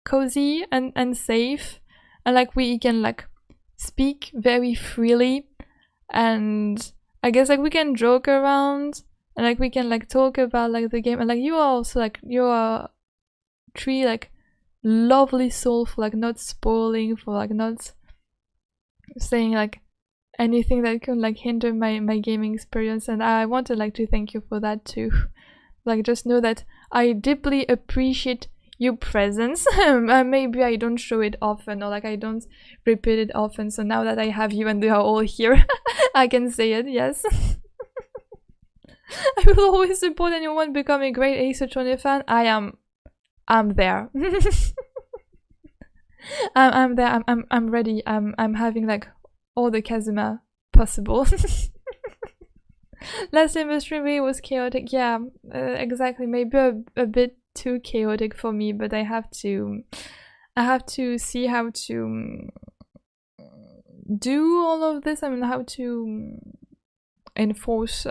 cozy and safe, and like we can like speak very freely, and I guess like we can joke around, and like we can like talk about like the game, and like you are also like, you are 3 like lovely soul for like not spoiling, for like not saying like anything that can like hinder my gaming experience, and I wanted like to thank you for that too. Like, just know that I deeply appreciate your presence. Maybe I don't show it often, or like I don't repeat it often, so now that I have you and they are all here, I can say it, yes. I will always support anyone becoming a great Ace Attorney fan. I'm there. I'm there. I'm ready. I'm having like all the Kazuma possible. Last time the stream really was chaotic. Yeah, exactly. Maybe a bit too chaotic for me, but I have to see how to do all of this. I mean, how to enforce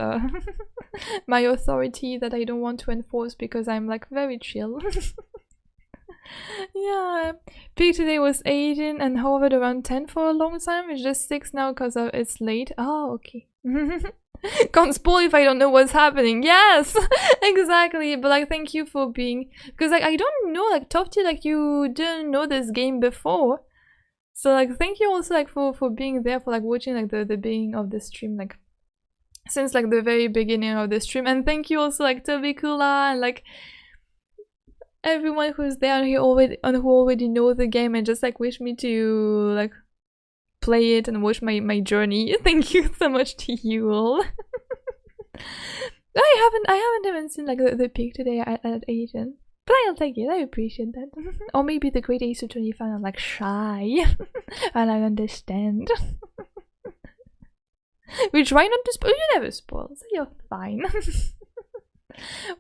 my authority that I don't want to enforce, because I'm like very chill. Yeah, peak today was 18 and hovered around 10 for a long time. It's just 6 now because it's late. Oh, okay. Can't spoil if I don't know what's happening. Yes, exactly. But like, thank you for being, because like I don't know, like Tofty, like you didn't know this game before, so like thank you also like for being there, for like watching like the beginning of the stream, like since like the very beginning of the stream. And thank you also like Toby Kula and like everyone who's there and who already know the game and just like wish me to like play it and watch my journey. Thank you so much to you all. I haven't even seen like the peak today at 18, but I'll take it. I appreciate that. Or maybe the great Ace Attorney fan are like shy, and I understand. We try not to spoil. You never spoil, so you're fine.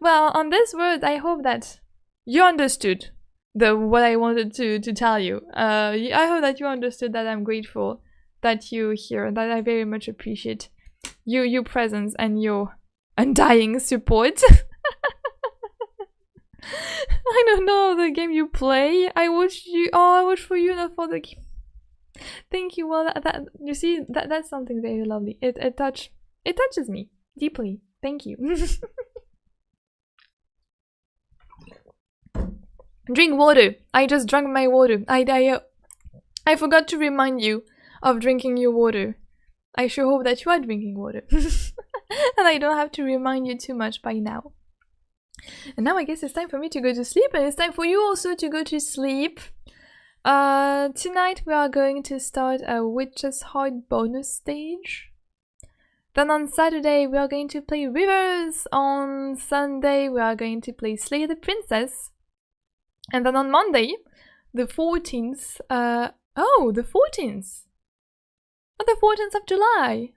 Well, on this word, I hope that you understood what I wanted to tell you. I hope that you understood that I'm grateful that you're here, that I very much appreciate your presence and your undying support. I don't know the game you play. I watch you. Oh, I watch for you, not for the game. Thank you. Well, that you see, that's something very lovely. It touches me deeply. Thank you. Drink water. I just drank my water. I forgot to remind you of drinking your water. I sure hope that you are drinking water. And I don't have to remind you too much by now. And now I guess it's time for me to go to sleep, and it's time for you also to go to sleep. Tonight we are going to start a Witch's Heart bonus stage. Then on Saturday we are going to play Rivers. On Sunday we are going to play Slay the Princess. And then on Monday, the 14th, the 14th! Oh, the 14th of July!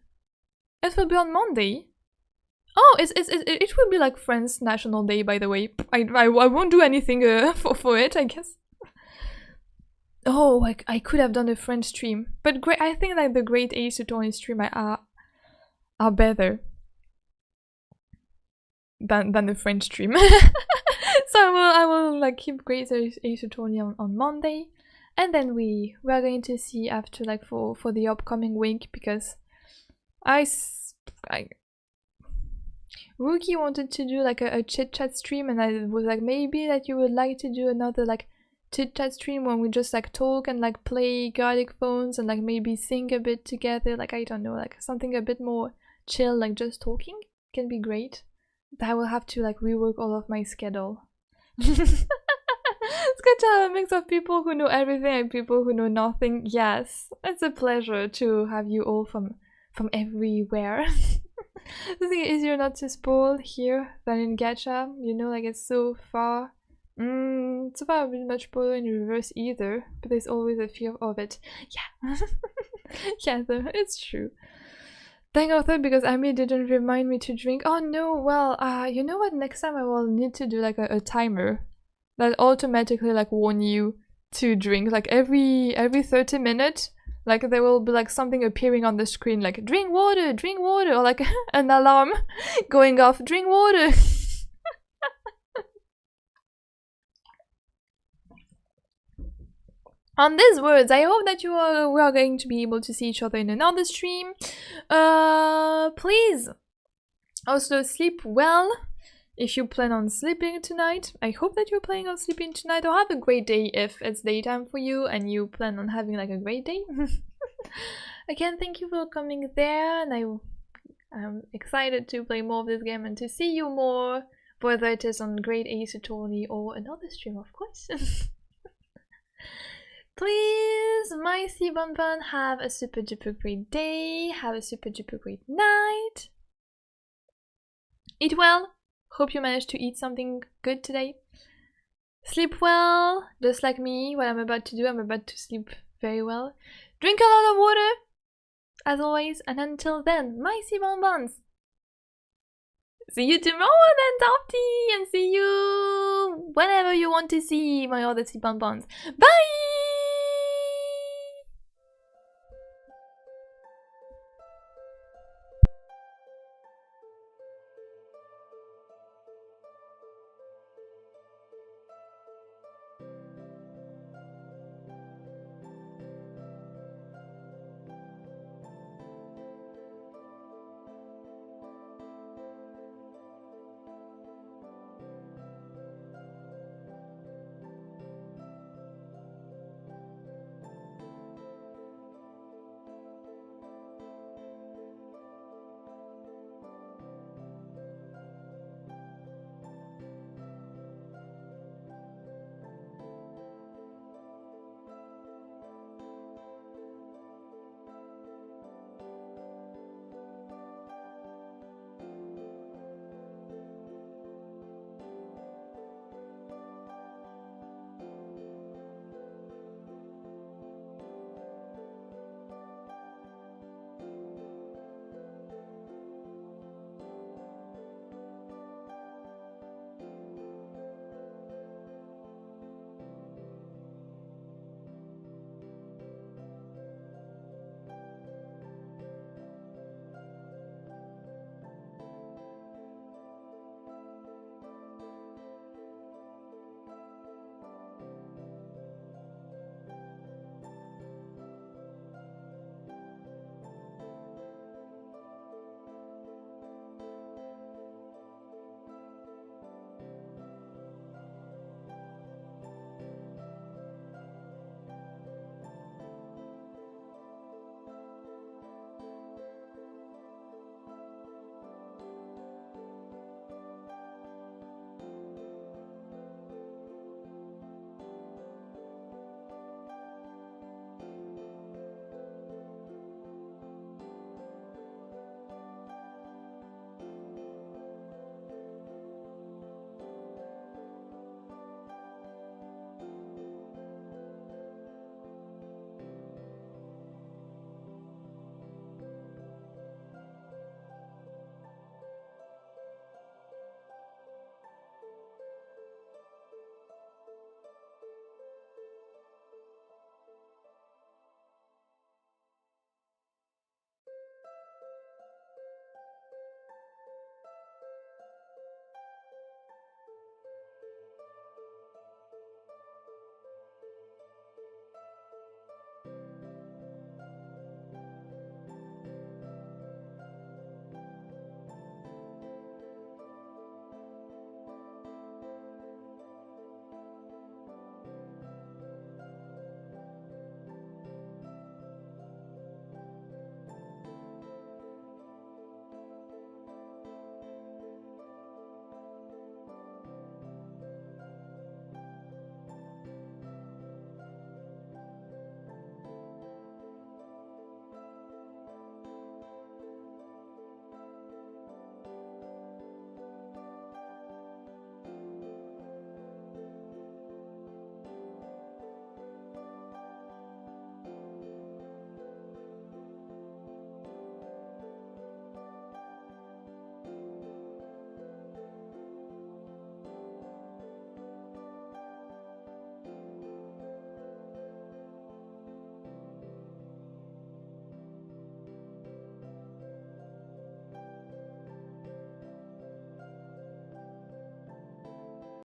It will be on Monday. Oh, it will be like France National Day, by the way. I won't do anything for it, I guess. Oh, I could have done a French stream. But I think like the Great Ace Attorney stream are better than the French stream. So I will like keep Great Ace Attorney on Monday, and then we are going to see after like for the upcoming week, because Rookie wanted to do like a chit chat stream, and I was like, maybe that you would like to do another like chit chat stream when we just like talk and like play Garlic Phones and like maybe sing a bit together, like I don't know, like something a bit more chill, like just talking can be great. I will have to like rework all of my schedule. It's good to have a mix of people who know everything and people who know nothing. Yes, it's a pleasure to have you all from everywhere. I think it's easier not to spoil here than in Gacha, you know, like it's so far. So far I've been much spoiler in reverse either, but there's always a fear of it. Yeah. Yeah, it's true. Thank Arthur, because Amy didn't remind me to drink. Oh no, well, you know what, next time I will need to do like a timer that automatically like warn you to drink, like every 30 minutes, like there will be like something appearing on the screen like drink water, or like an alarm going off, drink water. On these words, I hope that we are going to be able to see each other in another stream. Please also sleep well if you plan on sleeping tonight. I hope that you're planning on sleeping tonight, or have a great day if it's daytime for you and you plan on having like a great day. Again, thank you for coming there, and I'm excited to play more of this game and to see you more, whether it is on Great Ace Attorney or another stream, of course. Please, my sea bunbun, have a super duper great day, have a super duper great night. Eat well. Hope you managed to eat something good today. Sleep well, just like me. What I'm about to do, I'm about to sleep very well. Drink a lot of water, as always, and until then, my sea bunbuns. See you tomorrow then, Tofty, and see you whenever you want to see my other sea bunbuns. Bye!